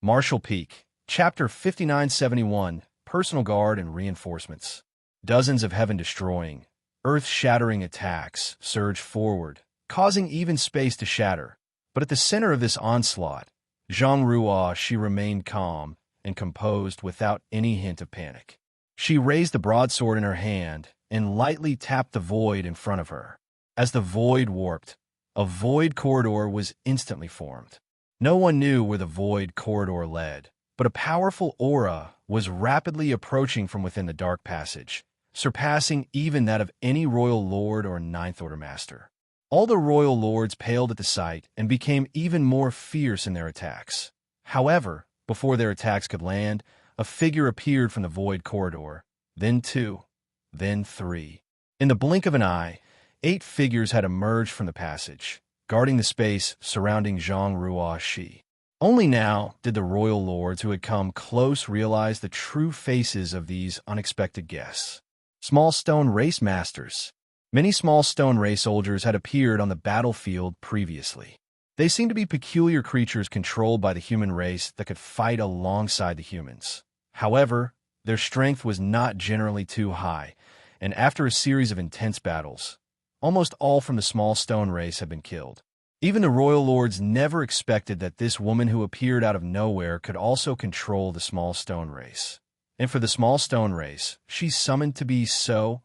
Martial Peak, Chapter 5971, Personal Guard and Reinforcements. Dozens of heaven-destroying, earth-shattering attacks surged forward, causing even space to shatter. But at the center of this onslaught, Zhang, she remained calm and composed without any hint of panic. She raised the broadsword in her hand and lightly tapped the void in front of her. As the void warped, a void corridor was instantly formed. No one knew where the void corridor led, but a powerful aura was rapidly approaching from within the dark passage, surpassing even that of any royal lord or Ninth Order master. All the royal lords paled at the sight and became even more fierce in their attacks. However, before their attacks could land, a figure appeared from the void corridor, then two, then three. In the blink of an eye, 8 figures had emerged from the passage, guarding the space surrounding Zhang Shi. Only now did the royal lords who had come close realize the true faces of these unexpected guests. Small stone race masters. Many small stone race soldiers had appeared on the battlefield previously. They seemed to be peculiar creatures controlled by the human race that could fight alongside the humans. However, their strength was not generally too high, and after a series of intense battles, almost all from the small stone race had been killed. Even the royal lords never expected that this woman who appeared out of nowhere could also control the small stone race. And for the small stone race, she's summoned to be so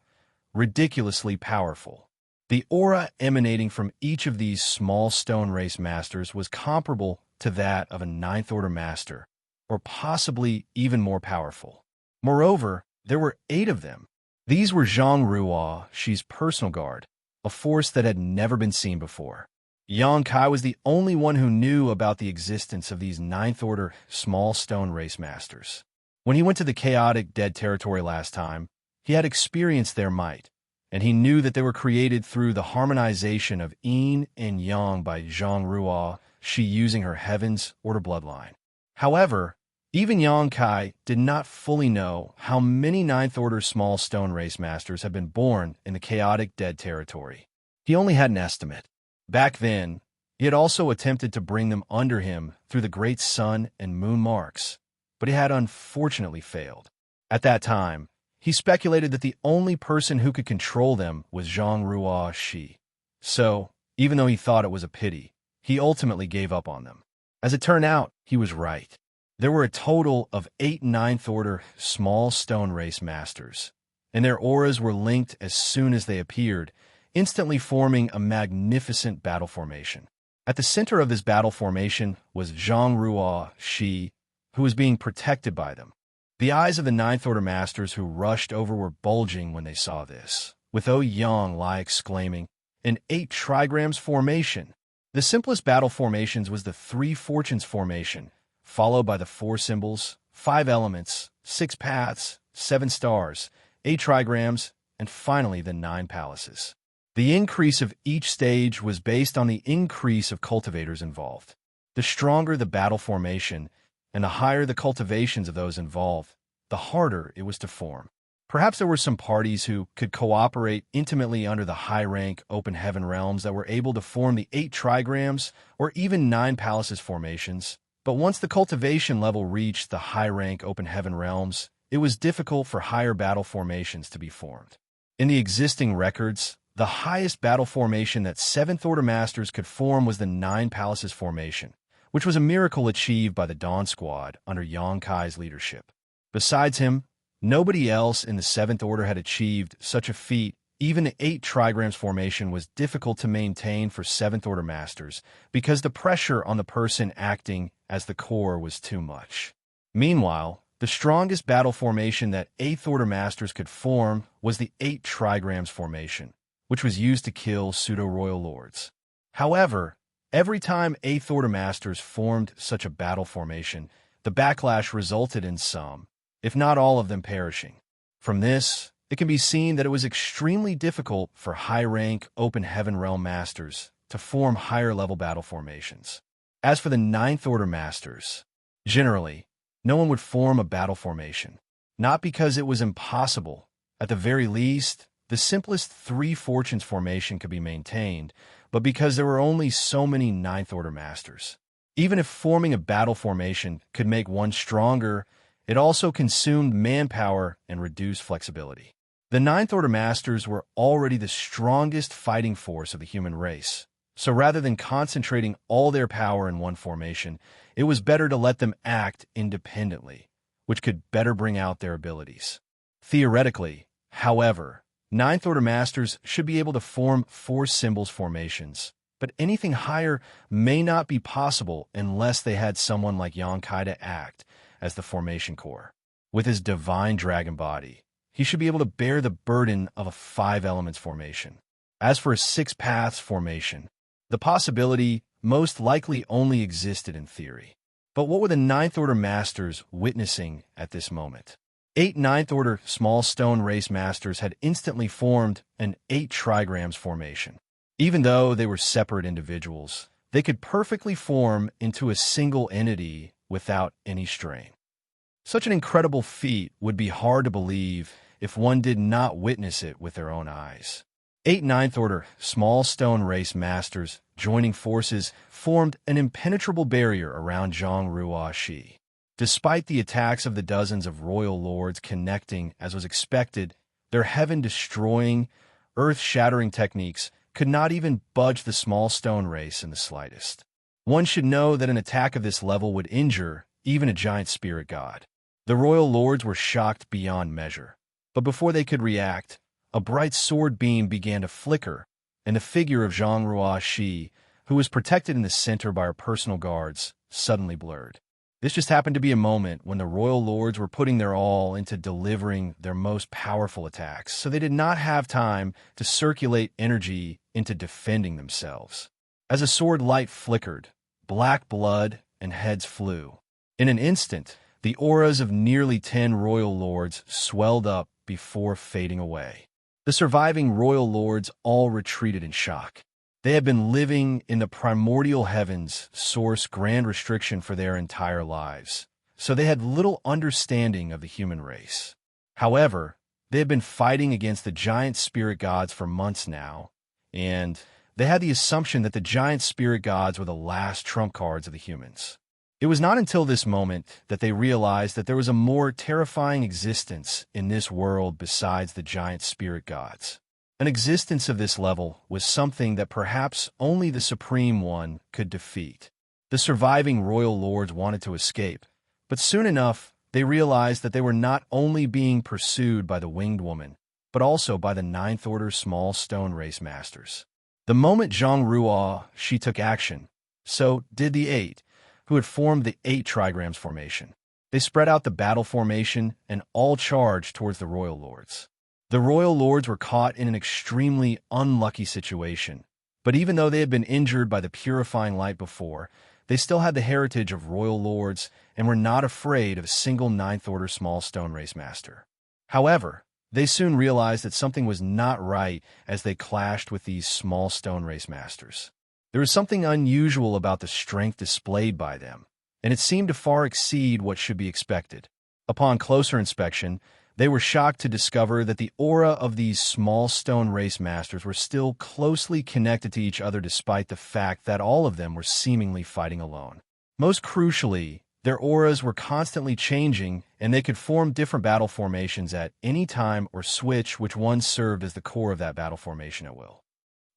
ridiculously powerful. The aura emanating from each of these small stone race masters was comparable to that of a Ninth Order master, or possibly even more powerful. Moreover, there were 8 of them. These were Zhang, she's personal guard, a force that had never been seen before. Xianxia was the only one who knew about the existence of these Ninth Order small stone race masters. When he went to the chaotic dead territory last time, he had experienced their might, and he knew that they were created through the harmonization of yin and yang by Zhang, she using her Heaven's Order bloodline. However, even Xianxia did not fully know how many Ninth Order small stone race masters had been born in the chaotic dead territory. He only had an estimate. Back then, he had also attempted to bring them under him through the great sun and moon marks, but he had unfortunately failed. At that time, he speculated that the only person who could control them was Zhang Shi. So, even though he thought it was a pity, he ultimately gave up on them. As it turned out, he was right. There were a total of 8 Ninth Order small stone race masters, and their auras were linked as soon as they appeared, instantly forming a magnificent battle formation. At the center of this battle formation was Zhang Shi, who was being protected by them. The eyes of the Ninth Order masters who rushed over were bulging when they saw this, with Yang Lai exclaiming, "An 8 trigrams formation!" The simplest battle formations was the 3 fortunes formation, followed by the 4 symbols, 5 elements, 6 paths, 7 stars, 8 trigrams, and finally the 9 palaces. The increase of each stage was based on the increase of cultivators involved. The stronger the battle formation, and the higher the cultivations of those involved, the harder it was to form. Perhaps there were some parties who could cooperate intimately under the high-rank open heaven realms that were able to form the 8 trigrams or even 9 palaces formations, but once the cultivation level reached the high-rank open heaven realms, it was difficult for higher battle formations to be formed. In the existing records, the highest battle formation that 7th Order masters could form was the 9 palaces formation, which was a miracle achieved by the Dawn Squad under Xianxia's leadership. Besides him, nobody else in the 7th Order had achieved such a feat. Even the 8 trigrams formation was difficult to maintain for 7th Order masters because the pressure on the person acting as the core was too much. Meanwhile, the strongest battle formation that 8th Order masters could form was the 8 trigrams formation, which was used to kill pseudo-royal lords. However, every time 8th Order masters formed such a battle formation, the backlash resulted in some, if not all of them, perishing. From this, it can be seen that it was extremely difficult for high-rank open heaven realm masters to form higher-level battle formations. As for the 9th Order masters, generally, no one would form a battle formation, not because it was impossible. At the very least, the simplest 3 fortunes formation could be maintained, but because there were only so many 9th Order masters. Even if forming a battle formation could make one stronger, it also consumed manpower and reduced flexibility. The Ninth Order Masters were already the strongest fighting force of the human race, so rather than concentrating all their power in one formation, it was better to let them act independently, which could better bring out their abilities. Theoretically, however, Ninth Order Masters should be able to form 4 symbols formations, but anything higher may not be possible unless they had someone like Xianxia to act as the formation core. With his divine dragon body, he should be able to bear the burden of a 5 elements formation. As for a 6 paths formation, the possibility most likely only existed in theory. But what were the Ninth Order Masters witnessing at this moment? 8 Ninth Order Small Stone Race Masters had instantly formed an 8 trigrams formation. Even though they were separate individuals, they could perfectly form into a single entity without any strain. Such an incredible feat would be hard to believe if one did not witness it with their own eyes. 8 Ninth Order Small Stone Race Masters joining forces formed an impenetrable barrier around Zhang. Despite the attacks of the dozens of royal lords connecting as was expected, their heaven-destroying, earth-shattering techniques could not even budge the small stone race in the slightest. One should know that an attack of this level would injure even a giant spirit god. The royal lords were shocked beyond measure, but before they could react, a bright sword beam began to flicker, and the figure of Zhang, who was protected in the center by her personal guards, suddenly blurred. This just happened to be a moment when the royal lords were putting their all into delivering their most powerful attacks, so they did not have time to circulate energy into defending themselves. As a sword light flickered, black blood and heads flew. In an instant, the auras of nearly 10 royal lords swelled up before fading away. The surviving royal lords all retreated in shock. They had been living in the primordial heavens, source grand restriction for their entire lives, so they had little understanding of the human race. However, they had been fighting against the giant spirit gods for months now, and they had the assumption that the giant spirit gods were the last trump cards of the humans. It was not until this moment that they realized that there was a more terrifying existence in this world besides the giant spirit gods. An existence of this level was something that perhaps only the Supreme One could defeat. The surviving royal lords wanted to escape, but soon enough they realized that they were not only being pursued by the Winged Woman, but also by the Ninth Order Small Stone Race Masters. The moment Zhang she took action, so did the 8, who had formed the 8 trigrams formation. They spread out the battle formation and all charged towards the royal lords. The royal lords were caught in an extremely unlucky situation, but even though they had been injured by the purifying light before, they still had the heritage of royal lords and were not afraid of a single Ninth Order Small Stone Race Master. However, they soon realized that something was not right as they clashed with these Small Stone Race Masters. There was something unusual about the strength displayed by them, and it seemed to far exceed what should be expected. Upon closer inspection, they were shocked to discover that the aura of these Small Stone Race Masters were still closely connected to each other despite the fact that all of them were seemingly fighting alone. Most crucially, their auras were constantly changing, and they could form different battle formations at any time or switch which one served as the core of that battle formation at will.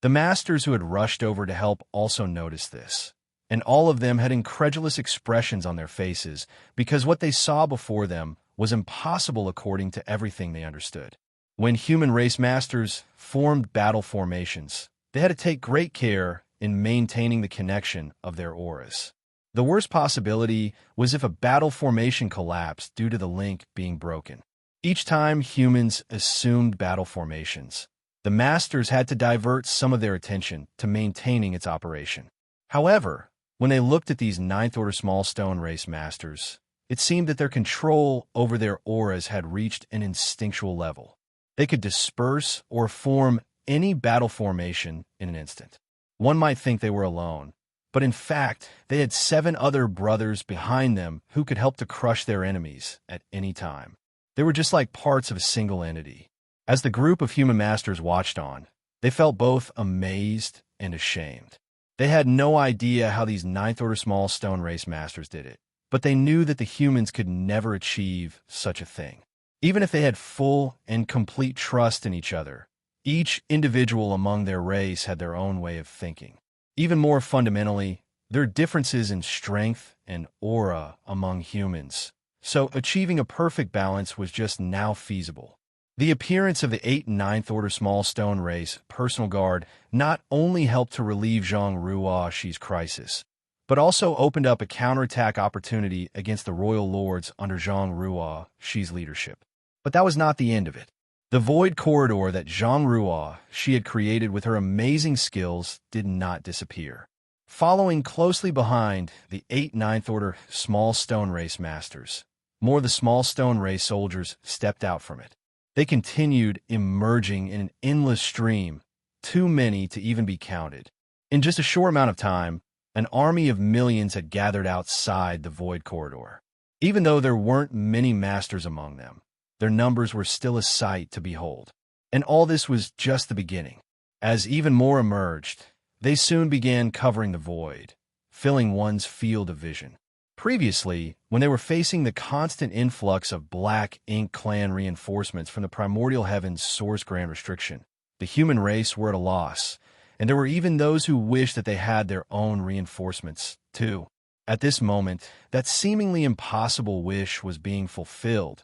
The masters who had rushed over to help also noticed this, and all of them had incredulous expressions on their faces because what they saw before them was impossible according to everything they understood. When human race masters formed battle formations, they had to take great care in maintaining the connection of their auras. The worst possibility was if a battle formation collapsed due to the link being broken. Each time humans assumed battle formations, the masters had to divert some of their attention to maintaining its operation. However, when they looked at these Ninth Order Small Stone Race Masters, it seemed that their control over their auras had reached an instinctual level. They could disperse or form any battle formation in an instant. One might think they were alone, but in fact, they had 7 other brothers behind them who could help to crush their enemies at any time. They were just like parts of a single entity. As the group of human masters watched on, they felt both amazed and ashamed. They had no idea how these Ninth-Order Small Stone Race Masters did it, but they knew that the humans could never achieve such a thing. Even if they had full and complete trust in each other, each individual among their race had their own way of thinking. Even more fundamentally, there are differences in strength and aura among humans, so achieving a perfect balance was just now feasible. The appearance of the 8th and 9th Order Small Stone Race Personal Guard not only helped to relieve Zhang Ruoxi's crisis, but also opened up a counterattack opportunity against the Royal Lords under Zhang Ruoxi's leadership. But that was not the end of it. The Void Corridor that Zhang Ruoxi had created with her amazing skills did not disappear. Following closely behind the 8th and 9th Order Small Stone Race Masters, more of the Small Stone Race soldiers stepped out from it. They continued emerging in an endless stream, too many to even be counted. In just a short amount of time, an army of millions had gathered outside the Void Corridor. Even though there weren't many masters among them, their numbers were still a sight to behold. And all this was just the beginning. As even more emerged, they soon began covering the void, filling one's field of vision. Previously, when they were facing the constant influx of Black Ink clan reinforcements from the primordial heavens source grand restriction, the human race were at a loss, and there were even those who wished that they had their own reinforcements, too. At this moment, that seemingly impossible wish was being fulfilled.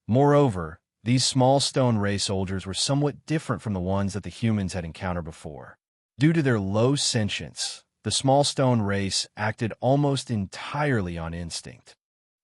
Moreover, these small stone race soldiers were somewhat different from the ones that the humans had encountered before. Due to their low sentience, the small stone race acted almost entirely on instinct.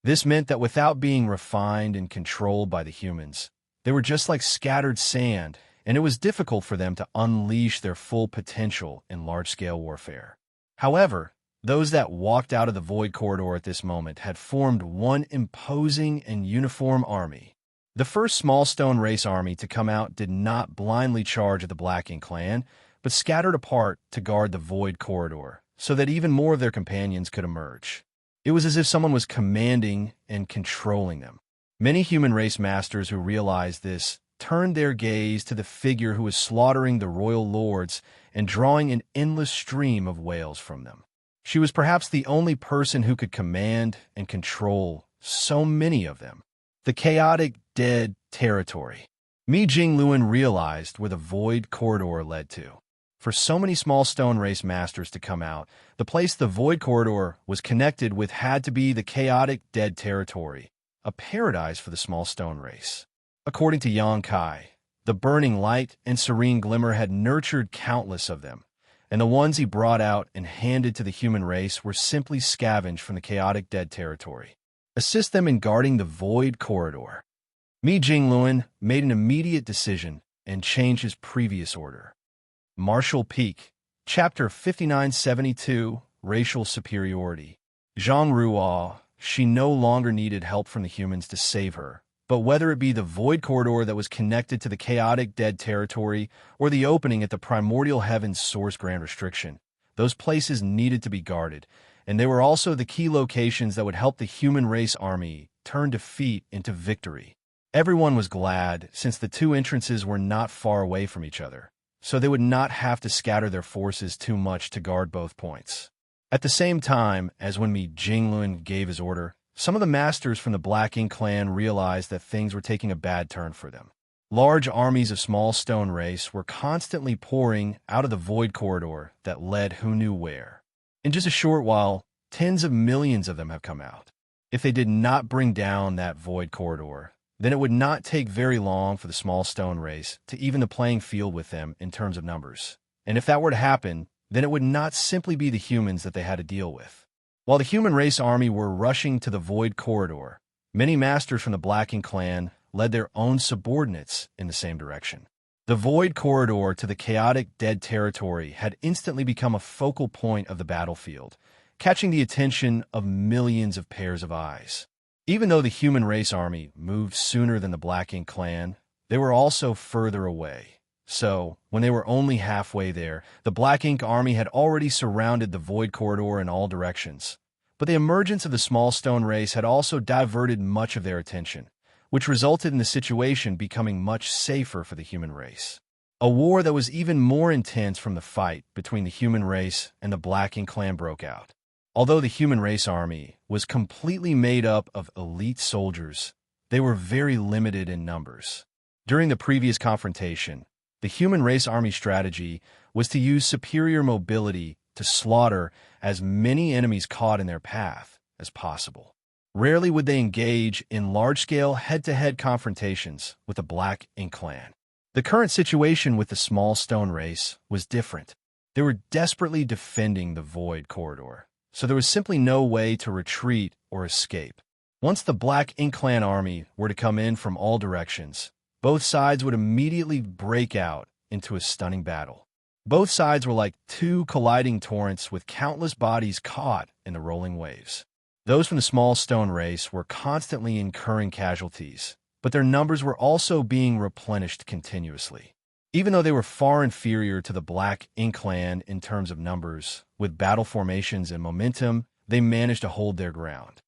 This meant that without being refined and controlled by the humans, they were just like scattered sand, and it was difficult for them to unleash their full potential in large-scale warfare. However, those that walked out of the Void Corridor at this moment had formed one imposing and uniform army. The first small stone race army to come out did not blindly charge at the Black Ink clan, but scattered apart to guard the Void Corridor, so that even more of their companions could emerge. It was as if someone was commanding and controlling them. Many human race masters who realized this turned their gaze to the figure who was slaughtering the royal lords and drawing an endless stream of wails from them. She was perhaps the only person who could command and control so many of them. The chaotic, dead territory. Mi Jingluan realized where the Void Corridor led to. For so many small stone race masters to come out, the place the Void Corridor was connected with had to be the chaotic, dead territory, a paradise for the small stone race. According to Xianxia, the burning light and serene glimmer had nurtured countless of them, and the ones he brought out and handed to the human race were simply scavenged from the chaotic, dead territory. Assist them in guarding the Void Corridor. Mi Jingluan made an immediate decision and changed his previous order. Martial Peak, Chapter 5972, Racial Superiority. Zhang Ruoxi no longer needed help from the humans to save her, but whether it be the Void Corridor that was connected to the chaotic dead territory or the opening at the primordial heavens source grand restriction, those places needed to be guarded, and they were also the key locations that would help the human race army turn defeat into victory. Everyone was glad, since the two entrances were not far away from each other, so they would not have to scatter their forces too much to guard both points. At the same time as when Mi Jingluan gave his order, some of the masters from the Black Ink clan realized that things were taking a bad turn for them. Large armies of small stone race were constantly pouring out of the Void Corridor that led who knew where. In just a short while, tens of millions of them have come out. If they did not bring down that Void Corridor, then it would not take very long for the small stone race to even the playing field with them in terms of numbers. And if that were to happen, then it would not simply be the humans that they had to deal with. While the human race army were rushing to the Void Corridor, many masters from the Black Ink clan led their own subordinates in the same direction. The Void Corridor to the chaotic dead territory had instantly become a focal point of the battlefield, catching the attention of millions of pairs of eyes. Even though the human race army moved sooner than the Black Ink clan, they were also further away. So, when they were only halfway there, the Black Ink army had already surrounded the Void Corridor in all directions. But the emergence of the small stone race had also diverted much of their attention, which resulted in the situation becoming much safer for the human race. A war that was even more intense from the fight between the human race and the Black Ink clan broke out. Although the human race army was completely made up of elite soldiers, they were very limited in numbers. During the previous confrontation, the human race army strategy was to use superior mobility to slaughter as many enemies caught in their path as possible. Rarely would they engage in large-scale head-to-head confrontations with the Black Ink clan. The current situation with the small stone race was different. They were desperately defending the Void Corridor, so there was simply no way to retreat or escape. Once the Black Ink clan army were to come in from all directions, both sides would immediately break out into a stunning battle. Both sides were like two colliding torrents with countless bodies caught in the rolling waves. Those from the small stone race were constantly incurring casualties, but their numbers were also being replenished continuously. Even though they were far inferior to the Black Ink clan in terms of numbers, with battle formations and momentum, they managed to hold their ground.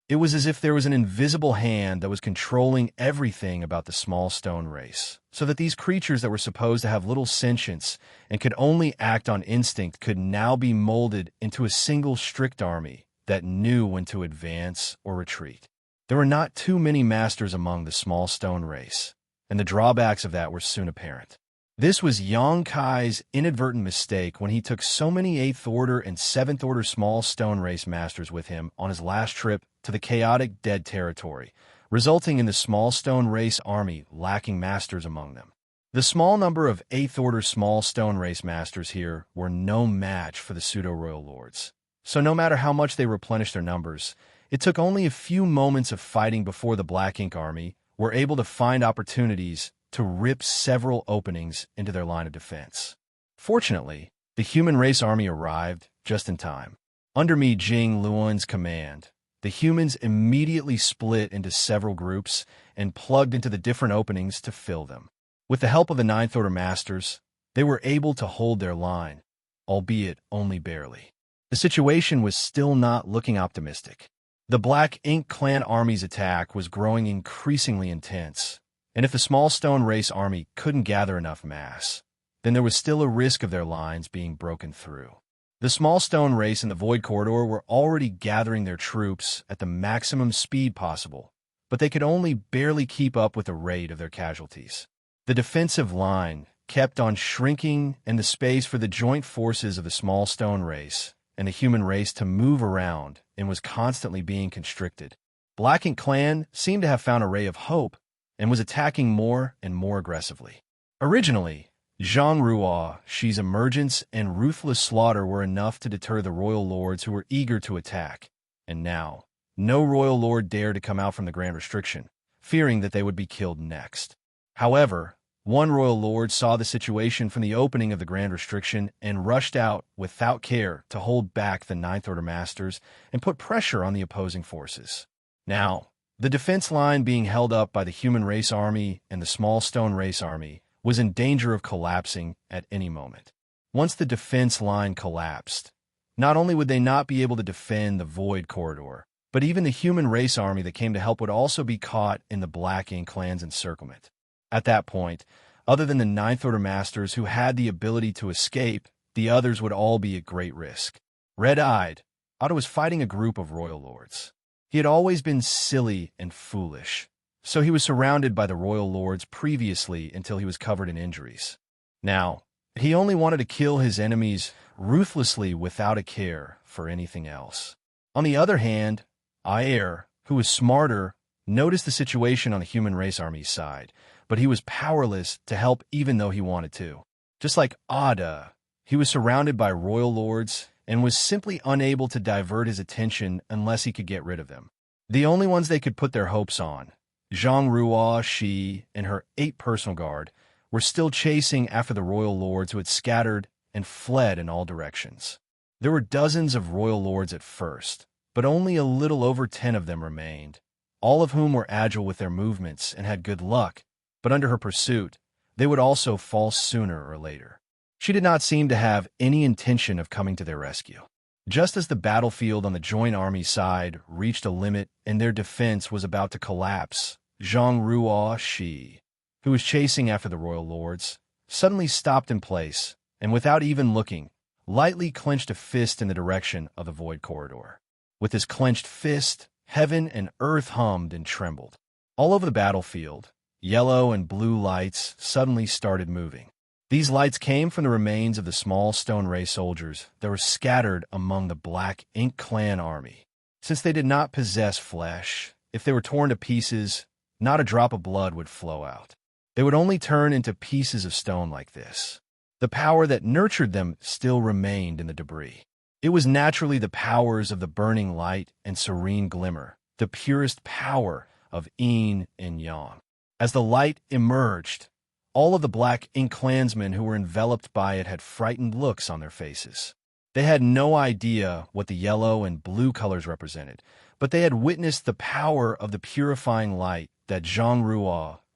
It was as if there was an invisible hand that was controlling everything about the small stone race, so that these creatures that were supposed to have little sentience and could only act on instinct could now be molded into a single strict army that knew when to advance or retreat. There were not too many masters among the small stone race, and the drawbacks of that were soon apparent. This was Yang Kai's inadvertent mistake when he took so many 8th Order and 7th Order small stone race masters with him on his last trip to the chaotic dead territory, resulting in the small stone race army lacking masters among them. The small number of 8th Order small stone race masters here were no match for the pseudo-royal lords. So no matter how much they replenished their numbers, it took only a few moments of fighting before the Black Ink army were able to find opportunities to rip several openings into their line of defense. Fortunately, the human race army arrived just in time. Under Mi Jing Luan's command, the humans immediately split into several groups and plugged into the different openings to fill them. With the help of the 9th Order Masters, they were able to hold their line, albeit only barely. The situation was still not looking optimistic. The Black Ink clan army's attack was growing increasingly intense, and if the small stone race army couldn't gather enough mass, then there was still a risk of their lines being broken through. The small stone race and the Void Corridor were already gathering their troops at the maximum speed possible, but they could only barely keep up with the rate of their casualties. The defensive line kept on shrinking, and the space for the joint forces of the small stone race and the human race to move around and was constantly being constricted. Black Ink clan seemed to have found a ray of hope and was attacking more and more aggressively. Originally, Zhang Xi's emergence and ruthless slaughter were enough to deter the royal lords who were eager to attack, and now, no royal lord dared to come out from the Grand Restriction, fearing that they would be killed next. However, one royal lord saw the situation from the opening of the Grand Restriction and rushed out without care to hold back the 9th Order Masters and put pressure on the opposing forces. Now, the defense line being held up by the human race army and the small stone race army was in danger of collapsing at any moment. Once the defense line collapsed, not only would they not be able to defend the Void Corridor, but even the human race army that came to help would also be caught in the Black Ink clan's encirclement. At that point, other than the 9th Order Masters who had the ability to escape, the others would all be at great risk. Red-eyed, Otto was fighting a group of royal lords. He had always been silly and foolish, so he was surrounded by the royal lords previously until he was covered in injuries. Now, he only wanted to kill his enemies ruthlessly without a care for anything else. On the other hand, Aer, who was smarter, noticed the situation on the human race army's side, but he was powerless to help even though he wanted to. Just like Ada, he was surrounded by royal lords and was simply unable to divert his attention unless he could get rid of them. The only ones they could put their hopes on, Zhang Xi and her 8 personal guard, were still chasing after the royal lords who had scattered and fled in all directions. There were dozens of royal lords at first, but only a little over 10 of them remained, all of whom were agile with their movements and had good luck, but under her pursuit, they would also fall sooner or later. She did not seem to have any intention of coming to their rescue. Just as the battlefield on the joint army side reached a limit and their defense was about to collapse, Zhang Xi, who was chasing after the royal lords, suddenly stopped in place, and without even looking, lightly clenched a fist in the direction of the void corridor. With his clenched fist, heaven and earth hummed and trembled. All over the battlefield, yellow and blue lights suddenly started moving. These lights came from the remains of the small stone ray soldiers that were scattered among the Black Ink clan army. Since they did not possess flesh, if they were torn to pieces, not a drop of blood would flow out. They would only turn into pieces of stone like this. The power that nurtured them still remained in the debris. It was naturally the powers of the burning light and serene glimmer, the purest power of yin and yang. As the light emerged, all of the Black Ink clansmen who were enveloped by it had frightened looks on their faces. They had no idea what the yellow and blue colors represented, but they had witnessed the power of the purifying light that Zhang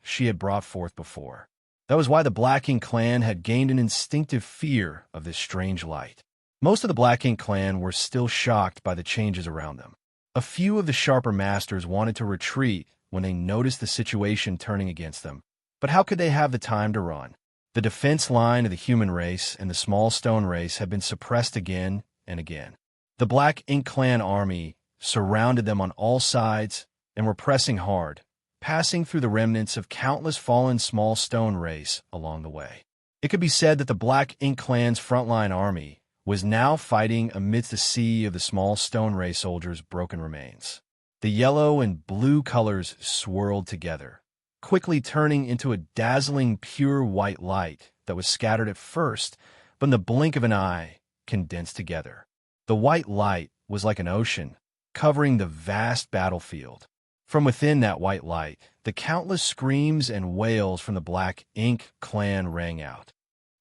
she had brought forth before. That was why the Black Ink clan had gained an instinctive fear of this strange light. Most of the Black Ink clan were still shocked by the changes around them. A few of the sharper masters wanted to retreat when they noticed the situation turning against them. But how could they have the time to run? The defense line of the human race and the small stone race had been suppressed again and again. The Black Ink clan army surrounded them on all sides and were pressing hard, passing through the remnants of countless fallen small stone race along the way. It could be said that the Black Ink clan's frontline army was now fighting amidst a sea of the small stone ray soldiers' broken remains. The yellow and blue colors swirled together, quickly turning into a dazzling pure white light that was scattered at first, but in the blink of an eye, condensed together. The white light was like an ocean, covering the vast battlefield. From within that white light, the countless screams and wails from the Black Ink clan rang out.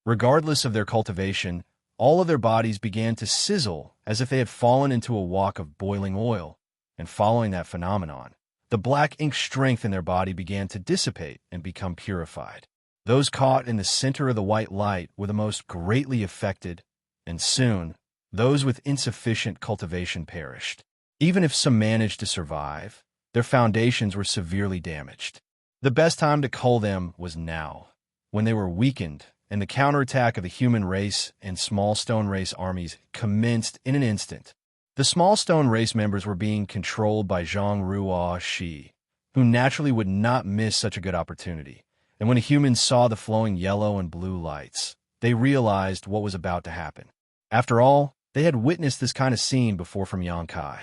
Regardless of their cultivation, all of their bodies began to sizzle as if they had fallen into a wok of boiling oil, and following that phenomenon, the Black Ink strength in their body began to dissipate and become purified. Those caught in the center of the white light were the most greatly affected, and soon, those with insufficient cultivation perished. Even if some managed to survive, their foundations were severely damaged. The best time to cull them was now, when they were weakened, and the counterattack of the human race and small stone race armies commenced in an instant. The small stone race members were being controlled by Zhang Shi, who naturally would not miss such a good opportunity. And when the humans saw the flowing yellow and blue lights, they realized what was about to happen. After all, they had witnessed this kind of scene before from Xianxia.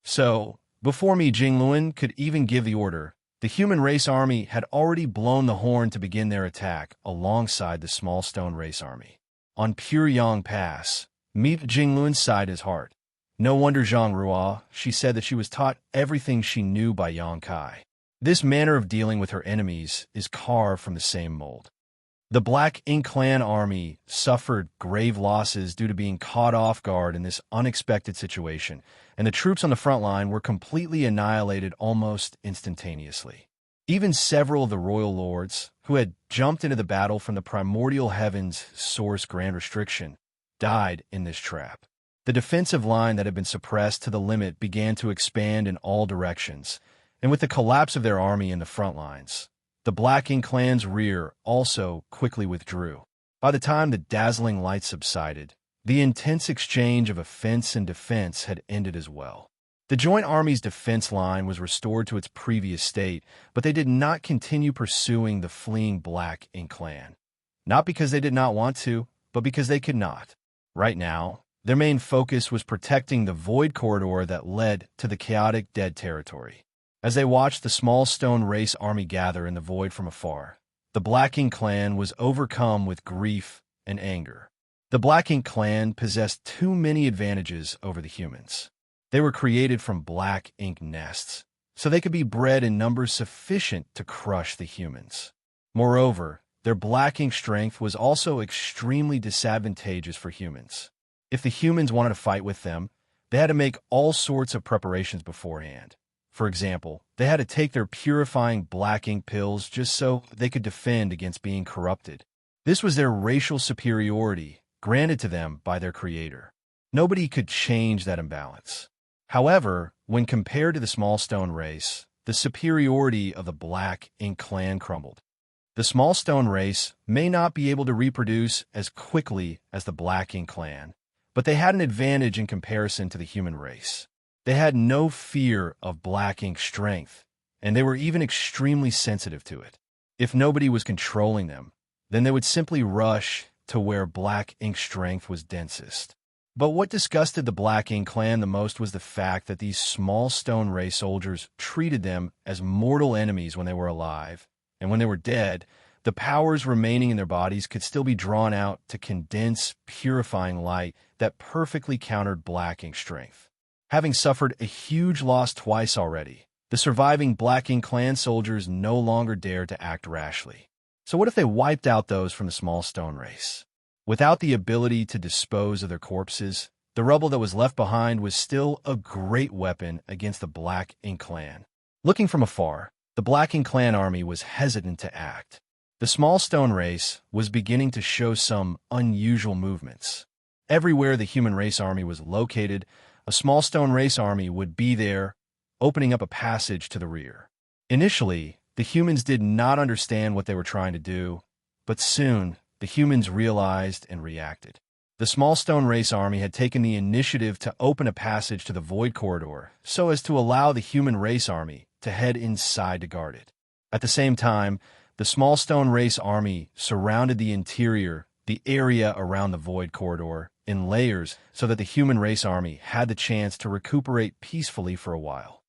So, before Mi Jingluan could even give the order, the human race army had already blown the horn to begin their attack alongside the small stone race army. On Pure Yang Pass, Mi Jingluan sighed his heart. No wonder Zhang she said that she was taught everything she knew by Xianxia. This manner of dealing with her enemies is carved from the same mold. The Black Ink clan army suffered grave losses due to being caught off guard in this unexpected situation, and the troops on the front line were completely annihilated almost instantaneously. Even several of the royal lords, who had jumped into the battle from the primordial heaven's source grand restriction, died in this trap. The defensive line that had been suppressed to the limit began to expand in all directions, and with the collapse of their army in the front lines, the Black Ink clan's rear also quickly withdrew. By the time the dazzling light subsided, the intense exchange of offense and defense had ended as well. The joint army's defense line was restored to its previous state, but they did not continue pursuing the fleeing Black Ink clan. Not because they did not want to, but because they could not. Right now, their main focus was protecting the void corridor that led to the chaotic dead territory. As they watched the small stone race army gather in the void from afar, the Black Ink clan was overcome with grief and anger. The Black Ink clan possessed too many advantages over the humans. They were created from Black Ink nests, so they could be bred in numbers sufficient to crush the humans. Moreover, their Black Ink strength was also extremely disadvantageous for humans. If the humans wanted to fight with them, they had to make all sorts of preparations beforehand. For example, they had to take their purifying Black Ink pills just so they could defend against being corrupted. This was their racial superiority, granted to them by their creator. Nobody could change that imbalance. However, when compared to the small stone race, the superiority of the Black Ink clan crumbled. The small stone race may not be able to reproduce as quickly as the Black Ink clan, but they had an advantage in comparison to the human race. They had no fear of Black Ink strength, and they were even extremely sensitive to it. If nobody was controlling them, then they would simply rush to where Black Ink strength was densest. But what disgusted the Black Ink clan the most was the fact that these small stone race soldiers treated them as mortal enemies when they were alive, and when they were dead, the powers remaining in their bodies could still be drawn out to condense, purifying light that perfectly countered Black Ink strength. Having suffered a huge loss twice already, the surviving Black Ink clan soldiers no longer dared to act rashly. So what if they wiped out those from the small stone race? Without the ability to dispose of their corpses, the rubble that was left behind was still a great weapon against the Black Ink clan. Looking from afar, the Black Ink clan army was hesitant to act. The small stone race was beginning to show some unusual movements. Everywhere the human race army was located, a small stone race army would be there, opening up a passage to the rear. Initially, the humans did not understand what they were trying to do, but soon the humans realized and reacted. The small stone race army had taken the initiative to open a passage to the void corridor so as to allow the human race army to head inside to guard it. At the same time, the small stone race army surrounded the interior, the area around the void corridor, in layers so that the human race army had the chance to recuperate peacefully for a while.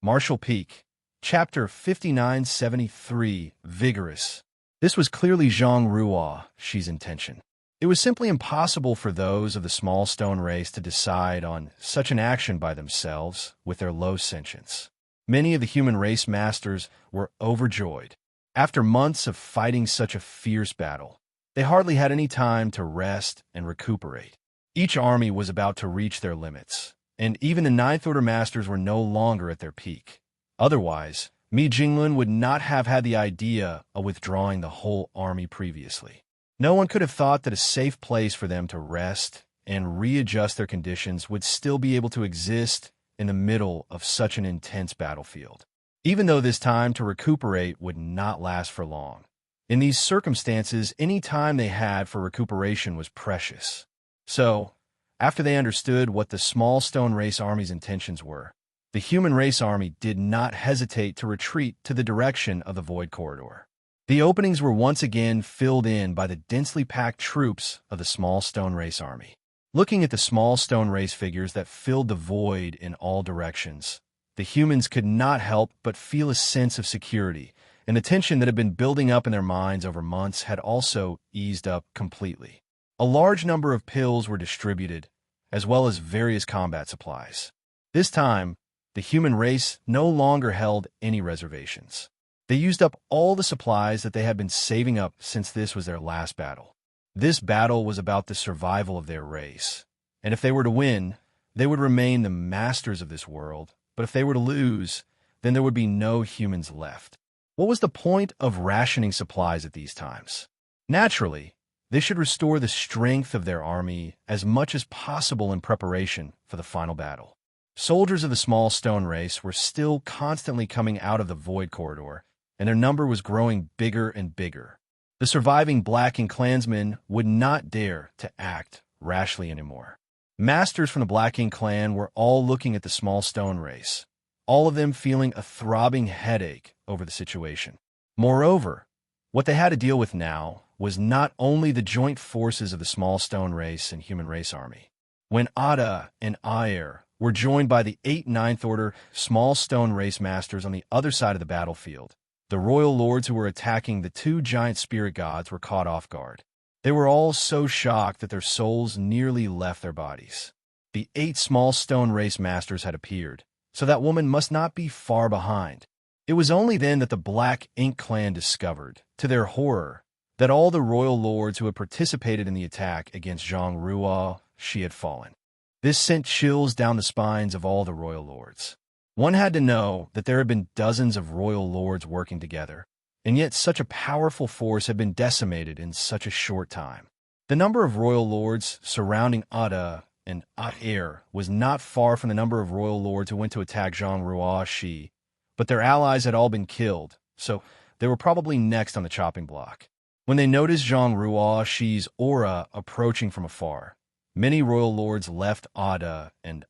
Martial Peak, Chapter 5973, Vigorous. This was clearly Zhang Ruo's intention. It was simply impossible for those of the small stone race to decide on such an action by themselves with their low sentience. Many of the human race masters were overjoyed. After months of fighting such a fierce battle, they hardly had any time to rest and recuperate. Each army was about to reach their limits, and even the Ninth Order masters were no longer at their peak. Otherwise, Mi Jinglun would not have had the idea of withdrawing the whole army previously. No one could have thought that a safe place for them to rest and readjust their conditions would still be able to exist in the middle of such an intense battlefield, even though this time to recuperate would not last for long. In these circumstances, any time they had for recuperation was precious. So, after they understood what the small stone race army's intentions were, the human race army did not hesitate to retreat to the direction of the void corridor. The openings were once again filled in by the densely packed troops of the small stone race army. Looking at the small stone race figures that filled the void in all directions, the humans could not help but feel a sense of security, and the tension that had been building up in their minds over months had also eased up completely. A large number of pills were distributed, as well as various combat supplies. This time, the human race no longer held any reservations. They used up all the supplies that they had been saving up since this was their last battle. This battle was about the survival of their race, and if they were to win, they would remain the masters of this world, but if they were to lose, then there would be no humans left. What was the point of rationing supplies at these times? Naturally, they should restore the strength of their army as much as possible in preparation for the final battle. Soldiers of the small stone race were still constantly coming out of the void corridor, and their number was growing bigger and bigger. The surviving Black Ink clansmen would not dare to act rashly anymore. Masters from the Black Ink clan were all looking at the small stone race, all of them feeling a throbbing headache over the situation. Moreover, what they had to deal with now was not only the joint forces of the small stone race and human race army. When Ada and Ayer were joined by the 8 Ninth Order small stone race masters on the other side of the battlefield, the royal lords who were attacking the 2 giant spirit gods were caught off guard. They were all so shocked that their souls nearly left their bodies. The 8 small stone race masters had appeared, so that woman must not be far behind. It was only then that the Black Ink clan discovered, to their horror, that all the royal lords who had participated in the attack against Zhang Ruo had fallen. This sent chills down the spines of all the royal lords. One had to know that there had been dozens of royal lords working together, and yet such a powerful force had been decimated in such a short time. The number of royal lords surrounding Ada and Ayer was not far from the number of royal lords who went to attack Zhang Ruo, but their allies had all been killed, so they were probably next on the chopping block. When they noticed Zhang Ruoxi's aura approaching from afar, many royal lords left Ada and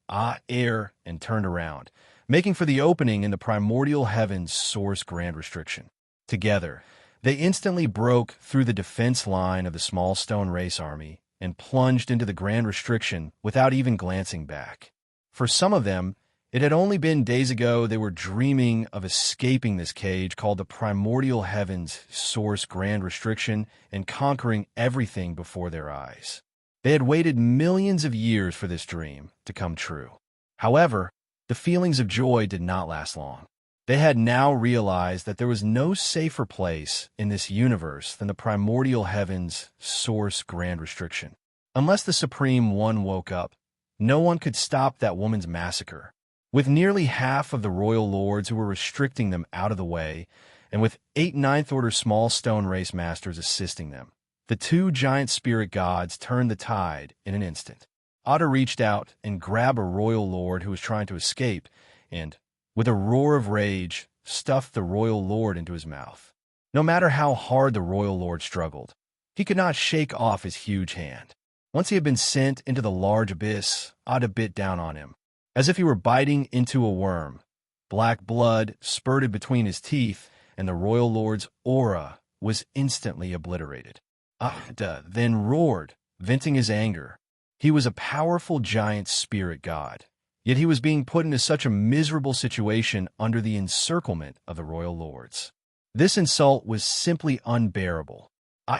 Air and turned around, making for the opening in the primordial heavens source grand restriction. Together, they instantly broke through the defense line of the small stone race army and plunged into the grand restriction without even glancing back. For some of them, it had only been days ago they were dreaming of escaping this cage called the primordial heavens source grand restriction and conquering everything before their eyes. They had waited millions of years for this dream to come true. However, the feelings of joy did not last long. They had now realized that there was no safer place in this universe than the primordial heavens source grand restriction. Unless the Supreme One woke up, no one could stop that woman's massacre. With nearly half of the royal lords who were restricting them out of the way, and with 8 Ninth Order small stone race masters assisting them, the 2 giant spirit gods turned the tide in an instant. Ada reached out and grabbed a royal lord who was trying to escape, and, with a roar of rage, stuffed the royal lord into his mouth. No matter how hard the royal lord struggled, he could not shake off his huge hand. Once he had been sent into the large abyss, Ada bit down on him, as if he were biting into a worm. Black blood spurted between his teeth, and the royal lord's aura was instantly obliterated. Ada then roared, venting his anger. He was a powerful giant spirit god, yet he was being put into such a miserable situation under the encirclement of the royal lords. This insult was simply unbearable.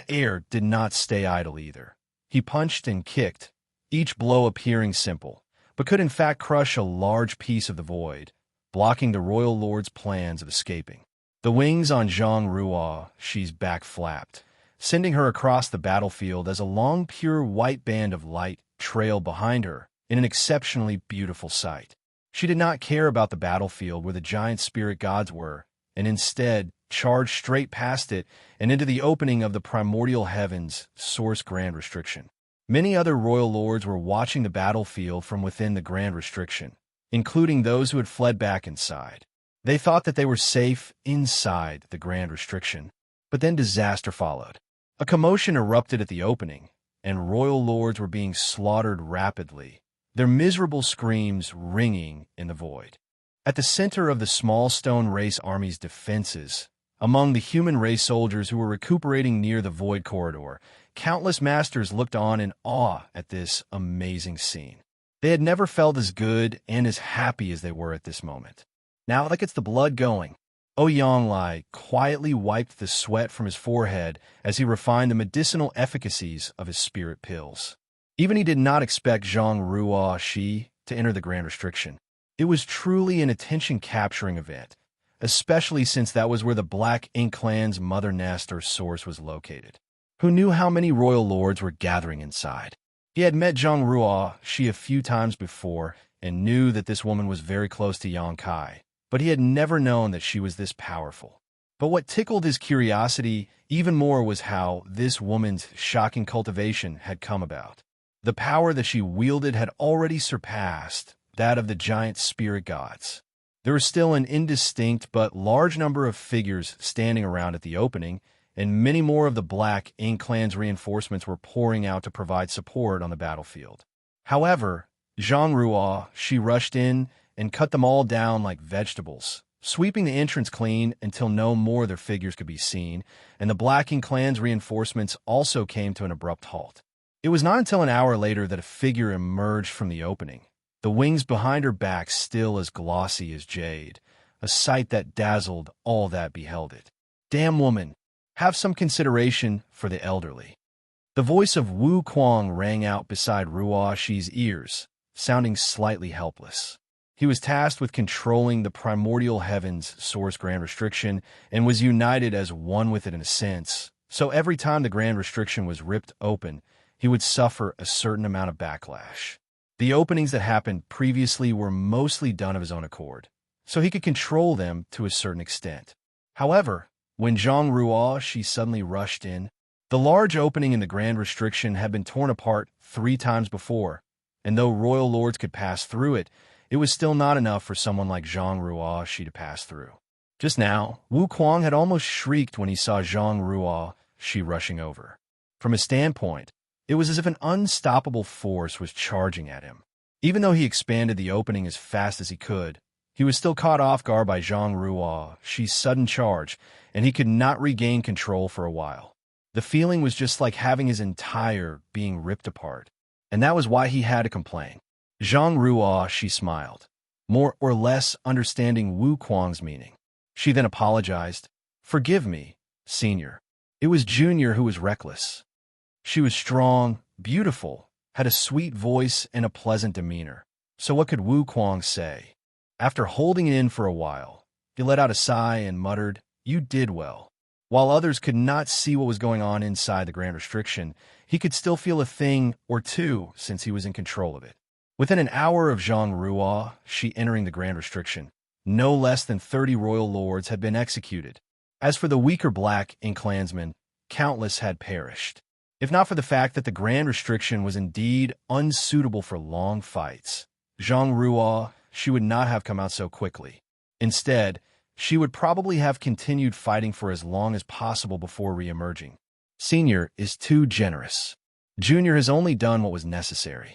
Air did not stay idle either. He punched and kicked, each blow appearing simple, but could in fact crush a large piece of the void, blocking the royal lord's plans of escaping. The wings on Zhang Ruoxi's back flapped, sending her across the battlefield as a long pure white band of light trailed behind her in an exceptionally beautiful sight. She did not care about the battlefield where the giant spirit gods were, and instead charged straight past it and into the opening of the primordial heavens source grand restriction. Many other royal lords were watching the battlefield from within the grand restriction, including those who had fled back inside. They thought that they were safe inside the grand restriction, but then disaster followed. A commotion erupted at the opening, and royal lords were being slaughtered rapidly, their miserable screams ringing in the void. At the center of the small stone race army's defenses, among the human race soldiers who were recuperating near the void corridor, countless masters looked on in awe at this amazing scene. They had never felt as good and as happy as they were at this moment. Now that gets the blood going. Yonglai quietly wiped the sweat from his forehead as he refined the medicinal efficacies of his spirit pills. Even he did not expect Zhang Ruoxi to enter the grand restriction. It was truly an attention-capturing event, especially since that was where the Black Ink Clan's mother nest or source was located. Who knew how many royal lords were gathering inside? He had met Zhang Ruoxi a few times before and knew that this woman was very close to Yangkai, but he had never known that she was this powerful. But what tickled his curiosity even more was how this woman's shocking cultivation had come about. The power that she wielded had already surpassed that of the giant spirit gods. There was still an indistinct but large number of figures standing around at the opening, and many more of the Black Ink Clan's reinforcements were pouring out to provide support on the battlefield. However, Zhang Ruoxi rushed in and cut them all down like vegetables, sweeping the entrance clean until no more of their figures could be seen, and the Black Ink Clan's reinforcements also came to an abrupt halt. It was not until an hour later that a figure emerged from the opening, the wings behind her back still as glossy as jade, a sight that dazzled all that beheld it. "Damn woman, have some consideration for the elderly." The voice of Wu Kuang rang out beside Ruoxi's ears, sounding slightly helpless. He was tasked with controlling the primordial heavens source grand restriction and was united as one with it in a sense, so every time the grand restriction was ripped open, he would suffer a certain amount of backlash. The openings that happened previously were mostly done of his own accord, so he could control them to a certain extent. However, when Zhang Ruoxi suddenly rushed in, the large opening in the grand restriction had been torn apart 3 times before, and though royal lords could pass through it, it was still not enough for someone like Zhang Ruoxi to pass through. Just now, Wu Kuang had almost shrieked when he saw Zhang Ruo she rushing over. From his standpoint, it was as if an unstoppable force was charging at him. Even though he expanded the opening as fast as he could, he was still caught off guard by Zhang Ruo she's sudden charge, and he could not regain control for a while. The feeling was just like having his entire being ripped apart, and that was why he had to complain. Zhang Ruo she smiled, more or less understanding Wu Kuang's meaning. She then apologized. "Forgive me, Senior. It was Junior who was reckless." She was strong, beautiful, had a sweet voice and a pleasant demeanor. So what could Wu Kuang say? After holding it in for a while, he let out a sigh and muttered, "You did well." While others could not see what was going on inside the Grand Restriction, he could still feel a thing or two since he was in control of it. Within an hour of Zhang Ruo she entering the Grand Restriction, no less than 30 royal lords had been executed. As for the weaker black Ink clansmen, countless had perished. If not for the fact that the Grand Restriction was indeed unsuitable for long fights, Zhang Ruo she would not have come out so quickly. Instead, she would probably have continued fighting for as long as possible before re-emerging. Senior is too generous. Junior has only done what was necessary.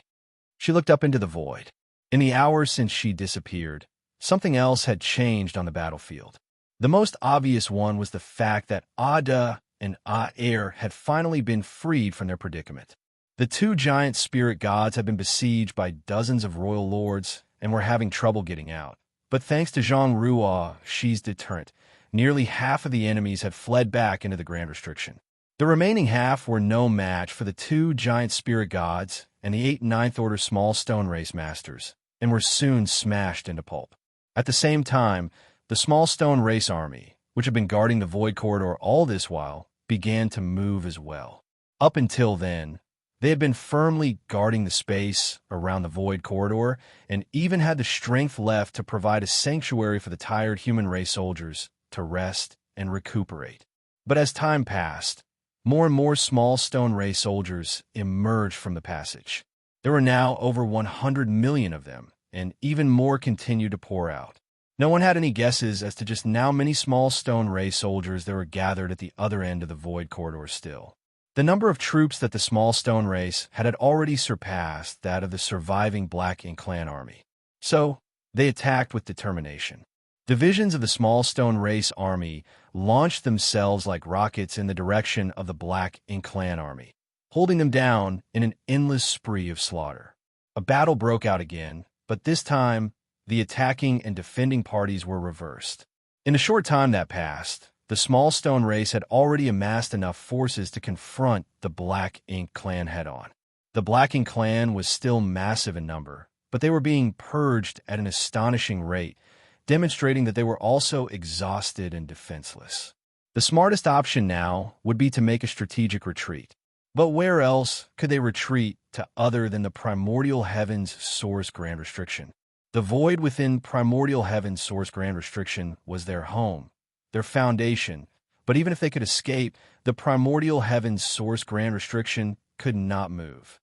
She looked up into the void. In the hours since she disappeared, something else had changed on the battlefield. The most obvious one was the fact that Ada and Air had finally been freed from their predicament. The two giant spirit gods had been besieged by dozens of royal lords and were having trouble getting out. But thanks to Zhang Ruo she's deterrent, nearly half of the enemies had fled back into the Grand Restriction. The remaining half were no match for the two giant spirit gods and the 8 Ninth Order small stone race masters, and were soon smashed into pulp. At the same time, the small stone race army, which had been guarding the void corridor all this while, began to move as well. Up until then, they had been firmly guarding the space around the void corridor and even had the strength left to provide a sanctuary for the tired human race soldiers to rest and recuperate. But as time passed, more and more small stone race soldiers emerged from the passage. There were now over 100 million of them, and even more continued to pour out. No one had any guesses as to just how many small stone race soldiers there were gathered at the other end of the void corridor still. The number of troops that the small stone race had already surpassed that of the surviving Black Ink clan army. So, they attacked with determination. Divisions of the small stone race army launched themselves like rockets in the direction of the Black Ink clan army, holding them down in an endless spree of slaughter. A battle broke out again, but this time, the attacking and defending parties were reversed. In a short time that passed, the small stone race had already amassed enough forces to confront the Black Ink clan head-on. The Black Ink clan was still massive in number, but they were being purged at an astonishing rate, demonstrating that they were also exhausted and defenseless. The smartest option now would be to make a strategic retreat. But where else could they retreat to other than the Primordial Heaven's source Grand Restriction? The void within Primordial Heaven's source Grand Restriction was their home, their foundation, but even if they could escape, the Primordial Heaven's source Grand Restriction could not move.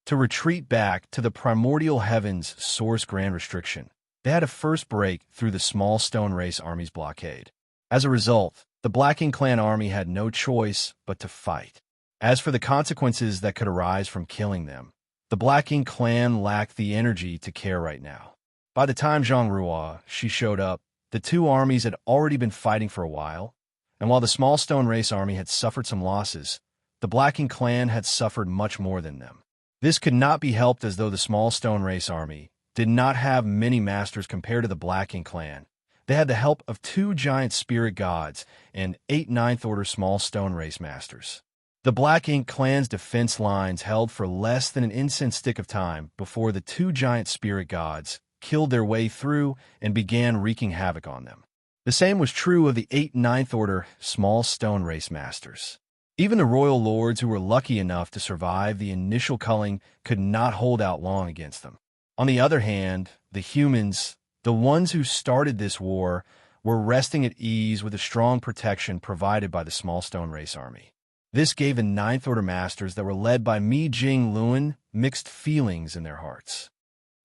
To retreat back to the Primordial Heaven's source Grand Restriction, they had to first break through the small stone race army's blockade. As a result, the Black Ink clan army had no choice but to fight. As for the consequences that could arise from killing them, the Black Ink clan lacked the energy to care right now. By the time Zhang Ruo she showed up, the two armies had already been fighting for a while, and while the small stone race army had suffered some losses, the Black Ink clan had suffered much more than them. This could not be helped as though the small stone race army did not have many masters compared to the Black Ink clan. They had the help of 2 giant spirit gods and 8 Ninth Order small stone race masters. The Black Ink clan's defense lines held for less than an incense stick of time before the 2 giant spirit gods killed their way through and began wreaking havoc on them. The same was true of the 8 Ninth Order small stone race masters. Even the royal lords who were lucky enough to survive the initial culling could not hold out long against them. On the other hand, the humans, the ones who started this war, were resting at ease with the strong protection provided by the small stone race army. This gave the Ninth Order masters that were led by Mi Jing Luan mixed feelings in their hearts.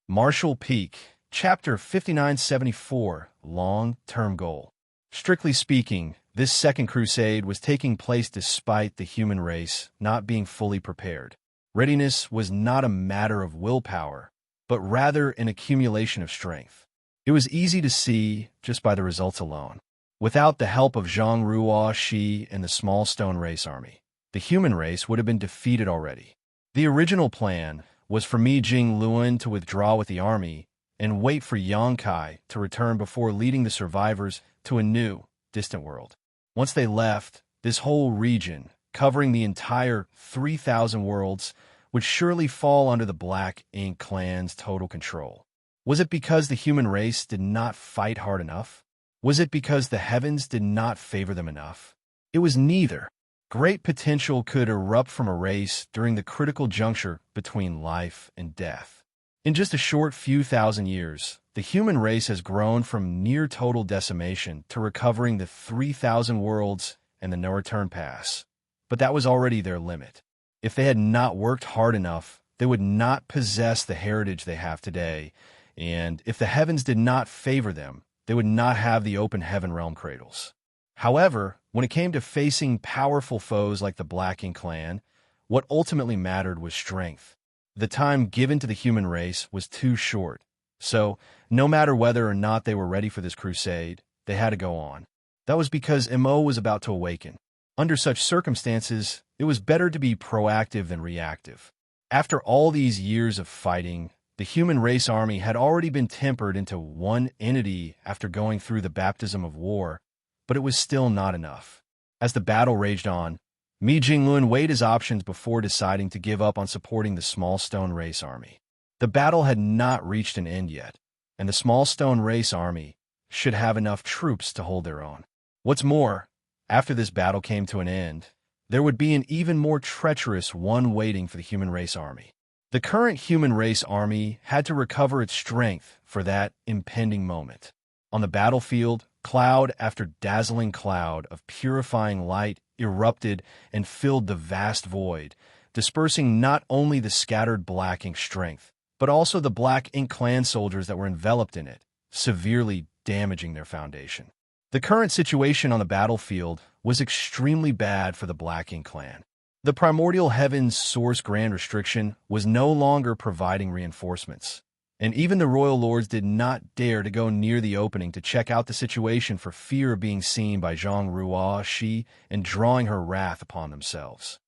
Martial Peak, Chapter 5974, Long-Term Goal. Strictly speaking, this second crusade was taking place despite the human race not being fully prepared. Readiness was not a matter of willpower, but rather an accumulation of strength. It was easy to see just by the results alone. Without the help of Zhang Ruo Shi and the small stone race army, the human race would have been defeated already. The original plan was for Mi Jingluan to withdraw with the army and wait for Xianxia to return before leading the survivors to a new, distant world. Once they left, this whole region, covering the entire 3,000 worlds, would surely fall under the Black Ink clan's total control. Was it because the human race did not fight hard enough? Was it because the heavens did not favor them enough? It was neither. Great potential could erupt from a race during the critical juncture between life and death. In just a short few thousand years, the human race has grown from near total decimation to recovering the 3,000 worlds and the no-return pass. But that was already their limit. If they had not worked hard enough, they would not possess the heritage they have today, and if the heavens did not favor them, they would not have the open heaven realm cradles. However, when it came to facing powerful foes like the Black Ink clan, what ultimately mattered was strength. The time given to the human race was too short, so no matter whether or not they were ready for this crusade, they had to go on. That was because Mo was about to awaken. Under such circumstances, it was better to be proactive than reactive. After all these years of fighting, the human race army had already been tempered into one entity after going through the baptism of war, but it was still not enough. As the battle raged on, Mi Jingluan weighed his options before deciding to give up on supporting the small stone race army. The battle had not reached an end yet, and the small stone race army should have enough troops to hold their own. What's more, after this battle came to an end, there would be an even more treacherous one waiting for the human race army. The current human race army had to recover its strength for that impending moment. On the battlefield, cloud after dazzling cloud of purifying light erupted and filled the vast void, dispersing not only the scattered Black Ink strength, but also the Black Ink clan soldiers that were enveloped in it, severely damaging their foundation. The current situation on the battlefield was extremely bad for the Black Ink clan. The primordial heaven's source grand restriction was no longer providing reinforcements, and even the royal lords did not dare to go near the opening to check out the situation for fear of being seen by Zhang Ruo Shi and drawing her wrath upon themselves.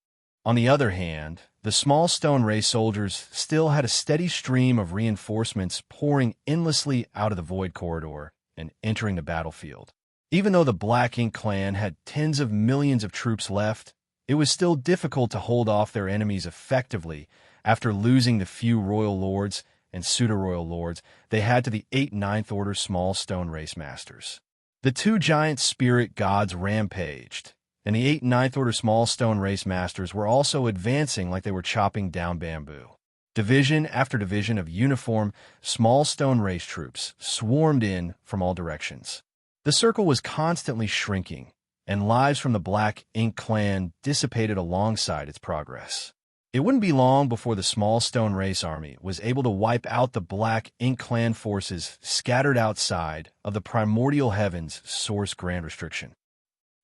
On the other hand, the small stone race soldiers still had a steady stream of reinforcements pouring endlessly out of the void corridor and entering the battlefield. Even though the Black Ink clan had tens of millions of troops left, it was still difficult to hold off their enemies effectively after losing the few royal lords and pseudo-royal lords they had to the 8 Ninth Order small stone race masters. The 2 giant spirit gods rampaged, and the 8 Ninth Order small stone race masters were also advancing like they were chopping down bamboo. Division after division of uniform small stone race troops swarmed in from all directions. The circle was constantly shrinking, and lives from the Black Ink clan dissipated alongside its progress. It wouldn't be long before the small stone race army was able to wipe out the Black Ink clan forces scattered outside of the primordial heavens source grand restriction.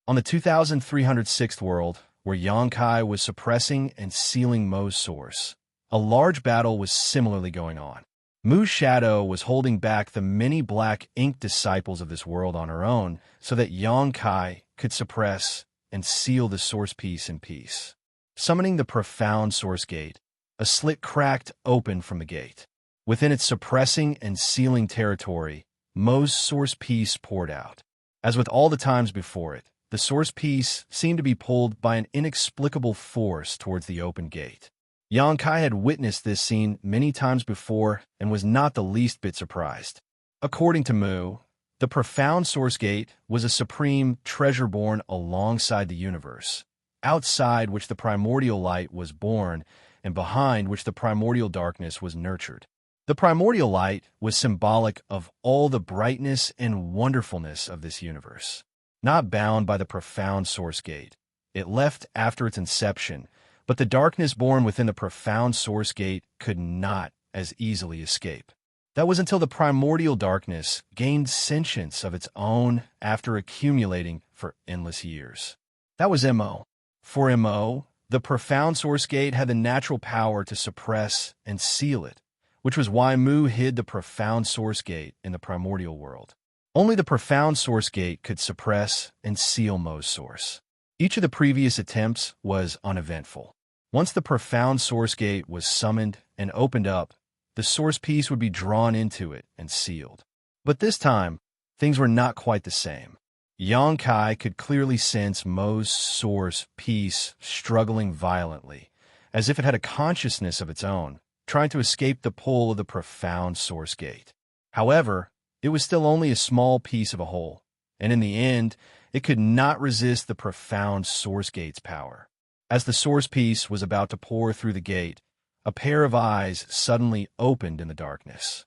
On the 2306th world, where Xianxia was suppressing and sealing Mo's source, a large battle was similarly going on. Mu's shadow was holding back the many Black Ink disciples of this world on her own so that Xianxia could suppress and seal the source piece in peace. Summoning the profound source gate, a slit cracked open from the gate. Within its suppressing and sealing territory, Mo's source piece poured out. As with all the times before it, the source piece seemed to be pulled by an inexplicable force towards the open gate. Xianxia had witnessed this scene many times before and was not the least bit surprised. According to Mu, the profound source gate was a supreme treasure born alongside the universe, outside which the primordial light was born and behind which the primordial darkness was nurtured. The primordial light was symbolic of all the brightness and wonderfulness of this universe. Not bound by the profound source gate, it left after its inception, but the darkness born within the profound source gate could not as easily escape. That was until the primordial darkness gained sentience of its own after accumulating for endless years. That was Mo. For Mo, the profound source gate had the natural power to suppress and seal it, which was why Mu hid the profound source gate in the primordial world. Only the profound source gate could suppress and seal Mo's source. Each of the previous attempts was uneventful. Once the profound source gate was summoned and opened up, the source piece would be drawn into it and sealed. But this time, things were not quite the same. Xianxia could clearly sense Mo's source piece struggling violently, as if it had a consciousness of its own, trying to escape the pull of the profound source gate. However, it was still only a small piece of a whole, and in the end, it could not resist the profound source gate's power. As the source piece was about to pour through the gate, a pair of eyes suddenly opened in the darkness.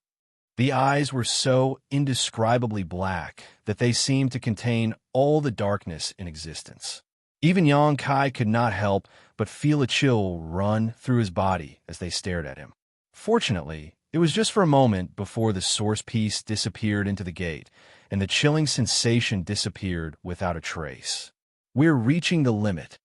The eyes were so indescribably black that they seemed to contain all the darkness in existence. Even Xianxia could not help but feel a chill run through his body as they stared at him. Fortunately, it was just for a moment before the source piece disappeared into the gate, and the chilling sensation disappeared without a trace. We're reaching the limit.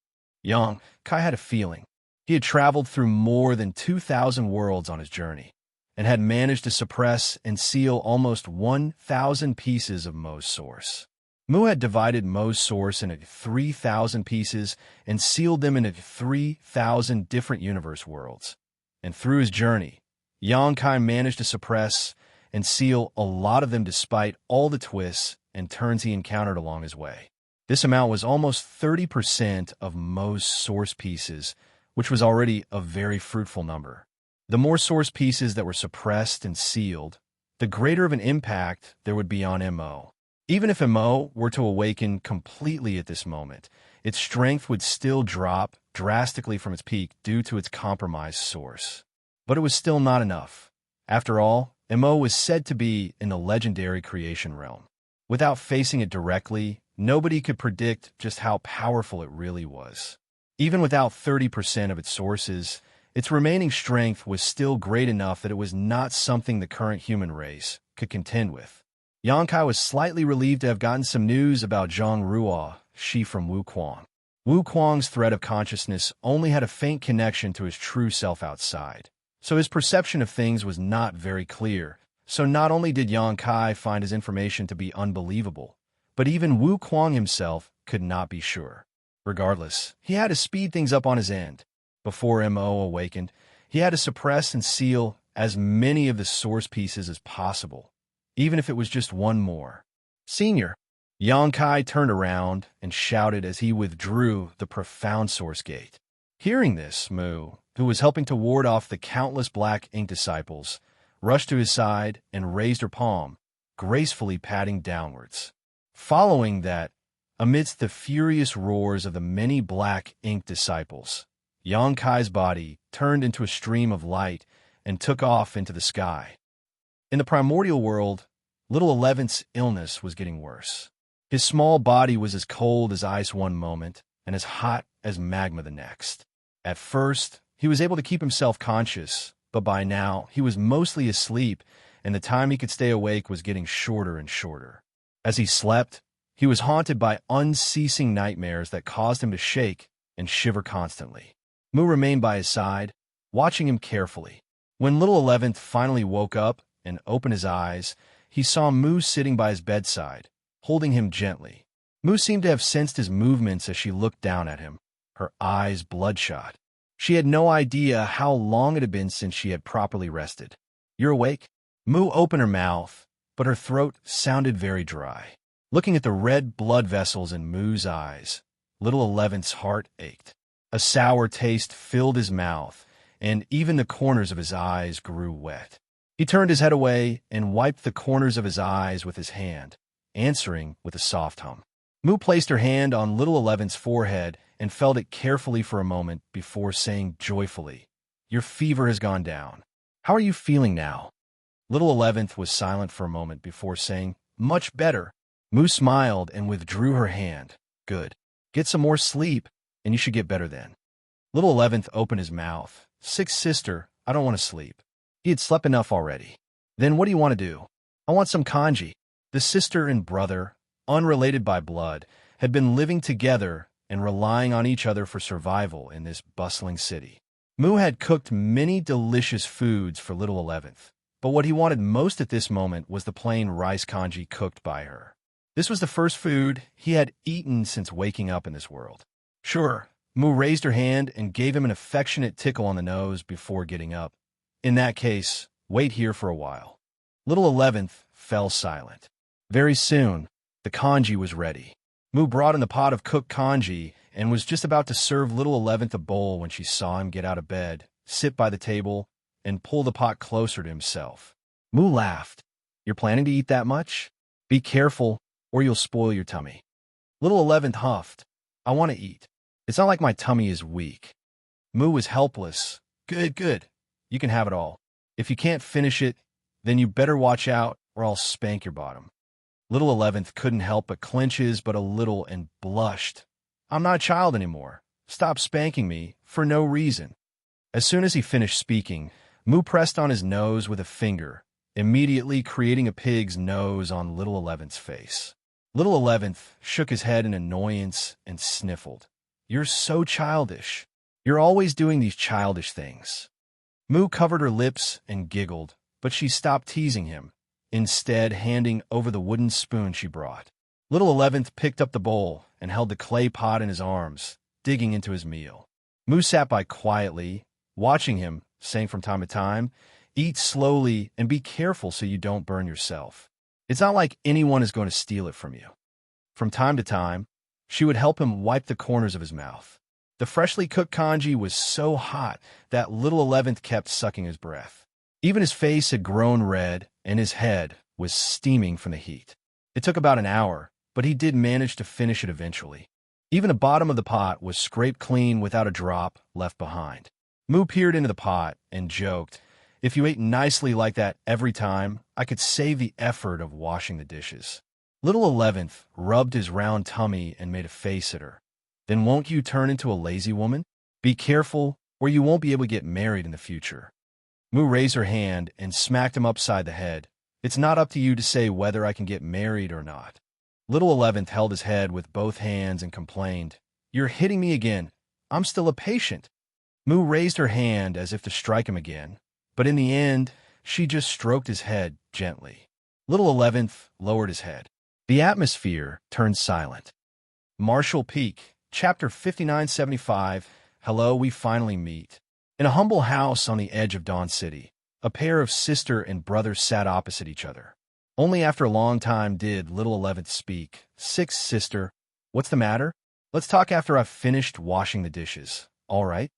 Xianxia had a feeling. He had traveled through more than 2,000 worlds on his journey, and had managed to suppress and seal almost 1,000 pieces of Mo's source. Mu had divided Mo's source into 3,000 pieces and sealed them into 3,000 different universe worlds. And through his journey, Xianxia managed to suppress and seal a lot of them despite all the twists and turns he encountered along his way. This amount was almost 30% of Mo's source pieces, which was already a very fruitful number. The more source pieces that were suppressed and sealed, the greater of an impact there would be on Mo. Even if Mo were to awaken completely at this moment, its strength would still drop drastically from its peak due to its compromised source. But it was still not enough. After all, Mo was said to be in the legendary creation realm. Without facing it directly, nobody could predict just how powerful it really was. Even without 30% of its sources, its remaining strength was still great enough that it was not something the current human race could contend with. Xianxia was slightly relieved to have gotten some news about Zhang she from Wuquang. Wuquang's thread of consciousness only had a faint connection to his true self outside, so his perception of things was not very clear. So not only did Xianxia find his information to be unbelievable, but even Wuquang himself could not be sure. Regardless, he had to speed things up on his end. Before Mo awakened, he had to suppress and seal as many of the source pieces as possible, even if it was just one more. Senior, Xianxia turned around and shouted as he withdrew the profound source gate. Hearing this, Mu, who was helping to ward off the countless black ink disciples, rushed to his side and raised her palm, gracefully patting downwards. Following that, amidst the furious roars of the many black ink disciples, Xianxia's body turned into a stream of light and took off into the sky. In the primordial world, Little 11th's illness was getting worse. His small body was as cold as ice one moment and as hot as magma the next. At first, he was able to keep himself conscious, but by now he was mostly asleep, and the time he could stay awake was getting shorter and shorter. As he slept, he was haunted by unceasing nightmares that caused him to shake and shiver constantly. Mu remained by his side, watching him carefully. When Little 11th finally woke up and opened his eyes, he saw Mu sitting by his bedside, holding him gently. Mu seemed to have sensed his movements as she looked down at him, her eyes bloodshot. She had no idea how long it had been since she had properly rested. "You're awake?" Mu opened her mouth, but her throat sounded very dry. Looking at the red blood vessels in Mu's eyes, Little 11th's heart ached. A sour taste filled his mouth, and even the corners of his eyes grew wet. He turned his head away and wiped the corners of his eyes with his hand, answering with a soft hum. Mu placed her hand on Little 11th's forehead and felt it carefully for a moment before saying joyfully, "Your fever has gone down. How are you feeling now?" Little 11th was silent for a moment before saying, "Much better." Mu smiled and withdrew her hand. "Good. Get some more sleep, and you should get better then." Little 11th opened his mouth. "Sick sister, I don't want to sleep." He had slept enough already. Then what do you want to do? I want some kanji. The sister and brother, unrelated by blood, had been living together and relying on each other for survival in this bustling city. Mu had cooked many delicious foods for little 11th, but what he wanted most at this moment was the plain rice kanji cooked by her. This was the first food he had eaten since waking up in this world. Sure, Mu raised her hand and gave him an affectionate tickle on the nose before getting up. In that case, wait here for a while. Little 11th fell silent. Very soon, the kanji was ready. Mu brought in the pot of cooked kanji and was just about to serve little 11th a bowl when she saw him get out of bed, sit by the table, and pull the pot closer to himself. Mu laughed. You're planning to eat that much? Be careful, or you'll spoil your tummy. Little 11th huffed. I want to eat. It's not like my tummy is weak. Mu was helpless. Good, good. You can have it all. If you can't finish it, then you better watch out, or I'll spank your bottom. Little 11th couldn't help but clench his but a little and blushed. I'm not a child anymore. Stop spanking me for no reason. As soon as he finished speaking, Mu pressed on his nose with a finger, immediately creating a pig's nose on little 11th's face. Little 11th shook his head in annoyance and sniffled. You're so childish. You're always doing these childish things. Mu covered her lips and giggled, but she stopped teasing him, instead handing over the wooden spoon she brought. Little 11th picked up the bowl and held the clay pot in his arms, digging into his meal. Mu sat by quietly, watching him, saying from time to time, eat slowly and be careful so you don't burn yourself. It's not like anyone is going to steal it from you. From time to time, she would help him wipe the corners of his mouth. The freshly cooked kanji was so hot that little 11th kept sucking his breath. Even his face had grown red, and his head was steaming from the heat. It took about an hour, but he did manage to finish it eventually. Even the bottom of the pot was scraped clean without a drop left behind. Mu peered into the pot and joked, if you ate nicely like that every time, I could save the effort of washing the dishes. Little 11th rubbed his round tummy and made a face at her. Then won't you turn into a lazy woman? Be careful, or you won't be able to get married in the future. Mu raised her hand and smacked him upside the head. It's not up to you to say whether I can get married or not. Little 11th held his head with both hands and complained, You're hitting me again. I'm still a patient. Mu raised her hand as if to strike him again, but in the end, she just stroked his head gently. Little 11th lowered his head. The atmosphere turned silent. Marshall Peak, Chapter 5975, Hello, we finally meet. In a humble house on the edge of Dawn City, a pair of sister and brother sat opposite each other. Only after a long time did little 11th speak. Sixth sister, what's the matter? Let's talk after I've finished washing the dishes. All right?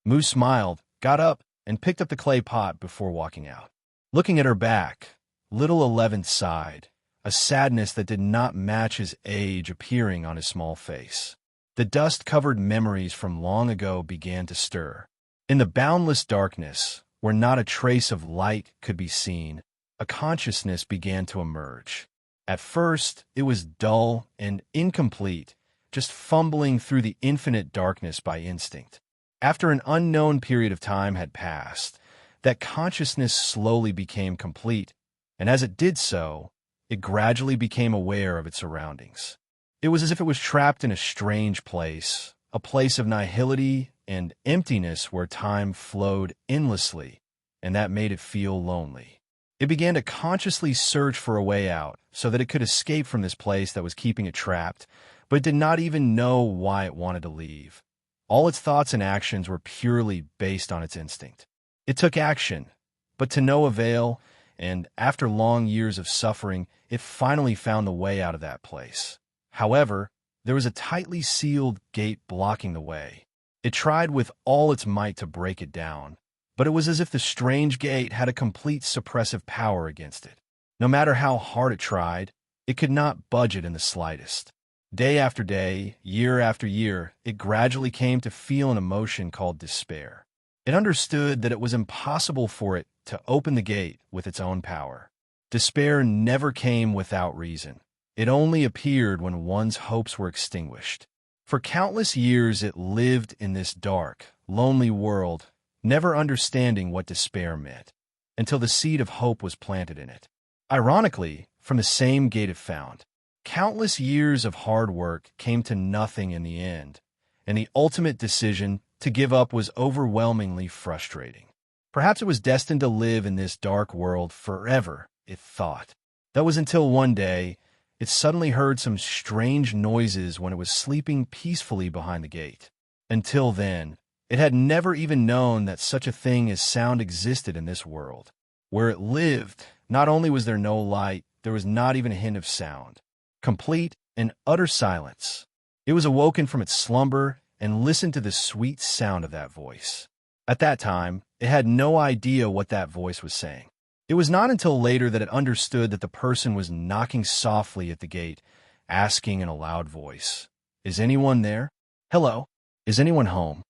Mu smiled, got up, and picked up the clay pot before walking out. Looking at her back, little 11th sighed, a sadness that did not match his age appearing on his small face. The dust-covered memories from long ago began to stir. In the boundless darkness, where not a trace of light could be seen, a consciousness began to emerge. At first, it was dull and incomplete, just fumbling through the infinite darkness by instinct. After an unknown period of time had passed, that consciousness slowly became complete, and as it did so, it gradually became aware of its surroundings. It was as if it was trapped in a strange place, a place of nihility and emptiness where time flowed endlessly, and that made it feel lonely. It began to consciously search for a way out so that it could escape from this place that was keeping it trapped, but it did not even know why it wanted to leave. All its thoughts and actions were purely based on its instinct. It took action, but to no avail, and after long years of suffering, it finally found the way out of that place. However, there was a tightly sealed gate blocking the way. It tried with all its might to break it down, but it was as if the strange gate had a complete suppressive power against it. No matter how hard it tried, it could not budge it in the slightest. Day after day, year after year, it gradually came to feel an emotion called despair. It understood that it was impossible for it to open the gate with its own power. Despair never came without reason. It only appeared when one's hopes were extinguished. For countless years it lived in this dark, lonely world, never understanding what despair meant. until the seed of hope was planted in it. Ironically, from the same gate it found, countless years of hard work came to nothing in the end, and the ultimate decision to give up was overwhelmingly frustrating. Perhaps it was destined to live in this dark world forever, it thought. That was until one day, it suddenly heard some strange noises when it was sleeping peacefully behind the gate. Until then, it had never even known that such a thing as sound existed in this world. Where it lived, not only was there no light, there was not even a hint of sound. Complete and utter silence. It was awoken from its slumber and listened to the sweet sound of that voice. At that time, it had no idea what that voice was saying. It was not until later that it understood that the person was knocking softly at the gate, asking in a loud voice, "Is anyone there? Hello? Is anyone home?"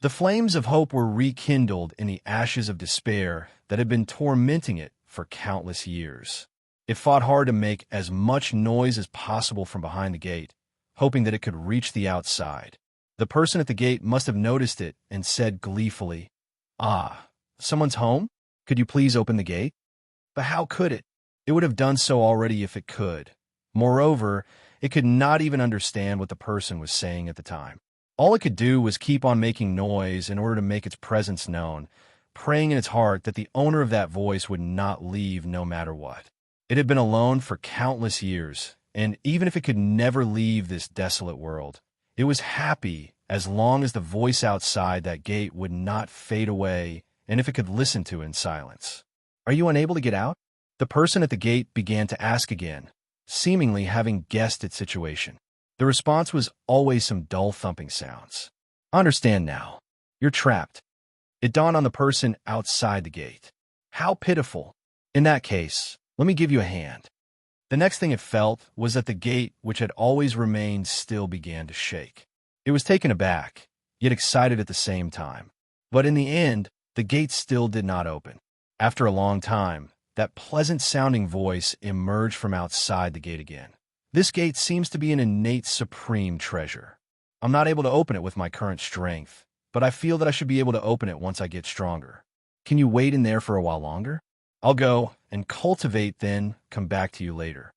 The flames of hope were rekindled in the ashes of despair that had been tormenting it for countless years. It fought hard to make as much noise as possible from behind the gate, hoping that it could reach the outside. The person at the gate must have noticed it and said gleefully, "Ah, someone's home? Could you please open the gate?" But how could it? It would have done so already if it could. Moreover, it could not even understand what the person was saying at the time. All it could do was keep on making noise in order to make its presence known, praying in its heart that the owner of that voice would not leave no matter what. It had been alone for countless years, and even if it could never leave this desolate world, it was happy as long as the voice outside that gate would not fade away and if it could listen to it in silence. "Are you unable to get out?" The person at the gate began to ask again, seemingly having guessed its situation. The response was always some dull thumping sounds. "I understand now. You're trapped." It dawned on the person outside the gate. How pitiful. In that case, let me give you a hand. The next thing it felt was that the gate, which had always remained still, began to shake. It was taken aback, yet excited at the same time. But in the end, the gate still did not open. After a long time, that pleasant-sounding voice emerged from outside the gate again. "This gate seems to be an innate supreme treasure. I'm not able to open it with my current strength, but I feel that I should be able to open it once I get stronger. Can you wait in there for a while longer? I'll go and cultivate, then come back to you later."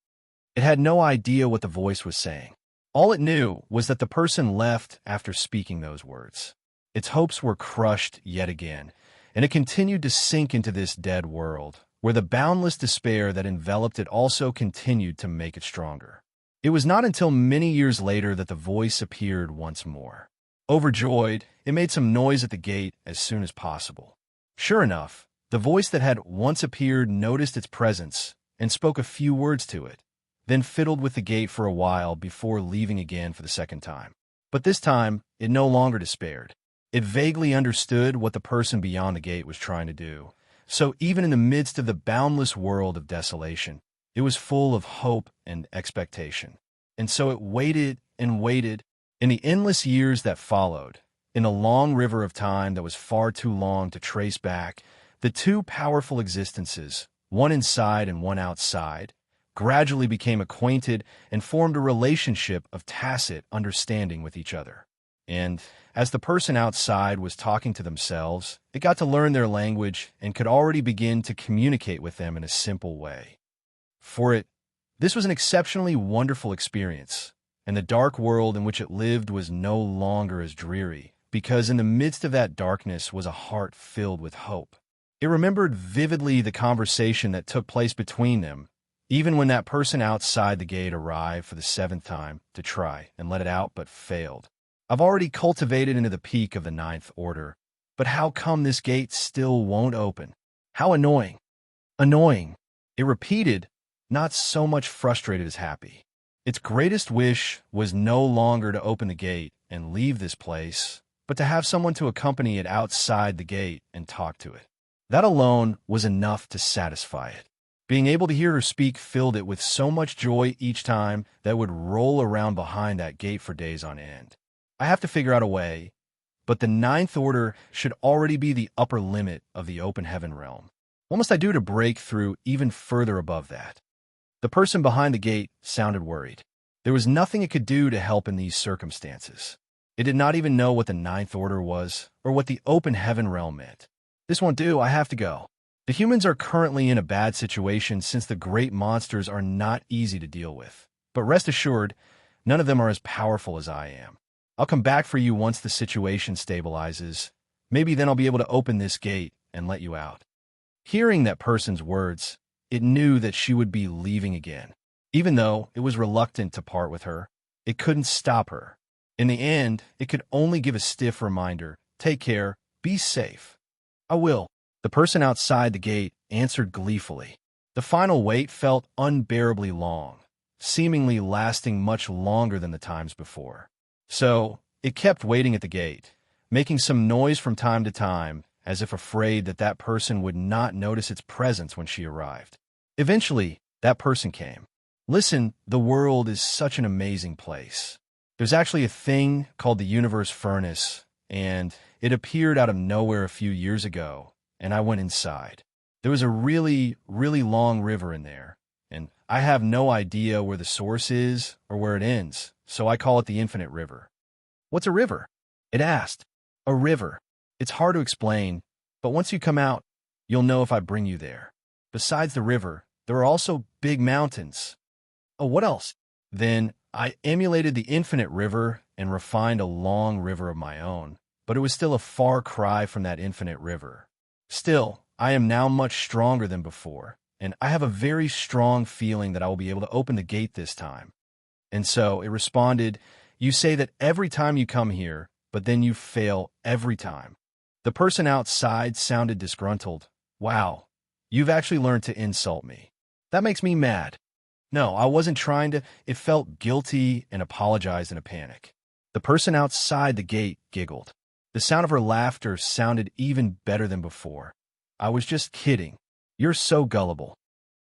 It had no idea what the voice was saying. All it knew was that the person left after speaking those words. Its hopes were crushed yet again, and it continued to sink into this dead world, where the boundless despair that enveloped it also continued to make it stronger. It was not until many years later that the voice appeared once more. Overjoyed, it made some noise at the gate as soon as possible. Sure enough, the voice that had once appeared noticed its presence and spoke a few words to it, then fiddled with the gate for a while before leaving again for the second time. But this time, it no longer despaired. It vaguely understood what the person beyond the gate was trying to do. So even in the midst of the boundless world of desolation, it was full of hope and expectation. And so it waited and waited. In the endless years that followed, in a long river of time that was far too long to trace back, the two powerful existences, one inside and one outside, gradually became acquainted and formed a relationship of tacit understanding with each other. And as the person outside was talking to themselves, it got to learn their language and could already begin to communicate with them in a simple way. For it, this was an exceptionally wonderful experience, and the dark world in which it lived was no longer as dreary, because in the midst of that darkness was a heart filled with hope. It remembered vividly the conversation that took place between them, even when that person outside the gate arrived for the 7th time to try and let it out but failed. "I've already cultivated into the peak of the 9th order, but how come this gate still won't open? How annoying." Annoying. It repeated, not so much frustrated as happy. Its greatest wish was no longer to open the gate and leave this place, but to have someone to accompany it outside the gate and talk to it. That alone was enough to satisfy it. Being able to hear her speak filled it with so much joy each time that it would roll around behind that gate for days on end. I have to figure out a way, but the 9th order should already be the upper limit of the open heaven realm. What must I do to break through even further above that? The person behind the gate sounded worried. There was nothing it could do to help in these circumstances. It did not even know what the 9th order was or what the open heaven realm meant. "This won't do, I have to go." The humans are currently in a bad situation since the great monsters are not easy to deal with. But rest assured, none of them are as powerful as I am. I'll come back for you once the situation stabilizes. Maybe then I'll be able to open this gate and let you out." Hearing that person's words, it knew that she would be leaving again. Even though it was reluctant to part with her, it couldn't stop her. In the end, it could only give a stiff reminder, "Take care, be safe." "I will." The person outside the gate answered gleefully. The final wait felt unbearably long, seemingly lasting much longer than the times before. So, it kept waiting at the gate, making some noise from time to time, as if afraid that that person would not notice its presence when she arrived. Eventually, that person came. "Listen, the world is such an amazing place. There's actually a thing called the universe furnace, and it appeared out of nowhere a few years ago, and I went inside. There was a really, really long river in there, and I have no idea where the source is or where it ends, so I call it the Infinite River." "What's a river?" it asked. "A river. It's hard to explain, but once you come out, you'll know if I bring you there. Besides the river, there are also big mountains." "Oh, what else?" Then I emulated the Infinite River and refined a long river of my own, but it was still a far cry from that Infinite River. Still, I am now much stronger than before, and I have a very strong feeling that I will be able to open the gate this time. And so it responded, "You say that every time you come here, but then you fail every time." The person outside sounded disgruntled. "Wow, you've actually learned to insult me. That makes me mad." "No, I wasn't trying to." It felt guilty and apologized in a panic. The person outside the gate giggled. The sound of her laughter sounded even better than before. "I was just kidding. You're so gullible."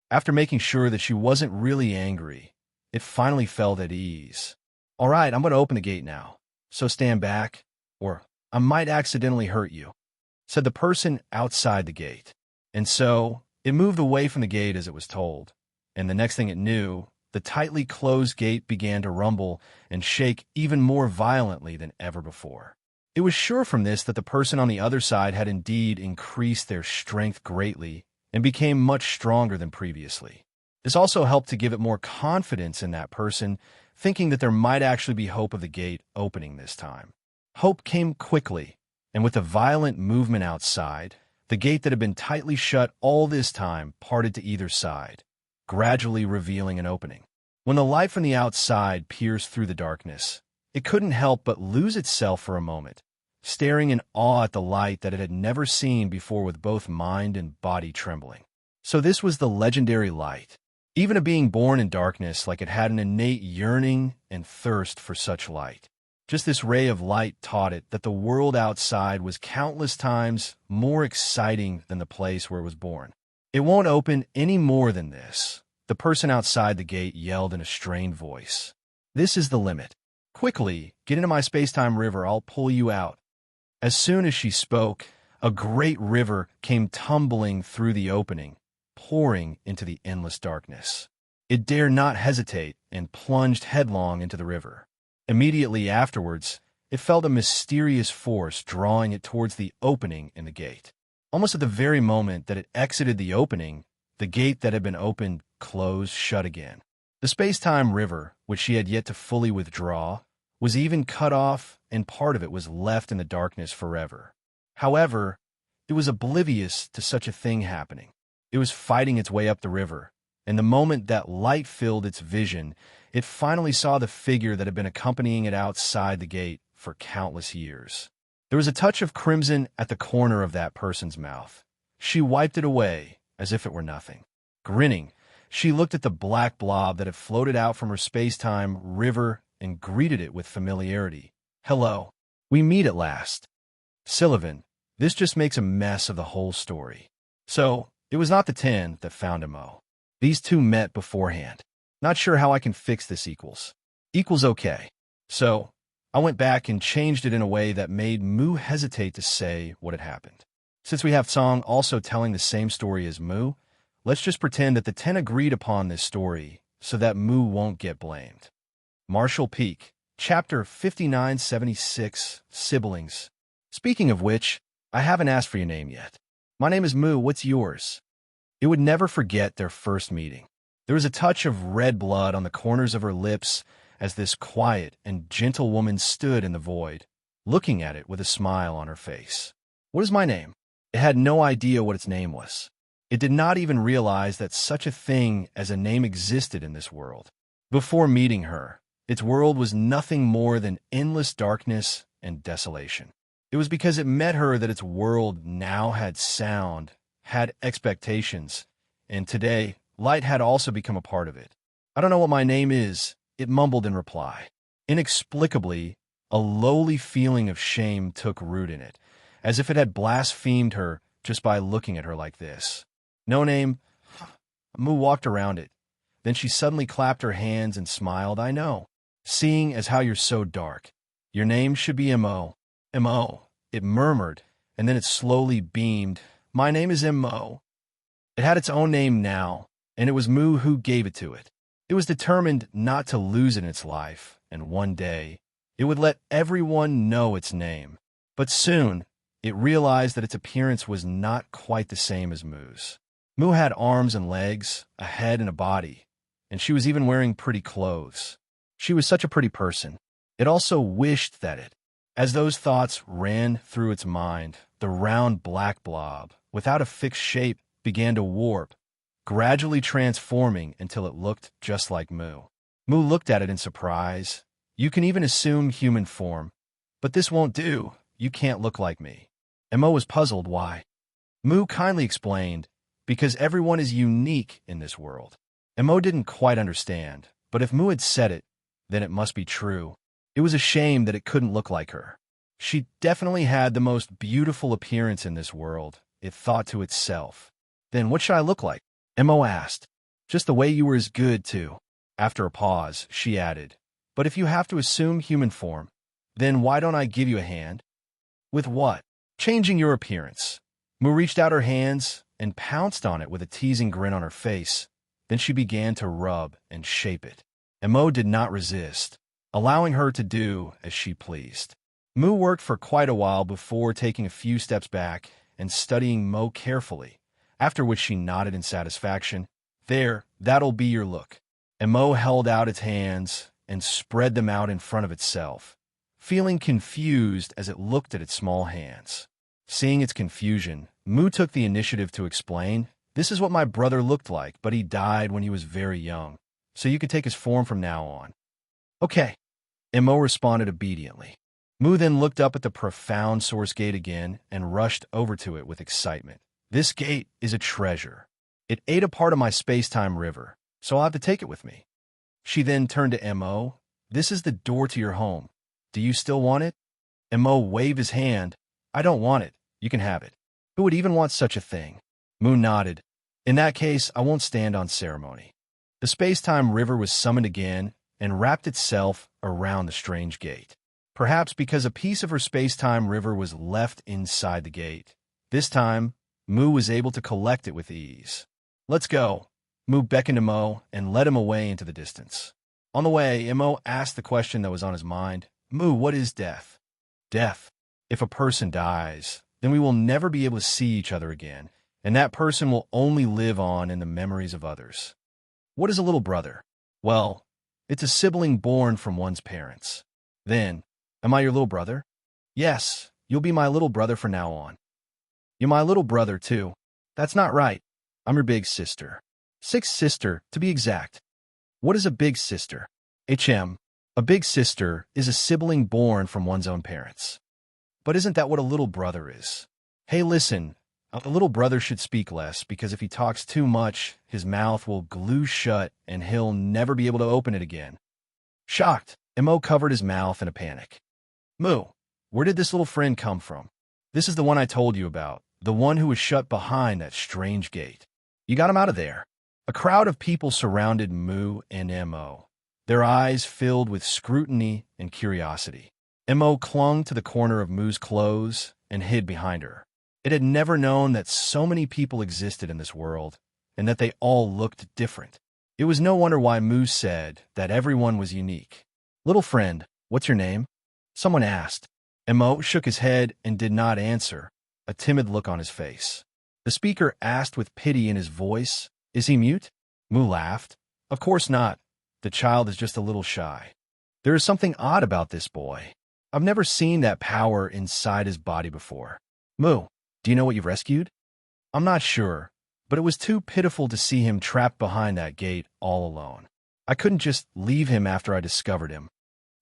After making sure that she wasn't really angry, it finally felt at ease. "All right, I'm going to open the gate now. So stand back, or I might accidentally hurt you," said the person outside the gate. And so it moved away from the gate as it was told. And the next thing it knew, the tightly closed gate began to rumble and shake even more violently than ever before. It was sure from this that the person on the other side had indeed increased their strength greatly and became much stronger than previously. This also helped to give it more confidence in that person, thinking that there might actually be hope of the gate opening this time. Hope came quickly, and with a violent movement outside, the gate that had been tightly shut all this time parted to either side, gradually revealing an opening. When the light from the outside pierced through the darkness, it couldn't help but lose itself for a moment, staring in awe at the light that it had never seen before with both mind and body trembling. So this was the legendary light. Even a being born in darkness, like it had an innate yearning and thirst for such light. Just this ray of light taught it that the world outside was countless times more exciting than the place where it was born. "It won't open any more than this," the person outside the gate yelled in a strained voice. "This is the limit. Quickly, get into my space-time river, I'll pull you out." As soon as she spoke, a great river came tumbling through the opening, pouring into the endless darkness. It dared not hesitate and plunged headlong into the river. Immediately afterwards, it felt a mysterious force drawing it towards the opening in the gate. Almost at the very moment that it exited the opening, the gate that had been opened closed shut again. The space-time river, which she had yet to fully withdraw, was even cut off, and part of it was left in the darkness forever. However, it was oblivious to such a thing happening. It was fighting its way up the river, and the moment that light filled its vision, it finally saw the figure that had been accompanying it outside the gate for countless years. There was a touch of crimson at the corner of that person's mouth. She wiped it away as if it were nothing. Grinning, she looked at the black blob that had floated out from her space-time river and greeted it with familiarity. "Hello. We meet at last." "Sullivan, this just makes a mess of the whole story." So, it was not the 10 that found Mo. These two met beforehand. "Not sure how I can fix this equals." "Equals okay." So, I went back and changed it in a way that made Mu hesitate to say what had happened. Since we have Zhang also telling the same story as Mu, let's just pretend that the 10 agreed upon this story so that Mu won't get blamed. Marshall Peak, Chapter 5976, Siblings. Speaking of which, I haven't asked for your name yet. My name is Mu, what's yours? It would never forget their first meeting. There was a touch of red blood on the corners of her lips as this quiet and gentle woman stood in the void, looking at it with a smile on her face. What is my name? It had no idea what its name was. It did not even realize that such a thing as a name existed in this world. Before meeting her, its world was nothing more than endless darkness and desolation. It was because it met her that its world now had sound, had expectations, and today, light had also become a part of it. I don't know what my name is, it mumbled in reply. Inexplicably, a lowly feeling of shame took root in it, as if it had blasphemed her just by looking at her like this. No name. Mu walked around it. Then she suddenly clapped her hands and smiled. I know. Seeing as how you're so dark. Your name should be M.O. M.O. It murmured, and then it slowly beamed. My name is M.O. It had its own name now, and it was Mu who gave it to it. It was determined not to lose it in its life, and one day, it would let everyone know its name. But soon, it realized that its appearance was not quite the same as Mu's. Mu had arms and legs, a head and a body, and she was even wearing pretty clothes. She was such a pretty person. It also wished that it. As those thoughts ran through its mind, the round black blob, without a fixed shape, began to warp, gradually transforming until it looked just like Mu. Mu looked at it in surprise. You can even assume human form, but this won't do. You can't look like me. Mo was puzzled why. Mu kindly explained, because everyone is unique in this world. Mo didn't quite understand, but if Mu had said it, then it must be true. It was a shame that it couldn't look like her. She definitely had the most beautiful appearance in this world, it thought to itself. Then what should I look like? Mo asked. Just the way you were is good, too. After a pause, she added, but if you have to assume human form, then why don't I give you a hand? With what? Changing your appearance. Mu reached out her hands and pounced on it with a teasing grin on her face. Then she began to rub and shape it. Mo did not resist, allowing her to do as she pleased. Mu worked for quite a while before taking a few steps back and studying Mo carefully, after which she nodded in satisfaction. There, that'll be your look. Mo held out its hands and spread them out in front of itself, feeling confused as it looked at its small hands. Seeing its confusion, Mu took the initiative to explain, this is what my brother looked like, but he died when he was very young, so you could take his form from now on. Okay. Mo responded obediently. Mu then looked up at the profound source gate again and rushed over to it with excitement. This gate is a treasure. It ate a part of my space-time river, so I'll have to take it with me. She then turned to Mo. This is the door to your home. Do you still want it? Mo waved his hand. I don't want it. You can have it. Who would even want such a thing? Mu nodded. In that case, I won't stand on ceremony. The space-time river was summoned again and wrapped itself around the strange gate. Perhaps because a piece of her space-time river was left inside the gate. This time, Mu was able to collect it with ease. Let's go. Mu beckoned to Mo and led him away into the distance. On the way, Mo asked the question that was on his mind. Mu, what is death? Death. If a person dies, then we will never be able to see each other again, and that person will only live on in the memories of others. What is a little brother? Well, it's a sibling born from one's parents. Then, am I your little brother? Yes, you'll be my little brother from now on. You're my little brother, too. That's not right. I'm your big sister. Sixth sister, to be exact. What is a big sister? A big sister is a sibling born from one's own parents. But isn't that what a little brother is? Hey, listen, a little brother should speak less because if he talks too much, his mouth will glue shut and he'll never be able to open it again. Shocked, Mo covered his mouth in a panic. Mu, where did this little friend come from? This is the one I told you about, the one who was shut behind that strange gate. You got him out of there. A crowd of people surrounded Mu and Mo, their eyes filled with scrutiny and curiosity. Mo clung to the corner of Mu's clothes and hid behind her. It had never known that so many people existed in this world, and that they all looked different. It was no wonder why Mu said that everyone was unique. Little friend, what's your name? Someone asked. Mo shook his head and did not answer, a timid look on his face. The speaker asked with pity in his voice. Is he mute? Mu laughed. Of course not. The child is just a little shy. There is something odd about this boy. I've never seen that power inside his body before. Mu, do you know what you've rescued? I'm not sure, but it was too pitiful to see him trapped behind that gate all alone. I couldn't just leave him after I discovered him.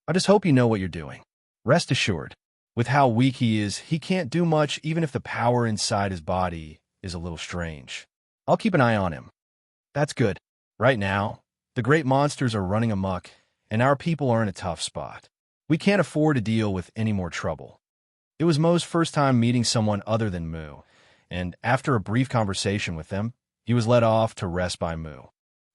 I just hope you know what you're doing. Rest assured, with how weak he is, he can't do much even if the power inside his body is a little strange. I'll keep an eye on him. That's good. Right now, the great monsters are running amok, and our people are in a tough spot. We can't afford to deal with any more trouble. It was Mo's first time meeting someone other than Mu, and after a brief conversation with them, he was led off to rest by Mu.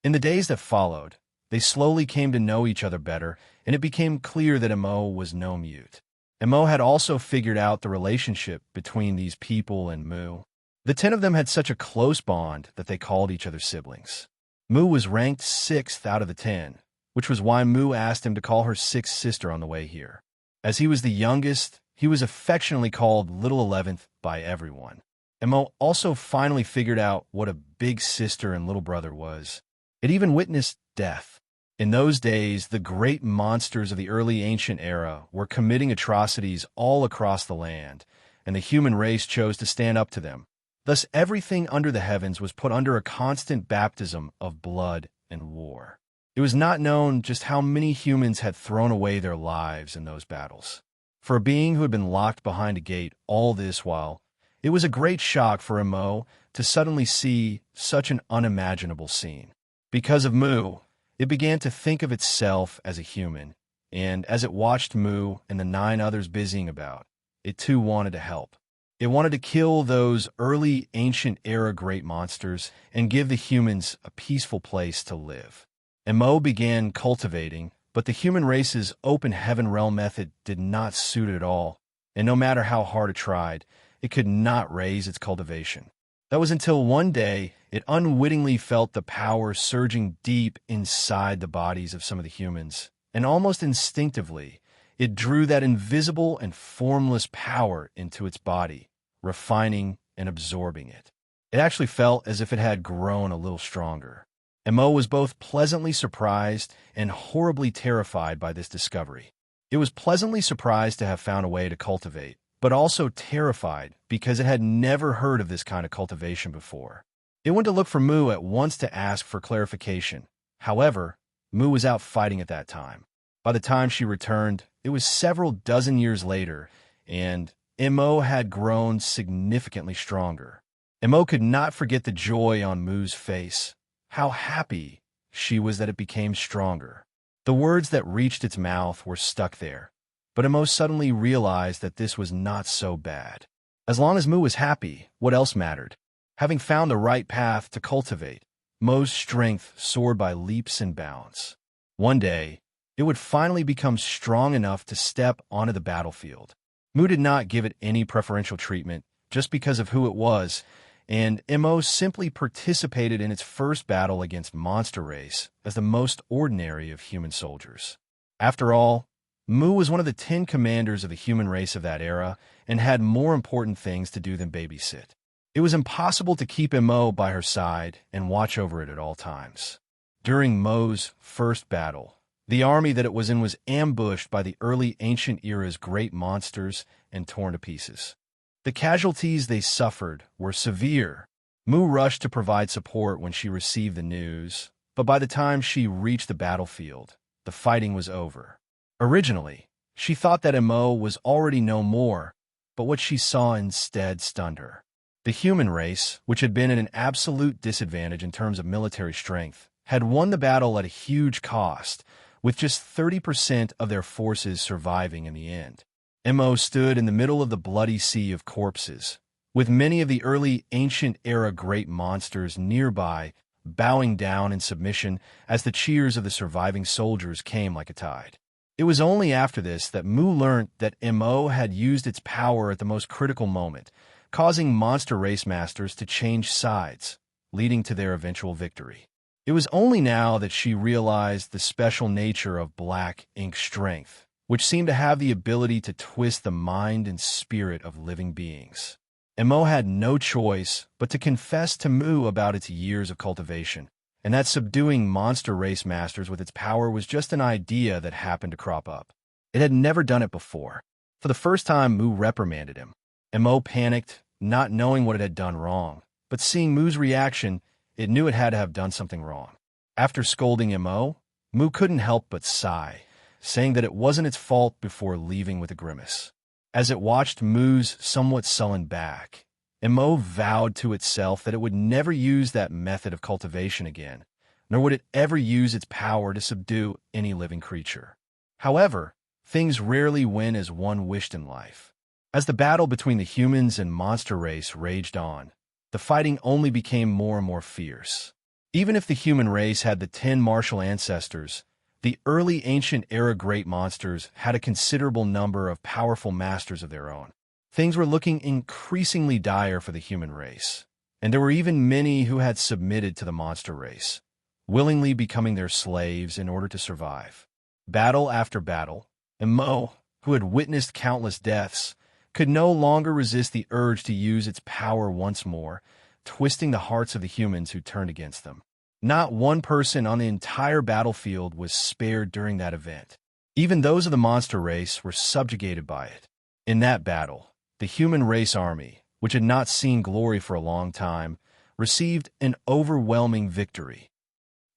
In the days that followed, they slowly came to know each other better, and it became clear that Mo was no mute. Mo had also figured out the relationship between these people and Mu. The 10 of them had such a close bond that they called each other siblings. Mu was ranked 6th out of the 10, which was why Mu asked him to call her 6th sister on the way here. As he was the youngest, he was affectionately called Little 11th by everyone. Mo also finally figured out what a big sister and little brother was. It even witnessed death. In those days, the great monsters of the early ancient era were committing atrocities all across the land, and the human race chose to stand up to them. Thus, everything under the heavens was put under a constant baptism of blood and war. It was not known just how many humans had thrown away their lives in those battles. For a being who had been locked behind a gate all this while, it was a great shock for Mo to suddenly see such an unimaginable scene. Because of Mu, it began to think of itself as a human, and as it watched Mu and the 9 others busying about, it too wanted to help. It wanted to kill those early ancient era great monsters and give the humans a peaceful place to live. And Mo began cultivating, but the human race's open heaven realm method did not suit it at all, and no matter how hard it tried, it could not raise its cultivation. That was until one day it unwittingly felt the power surging deep inside the bodies of some of the humans, and almost instinctively, it drew that invisible and formless power into its body, refining and absorbing it. It actually felt as if it had grown a little stronger. And Mo was both pleasantly surprised and horribly terrified by this discovery. It was pleasantly surprised to have found a way to cultivate, but also terrified because it had never heard of this kind of cultivation before. It went to look for Mu at once to ask for clarification. However, Mu was out fighting at that time. By the time she returned, it was several dozen years later, and Mo had grown significantly stronger. Mo could not forget the joy on Mu's face. How happy she was that it became stronger. The words that reached its mouth were stuck there, but Mo suddenly realized that this was not so bad. As long as Mu was happy, what else mattered? Having found the right path to cultivate, Mo's strength soared by leaps and bounds. One day, it would finally become strong enough to step onto the battlefield. Mu did not give it any preferential treatment just because of who it was, and Mo simply participated in its first battle against Monster Race as the most ordinary of human soldiers. After all, Mu was one of the 10 commanders of the human race of that era and had more important things to do than babysit. It was impossible to keep Mo by her side and watch over it at all times. During Mo's first battle, the army that it was in was ambushed by the early ancient era's great monsters and torn to pieces. The casualties they suffered were severe. Mu rushed to provide support when she received the news, but by the time she reached the battlefield, the fighting was over. Originally, she thought that Mo was already no more, but what she saw instead stunned her. The human race, which had been at an absolute disadvantage in terms of military strength, had won the battle at a huge cost, with just 30% of their forces surviving in the end. Mo stood in the middle of the bloody sea of corpses, with many of the early ancient-era great monsters nearby bowing down in submission as the cheers of the surviving soldiers came like a tide. It was only after this that Mu learnt that Mo had used its power at the most critical moment, causing monster race masters to change sides, leading to their eventual victory. It was only now that she realized the special nature of black ink strength, which seemed to have the ability to twist the mind and spirit of living beings. Mo had no choice but to confess to Mu about its years of cultivation, and that subduing monster race masters with its power was just an idea that happened to crop up. It had never done it before. For the first time, Mu reprimanded him. Mo panicked, not knowing what it had done wrong, but seeing Mu's reaction, it knew it had to have done something wrong. After scolding Mu couldn't help but sigh, saying that it wasn't its fault before leaving with a grimace. As it watched Mu's somewhat sullen back, Mo vowed to itself that it would never use that method of cultivation again, nor would it ever use its power to subdue any living creature. However, things rarely went as one wished in life. As the battle between the humans and monster race raged on, the fighting only became more and more fierce. Even if the human race had the 10 martial ancestors, the early ancient era great monsters had a considerable number of powerful masters of their own. Things were looking increasingly dire for the human race, and there were even many who had submitted to the monster race, willingly becoming their slaves in order to survive. Battle after battle, and Mo, who had witnessed countless deaths, could no longer resist the urge to use its power once more, twisting the hearts of the humans who turned against them. Not one person on the entire battlefield was spared during that event. Even those of the monster race were subjugated by it. In that battle, the human race army, which had not seen glory for a long time, received an overwhelming victory.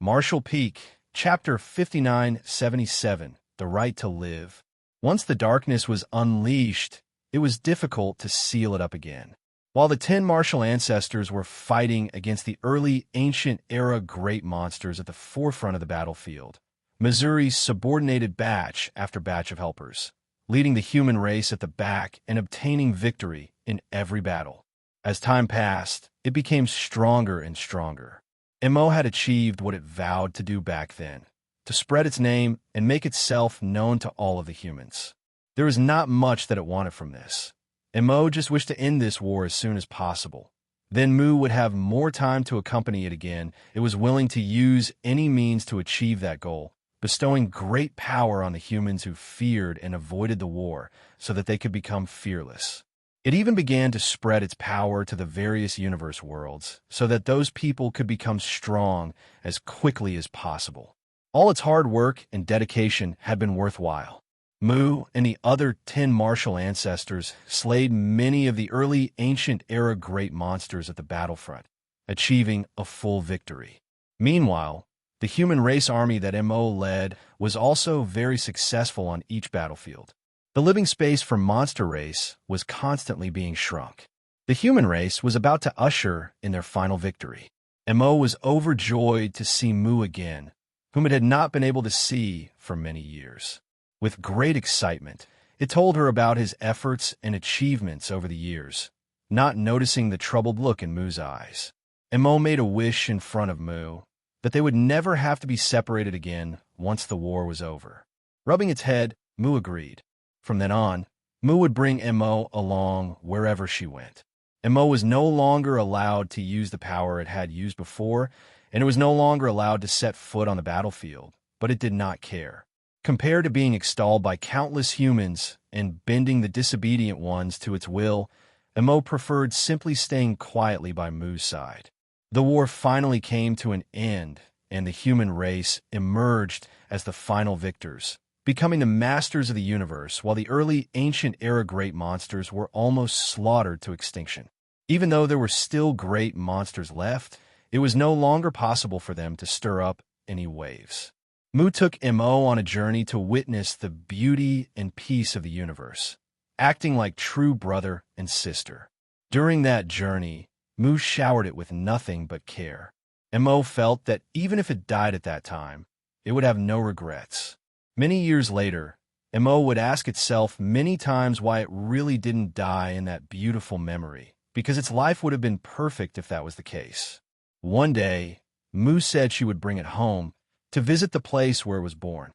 Martial Peak, Chapter 5977, The Right to Live. Once the darkness was unleashed, it was difficult to seal it up again. While the 10 martial ancestors were fighting against the early ancient era great monsters at the forefront of the battlefield, Missouri subordinated batch after batch of helpers, leading the human race at the back and obtaining victory in every battle. As time passed, it became stronger and stronger. Mo had achieved what it vowed to do back then, to spread its name and make itself known to all of the humans. There was not much that it wanted from this. Mo just wished to end this war as soon as possible. Then Mu would have more time to accompany it again. It was willing to use any means to achieve that goal, bestowing great power on the humans who feared and avoided the war so that they could become fearless. It even began to spread its power to the various universe worlds so that those people could become strong as quickly as possible. All its hard work and dedication had been worthwhile. Mu and the other 10 martial ancestors slayed many of the early ancient era great monsters at the battlefront, achieving a full victory. Meanwhile, the human race army that Mo led was also very successful on each battlefield. The living space for monster race was constantly being shrunk. The human race was about to usher in their final victory. Mo was overjoyed to see Mu again, whom it had not been able to see for many years. With great excitement, it told her about his efforts and achievements over the years, not noticing the troubled look in Mu's eyes. Mo made a wish in front of Mu that they would never have to be separated again once the war was over. Rubbing its head, Mu agreed. From then on, Mu would bring Mo along wherever she went. Mo was no longer allowed to use the power it had used before, and it was no longer allowed to set foot on the battlefield, but it did not care. Compared to being extolled by countless humans and bending the disobedient ones to its will, Mo preferred simply staying quietly by Mu's side. The war finally came to an end, and the human race emerged as the final victors, becoming the masters of the universe, while the early ancient era great monsters were almost slaughtered to extinction. Even though there were still great monsters left, it was no longer possible for them to stir up any waves. Mu took Mo on a journey to witness the beauty and peace of the universe, acting like true brother and sister. During that journey, Mu showered it with nothing but care. Mo felt that even if it died at that time, it would have no regrets. Many years later, Mo would ask itself many times why it really didn't die in that beautiful memory, because its life would have been perfect if that was the case. One day, Mu said she would bring it home to visit the place where it was born.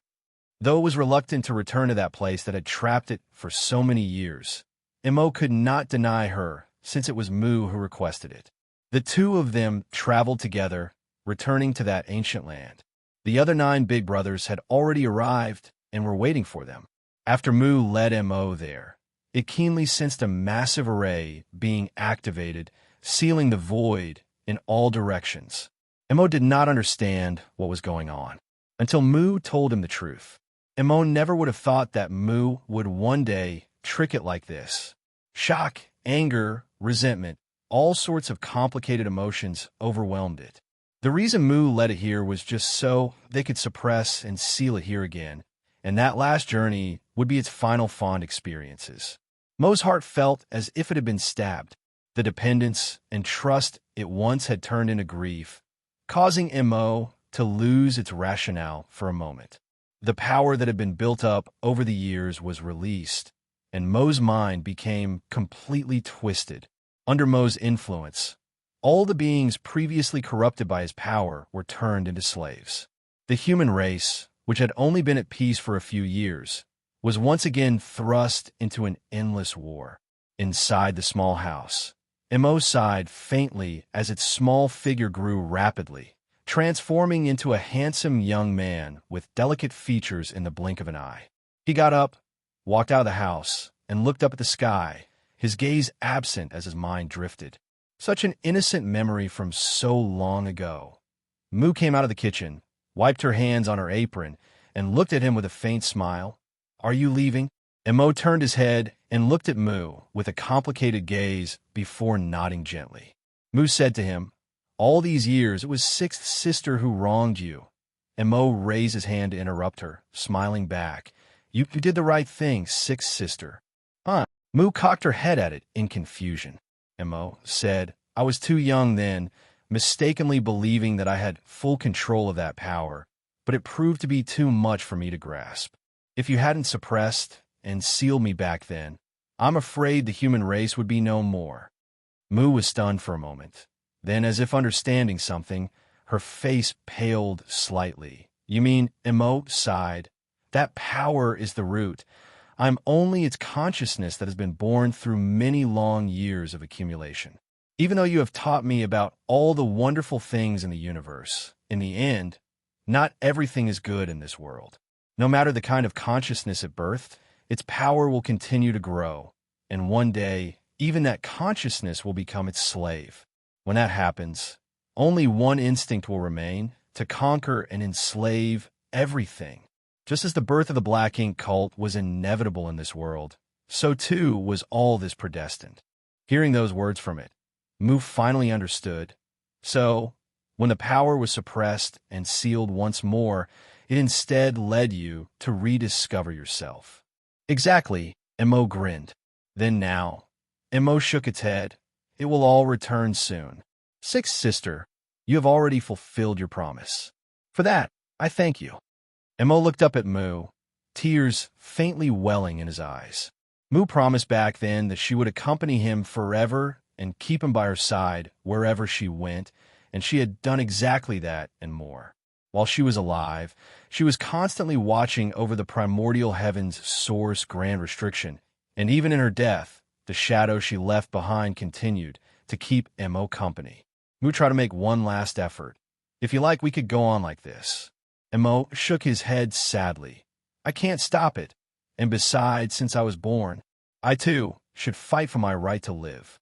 Though it was reluctant to return to that place that had trapped it for so many years, Mo could not deny her, since it was Mu who requested it. The two of them traveled together, returning to that ancient land. The other 9 big brothers had already arrived and were waiting for them. After Mu led Mo there, It keenly sensed a massive array being activated, sealing the void in all directions. Imo did not understand what was going on until Mu told him the truth. Imo never would have thought that Mu would one day trick it like this. Shock, anger, resentment, all sorts of complicated emotions overwhelmed it. The reason Mu let it here was just so they could suppress and seal it here again, and that last journey would be its final fond experiences. Mo's heart felt as if it had been stabbed. The dependence and trust it once had turned into grief, causing Mo to lose its rationale for a moment. The power that had been built up over the years was released, and Mo's mind became completely twisted. Under Mo's influence, all the beings previously corrupted by his power were turned into slaves. The human race, which had only been at peace for a few years, was once again thrust into an endless war. Inside the small house, Mo sighed faintly as its small figure grew rapidly, transforming into a handsome young man with delicate features in the blink of an eye. He got up, walked out of the house, and looked up at the sky, his gaze absent as his mind drifted. Such an innocent memory from so long ago. Mu came out of the kitchen, wiped her hands on her apron, and looked at him with a faint smile. "Are you leaving?" Mo turned his head and looked at Mu with a complicated gaze before nodding gently. Mu said to him, "All these years it was Sixth Sister who wronged you." Mo raised his hand to interrupt her, smiling back. You did the right thing, Sixth Sister." "Huh?" Mu cocked her head at it in confusion. Mo said, "I was too young then, mistakenly believing that I had full control of that power, but it proved to be too much for me to grasp. If you hadn't suppressed and sealed me back then, I'm afraid the human race would be no more." Mu was stunned for a moment. Then, as if understanding something, her face paled slightly. "You mean," Mo sighed, "that power is the root. I'm only its consciousness that has been born through many long years of accumulation. Even though you have taught me about all the wonderful things in the universe, in the end, not everything is good in this world. No matter the kind of consciousness it birthed, its power will continue to grow, and one day, even that consciousness will become its slave. When that happens, only one instinct will remain: to conquer and enslave everything. Just as the birth of the Black Ink cult was inevitable in this world, so too was all this predestined." Hearing those words from it, Mu finally understood. So, when the power was suppressed and sealed once more, it instead led you to rediscover yourself. "Exactly," Mo grinned. "Then now," Mo shook its head, "it will all return soon. Sixth Sister, you have already fulfilled your promise. For that, I thank you." Mo looked up at Mu, tears faintly welling in his eyes. Mu promised back then that she would accompany him forever and keep him by her side wherever she went, and she had done exactly that and more. While she was alive, she was constantly watching over the primordial heaven's source grand restriction, and even in her death, the shadow she left behind continued to keep Mo company. Mu tried to make one last effort. "If you like, we could go on like this." Mo shook his head sadly. "I can't stop it. And besides, since I was born, I too should fight for my right to live."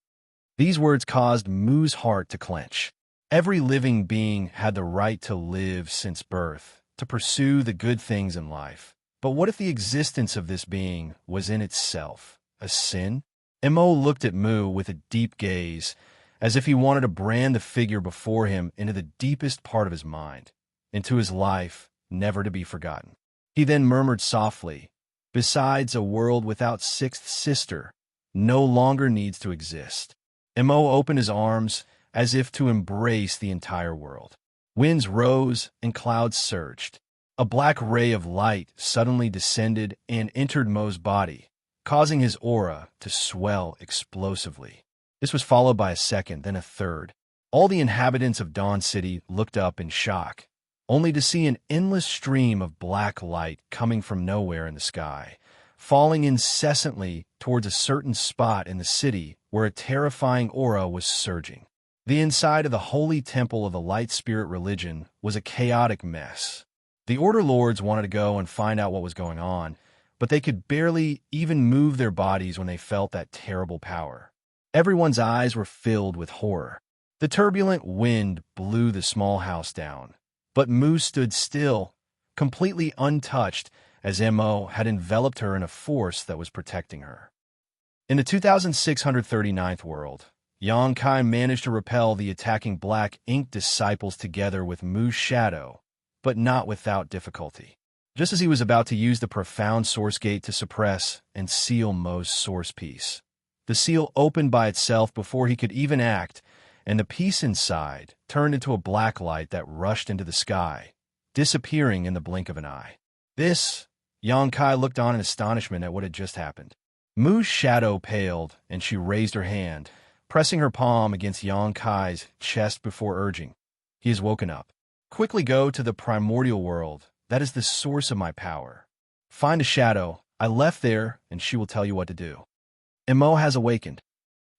These words caused Mu's heart to clench. Every living being had the right to live since birth, to pursue the good things in life. But what if the existence of this being was in itself a sin? Mo looked at Mu with a deep gaze, as if he wanted to brand the figure before him into the deepest part of his mind, into his life, never to be forgotten. He then murmured softly, "Besides, a world without Sixth Sister no longer needs to exist." Mo opened his arms as if to embrace the entire world. Winds rose and clouds surged. A black ray of light suddenly descended and entered Mo's body, causing his aura to swell explosively. This was followed by a second, then a third. All the inhabitants of Dawn City looked up in shock, only to see an endless stream of black light coming from nowhere in the sky, falling incessantly towards a certain spot in the city where a terrifying aura was surging. The inside of the holy temple of the Light Spirit religion was a chaotic mess. The Order Lords wanted to go and find out what was going on, but they could barely even move their bodies when they felt that terrible power. Everyone's eyes were filled with horror. The turbulent wind blew the small house down, but Mu stood still, completely untouched, as Mo had enveloped her in a force that was protecting her. In the 2639th world, Xianxia managed to repel the attacking black ink disciples together with Mu's shadow, but not without difficulty. Just as he was about to use the profound source gate to suppress and seal Mo's source piece, the seal opened by itself before he could even act, and the piece inside turned into a black light that rushed into the sky, disappearing in the blink of an eye. Xianxia looked on in astonishment at what had just happened. Mu's shadow paled, and she raised her hand, pressing her palm against Xianxia's chest before urging, "He has woken up. Quickly go to the primordial world. That is the source of my power. Find a shadow I left there, and she will tell you what to do." Mo has awakened.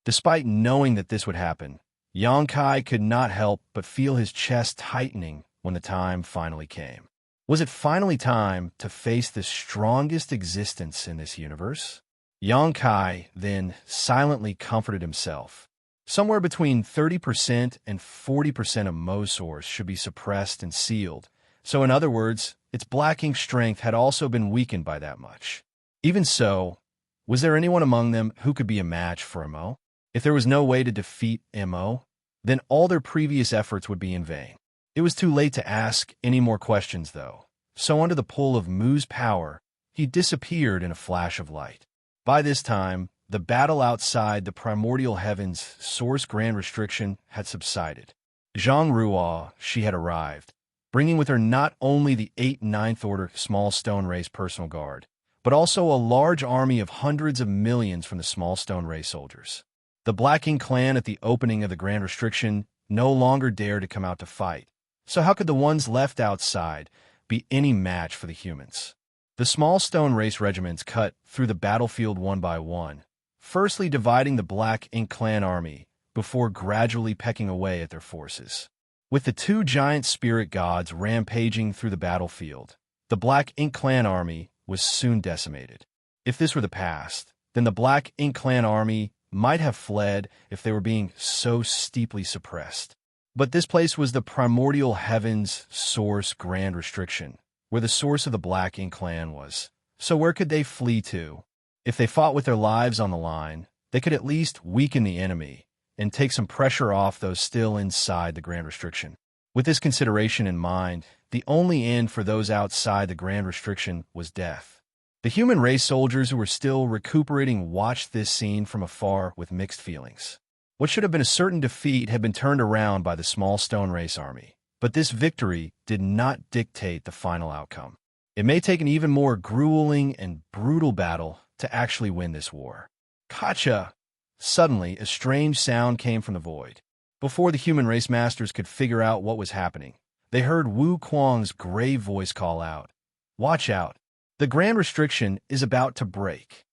Despite knowing that this would happen, Xianxia could not help but feel his chest tightening when the time finally came. Was it finally time to face the strongest existence in this universe? Xianxia then silently comforted himself. Somewhere between 30% and 40% of Mo's source should be suppressed and sealed, so in other words, its black ink strength had also been weakened by that much. Even so, was there anyone among them who could be a match for Mo? If there was no way to defeat Mo, then all their previous efforts would be in vain. It was too late to ask any more questions, though, so under the pull of Mu's power, he disappeared in a flash of light. By this time, the battle outside the primordial heavens' source grand restriction had subsided. Zhang she had arrived, bringing with her not only the 8th Ninth Order Small Stone Race personal guard, but also a large army of hundreds of millions from the Small Stone Race soldiers. The Black Ink clan at the opening of the grand restriction no longer dared to come out to fight, so how could the ones left outside be any match for the humans? The Small Stone Race regiments cut through the battlefield one by one, firstly dividing the Black Ink clan army before gradually pecking away at their forces. With the two giant spirit gods rampaging through the battlefield, the Black Ink clan army was soon decimated. If this were the past, then the Black Ink clan army might have fled if they were being so steeply suppressed. But this place was the primordial heavens source grand restriction, where the source of the Black Ink clan was. So where could they flee to? If they fought with their lives on the line, they could at least weaken the enemy and take some pressure off those still inside the grand restriction. With this consideration in mind, the only end for those outside the grand restriction was death. The human race soldiers who were still recuperating watched this scene from afar with mixed feelings. What should have been a certain defeat had been turned around by the Small Stone Race army, but this victory did not dictate the final outcome. It may take an even more grueling and brutal battle to actually win this war. Gotcha! Suddenly, a strange sound came from the void. Before the human race masters could figure out what was happening, they heard Wu Kuang's grave voice call out, "Watch out! The grand restriction is about to break."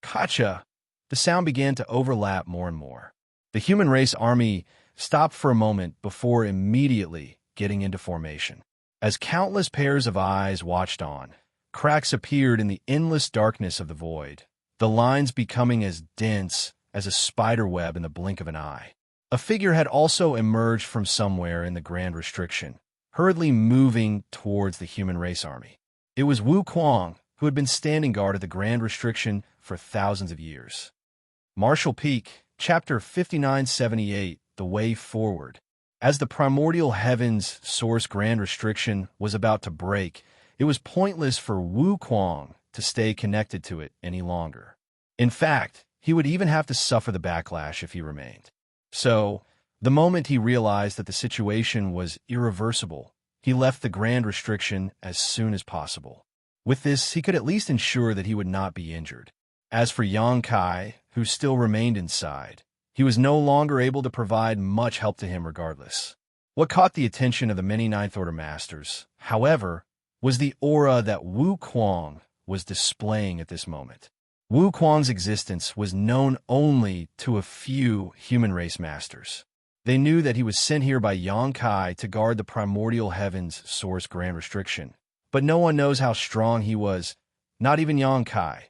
Gotcha! The sound began to overlap more and more. The human race army stopped for a moment before immediately getting into formation. As countless pairs of eyes watched on, cracks appeared in the endless darkness of the void, the lines becoming as dense as a spider web in the blink of an eye. A figure had also emerged from somewhere in the grand restriction, hurriedly moving towards the human race army. It was Wu Kuang, who had been standing guard at the grand restriction for thousands of years. Martial Peak, Chapter 5978, The Way Forward. As the primordial heavens source grand restriction was about to break, it was pointless for Wu Kuang to stay connected to it any longer. In fact, he would even have to suffer the backlash if he remained. So, the moment he realized that the situation was irreversible, he left the grand restriction as soon as possible. With this, he could at least ensure that he would not be injured. As for Xianxia, who still remained inside, he was no longer able to provide much help to him regardless. What caught the attention of the many Ninth Order Masters, however, was the aura that Wu Kuang was displaying at this moment. Wu Kuang's existence was known only to a few human race masters. They knew that he was sent here by Xianxia to guard the primordial heavens source grand restriction, but no one knows how strong he was not even Yang Kai.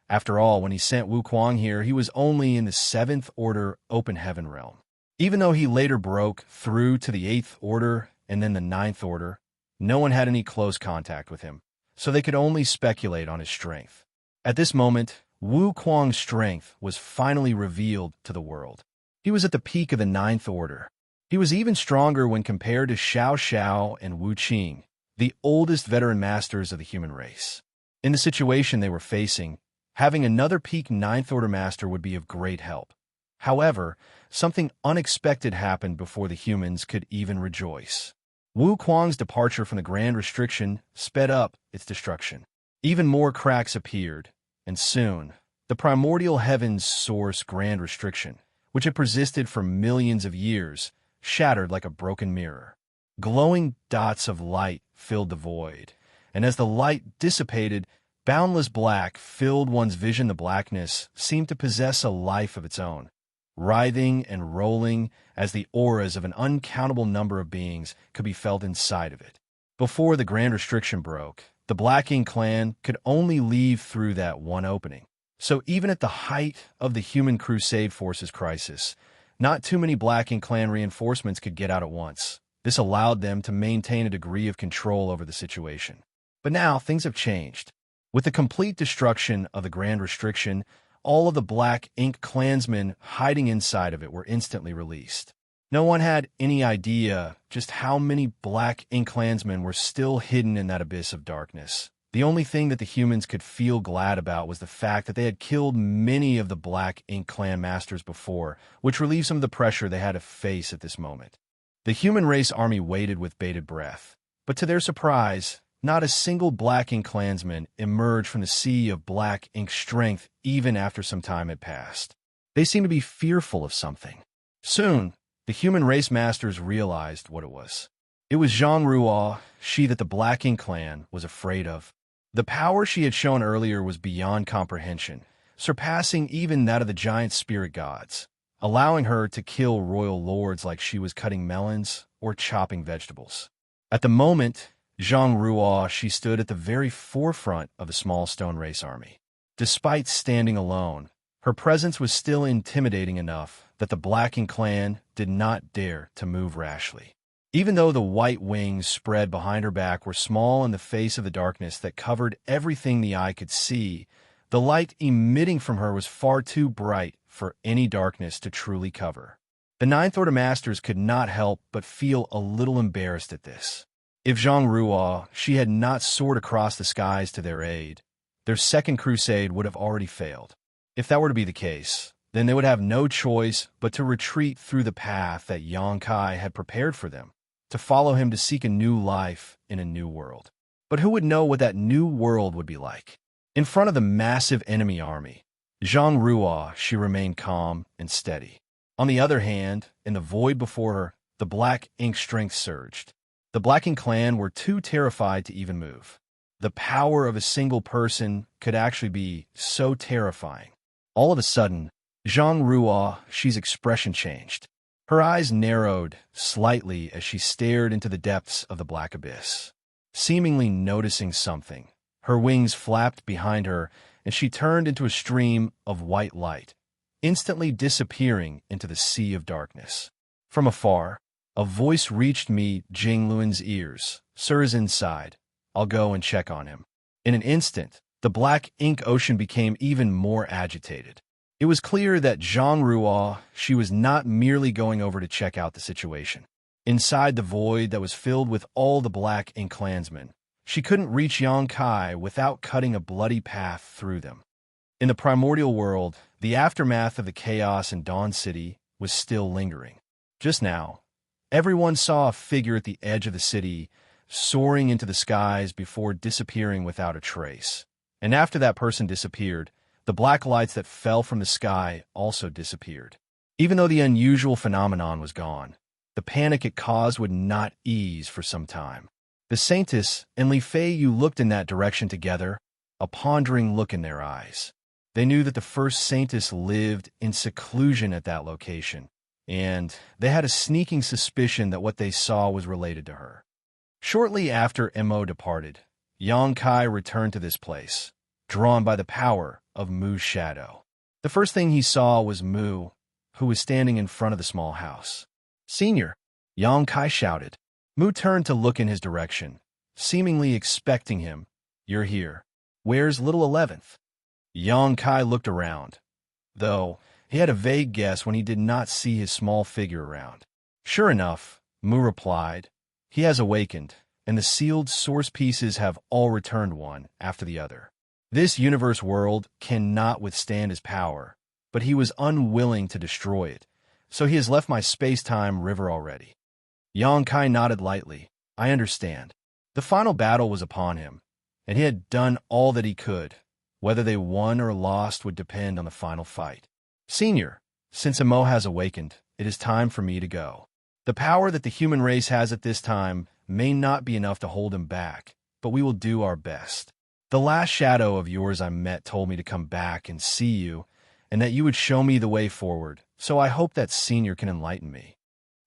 After all, when he sent Wu Kuang here, he was only in the 7th Order Open Heaven realm. Even though he later broke through to the 8th Order and then the 9th Order, no one had any close contact with him, so they could only speculate on his strength. At this moment, Wu Kuang's strength was finally revealed to the world. He was at the peak of the 9th Order. He was even stronger when compared to Xiao and Wu Qing, the oldest veteran masters of the human race. In the situation they were facing, having another peak 9th Order master would be of great help. However, something unexpected happened before the humans could even rejoice. Wu Kuang's departure from the Grand Restriction sped up its destruction. Even more cracks appeared, and soon, the primordial heaven's source Grand Restriction, which had persisted for millions of years, shattered like a broken mirror. Glowing dots of light filled the void, and as the light dissipated, boundless black filled one's vision. The blackness seemed to possess a life of its own, writhing and rolling as the auras of an uncountable number of beings could be felt inside of it. Before the Grand Restriction broke, the Black Ink clan could only leave through that one opening. So even at the height of the Human Crusade Forces crisis, not too many Black Ink clan reinforcements could get out at once. This allowed them to maintain a degree of control over the situation. But now things have changed. With the complete destruction of the Grand Restriction, all of the Black Ink clansmen hiding inside of it were instantly released. No one had any idea just how many Black Ink clansmen were still hidden in that abyss of darkness. The only thing that the humans could feel glad about was the fact that they had killed many of the Black Ink clan masters before, which relieved some of the pressure they had to face at this moment. The human race army waited with bated breath, but to their surprise, not a single Black Ink clansman emerged from the sea of Black Ink strength even after some time had passed. They seemed to be fearful of something. Soon, the human race masters realized what it was. It was Zhang Ruo, she that the Black Ink clan was afraid of. The power she had shown earlier was beyond comprehension, surpassing even that of the giant spirit gods, allowing her to kill royal lords like she was cutting melons or chopping vegetables. At the moment, Zhang Ruo, she stood at the very forefront of the small stone race army. Despite standing alone, her presence was still intimidating enough that the Black Ink clan did not dare to move rashly. Even though the white wings spread behind her back were small in the face of the darkness that covered everything the eye could see, the light emitting from her was far too bright for any darkness to truly cover. The 9th Order Masters could not help but feel a little embarrassed at this. If Zhang Ruo, she had not soared across the skies to their aid, their second crusade would have already failed. If that were to be the case, then they would have no choice but to retreat through the path that Yang Kai had prepared for them, to follow him to seek a new life in a new world. But who would know what that new world would be like? In front of the massive enemy army, Zhang Ruo, she remained calm and steady. On the other hand, in the void before her, the Black Ink strength surged. The Black Ink clan were too terrified to even move. The power of a single person could actually be so terrifying. All of a sudden, Zhang Ruo, she's expression changed. Her eyes narrowed slightly as she stared into the depths of the black abyss. Seemingly noticing something, her wings flapped behind her, and she turned into a stream of white light, instantly disappearing into the sea of darkness. From afar, a voice reached me, Jingluan's ears. "Sir is inside. I'll go and check on him." In an instant, the Black Ink ocean became even more agitated. It was clear that Zhang Ruo, she was not merely going over to check out the situation. Inside the void that was filled with all the Black Ink clansmen, she couldn't reach Yang Kai without cutting a bloody path through them. In the primordial world, the aftermath of the chaos in Dawn City was still lingering. Just now, everyone saw a figure at the edge of the city, soaring into the skies before disappearing without a trace. And after that person disappeared, the black lights that fell from the sky also disappeared. Even though the unusual phenomenon was gone, the panic it caused would not ease for some time. The Saintess and Li Fei Yu looked in that direction together, a pondering look in their eyes. They knew that the first Saintess lived in seclusion at that location, and they had a sneaking suspicion that what they saw was related to her. Shortly after Mo departed, Yang Kai returned to this place, drawn by the power of Mu's shadow. The first thing he saw was Mu, who was standing in front of the small house. "Senior!" Xianxia shouted. Mu turned to look in his direction, seemingly expecting him. "You're here. Where's little 11th?" Xianxia looked around, though he had a vague guess when he did not see his small figure around. "Sure enough," Mu replied, "he has awakened, and the sealed source pieces have all returned one after the other. This universe world cannot withstand his power, but he was unwilling to destroy it, so he has left my space-time river already." Xianxia nodded lightly. "I understand. The final battle was upon him, and he had done all that he could. Whether they won or lost would depend on the final fight. Senior, since Imo has awakened, it is time for me to go. The power that the human race has at this time may not be enough to hold him back, but we will do our best. The last shadow of yours I met told me to come back and see you, and that you would show me the way forward, so I hope that Senior can enlighten me."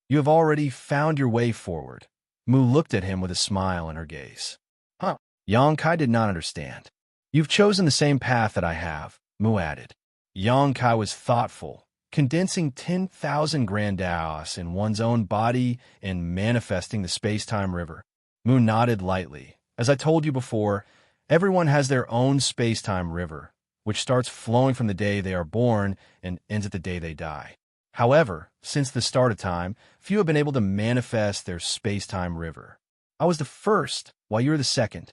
"You have already found your way forward." Mu looked at him with a smile in her gaze. "Huh?" Xianxia did not understand. "You've chosen the same path that I have," Mu added. Xianxia was thoughtful, condensing 10,000 grandaos in one's own body and manifesting the space-time river. Mu nodded lightly. "As I told you before, everyone has their own space-time river, which starts flowing from the day they are born and ends at the day they die. However, since the start of time, few have been able to manifest their space-time river. I was the first, while you're the second."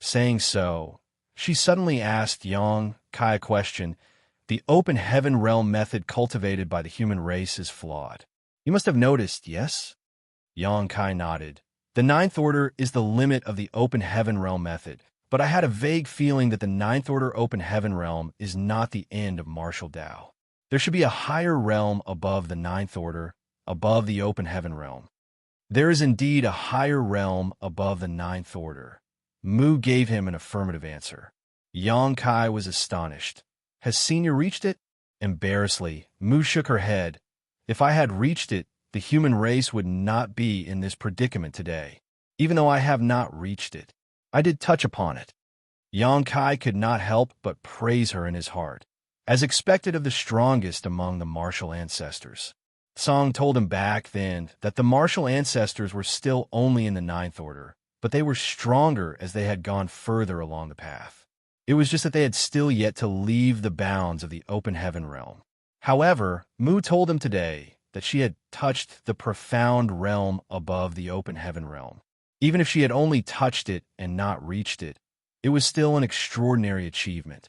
Saying so, she suddenly asked Xianxia a question. "The open heaven realm method cultivated by the human race is flawed. You must have noticed, yes?" Xianxia nodded. "The ninth order is the limit of the open heaven realm method, but I had a vague feeling that the ninth order open heaven realm is not the end of martial Tao. There should be a higher realm above the ninth order, above the open heaven realm." "There is indeed a higher realm above the ninth order." Mu gave him an affirmative answer. Xianxia was astonished. "Has Senior reached it?" Embarrassedly, Mu shook her head. "If I had reached it, the human race would not be in this predicament today. Even though I have not reached it, I did touch upon it." Xianxia could not help but praise her in his heart, as expected of the strongest among the martial ancestors. Zhang told him back then that the martial ancestors were still only in the ninth order, but they were stronger as they had gone further along the path. It was just that they had still yet to leave the bounds of the open heaven realm. However, Mu told him today that she had touched the profound realm above the open heaven realm. Even if she had only touched it and not reached it, it was still an extraordinary achievement.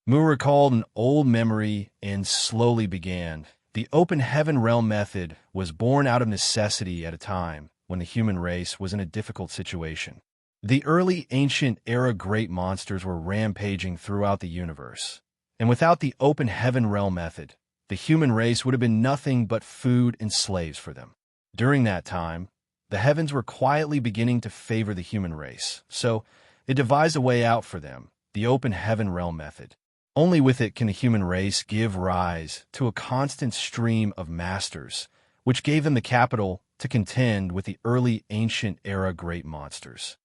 Mu recalled an old memory and slowly began. The open heaven realm method was born out of necessity at a time when the human race was in a difficult situation. The early ancient era great monsters were rampaging throughout the universe, and without the open heaven realm method, the human race would have been nothing but food and slaves for them. During that time, the heavens were quietly beginning to favor the human race, so it devised a way out for them, the open heaven realm method. Only with it can the human race give rise to a constant stream of masters, which gave them the capital to contend with the early ancient era great monsters.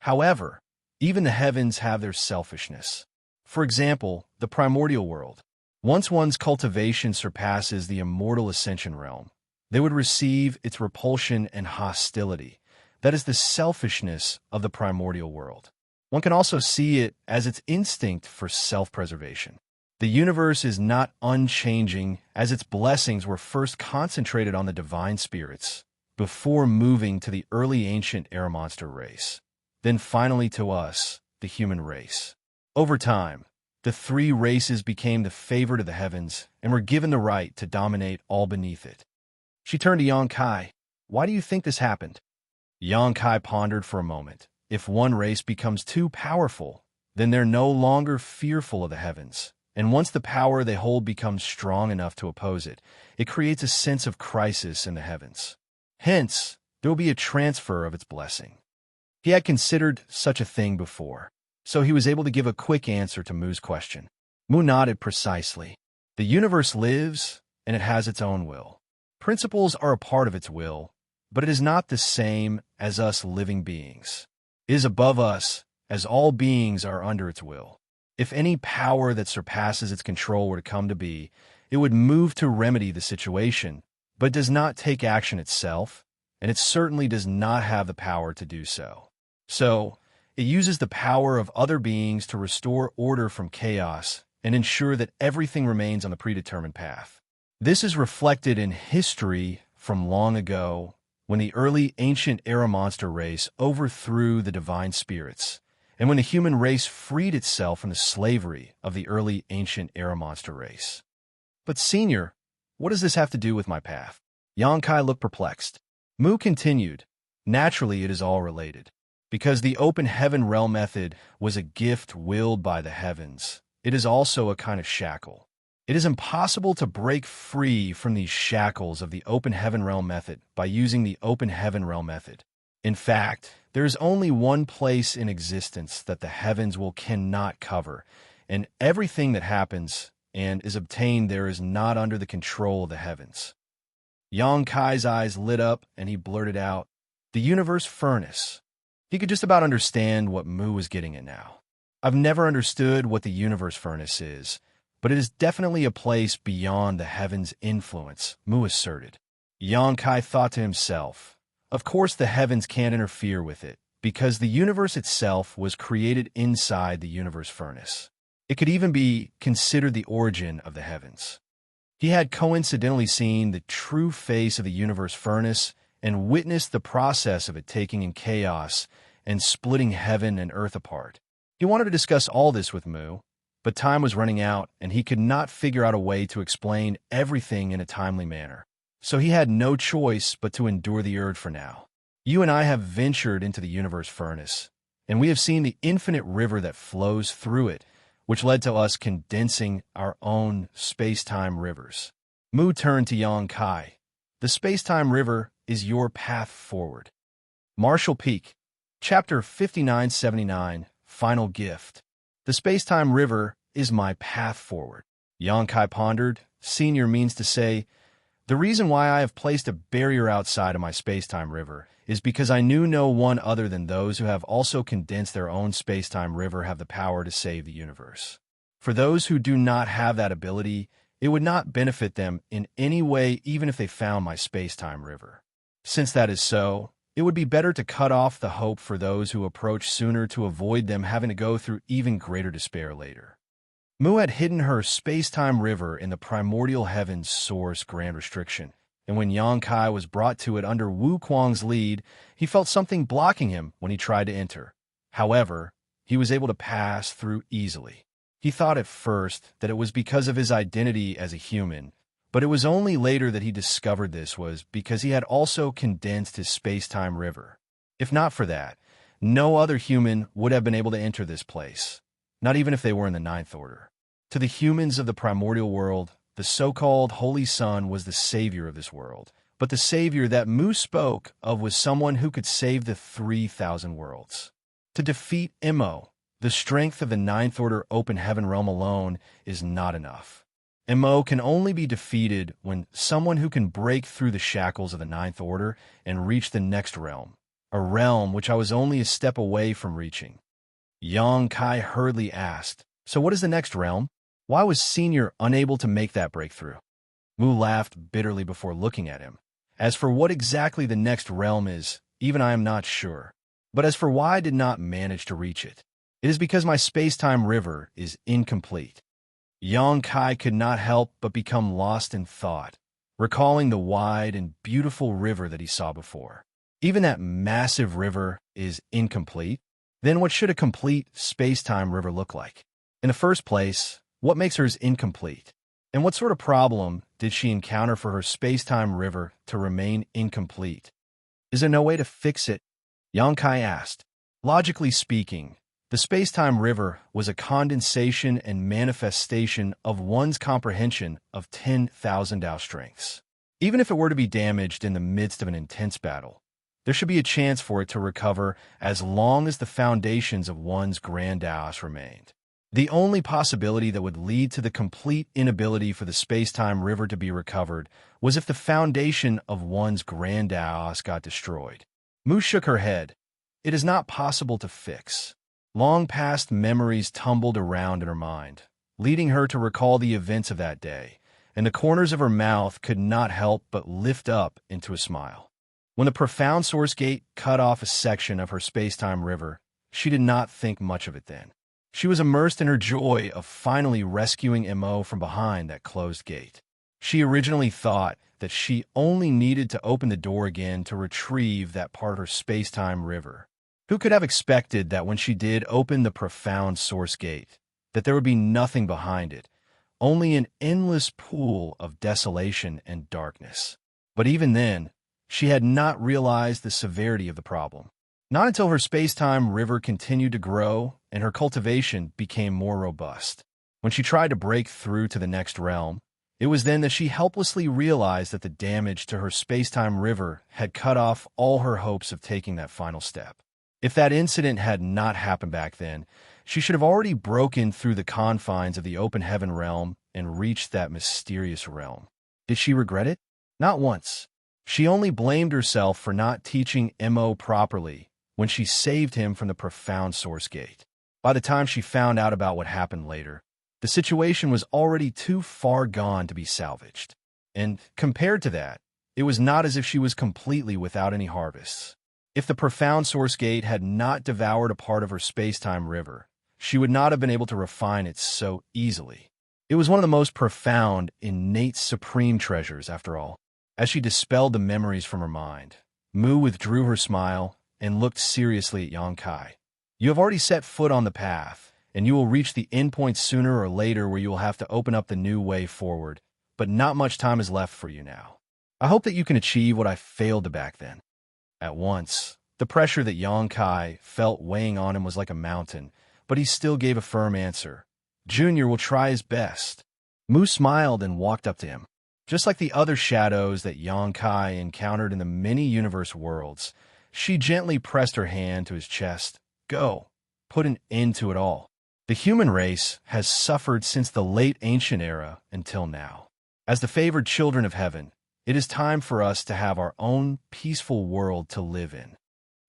However, even the heavens have their selfishness. For example, the primordial world. Once one's cultivation surpasses the immortal ascension realm, they would receive its repulsion and hostility. That is the selfishness of the primordial world. One can also see it as its instinct for self-preservation. The universe is not unchanging, as its blessings were first concentrated on the divine spirits, before moving to the early ancient air monster race, then finally to us, the human race. Over time, the three races became the favorite of the heavens and were given the right to dominate all beneath it. She turned to Xianxia. "Why do you think this happened?" Xianxia pondered for a moment. If one race becomes too powerful, then they're no longer fearful of the heavens. And once the power they hold becomes strong enough to oppose it, it creates a sense of crisis in the heavens. Hence, there will be a transfer of its blessing. He had considered such a thing before, so he was able to give a quick answer to Mu's question. Mu nodded precisely. The universe lives, and it has its own will. Principles are a part of its will, but it is not the same as us living beings. It is above us, as all beings are under its will. If any power that surpasses its control were to come to be, it would move to remedy the situation, but does not take action itself, and it certainly does not have the power to do so. So, it uses the power of other beings to restore order from chaos and ensure that everything remains on the predetermined path. This is reflected in history from long ago, when the early ancient era monster race overthrew the divine spirits, and when the human race freed itself from the slavery of the early ancient era monster race. But Senior, what does this have to do with my path? Xianxia looked perplexed. Mu continued, naturally it is all related. Because the open heaven realm method was a gift willed by the heavens, it is also a kind of shackle. It is impossible to break free from these shackles of the open heaven realm method by using the open heaven realm method. In fact, there is only one place in existence that the heavens cannot cover, and everything that happens and is obtained there is not under the control of the heavens. Xianxia's eyes lit up, and he blurted out, "The universe furnace." He could just about understand what Mu was getting at now. I've never understood what the universe furnace is, but it is definitely a place beyond the heavens' influence, Mu asserted. Xianxia thought to himself, of course the heavens can't interfere with it, because the universe itself was created inside the universe furnace. It could even be considered the origin of the heavens. He had coincidentally seen the true face of the universe furnace and witnessed the process of it taking in chaos and splitting heaven and earth apart. He wanted to discuss all this with Mu, but time was running out, and he could not figure out a way to explain everything in a timely manner. So he had no choice but to endure the urge for now. You and I have ventured into the universe furnace, and we have seen the infinite river that flows through it, which led to us condensing our own space-time rivers. Mu turned to Xianxia. The space-time river is your path forward. Marshall Peak, Chapter 5979, Final Gift. The space-time river is my path forward. Xianxia pondered. Senior means to say, the reason why I have placed a barrier outside of my space-time river is because I knew no one other than those who have also condensed their own space-time river have the power to save the universe. For those who do not have that ability, it would not benefit them in any way even if they found my space-time river. Since that is so, it would be better to cut off the hope for those who approach sooner to avoid them having to go through even greater despair later. Mu had hidden her space-time river in the primordial heavens source grand restriction, and when Xianxia was brought to it under Wu Kuang's lead, he felt something blocking him when he tried to enter. However, he was able to pass through easily. He thought at first that it was because of his identity as a human, but it was only later that he discovered this was because he had also condensed his space-time river. If not for that, no other human would have been able to enter this place, not even if they were in the Ninth Order. To the humans of the primordial world, the so-called Holy Sun was the savior of this world, but the savior that Mu spoke of was someone who could save the 3,000 worlds. To defeat Immo, the strength of the Ninth Order open heaven realm alone is not enough. Immo can only be defeated when someone who can break through the shackles of the Ninth Order and reach the next realm, a realm which I was only a step away from reaching. Xianxia hurriedly asked, so what is the next realm? Why was Senior unable to make that breakthrough? Mu laughed bitterly before looking at him. As for what exactly the next realm is, even I am not sure. But as for why I did not manage to reach it, it is because my space-time river is incomplete. Xianxia could not help but become lost in thought, recalling the wide and beautiful river that he saw before. Even that massive river is incomplete? Then what should a complete space-time river look like? In the first place, what makes hers incomplete? And what sort of problem did she encounter for her space-time river to remain incomplete? Is there no way to fix it? Xianxia asked. Logically speaking, the space-time river was a condensation and manifestation of one's comprehension of 10,000 Dao strengths. Even if it were to be damaged in the midst of an intense battle, there should be a chance for it to recover as long as the foundations of one's grand Daos remained. The only possibility that would lead to the complete inability for the space-time river to be recovered was if the foundation of one's grand Daos got destroyed. Mu shook her head. It is not possible to fix. Long past memories tumbled around in her mind, leading her to recall the events of that day, and the corners of her mouth could not help but lift up into a smile. When the profound source gate cut off a section of her space-time river, she did not think much of it then. She was immersed in her joy of finally rescuing Mo from behind that closed gate. She originally thought that she only needed to open the door again to retrieve that part of her space-time river. Who could have expected that when she did open the profound source gate, that there would be nothing behind it, only an endless pool of desolation and darkness? But even then, she had not realized the severity of the problem. Not until her space-time river continued to grow and her cultivation became more robust. When she tried to break through to the next realm, it was then that she helplessly realized that the damage to her space-time river had cut off all her hopes of taking that final step. If that incident had not happened back then, she should have already broken through the confines of the open heaven realm and reached that mysterious realm. Did she regret it? Not once. She only blamed herself for not teaching Mo properly when she saved him from the profound source gate. By the time she found out about what happened later, the situation was already too far gone to be salvaged. And compared to that, it was not as if she was completely without any harvests. If the profound source gate had not devoured a part of her space-time river, she would not have been able to refine it so easily. It was one of the most profound, innate, supreme treasures, after all. As she dispelled the memories from her mind, Mu withdrew her smile and looked seriously at Xianxia. You have already set foot on the path, and you will reach the endpoint sooner or later where you will have to open up the new way forward, but not much time is left for you now. I hope that you can achieve what I failed to back then. At once, the pressure that Xianxia felt weighing on him was like a mountain, but he still gave a firm answer. Junior will try his best. Mu smiled and walked up to him. Just like the other shadows that Xianxia encountered in the many universe worlds, she gently pressed her hand to his chest. Go. Put an end to it all. The human race has suffered since the late ancient era until now. As the favored children of heaven, it is time for us to have our own peaceful world to live in.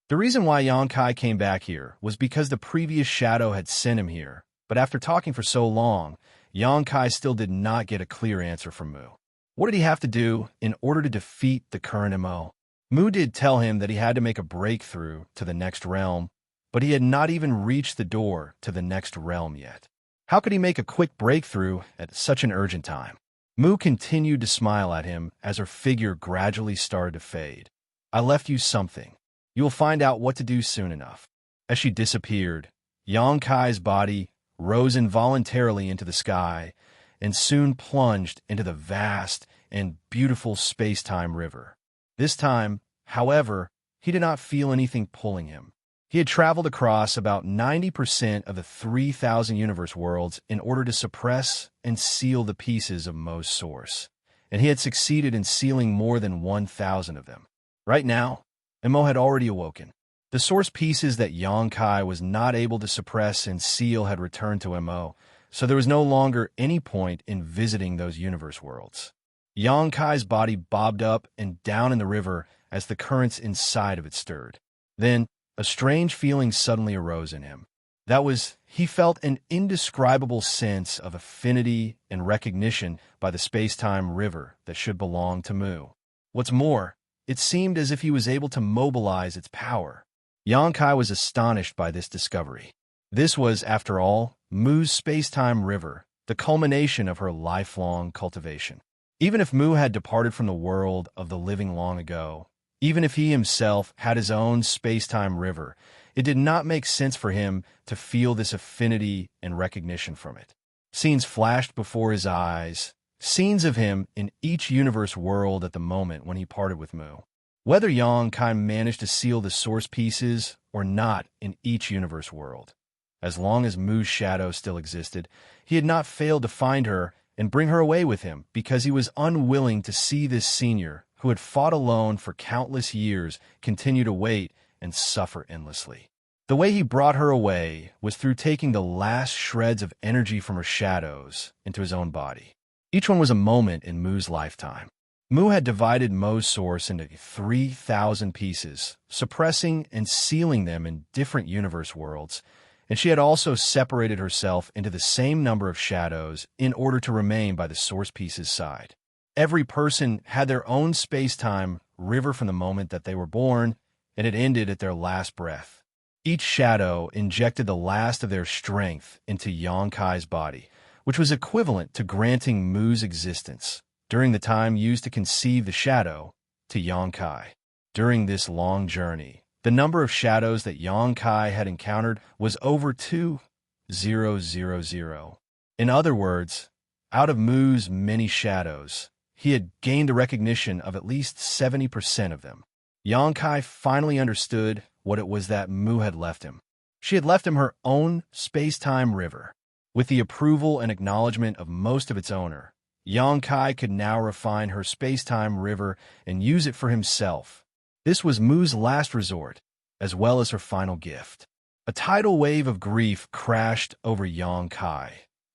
The reason why Xianxia came back here was because the previous shadow had sent him here, but after talking for so long, Xianxia still did not get a clear answer from Mu. What did he have to do in order to defeat the current Mo? Mu did tell him that he had to make a breakthrough to the next realm, but he had not even reached the door to the next realm yet. How could he make a quick breakthrough at such an urgent time? Mu continued to smile at him as her figure gradually started to fade. I left you something. You will find out what to do soon enough. As she disappeared, Xianxia's body rose involuntarily into the sky and soon plunged into the vast and beautiful space-time river. This time, however, he did not feel anything pulling him. He had traveled across about 90% of the 3,000 universe worlds in order to suppress and seal the pieces of Mo's source, and he had succeeded in sealing more than 1,000 of them. Right now, Mo had already awoken. The source pieces that Xianxia was not able to suppress and seal had returned to Mo, so there was no longer any point in visiting those universe worlds. Xianxia's body bobbed up and down in the river as the currents inside of it stirred. Then, a strange feeling suddenly arose in him. That was, he felt an indescribable sense of affinity and recognition by the space-time river that should belong to Mu. What's more, it seemed as if he was able to mobilize its power. Xianxia was astonished by this discovery. This was, after all, Mu's space-time river, the culmination of her lifelong cultivation. Even if Mu had departed from the world of the living long ago, even if he himself had his own space-time river, it did not make sense for him to feel this affinity and recognition from it. Scenes flashed before his eyes, scenes of him in each universe world at the moment when he parted with Mu. Whether Xianxia managed to seal the source pieces or not in each universe world, as long as Mu's shadow still existed, he had not failed to find her and bring her away with him because he was unwilling to see this senior, who had fought alone for countless years, continue to wait and suffer endlessly. The way he brought her away was through taking the last shreds of energy from her shadows into his own body. Each one was a moment in Mu's lifetime. Mu had divided Mo's source into 3,000 pieces, suppressing and sealing them in different universe worlds, and she had also separated herself into the same number of shadows in order to remain by the source piece's side. Every person had their own space-time river from the moment that they were born, and it ended at their last breath. Each shadow injected the last of their strength into Xianxia's body, which was equivalent to granting Mu's existence, during the time used to conceive the shadow, to Xianxia. During this long journey, the number of shadows that Xianxia had encountered was over 2,000. In other words, out of Mu's many shadows, he had gained the recognition of at least 70% of them. Xianxia finally understood what it was that Mu had left him. She had left him her own space-time river. With the approval and acknowledgement of most of its owner, Xianxia could now refine her space-time river and use it for himself. This was Mu's last resort, as well as her final gift. A tidal wave of grief crashed over Xianxia,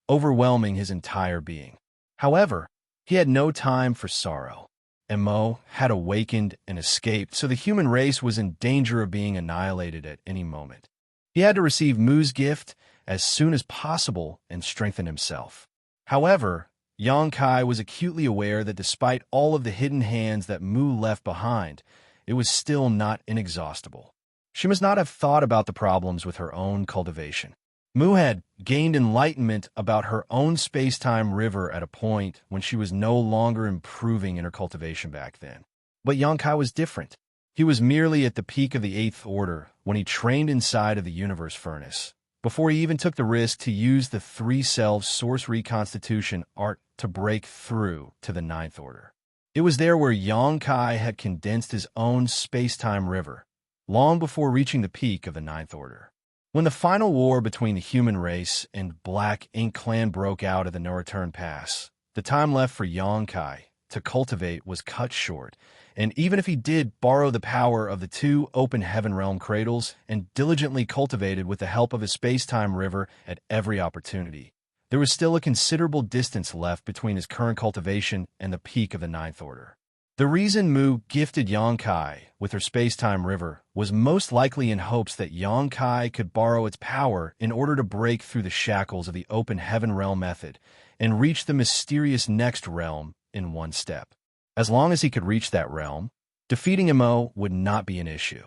overwhelming his entire being. However, he had no time for sorrow. Mo had awakened and escaped, so the human race was in danger of being annihilated at any moment. He had to receive Mu's gift as soon as possible and strengthen himself. However, Xianxia was acutely aware that despite all of the hidden hands that Mu left behind, it was still not inexhaustible. She must not have thought about the problems with her own cultivation. Mu had gained enlightenment about her own space-time river at a point when she was no longer improving in her cultivation back then. But Xianxia was different. He was merely at the peak of the 8th order when he trained inside of the universe furnace, before he even took the risk to use the 3-self source reconstitution art to break through to the 9th order. It was there where Xianxia had condensed his own space-time river, long before reaching the peak of the 9th order. When the final war between the human race and Black Ink Clan broke out at the No Return Pass, the time left for Xianxia to cultivate was cut short, and even if he did borrow the power of the 2 open heaven realm cradles and diligently cultivated with the help of his space-time river at every opportunity, there was still a considerable distance left between his current cultivation and the peak of the 9th order. The reason Mu gifted Xianxia with her space-time river was most likely in hopes that Xianxia could borrow its power in order to break through the shackles of the open heaven realm method and reach the mysterious next realm in one step. As long as he could reach that realm, defeating Mo would not be an issue.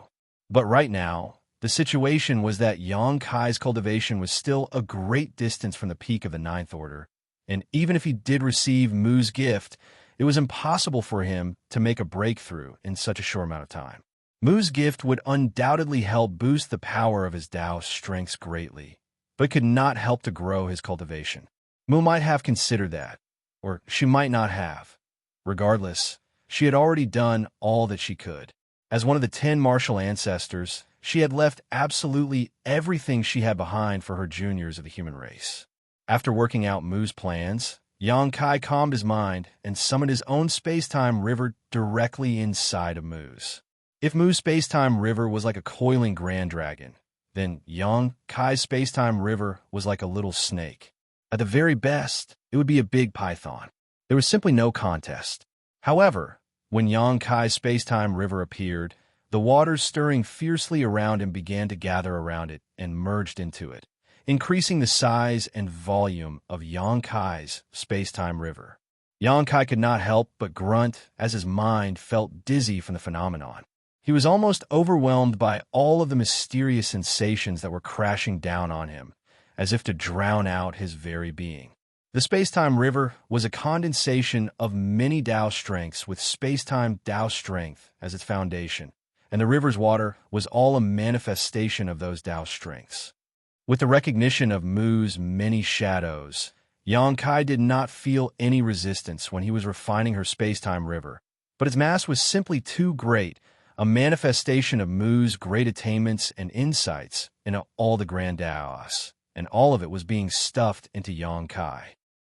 But right now, the situation was that Xianxia's cultivation was still a great distance from the peak of the 9th order, and even if he did receive Mu's gift, it was impossible for him to make a breakthrough in such a short amount of time. Mu's gift would undoubtedly help boost the power of his Tao strengths greatly, but could not help to grow his cultivation. Mu might have considered that, or she might not have. Regardless, she had already done all that she could. As one of the 10 martial ancestors, she had left absolutely everything she had behind for her juniors of the human race. After working out Mu's plans, Xianxia calmed his mind and summoned his own space-time river directly inside of Mu's. If Mu's space-time river was like a coiling grand dragon, then Xianxia's space-time river was like a little snake. At the very best, it would be a big python. There was simply no contest. However, when Xianxia's space-time river appeared, the waters stirring fiercely around him began to gather around it and merged into it, increasing the size and volume of Xianxia's space-time river. Xianxia could not help but grunt as his mind felt dizzy from the phenomenon. He was almost overwhelmed by all of the mysterious sensations that were crashing down on him, as if to drown out his very being. The space-time river was a condensation of many Tao strengths with space-time Tao strength as its foundation, and the river's water was all a manifestation of those Tao strengths. With the recognition of Mu's many shadows, Xianxia did not feel any resistance when he was refining her space-time river, but its mass was simply too great, a manifestation of Mu's great attainments and insights into all the grand Taos, and all of it was being stuffed into Xianxia.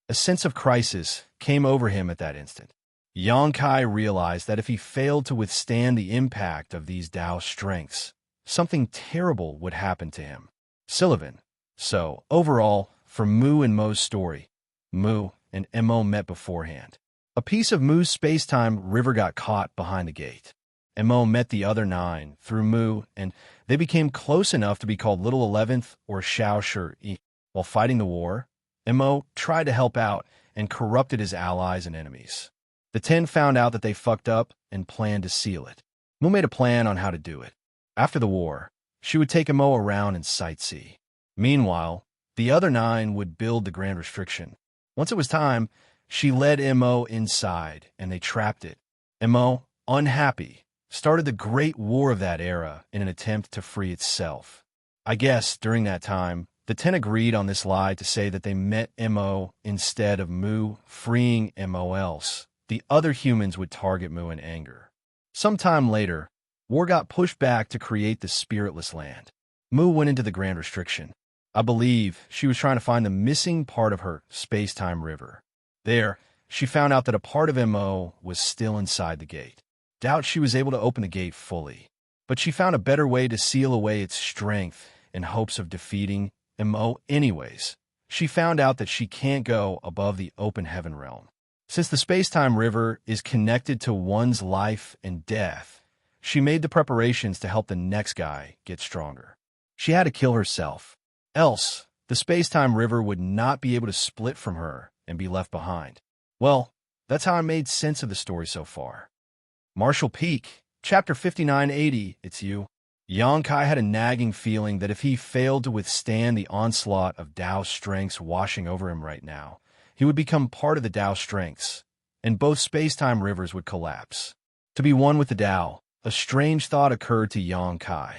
A sense of crisis came over him at that instant. Xianxia realized that if he failed to withstand the impact of these Tao strengths, something terrible would happen to him. Sullivan. So, overall, for Mu and Mo's story, Mu and Mo met beforehand. A piece of Mu's space-time river got caught behind the gate. Mo met the other 9 through Mu, and they became close enough to be called Little 11th or Xianxia. While fighting the war, Mo tried to help out and corrupted his allies and enemies. The 10 found out that they fucked up and planned to seal it. Mu made a plan on how to do it. After the war, she would take Mo around and sightsee. Meanwhile, the other 9 would build the Grand Restriction. Once it was time, she led Mo inside, and they trapped it. Mo, unhappy, started the Great War of that era in an attempt to free itself. I guess, during that time, the 10 agreed on this lie to say that they met Mo instead of Mu freeing Mo, else the other humans would target Mu in anger. Sometime later, war got pushed back to create the Spiritless Land. Mu went into the Grand Restriction. I believe she was trying to find the missing part of her space-time river. There, she found out that a part of Mo was still inside the gate. Doubt she was able to open the gate fully, but she found a better way to seal away its strength in hopes of defeating Mo anyways. She found out that she can't go above the open heaven realm. Since the space-time river is connected to one's life and death, she made the preparations to help the next guy get stronger. She had to kill herself. Else, the space-time river would not be able to split from her and be left behind. Well, that's how I made sense of the story so far. Martial Peak, Chapter 5980, it's you. Xianxia had a nagging feeling that if he failed to withstand the onslaught of Tao strengths washing over him right now, he would become part of the Tao strengths, and both space-time rivers would collapse. To be one with the Tao, a strange thought occurred to Xianxia.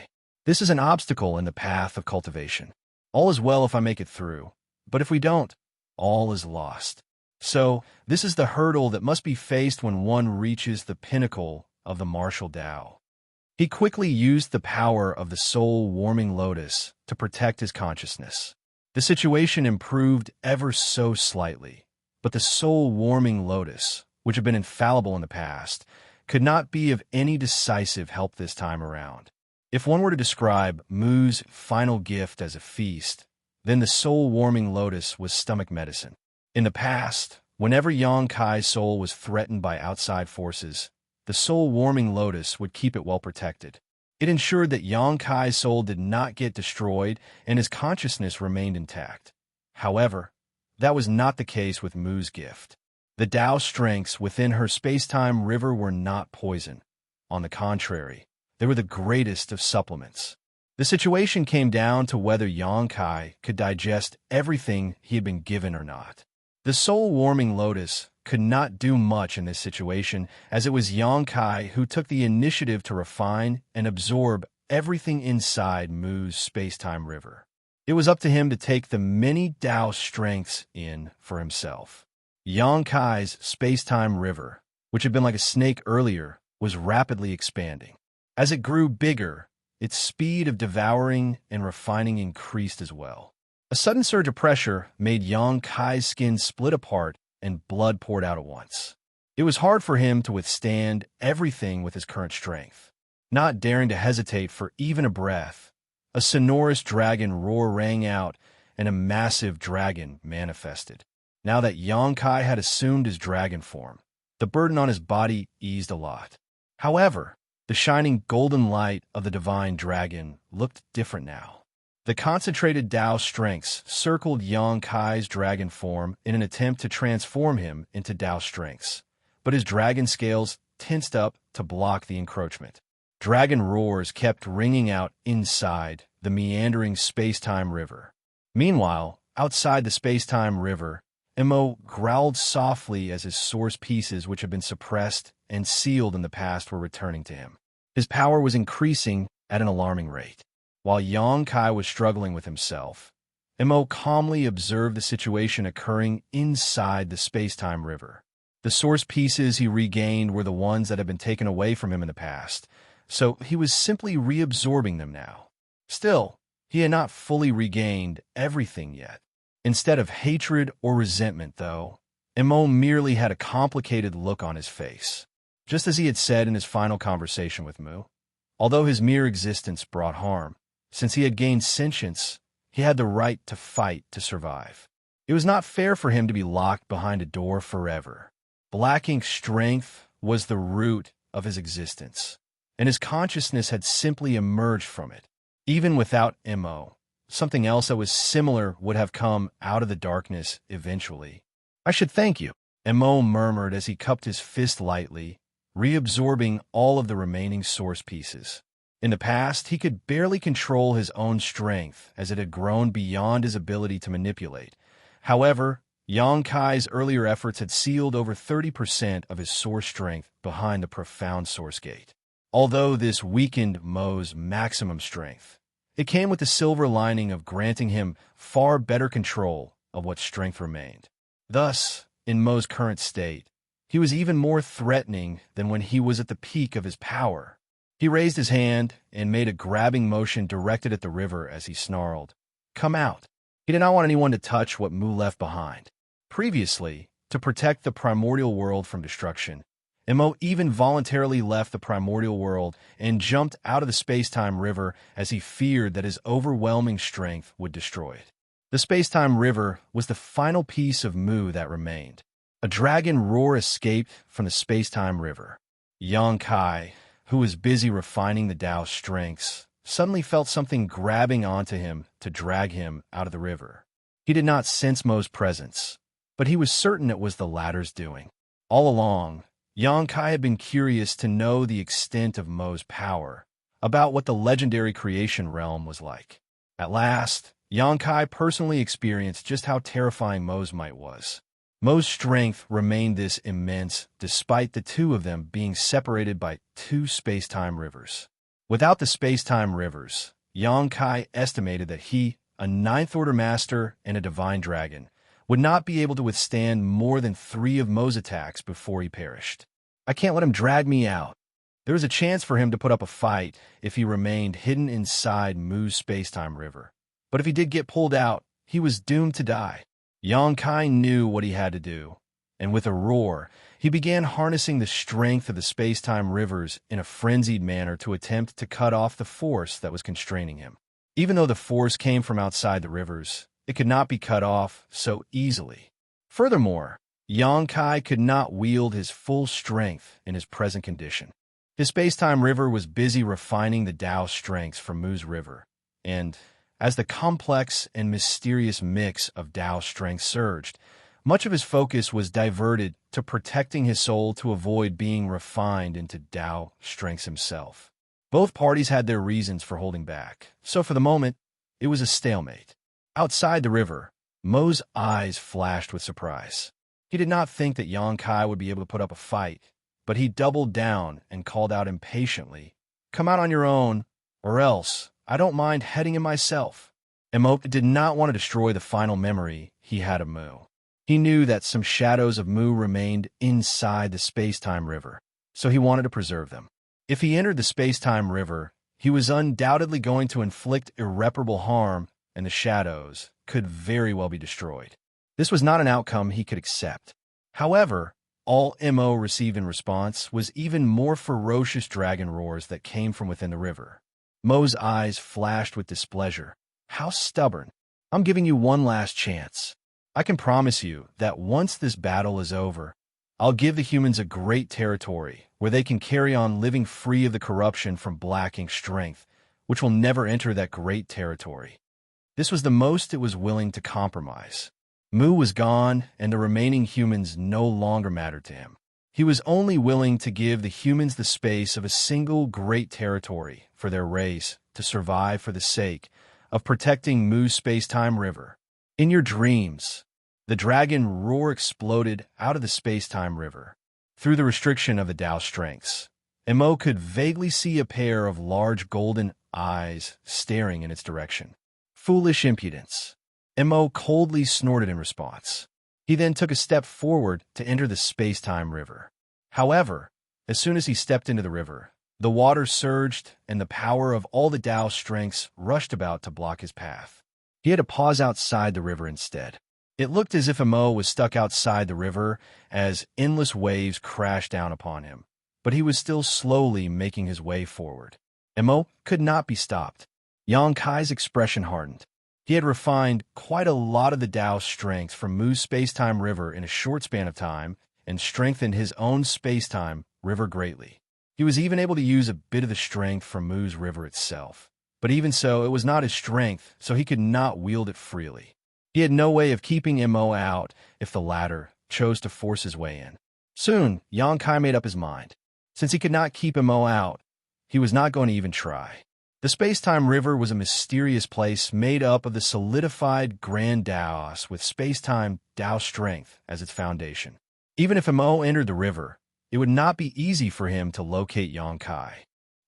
This is an obstacle in the path of cultivation. All is well if I make it through, but if we don't, all is lost. So, this is the hurdle that must be faced when one reaches the pinnacle of the martial Tao. He quickly used the power of the soul-warming lotus to protect his consciousness. The situation improved ever so slightly, but the soul-warming lotus, which had been infallible in the past, could not be of any decisive help this time around. If one were to describe Mu's final gift as a feast, then the soul-warming lotus was stomach medicine. In the past, whenever Xianxia's soul was threatened by outside forces, the soul-warming lotus would keep it well protected. It ensured that Xianxia's soul did not get destroyed and his consciousness remained intact. However, that was not the case with Mu's gift. The Tao strengths within her space-time river were not poison. On the contrary, they were the greatest of supplements. The situation came down to whether Xianxia could digest everything he had been given or not. The soul-warming lotus could not do much in this situation, as it was Xianxia who took the initiative to refine and absorb everything inside Mu's space-time river. It was up to him to take the many Tao strengths in for himself. Xianxia's space-time river, which had been like a snake earlier, was rapidly expanding. As it grew bigger, its speed of devouring and refining increased as well. A sudden surge of pressure made Xianxia's skin split apart and blood poured out at once. It was hard for him to withstand everything with his current strength. Not daring to hesitate for even a breath, a sonorous dragon roar rang out and a massive dragon manifested. Now that Xianxia had assumed his dragon form, the burden on his body eased a lot. However, the shining golden light of the divine dragon looked different now. The concentrated Tao strengths circled Xianxia's dragon form in an attempt to transform him into Tao strengths, but his dragon scales tensed up to block the encroachment. Dragon roars kept ringing out inside the meandering space-time river. Meanwhile, outside the space-time river, Mo growled softly as his source pieces, which had been suppressed and sealed in the past, were returning to him. His power was increasing at an alarming rate. While Xianxia was struggling with himself, Mo calmly observed the situation occurring inside the space-time river. The source pieces he regained were the ones that had been taken away from him in the past, so he was simply reabsorbing them now. Still, he had not fully regained everything yet. Instead of hatred or resentment, though, Mo merely had a complicated look on his face, just as he had said in his final conversation with Mu. Although his mere existence brought harm, since he had gained sentience, he had the right to fight to survive. It was not fair for him to be locked behind a door forever. Lacking strength was the root of his existence. and his consciousness had simply emerged from it. Even without Mo, something else that was similar would have come out of the darkness eventually. "I should thank you," Mo murmured as he cupped his fist lightly, reabsorbing all of the remaining source pieces. In the past, he could barely control his own strength as it had grown beyond his ability to manipulate. However, Xianxia's earlier efforts had sealed over 30% of his source strength behind the profound source gate. Although this weakened Mo's maximum strength, it came with the silver lining of granting him far better control of what strength remained. Thus, in Mo's current state, he was even more threatening than when he was at the peak of his power. He raised his hand and made a grabbing motion directed at the river as he snarled, "Come out." He did not want anyone to touch what Mu left behind. Previously, to protect the primordial world from destruction, Mo even voluntarily left the primordial world and jumped out of the space-time river as he feared that his overwhelming strength would destroy it. The space-time river was the final piece of Mu that remained. A dragon roar escaped from the space-time river. Xianxia, who was busy refining the Tao's strengths, suddenly felt something grabbing onto him to drag him out of the river. He did not sense Mo's presence, but he was certain it was the latter's doing. All along, Xianxia had been curious to know the extent of Mo's power, about what the legendary creation realm was like. At last, Xianxia personally experienced just how terrifying Mo's might was. Mo's strength remained this immense despite the two of them being separated by two space-time rivers. Without the space-time rivers, Xianxia estimated that he, a ninth-order master and a divine dragon, would not be able to withstand more than 3 of Mo's attacks before he perished. "I can't let him drag me out." There was a chance for him to put up a fight if he remained hidden inside Mu's space-time river. But if he did get pulled out, he was doomed to die. Xianxia knew what he had to do, and with a roar, he began harnessing the strength of the space-time rivers in a frenzied manner to attempt to cut off the force that was constraining him. Even though the force came from outside the rivers, it could not be cut off so easily. Furthermore, Xianxia could not wield his full strength in his present condition. His space-time river was busy refining the Tao's strengths from Mu's river, and as the complex and mysterious mix of Tao strength surged, much of his focus was diverted to protecting his soul to avoid being refined into Tao strengths himself. Both parties had their reasons for holding back, so for the moment, it was a stalemate. Outside the river, Mo's eyes flashed with surprise. He did not think that Xianxia would be able to put up a fight, but he doubled down and called out impatiently, "Come out on your own, or else I don't mind heading in myself." Mo did not want to destroy the final memory he had of Mu. He knew that some shadows of Mu remained inside the space-time river, so he wanted to preserve them. If he entered the space-time river, he was undoubtedly going to inflict irreparable harm, and the shadows could very well be destroyed. This was not an outcome he could accept. However, all Mo received in response was even more ferocious dragon roars that came from within the river. Mo's eyes flashed with displeasure. "How stubborn. I'm giving you one last chance. I can promise you that once this battle is over, I'll give the humans a great territory where they can carry on living free of the corruption from Black Ink strength, which will never enter that great territory." This was the most it was willing to compromise. Mu was gone, and the remaining humans no longer mattered to him. He was only willing to give the humans the space of a single great territory for their race to survive for the sake of protecting Mu's space-time river. In your dreams, the dragon roar exploded out of the space-time river. Through the restriction of the Tao strengths, Mo could vaguely see a pair of large golden eyes staring in its direction. "Foolish impudence." Mo coldly snorted in response. He then took a step forward to enter the space-time river. However, as soon as he stepped into the river, the water surged and the power of all the Tao strengths rushed about to block his path. He had to pause outside the river instead. It looked as if Mo was stuck outside the river as endless waves crashed down upon him, but he was still slowly making his way forward. Mo could not be stopped. Xianxia's expression hardened. He had refined quite a lot of the Tao strength from Mu's space-time river in a short span of time and strengthened his own space-time river greatly. He was even able to use a bit of the strength from Mu's river itself. But even so, it was not his strength, so he could not wield it freely. He had no way of keeping Mo out if the latter chose to force his way in. Soon, Xianxia made up his mind. Since he could not keep Mo out, he was not going to even try. The space-time river was a mysterious place made up of the solidified Grand Daos with space-time Dao strength as its foundation. Even if Mo entered the river, it would not be easy for him to locate Xianxia.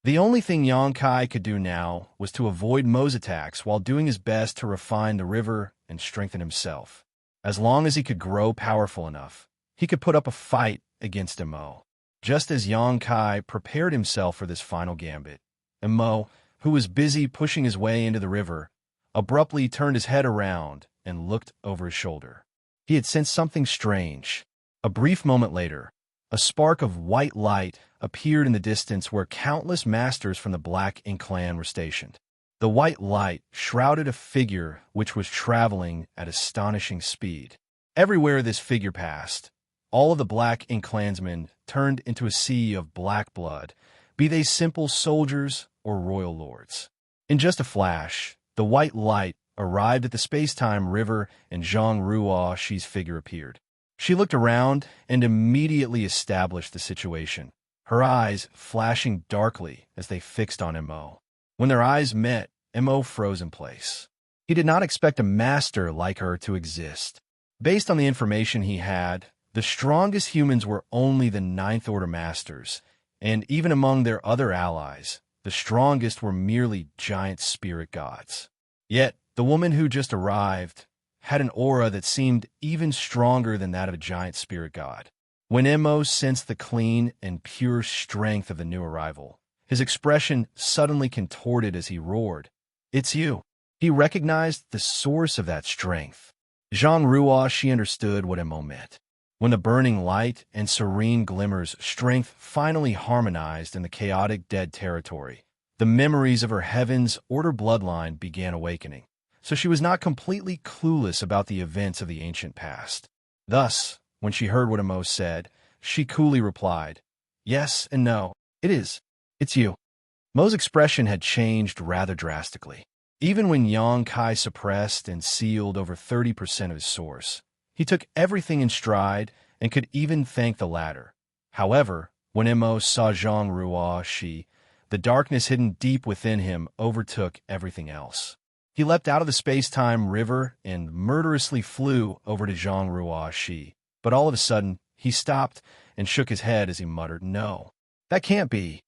The only thing Xianxia could do now was to avoid Mo's attacks while doing his best to refine the river and strengthen himself. As long as he could grow powerful enough, he could put up a fight against Mo. Just as Xianxia prepared himself for this final gambit, Mo, who was busy pushing his way into the river, abruptly turned his head around and looked over his shoulder. He had sensed something strange. A brief moment later, a spark of white light appeared in the distance where countless masters from the Black Ink clan were stationed. The white light shrouded a figure which was traveling at astonishing speed. Everywhere this figure passed, all of the Black Ink clansmen turned into a sea of black blood, be they simple soldiers or royal lords. In just a flash, the white light arrived at the space-time river and Zhang Ruoxi's figure appeared. She looked around and immediately established the situation, her eyes flashing darkly as they fixed on Mo. When their eyes met, Mo froze in place. He did not expect a master like her to exist. Based on the information he had, the strongest humans were only the Ninth Order Masters, and even among their other allies, the strongest were merely giant spirit gods. Yet, the woman who just arrived had an aura that seemed even stronger than that of a giant spirit god. When Mo sensed the clean and pure strength of the new arrival, his expression suddenly contorted as he roared, "It's you!" He recognized the source of that strength. Zhang Ruoxi understood what Mo meant. When the burning light and serene glimmers strength finally harmonized in the chaotic dead territory, the memories of her Heaven's Order bloodline began awakening. So she was not completely clueless about the events of the ancient past. Thus, when she heard what Mo said, she coolly replied, "Yes and no. It is. It's you." Mo's expression had changed rather drastically. Even when Xianxia suppressed and sealed over 30% of his source, he took everything in stride and could even thank the latter. However, when Mo saw Zhang Ruoxi, the darkness hidden deep within him overtook everything else. He leapt out of the space-time river and murderously flew over to Zhang Ruoxi. But all of a sudden, he stopped and shook his head as he muttered, "No, that can't be."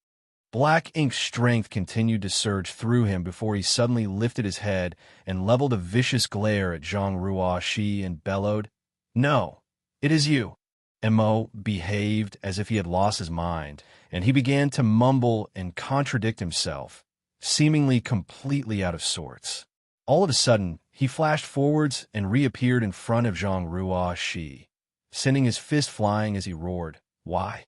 Black Ink's strength continued to surge through him before he suddenly lifted his head and leveled a vicious glare at Zhang Ruoxi and bellowed, "No, it is you." Mo behaved as if he had lost his mind, and he began to mumble and contradict himself, seemingly completely out of sorts. All of a sudden, he flashed forwards and reappeared in front of Zhang Ruoxi, sending his fist flying as he roared, "Why?"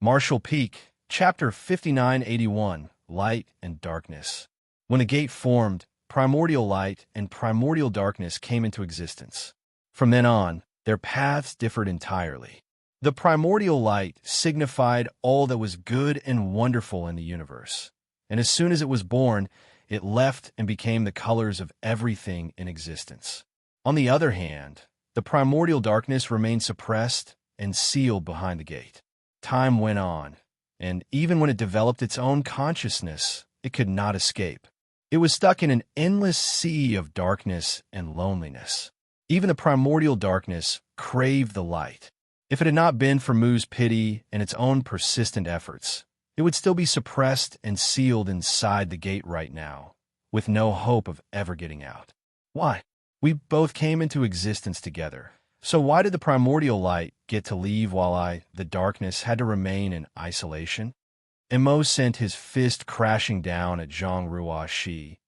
Martial Peak, Chapter 5981, Light and Darkness. When a gate formed, primordial light and primordial darkness came into existence. From then on, their paths differed entirely. The primordial light signified all that was good and wonderful in the universe, and as soon as it was born, it left and became the colors of everything in existence. On the other hand, the primordial darkness remained suppressed and sealed behind the gate. Time went on, and even when it developed its own consciousness, it could not escape. It was stuck in an endless sea of darkness and loneliness. Even the primordial darkness craved the light. If it had not been for Mu's pity and its own persistent efforts, it would still be suppressed and sealed inside the gate right now, with no hope of ever getting out. Why? We both came into existence together. So why did the primordial light get to leave while the darkness, had to remain in isolation? Mo sent his fist crashing down at Zhang Ruoxi,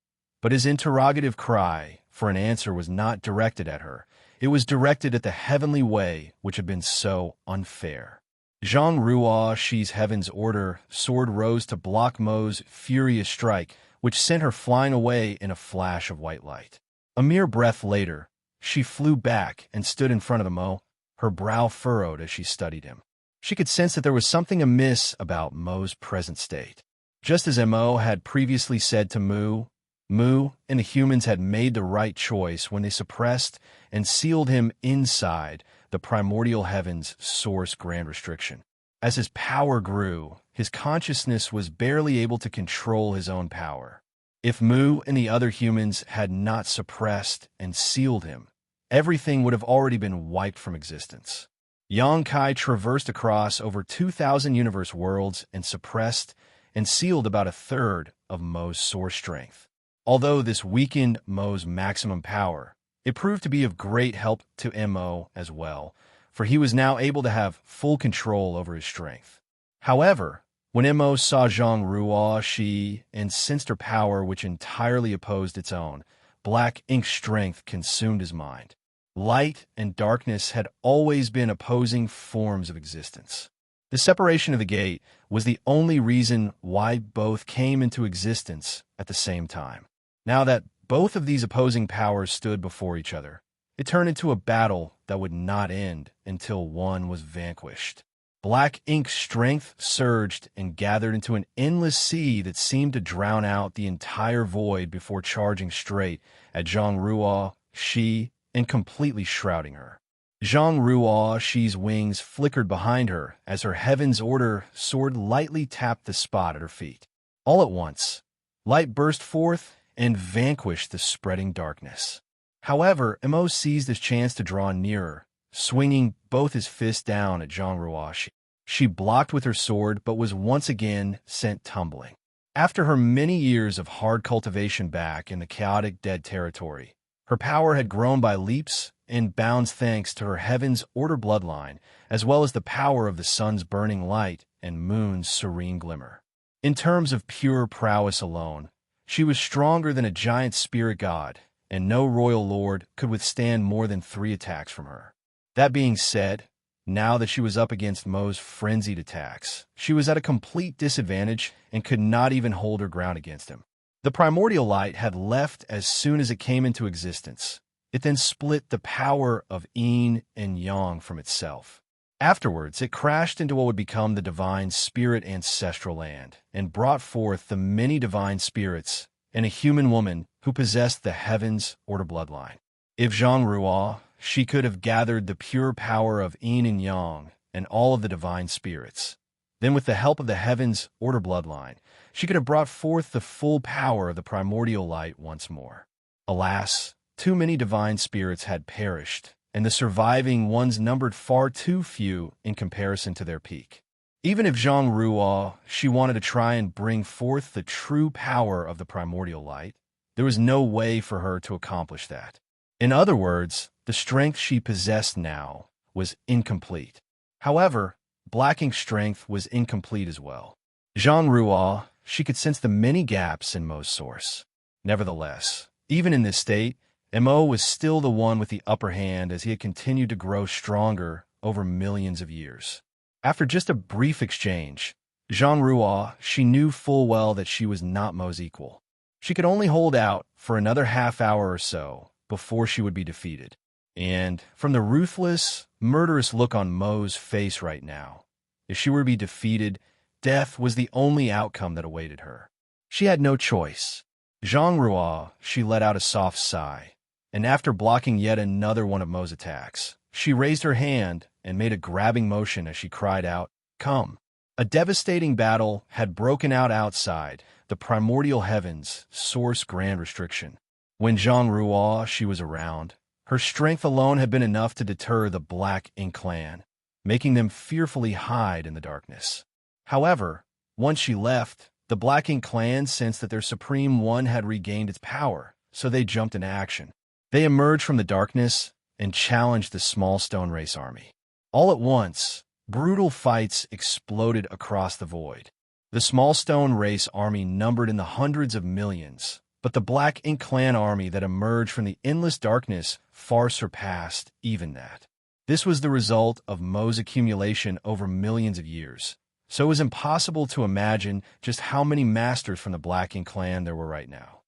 but his interrogative cry for an answer was not directed at her. It was directed at the heavenly way which had been so unfair. Zhang Ruoxi's Heaven's Order sword rose to block Mo's furious strike, which sent her flying away in a flash of white light. A mere breath later, she flew back and stood in front of Mo, her brow furrowed as she studied him. She could sense that there was something amiss about Mo's present state. Just as Mo had previously said to Mu and the humans had made the right choice when they suppressed and sealed him inside the primordial heaven's source grand restriction. As his power grew, his consciousness was barely able to control his own power. If Mu and the other humans had not suppressed and sealed him, everything would have already been wiped from existence. Xianxia traversed across over 2,000 universe worlds and suppressed and sealed about a third of Mo's source strength. Although this weakened Mo's maximum power, it proved to be of great help to Mo as well, for he was now able to have full control over his strength. However, when Mo saw Zhang she and sensed her power which entirely opposed its own, black ink strength consumed his mind. Light and darkness had always been opposing forms of existence. The separation of the gate was the only reason why both came into existence at the same time. Now that both of these opposing powers stood before each other, it turned into a battle that would not end until one was vanquished. Black ink strength surged and gathered into an endless sea that seemed to drown out the entire void before charging straight at Zhang she and completely shrouding her. Zhang she's wings flickered behind her as her heaven's order sword lightly tapped the spot at her feet. All at once, light burst forth and vanquished the spreading darkness. However, Mo seized his chance to draw nearer, swinging both his fists down at Zhang. She blocked with her sword but was once again sent tumbling. After her many years of hard cultivation back in the chaotic dead territory, her power had grown by leaps and bounds thanks to her heaven's order bloodline, as well as the power of the sun's burning light and moon's serene glimmer. In terms of pure prowess alone, she was stronger than a giant spirit god, and no royal lord could withstand more than 3 attacks from her. That being said, now that she was up against Mo's frenzied attacks, she was at a complete disadvantage and could not even hold her ground against him. The primordial light had left as soon as it came into existence. It then split the power of yin and yang from itself. Afterwards, it crashed into what would become the divine spirit ancestral land and brought forth the many divine spirits and a human woman who possessed the heavens order bloodline. If Zhang she could have gathered the pure power of yin and yang and all of the divine spirits. Then with the help of the heavens order bloodline, she could have brought forth the full power of the primordial light once more. Alas, too many divine spirits had perished, and the surviving ones numbered far too few in comparison to their peak. Even if Zhang she wanted to try and bring forth the true power of the primordial light, there was no way for her to accomplish that. In other words, the strength she possessed now was incomplete. However, black ink strength was incomplete as well. Zhang she could sense the many gaps in Mo's source. Nevertheless, even in this state, Mo was still the one with the upper hand as he had continued to grow stronger over millions of years. After just a brief exchange, Zhang she knew full well that she was not Mo's equal. She could only hold out for another half hour or so before she would be defeated. And from the ruthless, murderous look on Mo's face right now, if she were to be defeated, death was the only outcome that awaited her. She had no choice. Zhang she let out a soft sigh, and after blocking yet another one of Mo's attacks, she raised her hand and made a grabbing motion as she cried out, "Come!" A devastating battle had broken out outside the primordial heavens source grand restriction. When Zhang she was around, her strength alone had been enough to deter the Black Ink clan, making them fearfully hide in the darkness. However, once she left, the Black Ink clan sensed that their Supreme One had regained its power, so they jumped into action. They emerged from the darkness and challenged the Small Stone Race army. All at once, brutal fights exploded across the void. The Small Stone Race army numbered in the hundreds of millions, but the Black Ink clan army that emerged from the endless darkness far surpassed even that. This was the result of Mo's accumulation over millions of years, so it was impossible to imagine just how many masters from the Black Ink clan there were right now.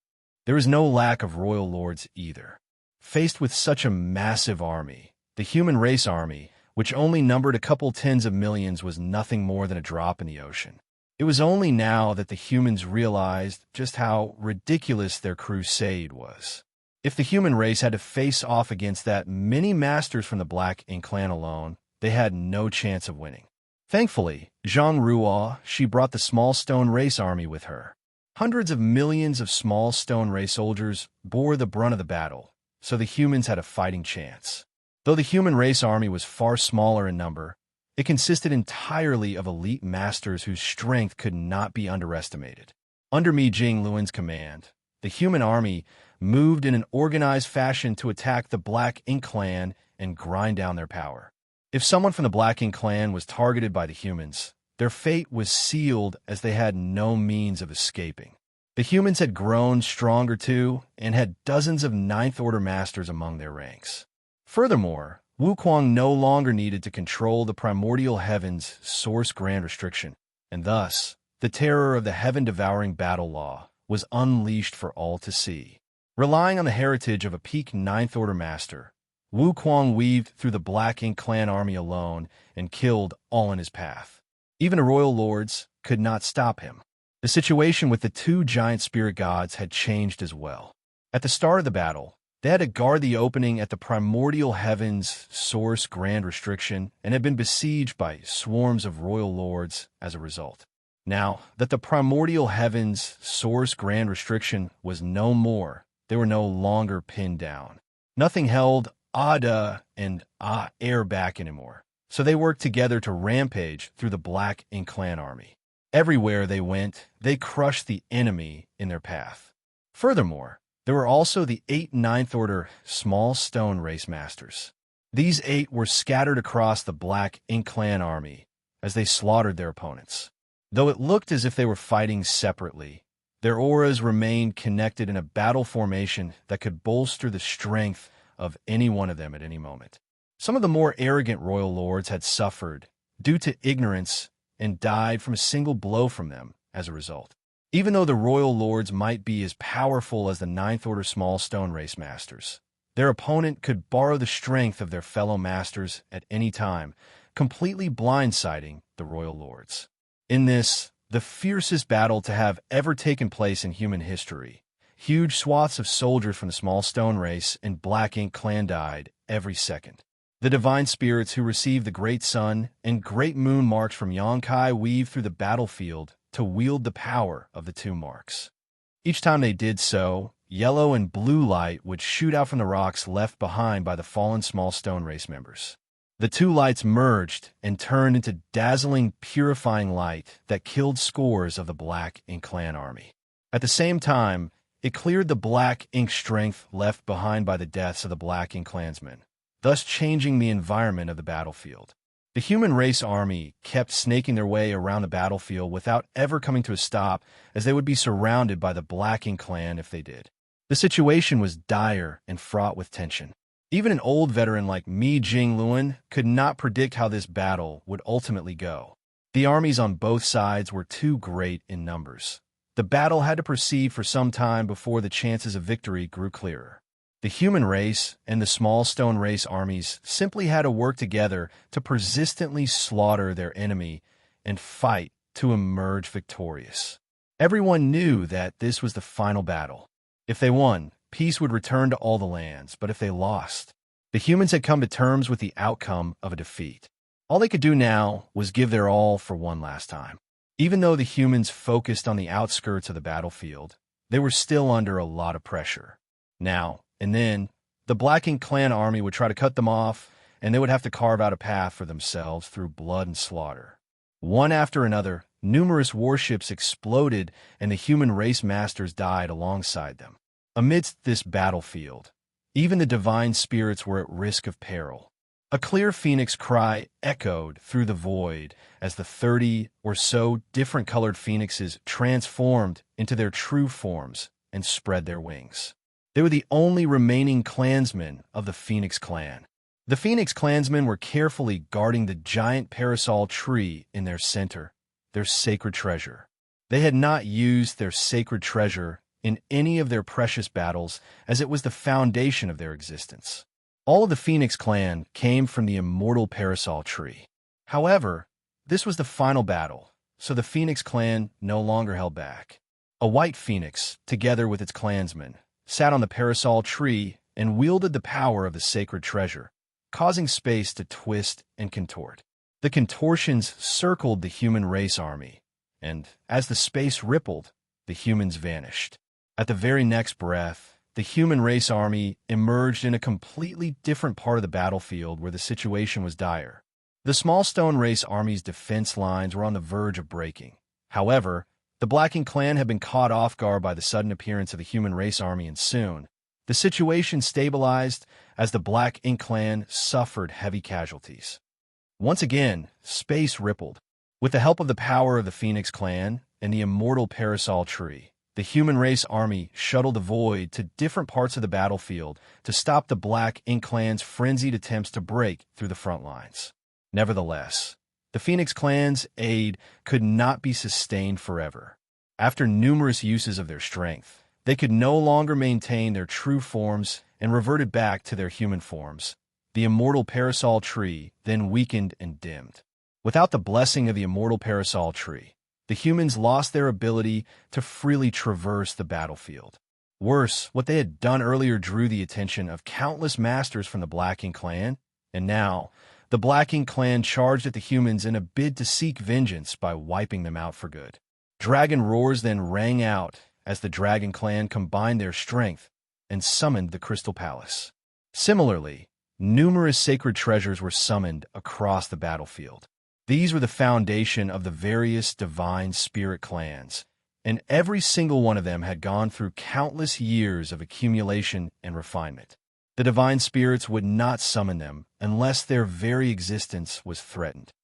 There was no lack of royal lords either. Faced with such a massive army, the human race army which only numbered a couple tens of millions, was nothing more than a drop in the ocean. It was only now that the humans realized just how ridiculous their crusade was. If the human race had to face off against that many masters from the Black Ink clan alone, they had no chance of winning. Thankfully, Zhang, she brought the small stone race army with her. Hundreds of millions of small stone race soldiers bore the brunt of the battle, so the humans had a fighting chance. Though the human race army was far smaller in number, it consisted entirely of elite masters whose strength could not be underestimated. Under Mi Jingluan's command, the human army moved in an organized fashion to attack the Black Ink clan and grind down their power. If someone from the Black Ink clan was targeted by the humans, their fate was sealed as they had no means of escaping. The humans had grown stronger too and had dozens of Ninth-Order masters among their ranks. Furthermore, Wuquang no longer needed to control the primordial heaven's source grand restriction, and thus, the terror of the heaven-devouring battle law was unleashed for all to see. Relying on the heritage of a peak Ninth-Order master, Wuquang weaved through the Black Ink clan army alone and killed all in his path. Even the royal lords could not stop him. The situation with the two giant spirit gods had changed as well. At the start of the battle, they had to guard the opening at the primordial heaven's source grand restriction and had been besieged by swarms of royal lords as a result. Now that the primordial heaven's source grand restriction was no more, they were no longer pinned down. Nothing held Ada and Air back anymore, so they worked together to rampage through the Black Ink clan army. Everywhere they went, they crushed the enemy in their path. Furthermore, there were also the 8 Ninth-Order small stone race masters. These 8 were scattered across the Black Ink clan army as they slaughtered their opponents. Though it looked as if they were fighting separately, their auras remained connected in a battle formation that could bolster the strength of any one of them at any moment. Some of the more arrogant royal lords had suffered due to ignorance and died from a single blow from them as a result. Even though the royal lords might be as powerful as the Ninth-Order small stone race masters, their opponent could borrow the strength of their fellow masters at any time, completely blindsiding the royal lords. In this, the fiercest battle to have ever taken place in human history, huge swaths of soldiers from the small stone race and Black Ink clan died every second. The divine spirits who received the great sun and great moon marks from Yonkai weaved through the battlefield to wield the power of the two marks. Each time they did so, yellow and blue light would shoot out from the rocks left behind by the fallen small stone race members. The two lights merged and turned into dazzling, purifying light that killed scores of the Black Ink clan army. At the same time, it cleared the Black Ink strength left behind by the deaths of the Black Ink clansmen, thus changing the environment of the battlefield. The human race army kept snaking their way around the battlefield without ever coming to a stop, as they would be surrounded by the Black Ink clan if they did. The situation was dire and fraught with tension. Even an old veteran like Mi Jingluan could not predict how this battle would ultimately go. The armies on both sides were too great in numbers. The battle had to proceed for some time before the chances of victory grew clearer. The human race and the small stone race armies simply had to work together to persistently slaughter their enemy and fight to emerge victorious. Everyone knew that this was the final battle. If they won, peace would return to all the lands, but if they lost, the humans had come to terms with the outcome of a defeat. All they could do now was give their all for one last time. Even though the humans focused on the outskirts of the battlefield, they were still under a lot of pressure. Now and then, the Black Ink clan army would try to cut them off, and they would have to carve out a path for themselves through blood and slaughter. One after another, numerous warships exploded, and the human race masters died alongside them. Amidst this battlefield, even the divine spirits were at risk of peril. A clear phoenix cry echoed through the void as the 30 or so different colored phoenixes transformed into their true forms and spread their wings. They were the only remaining clansmen of the Phoenix clan. The Phoenix clansmen were carefully guarding the giant parasol tree in their center, their sacred treasure. They had not used their sacred treasure in any of their precious battles, as it was the foundation of their existence. All of the Phoenix clan came from the Immortal Parasol tree. However, this was the final battle, so the Phoenix clan no longer held back. A white phoenix, together with its clansmen, sat on the parasol tree and wielded the power of the sacred treasure, causing space to twist and contort. The contortions circled the human race army, and as the space rippled, the humans vanished. At the very next breath, the human race army emerged in a completely different part of the battlefield where the situation was dire. The small stone race army's defense lines were on the verge of breaking. However, the Black Ink clan had been caught off guard by the sudden appearance of the human race army, and soon, the situation stabilized as the Black Ink clan suffered heavy casualties. Once again, space rippled. With the help of the power of the Phoenix clan and the Immortal Parasol tree, the human race army shuttled the void to different parts of the battlefield to stop the Black Ink clan's frenzied attempts to break through the front lines. Nevertheless, the Phoenix clan's aid could not be sustained forever. After numerous uses of their strength, they could no longer maintain their true forms and reverted back to their human forms. The Immortal Parasol tree then weakened and dimmed. Without the blessing of the Immortal Parasol tree, the humans lost their ability to freely traverse the battlefield. Worse, what they had done earlier drew the attention of countless masters from the Black Ink clan, and now, the Black Ink clan charged at the humans in a bid to seek vengeance by wiping them out for good. Dragon roars then rang out as the Dragon clan combined their strength and summoned the Crystal Palace. Similarly, numerous sacred treasures were summoned across the battlefield. These were the foundation of the various divine spirit clans, and every single one of them had gone through countless years of accumulation and refinement. The divine spirits would not summon them unless their very existence was threatened.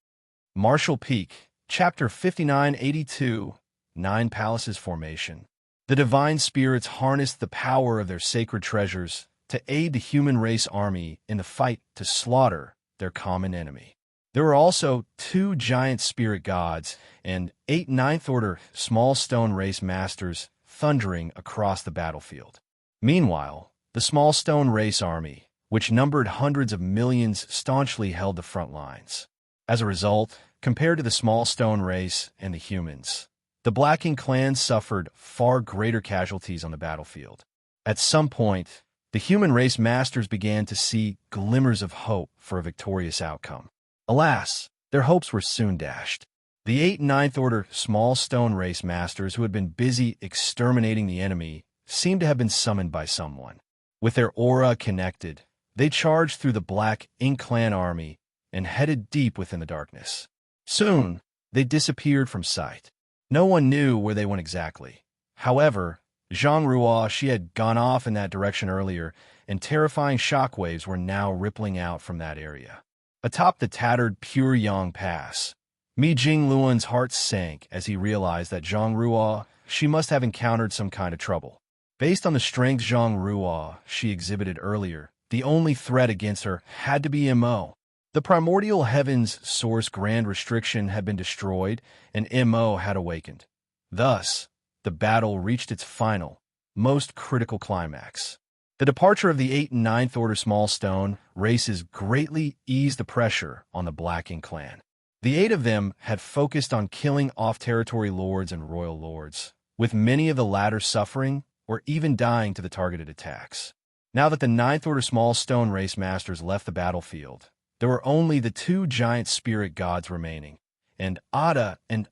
Martial Peak, Chapter 5982, 9 Palaces Formation. The divine spirits harnessed the power of their sacred treasures to aid the human race army in the fight to slaughter their common enemy. There were also 2 giant spirit gods and 8 ninth-order small stone race masters thundering across the battlefield. Meanwhile, the small stone race army, which numbered hundreds of millions, staunchly held the front lines. As a result, compared to the small stone race and the humans, the Black Ink clan suffered far greater casualties on the battlefield. At some point, the human race masters began to see glimmers of hope for a victorious outcome. Alas, their hopes were soon dashed. The 8 ninth-order small stone race masters who had been busy exterminating the enemy seemed to have been summoned by someone. With their aura connected, they charged through the Black Ink clan army and headed deep within the darkness. Soon, they disappeared from sight. No one knew where they went exactly. However, Zhang, she had gone off in that direction earlier, and terrifying shockwaves were now rippling out from that area. Atop the tattered Pure Yang Pass, Mi Jingluan's heart sank as he realized that Zhang, she must have encountered some kind of trouble. Based on the strength Zhang she exhibited earlier, the only threat against her had to be Mo. The primordial heavens source grand restriction had been destroyed, and Mo had awakened. Thus, the battle reached its final, most critical climax. The departure of the 8 and 9th order small stone races greatly eased the pressure on the Black Ink clan. The 8 of them had focused on killing off-territory lords and royal lords, with many of the latter suffering or even dying to the targeted attacks. Now that the 9th order small stone race masters left the battlefield, there were only the 2 giant spirit gods remaining, and Ada and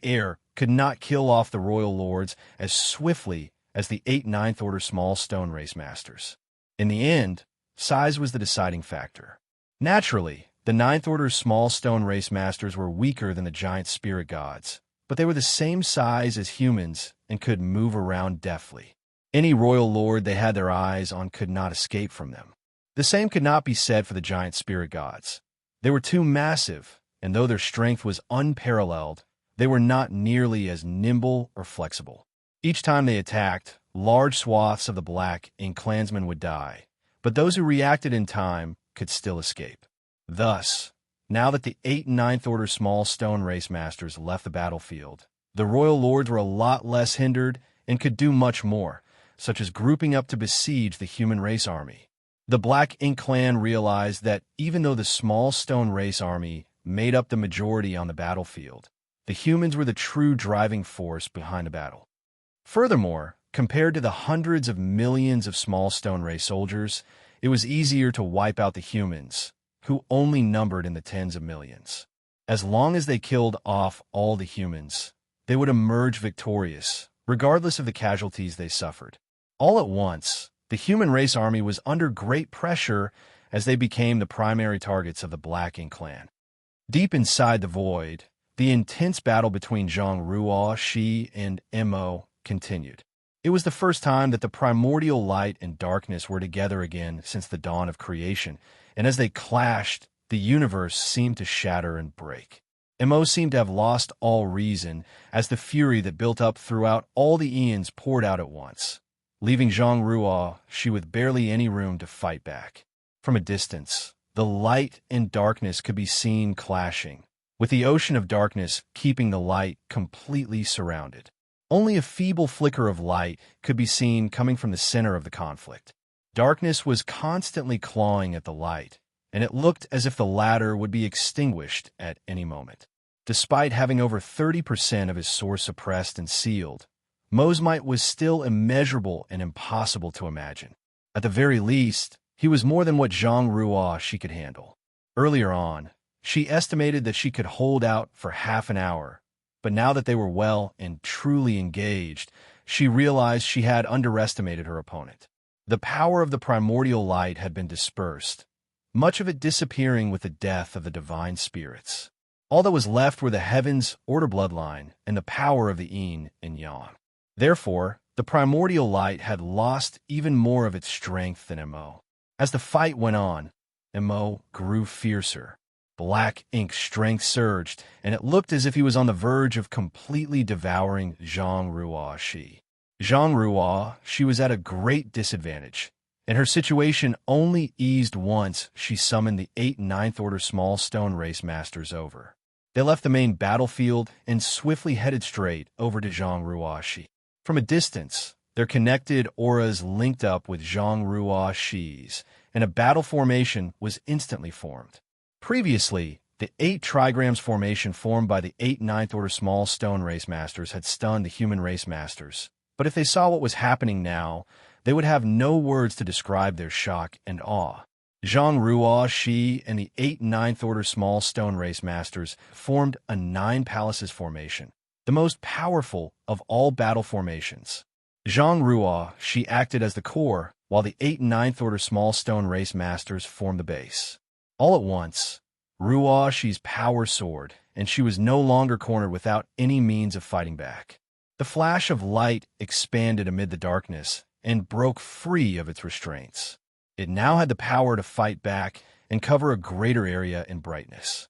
Air could not kill off the royal lords as swiftly as the 8 9th order small stone race masters. In the end, size was the deciding factor. Naturally, the 9th order small stone race masters were weaker than the giant spirit gods, but they were the same size as humans and could move around deftly. Any royal lord they had their eyes on could not escape from them. The same could not be said for the giant spirit gods. They were too massive, and though their strength was unparalleled, they were not nearly as nimble or flexible. Each time they attacked, large swaths of the Black Ink clansmen would die, but those who reacted in time could still escape. Thus, now that the 8 and 9th order small stone race masters left the battlefield, the royal lords were a lot less hindered and could do much more, such as grouping up to besiege the human race army. The Black Ink clan realized that even though the small stone race army made up the majority on the battlefield, the humans were the true driving force behind the battle. Furthermore, compared to the hundreds of millions of small stone race soldiers, it was easier to wipe out the humans, who only numbered in the tens of millions. As long as they killed off all the humans, they would emerge victorious, regardless of the casualties they suffered. All at once, the human race army was under great pressure as they became the primary targets of the Black Ink clan. Deep inside the void, the intense battle between Zhang Ruoxi and Mo continued. It was the first time that the primordial light and darkness were together again since the dawn of creation, and as they clashed, the universe seemed to shatter and break. Mo seemed to have lost all reason as the fury that built up throughout all the eons poured out at once, leaving Zhang Ruoxi with barely any room to fight back. From a distance, the light and darkness could be seen clashing, with the ocean of darkness keeping the light completely surrounded. Only a feeble flicker of light could be seen coming from the center of the conflict. Darkness was constantly clawing at the light, and it looked as if the latter would be extinguished at any moment. Despite having over 30% of his source suppressed and sealed, Mo's might was still immeasurable and impossible to imagine. At the very least, he was more than what Zhang Ruoxi could handle. Earlier on, she estimated that she could hold out for half an hour, but now that they were well and truly engaged, she realized she had underestimated her opponent. The power of the primordial light had been dispersed, much of it disappearing with the death of the divine spirits. All that was left were the heavens, order bloodline, and the power of the yin and yang. Therefore, the primordial light had lost even more of its strength than Mo. As the fight went on, Mo grew fiercer. Black Ink's strength surged, and it looked as if he was on the verge of completely devouring Zhang Ruoxi. Zhang Ruoxi was at a great disadvantage, and her situation only eased once she summoned the 8 Ninth Order Small Stone Race Masters over. They left the main battlefield and swiftly headed straight over to Zhang Ruoxi. From a distance, their connected auras linked up with Zhang Ruoxi's, and a battle formation was instantly formed. Previously, the 8 trigrams formation formed by the 8 Ninth Order Small Stone Race Masters had stunned the human race masters, but if they saw what was happening now, they would have no words to describe their shock and awe. Zhang Ruoxi and the 8 Ninth Order Small Stone Race Masters formed a 9 Palaces formation, the most powerful of all battle formations. Zhang Ruoxi acted as the core, while the 8 Ninth Order Small Stone Race Masters formed the base. All at once, Ruoxi's power soared, and she was no longer cornered without any means of fighting back. The flash of light expanded amid the darkness and broke free of its restraints. It now had the power to fight back and cover a greater area in brightness.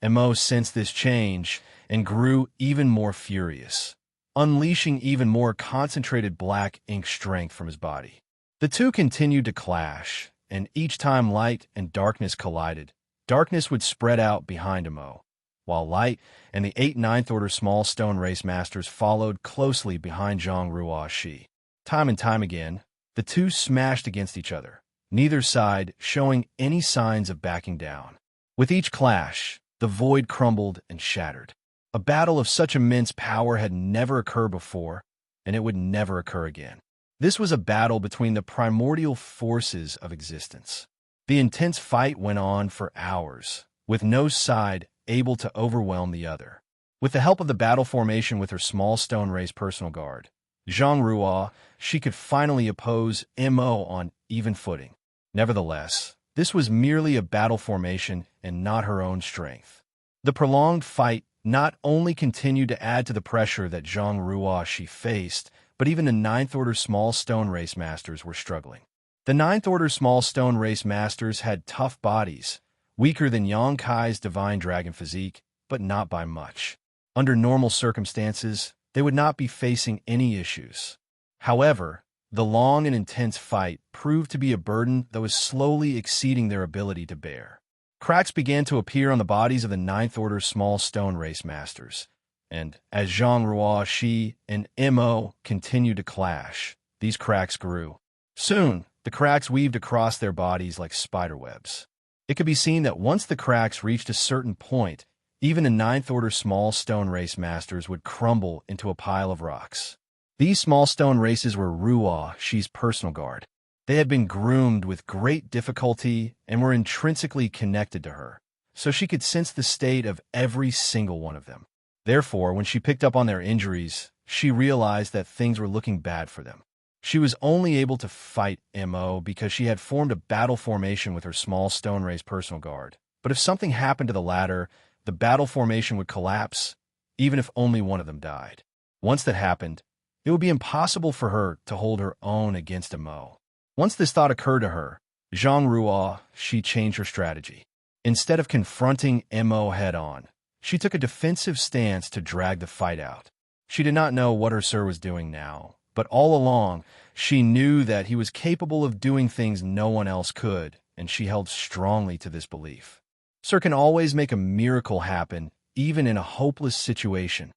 Mo sensed this change and grew even more furious, unleashing even more concentrated Black Ink strength from his body. The two continued to clash, and each time light and darkness collided, darkness would spread out behind Mo, while light and the 8 Ninth Order Small Stone Race Masters followed closely behind Zhang Ruoxi. Time and time again, the two smashed against each other, neither side showing any signs of backing down. With each clash, the void crumbled and shattered. A battle of such immense power had never occurred before, and it would never occur again. This was a battle between the primordial forces of existence. The intense fight went on for hours, with no side able to overwhelm the other. With the help of the battle formation with her small stone race personal guard, Zhang Ruoxi could finally oppose Mo on even footing. Nevertheless, this was merely a battle formation and not her own strength. The prolonged fight not only continued to add to the pressure that Zhang Ruoxi faced, but even the Ninth Order Small Stone Race Masters were struggling. The Ninth Order Small Stone Race Masters had tough bodies, weaker than Yang Kai's Divine Dragon physique, but not by much. Under normal circumstances, they would not be facing any issues. However, the long and intense fight proved to be a burden that was slowly exceeding their ability to bear. Cracks began to appear on the bodies of the Ninth Order Small Stone Race Masters, and as Zhang Ruoxi and Mo continued to clash, these cracks grew. Soon, the The cracks weaved across their bodies like spiderwebs. It could be seen that once the cracks reached a certain point, even the ninth-order small stone race masters would crumble into a pile of rocks. These small stone races were Ruo Shi's personal guard. They had been groomed with great difficulty and were intrinsically connected to her, so she could sense the state of every single one of them. Therefore, when she picked up on their injuries, she realized that things were looking bad for them. She was only able to fight Mo because she had formed a battle formation with her small stone race personal guard. But if something happened to the latter, the battle formation would collapse, even if only one of them died. Once that happened, it would be impossible for her to hold her own against Mo. Once this thought occurred to her, Zhang Ruo Shi changed her strategy. Instead of confronting Mo head-on, she took a defensive stance to drag the fight out. She did not know what her sir was doing now, but all along, she knew that he was capable of doing things no one else could, and she held strongly to this belief. Sir can always make a miracle happen, even in a hopeless situation.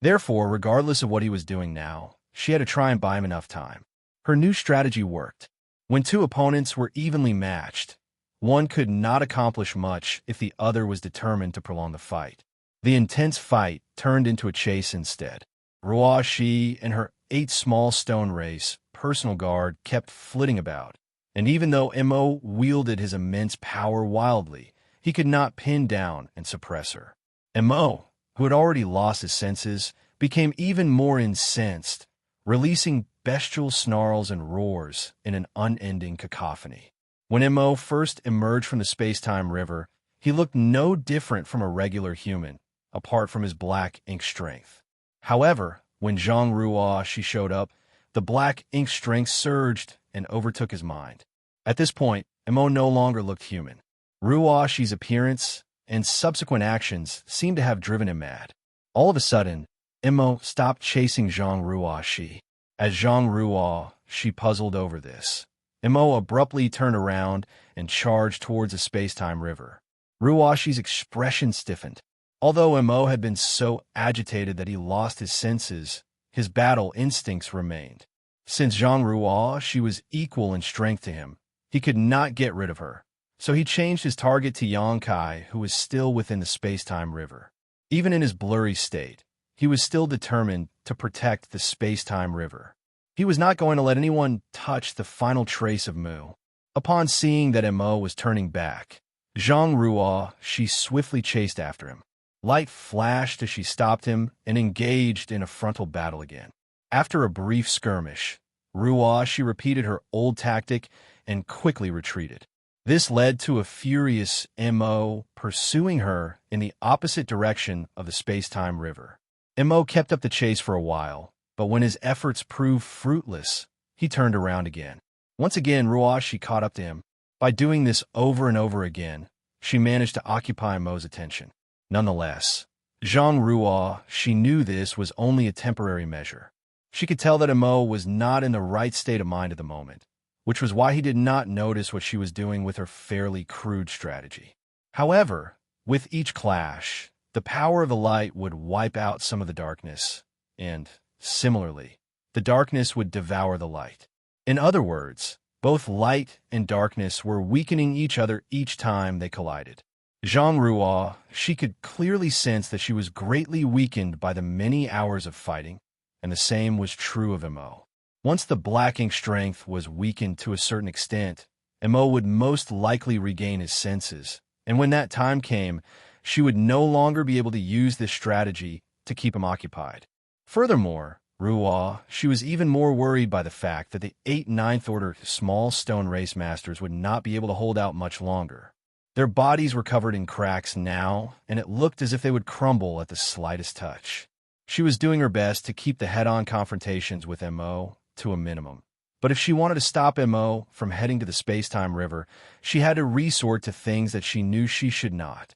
Therefore, regardless of what he was doing now, she had to try and buy him enough time. Her new strategy worked. When two opponents were evenly matched, one could not accomplish much if the other was determined to prolong the fight. The intense fight turned into a chase instead. Ruo Shi and her 8 small stone race personal guard kept flitting about, and even though Mo wielded his immense power wildly, he could not pin down and suppress her. Mo, who had already lost his senses, became even more incensed, releasing bestial snarls and roars in an unending cacophony. When Mo first emerged from the space-time river, he looked no different from a regular human, apart from his black ink strength. However, when Zhang Ruo Shi showed up, the black ink strength surged and overtook his mind. At this point, Mo no longer looked human. Ruo Shi's appearance and subsequent actions seemed to have driven him mad. All of a sudden, Mo stopped chasing Zhang Ruo Shi. As Zhang Ruo Shi puzzled over this, Mo abruptly turned around and charged towards the space-time river. Ruo Shi's expression stiffened. Although Mo had been so agitated that he lost his senses, his battle instincts remained. Since Zhang Ruo Shi was equal in strength to him, he could not get rid of her, so he changed his target to Xianxia, who was still within the space-time river. Even in his blurry state, he was still determined to protect the space-time river. He was not going to let anyone touch the final trace of Mu. Upon seeing that Mo was turning back, Zhang Ruo Shi swiftly chased after him. Light flashed as she stopped him and engaged in a frontal battle again. After a brief skirmish, Ruo Shi repeated her old tactic and quickly retreated. This led to a furious Mo pursuing her in the opposite direction of the space-time river. Mo kept up the chase for a while, but when his efforts proved fruitless, he turned around again. Once again, Ruo Shi caught up to him. By doing this over and over again, she managed to occupy Mo's attention. Nonetheless, Zhang Ruo Shi knew this was only a temporary measure. She could tell that Mo was not in the right state of mind at the moment, which was why he did not notice what she was doing with her fairly crude strategy. However, with each clash, the power of the light would wipe out some of the darkness, and, similarly, the darkness would devour the light. In other words, both light and darkness were weakening each other each time they collided. Zhang Ruo Shi could clearly sense that she was greatly weakened by the many hours of fighting, and the same was true of Mo. Once the black ink strength was weakened to a certain extent, Mo would most likely regain his senses, and when that time came, she would no longer be able to use this strategy to keep him occupied. Furthermore, Ruo Shi was even more worried by the fact that the 8 ninth-order small stone race masters would not be able to hold out much longer. Their bodies were covered in cracks now, and it looked as if they would crumble at the slightest touch. She was doing her best to keep the head-on confrontations with Mo to a minimum. But if she wanted to stop Mo from heading to the space-time river, she had to resort to things that she knew she should not.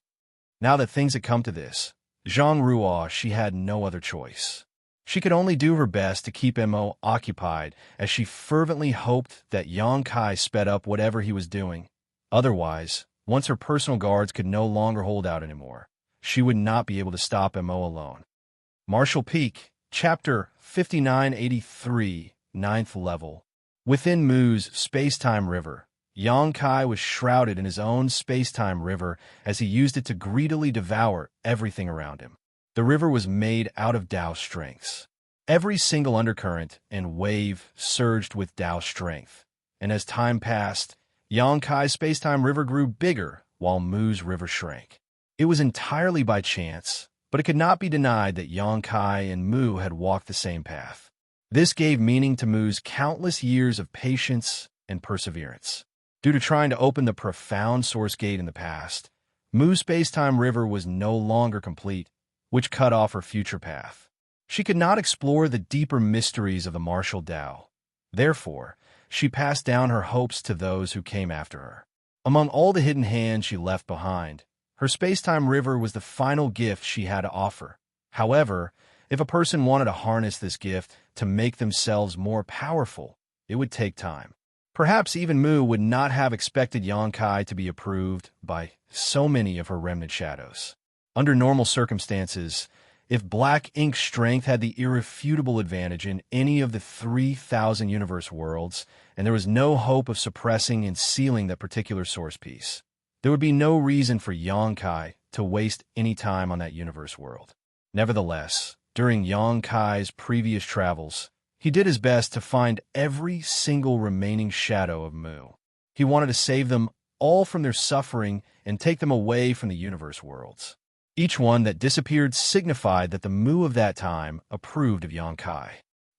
Now that things had come to this, Zhang Ruo Shi had no other choice. She could only do her best to keep Mo occupied, as she fervently hoped that Xianxia sped up whatever he was doing. Otherwise, once her personal guards could no longer hold out anymore, she would not be able to stop Mo alone. Martial Peak, Chapter 5983, 9th Level. Within Mu's space-time river, Yongkai was shrouded in his own space-time river as he used it to greedily devour everything around him. The river was made out of Tao strengths. Every single undercurrent and wave surged with Tao strength, and as time passed, Yongkai's space-time river grew bigger while Mu's river shrank. It was entirely by chance, but it could not be denied that Yongkai and Mu had walked the same path. This gave meaning to Mu's countless years of patience and perseverance. Due to trying to open the profound source gate in the past, Mu's space-time river was no longer complete, which cut off her future path. She could not explore the deeper mysteries of the martial Tao. Therefore, she passed down her hopes to those who came after her. Among all the hidden hands she left behind, her space-time river was the final gift she had to offer. However, if a person wanted to harness this gift to make themselves more powerful, it would take time. Perhaps even Mu would not have expected Yongkai to be approved by so many of her remnant shadows. Under normal circumstances, if Black Ink's strength had the irrefutable advantage in any of the 3,000 universe worlds, and there was no hope of suppressing and sealing that particular source piece, there would be no reason for Yongkai to waste any time on that universe world. Nevertheless, during Yongkai's previous travels, he did his best to find every single remaining shadow of Mu. He wanted to save them all from their suffering and take them away from the universe worlds. Each one that disappeared signified that the Mu of that time approved of Yongkai.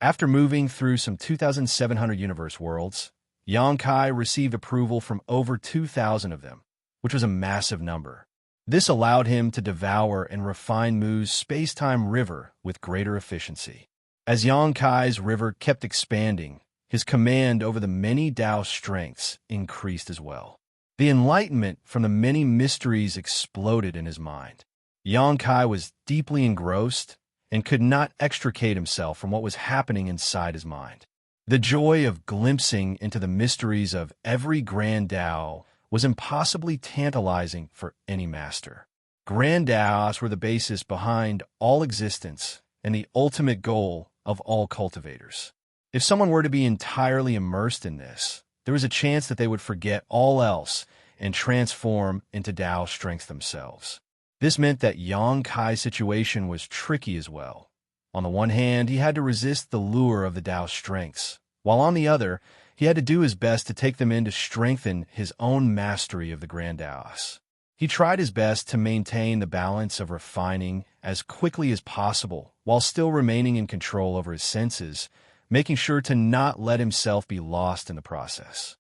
After moving through some 2,700 universe worlds, Yongkai received approval from over 2,000 of them, which was a massive number. This allowed him to devour and refine Mu's space-time river with greater efficiency. As Yongkai's river kept expanding, his command over the many Tao strengths increased as well. The enlightenment from the many mysteries exploded in his mind. Yongkai was deeply engrossed and could not extricate himself from what was happening inside his mind. The joy of glimpsing into the mysteries of every grand Tao was impossibly tantalizing for any master. Grand Taos were the basis behind all existence and the ultimate goal of all cultivators. If someone were to be entirely immersed in this, there was a chance that they would forget all else and transform into Tao strength themselves. This meant that Yongkai's situation was tricky as well. On the one hand, he had to resist the lure of the Tao strengths, while on the other, he had to do his best to take them in to strengthen his own mastery of the Grand Taos. He tried his best to maintain the balance of refining as quickly as possible, while still remaining in control over his senses, making sure to not let himself be lost in the process.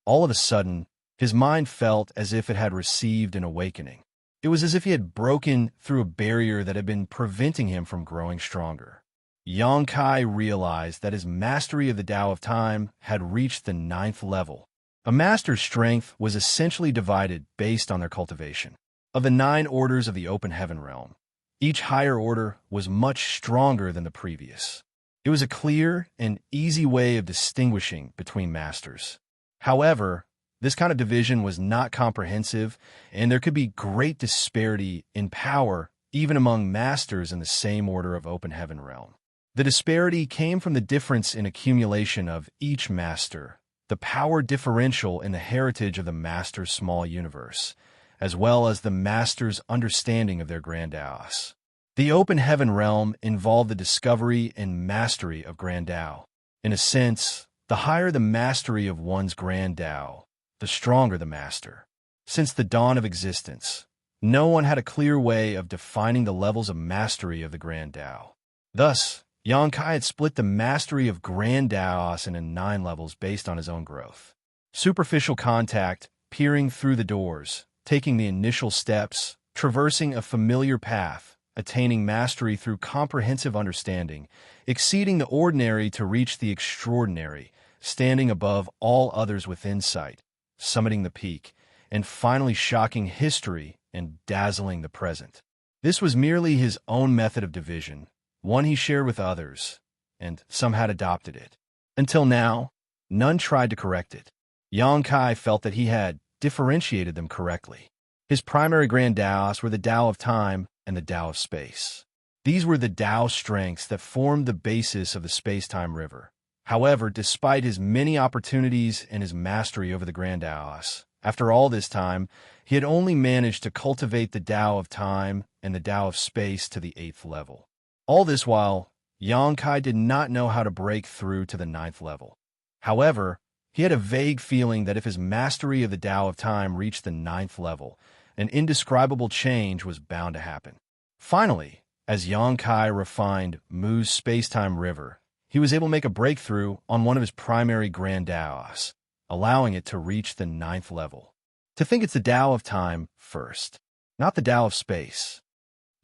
All of a sudden, his mind felt as if it had received an awakening. It was as if he had broken through a barrier that had been preventing him from growing stronger. Yongkai realized that his mastery of the Tao of Time had reached the 9th level. A master's strength was essentially divided based on their cultivation. Of the 9 orders of the open heaven realm, each higher order was much stronger than the previous. It was a clear and easy way of distinguishing between masters. However, this kind of division was not comprehensive, and there could be great disparity in power even among masters in the same order of open heaven realm. The disparity came from the difference in accumulation of each master, the power differential in the heritage of the master's small universe, as well as the master's understanding of their grand Taos. The open heaven realm involved the discovery and mastery of grand Tao. In a sense, the higher the mastery of one's grand Tao, the stronger the master. Since the dawn of existence, no one had a clear way of defining the levels of mastery of the grand Tao. Thus, Yongkai had split the mastery of grand Taos into 9 levels based on his own growth. Superficial contact, peering through the doors, taking the initial steps, traversing a familiar path, attaining mastery through comprehensive understanding, exceeding the ordinary to reach the extraordinary, standing above all others within sight, summiting the peak, and finally shocking history and dazzling the present. This was merely his own method of division, one he shared with others, and some had adopted it. Until now, none tried to correct it. Yongkai felt that he had differentiated them correctly. His primary grand Taos were the Tao of Time and the Tao of Space. These were the Tao strengths that formed the basis of the space-time river. However, despite his many opportunities and his mastery over the Grand Daos, after all this time, he had only managed to cultivate the Tao of Time and the Tao of Space to the 8th level. All this while, Xianxia did not know how to break through to the 9th level. However, he had a vague feeling that if his mastery of the Tao of Time reached the 9th level, an indescribable change was bound to happen. Finally, as Xianxia refined Mu's space-time river, he was able to make a breakthrough on one of his primary Grand Daos, allowing it to reach the 9th level. To think it's the Tao of Time first, not the Tao of Space.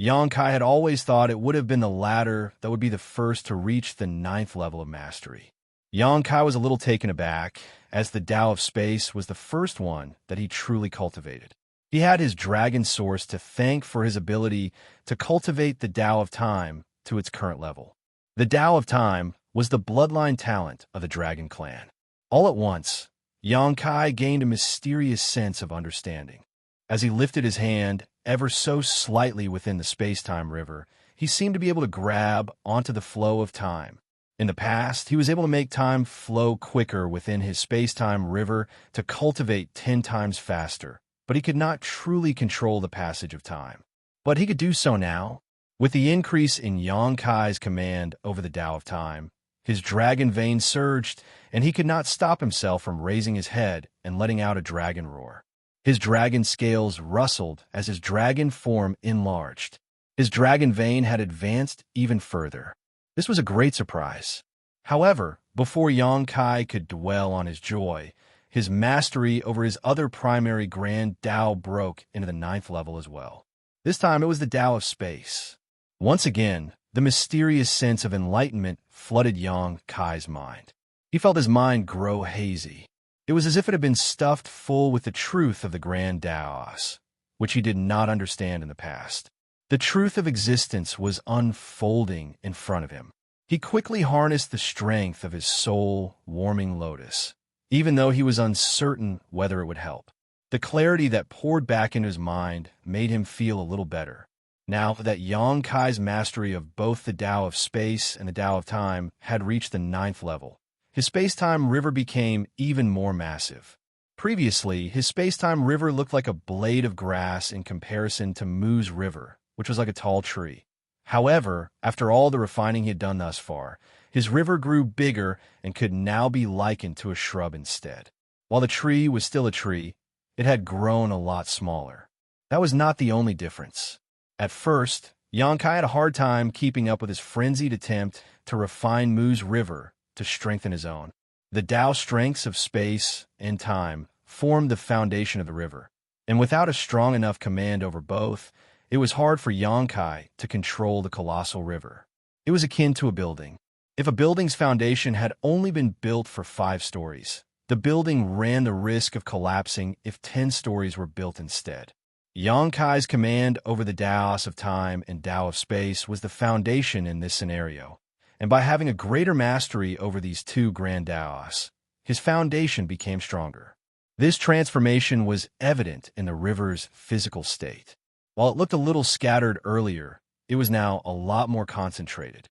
Xianxia had always thought it would have been the latter that would be the first to reach the 9th level of mastery. Xianxia was a little taken aback, as the Tao of Space was the first one that he truly cultivated. He had his dragon source to thank for his ability to cultivate the Tao of Time to its current level. The Tao of Time was the bloodline talent of the Dragon Clan. All at once, Xianxia gained a mysterious sense of understanding. As he lifted his hand ever so slightly within the space-time river, he seemed to be able to grab onto the flow of time. In the past, he was able to make time flow quicker within his space-time river to cultivate 10 times faster, but he could not truly control the passage of time. But he could do so now. With the increase in Xianxia's command over the Tao of Time, his dragon vein surged, and he could not stop himself from raising his head and letting out a dragon roar. His dragon scales rustled as his dragon form enlarged. His dragon vein had advanced even further. This was a great surprise. However, before Xianxia could dwell on his joy, his mastery over his other primary Grand Tao broke into the 9th level as well. This time it was the Tao of Space. Once again, the mysterious sense of enlightenment flooded Xianxia's mind. He felt his mind grow hazy. It was as if it had been stuffed full with the truth of the Grand Daos, which he did not understand in the past. The truth of existence was unfolding in front of him. He quickly harnessed the strength of his soul-warming lotus, even though he was uncertain whether it would help. The clarity that poured back into his mind made him feel a little better. Now that Xianxia's mastery of both the Tao of Space and the Tao of Time had reached the 9th level, his space-time river became even more massive. Previously, his space-time river looked like a blade of grass in comparison to Mu's river, which was like a tall tree. However, after all the refining he had done thus far, his river grew bigger and could now be likened to a shrub instead. While the tree was still a tree, it had grown a lot smaller. That was not the only difference. At first, Xianxia had a hard time keeping up with his frenzied attempt to refine Mu's river to strengthen his own. The Tao strengths of space and time formed the foundation of the river, and without a strong enough command over both, it was hard for Xianxia to control the colossal river. It was akin to a building. If a building's foundation had only been built for 5 stories, the building ran the risk of collapsing if 10 stories were built instead. Xianxia's command over the Taos of Time and Tao of Space was the foundation in this scenario, and by having a greater mastery over these 2 Grand Taos, his foundation became stronger. This transformation was evident in the river's physical state. While it looked a little scattered earlier, it was now a lot more concentrated.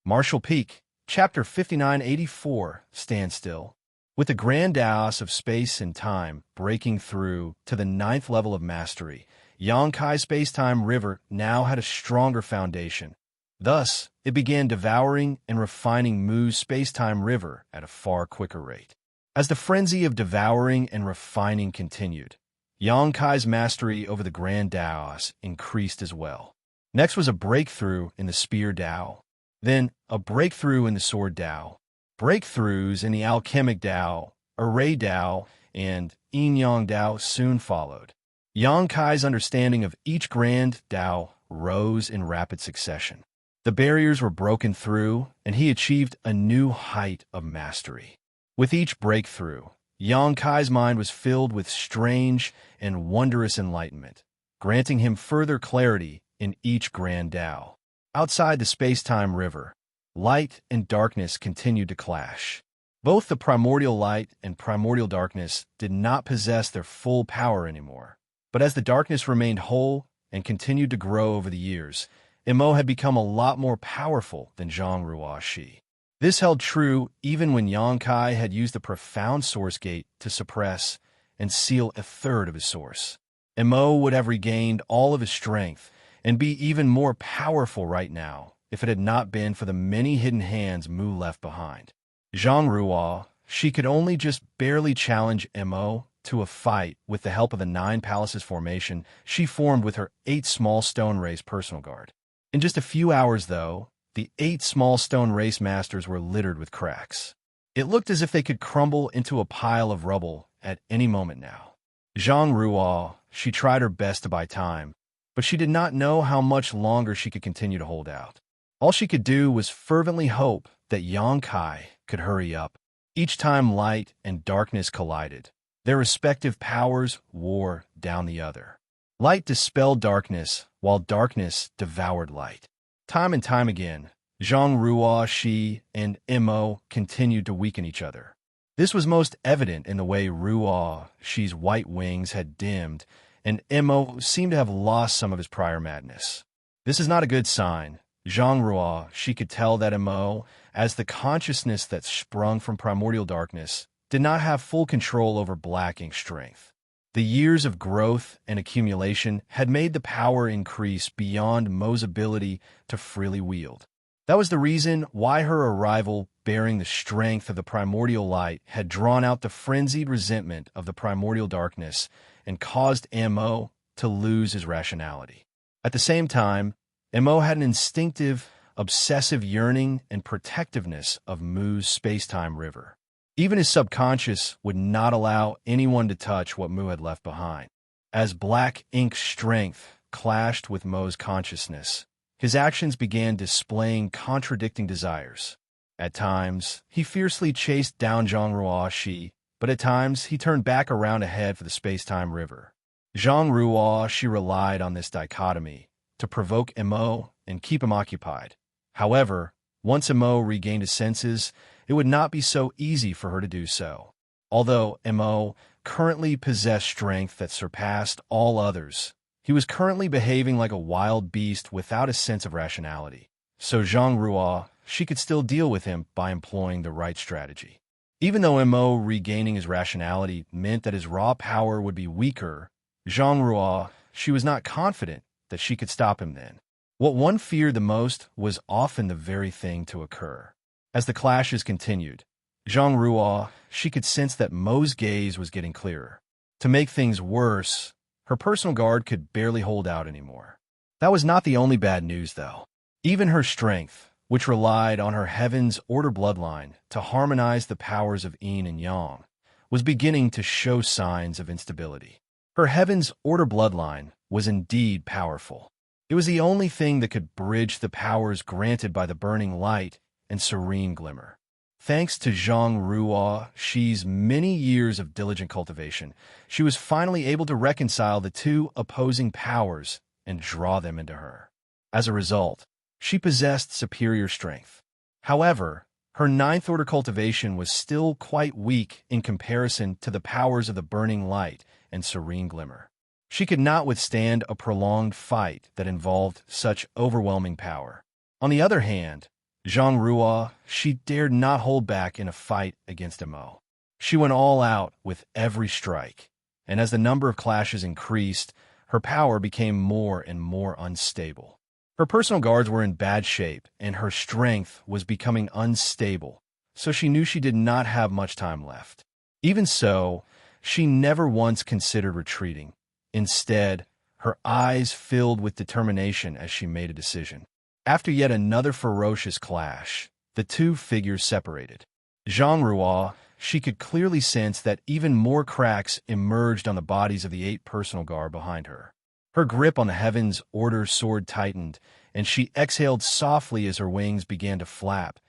Martial Peak, Chapter 5984, Standstill. With the Grand Daos of Space and Time breaking through to the 9th level of mastery, Xianxia's space-time river now had a stronger foundation. Thus, it began devouring and refining Mu's space-time river at a far quicker rate. As the frenzy of devouring and refining continued, Xianxia's mastery over the Grand Daos increased as well. Next was a breakthrough in the Spear Dao, then a breakthrough in the Sword Dao. Breakthroughs in the Alchemic Dao, Array Dao, and Yin-Yang Dao soon followed. Xianxia's understanding of each Grand Dao rose in rapid succession. The barriers were broken through, and he achieved a new height of mastery. With each breakthrough, Xianxia's mind was filled with strange and wondrous enlightenment, granting him further clarity in each Grand Dao. Outside the space-time river, light and darkness continued to clash. Both the primordial light and primordial darkness did not possess their full power anymore. But as the darkness remained whole and continued to grow over the years, Imo had become a lot more powerful than Zhang Ruoxi. This held true even when Yangkai had used the profound source gate to suppress and seal a third of his source. Mo would have regained all of his strength and be even more powerful right now if it had not been for the many hidden hands Mu left behind. Zhang Ruo, she could only just barely challenge Mo to a fight with the help of the 9 Palaces formation she formed with her 8 small stone race personal guard. In just a few hours, though, the 8 small stone race masters were littered with cracks. It looked as if they could crumble into a pile of rubble at any moment now. Zhang Ruo, she tried her best to buy time, but she did not know how much longer she could continue to hold out. All she could do was fervently hope that Yangkai could hurry up. Each time light and darkness collided, their respective powers wore down the other. Light dispelled darkness, while darkness devoured light. Time and time again, Zhang Ruo, she, and Mo continued to weaken each other. This was most evident in the way Ruo, she's white wings had dimmed, and Mo seemed to have lost some of his prior madness. This is not a good sign. Zhang Ruo, she could tell that Mo, as the consciousness that sprung from primordial darkness, did not have full control over black ink strength. The years of growth and accumulation had made the power increase beyond Mo's ability to freely wield. That was the reason why her arrival, bearing the strength of the primordial light, had drawn out the frenzied resentment of the primordial darkness and caused Mo to lose his rationality. At the same time, Mo had an instinctive, obsessive yearning and protectiveness of Mu's space-time river. Even his subconscious would not allow anyone to touch what Mu had left behind. As black ink strength clashed with Mo's consciousness, his actions began displaying contradicting desires. At times, he fiercely chased down Zhang Ruo, but at times he turned back around to head for the space-time river. Zhang Ruo, she relied on this dichotomy to provoke Mo and keep him occupied. However, once Mo regained his senses, it would not be so easy for her to do so. Although Mo currently possessed strength that surpassed all others, he was currently behaving like a wild beast without a sense of rationality. So Zhang Ruo, she could still deal with him by employing the right strategy. Even though Mo regaining his rationality meant that his raw power would be weaker, Zhang Ruo, she was not confident that she could stop him then. What one feared the most was often the very thing to occur. As the clashes continued, Zhang Ruo, she could sense that Mo's gaze was getting clearer. To make things worse, her personal guard could barely hold out anymore. That was not the only bad news, though. Even her strength, which relied on her Heaven's Order bloodline to harmonize the powers of Yin and Yang, was beginning to show signs of instability. Her Heaven's Order bloodline was indeed powerful. It was the only thing that could bridge the powers granted by the burning light and serene glimmer. Thanks to Zhang Ruo, she's many years of diligent cultivation, she was finally able to reconcile the two opposing powers and draw them into her. As a result, she possessed superior strength. However, her ninth order cultivation was still quite weak in comparison to the powers of the burning light and serene glimmer. She could not withstand a prolonged fight that involved such overwhelming power. On the other hand, Zhang Ruo, she dared not hold back in a fight against Mo. She went all out with every strike, and as the number of clashes increased, her power became more and more unstable. Her personal guards were in bad shape, and her strength was becoming unstable, so she knew she did not have much time left. Even so, she never once considered retreating. Instead, her eyes filled with determination as she made a decision. After yet another ferocious clash, the two figures separated. Zhang Ruo, she could clearly sense that even more cracks emerged on the bodies of the 8 personal guard behind her. Her grip on the Heaven's Order sword tightened, and she exhaled softly as her wings began to flap,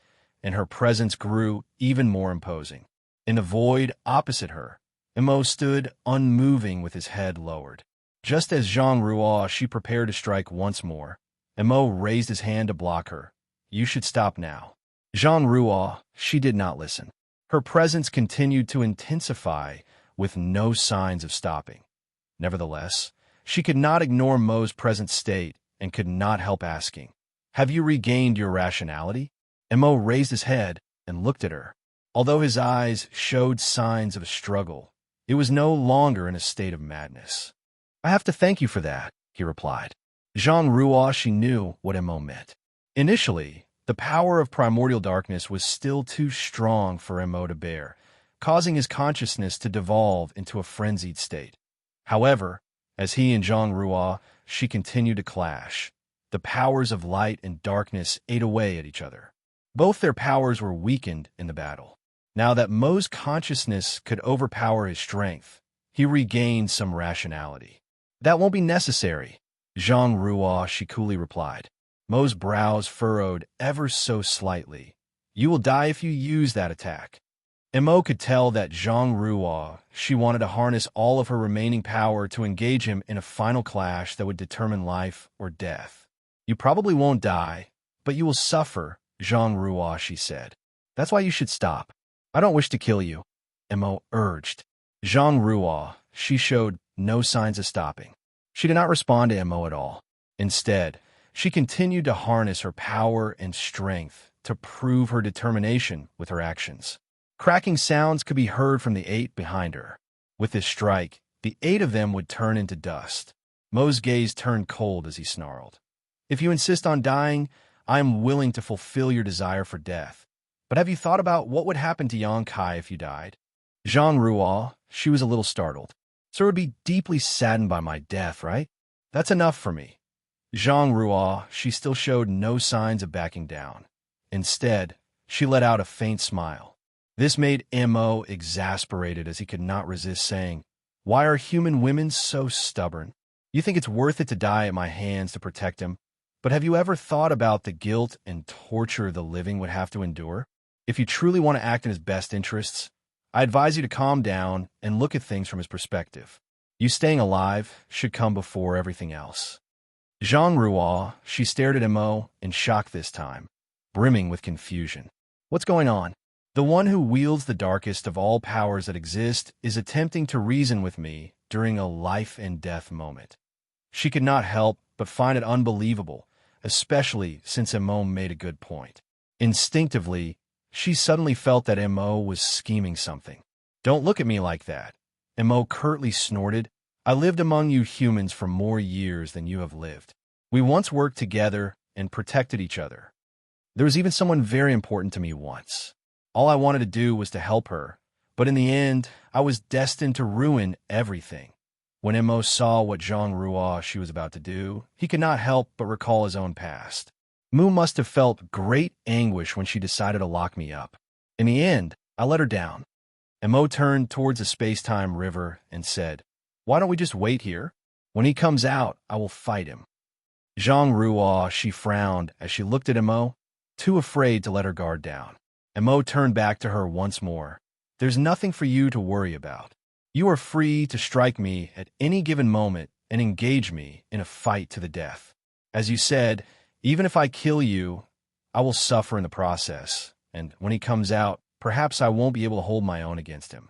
and her presence grew even more imposing. In the void opposite her, Mo stood unmoving with his head lowered. Just as Zhang Ruo, she prepared to strike once more, Mo raised his hand to block her. "You should stop now." Zhang Ruo, she did not listen. Her presence continued to intensify with no signs of stopping. Nevertheless, she could not ignore Mo's present state and could not help asking, "Have you regained your rationality?" Mo raised his head, and looked at her. Although his eyes showed signs of a struggle, it was no longer in a state of madness. "I have to thank you for that," he replied. Zhang Ruo, she knew what Mo meant. Initially, the power of primordial darkness was still too strong for Mo to bear, causing his consciousness to devolve into a frenzied state. However, as he and Zhang Ruo, she continued to clash. The powers of light and darkness ate away at each other. Both their powers were weakened in the battle. Now that Mo's consciousness could overpower his strength, he regained some rationality. "That won't be necessary," Zhang Ruo, she coolly replied. Mo's brows furrowed ever so slightly. "You will die if you use that attack." Mo could tell that Zhang Ruo, she wanted to harness all of her remaining power to engage him in a final clash that would determine life or death. "You probably won't die, but you will suffer," Zhang Ruo, she said. "That's why you should stop." "I don't wish to kill you," Mo urged. Zhang Ruo, she showed no signs of stopping. She did not respond to Mo at all. Instead, she continued to harness her power and strength to prove her determination with her actions. Cracking sounds could be heard from the 8 behind her. With this strike, the 8 of them would turn into dust. Mo's gaze turned cold as he snarled. "If you insist on dying, I am willing to fulfill your desire for death. But have you thought about what would happen to Xianxia if you died?" Zhang Ruo, she was a little startled. "Sir would be deeply saddened by my death, right? That's enough for me." Zhang Ruo, she still showed no signs of backing down. Instead, she let out a faint smile. This made Mo exasperated as he could not resist saying, "Why are human women so stubborn? You think it's worth it to die at my hands to protect him? But have you ever thought about the guilt and torture the living would have to endure? If you truly want to act in his best interests, I advise you to calm down and look at things from his perspective. You staying alive should come before everything else." Zhang Ruo, she stared at Mo in shock this time, brimming with confusion. "What's going on? The one who wields the darkest of all powers that exist is attempting to reason with me during a life and death moment." She could not help but find it unbelievable, especially since Mo made a good point. Instinctively, she suddenly felt that Mo was scheming something. "Don't look at me like that," Mo curtly snorted. "I lived among you humans for more years than you have lived. We once worked together and protected each other. There was even someone very important to me once. All I wanted to do was to help her, but in the end, I was destined to ruin everything." When Mo saw what Zhang Ruo she was about to do, he could not help but recall his own past. "Mu must have felt great anguish when she decided to lock me up. In the end, I let her down." Mo turned towards the space-time river and said, "Why don't we just wait here? When he comes out, I will fight him." Zhang Ruo, she frowned as she looked at Mo, too afraid to let her guard down. Mo turned back to her once more. "There's nothing for you to worry about. You are free to strike me at any given moment and engage me in a fight to the death. As you said, even if I kill you, I will suffer in the process, and when he comes out, perhaps I won't be able to hold my own against him."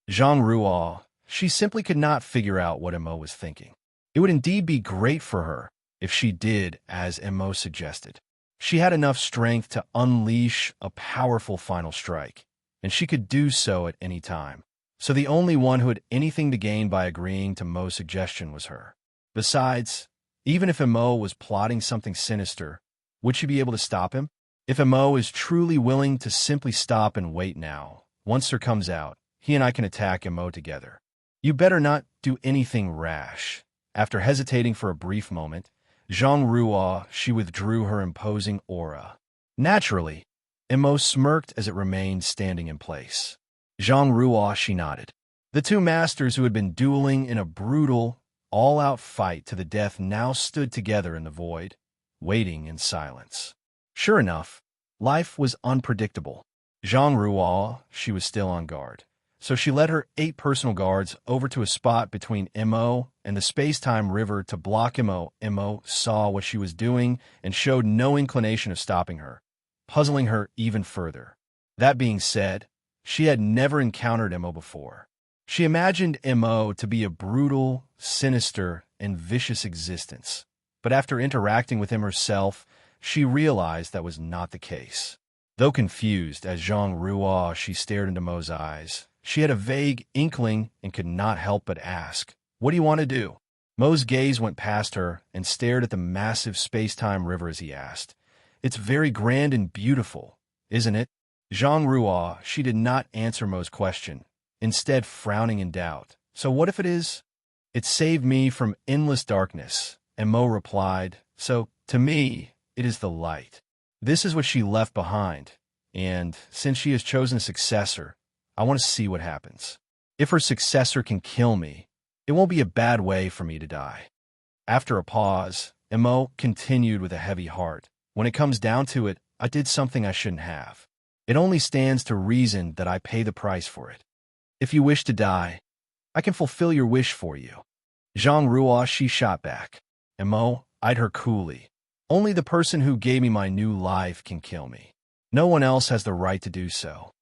Zhang Ruo, she simply could not figure out what Mo was thinking. It would indeed be great for her if she did as Mo suggested. She had enough strength to unleash a powerful final strike, and she could do so at any time. So the only one who had anything to gain by agreeing to Mo's suggestion was her. Besides, even if Mo was plotting something sinister, would she be able to stop him? If Mo is truly willing to simply stop and wait now, once Sir comes out, he and I can attack Mo together. You better not do anything rash. After hesitating for a brief moment, Zhang Ruo, she withdrew her imposing aura. Naturally, Mo smirked as it remained standing in place. Zhang Ruo, she nodded. The two masters who had been dueling in a brutal, all-out fight to the death now stood together in the void, waiting in silence. Sure enough, life was unpredictable. Zhang Ruo, she was still on guard, so she led her 8 personal guards over to a spot between Mo and the space-time river to block Mo. Mo saw what she was doing and showed no inclination of stopping her, puzzling her even further. That being said, she had never encountered Mo before. She imagined Mo to be a brutal, sinister, and vicious existence, but after interacting with him herself, she realized that was not the case. Though confused, as Zhang Ruo she stared into Mo's eyes, she had a vague inkling and could not help but ask, "What do you want to do?" Mo's gaze went past her and stared at the massive space-time river as he asked, "It's very grand and beautiful, isn't it?" Zhang Ruo she did not answer Mo's question, instead frowning in doubt. "So what if it is?" "It saved me from endless darkness," and Mo replied, "So, to me, it is the light." This is what she left behind, and since she has chosen a successor, I want to see what happens. If her successor can kill me, it won't be a bad way for me to die. After a pause, Mo continued with a heavy heart, "When it comes down to it, I did something I shouldn't have. It only stands to reason that I pay the price for it. If you wish to die, I can fulfill your wish for you." Zhang Ruo she shot back, and Mo eyed her coolly. "Only the person who gave me my new life can kill me. No one else has the right to do so."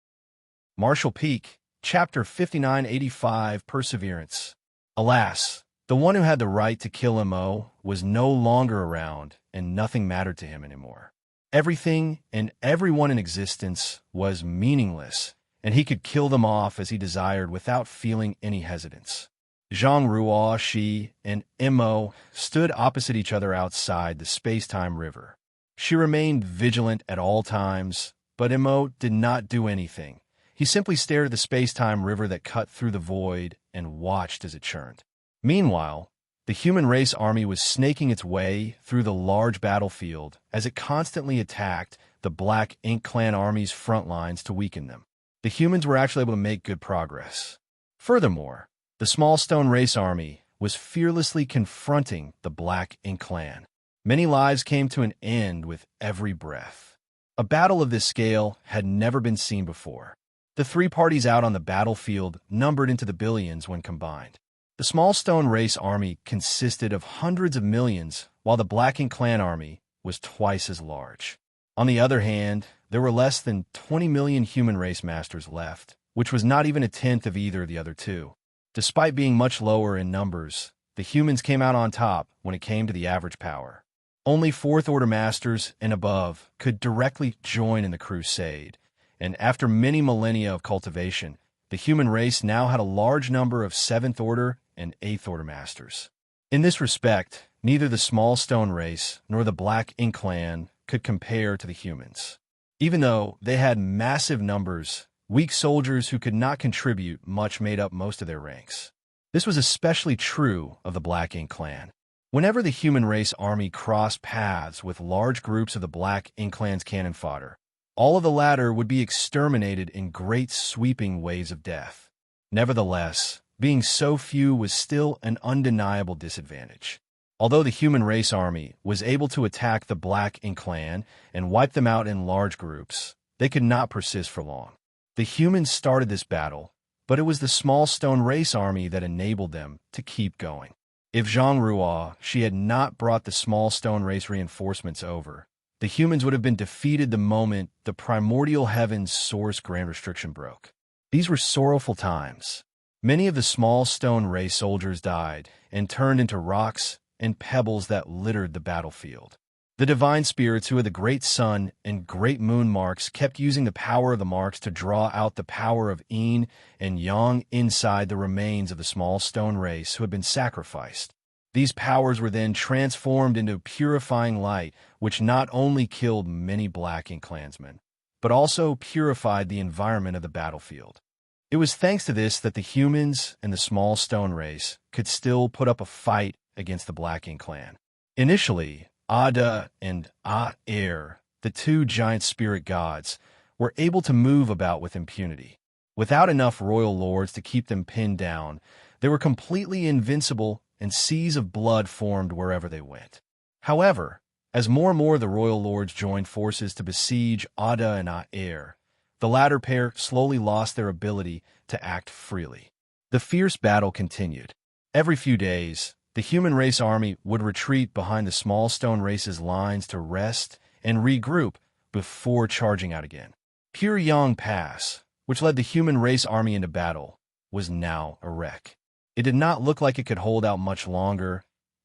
Martial Peak, Chapter 5985, Perseverance. Alas, the one who had the right to kill Mo was no longer around, and nothing mattered to him anymore. Everything and everyone in existence was meaningless, and he could kill them off as he desired without feeling any hesitance. Zhang Ruo she and Mo stood opposite each other outside the space-time river. She remained vigilant at all times, but Mo did not do anything. He simply stared at the space-time river that cut through the void and watched as it churned. Meanwhile, the human race army was snaking its way through the large battlefield as it constantly attacked the Black Ink Clan army's front lines to weaken them. The humans were actually able to make good progress. Furthermore, the small stone race army was fearlessly confronting the Black Ink Clan. Many lives came to an end with every breath. A battle of this scale had never been seen before. The three parties out on the battlefield numbered into the billions when combined. The small stone race army consisted of hundreds of millions, while the Black Ink Clan army was twice as large. On the other hand, there were less than 20 million human race masters left, which was not even a tenth of either of the other two. Despite being much lower in numbers, the humans came out on top when it came to the average power. Only Fourth-Order Masters and above could directly join in the crusade, and after many millennia of cultivation, the human race now had a large number of Seventh-Order and Eighth-Order Masters. In this respect, neither the small stone race nor the Black Ink Clan could compare to the humans. Even though they had massive numbers, weak soldiers who could not contribute much made up most of their ranks. This was especially true of the Black Ink Clan. Whenever the human race army crossed paths with large groups of the Black Ink Clan's cannon fodder, all of the latter would be exterminated in great sweeping waves of death. Nevertheless, being so few was still an undeniable disadvantage. Although the human race army was able to attack the Black Ink Clan and wipe them out in large groups, they could not persist for long. The humans started this battle, but it was the small stone race army that enabled them to keep going. If Zhang Ruo she had not brought the small stone race reinforcements over, the humans would have been defeated the moment the primordial heaven's source grand restriction broke. These were sorrowful times. Many of the small stone race soldiers died and turned into rocks and pebbles that littered the battlefield. The divine spirits who had the great sun and great moon marks kept using the power of the marks to draw out the power of yin and yang inside the remains of the small stone race who had been sacrificed. These powers were then transformed into purifying light, which not only killed many Black Ink Clansmen, but also purified the environment of the battlefield. It was thanks to this that the humans and the small stone race could still put up a fight against the Black Ink Clan. Initially, Ada and Air, the two giant spirit gods, were able to move about with impunity. Without enough royal lords to keep them pinned down, they were completely invincible and seas of blood formed wherever they went. However, as more and more of the royal lords joined forces to besiege Ada and Aer, the latter pair slowly lost their ability to act freely. The fierce battle continued. Every few days, the human race army would retreat behind the small stone race's lines to rest and regroup before charging out again. Pure Yang Pass, which led the human race army into battle, was now a wreck. It did not look like it could hold out much longer,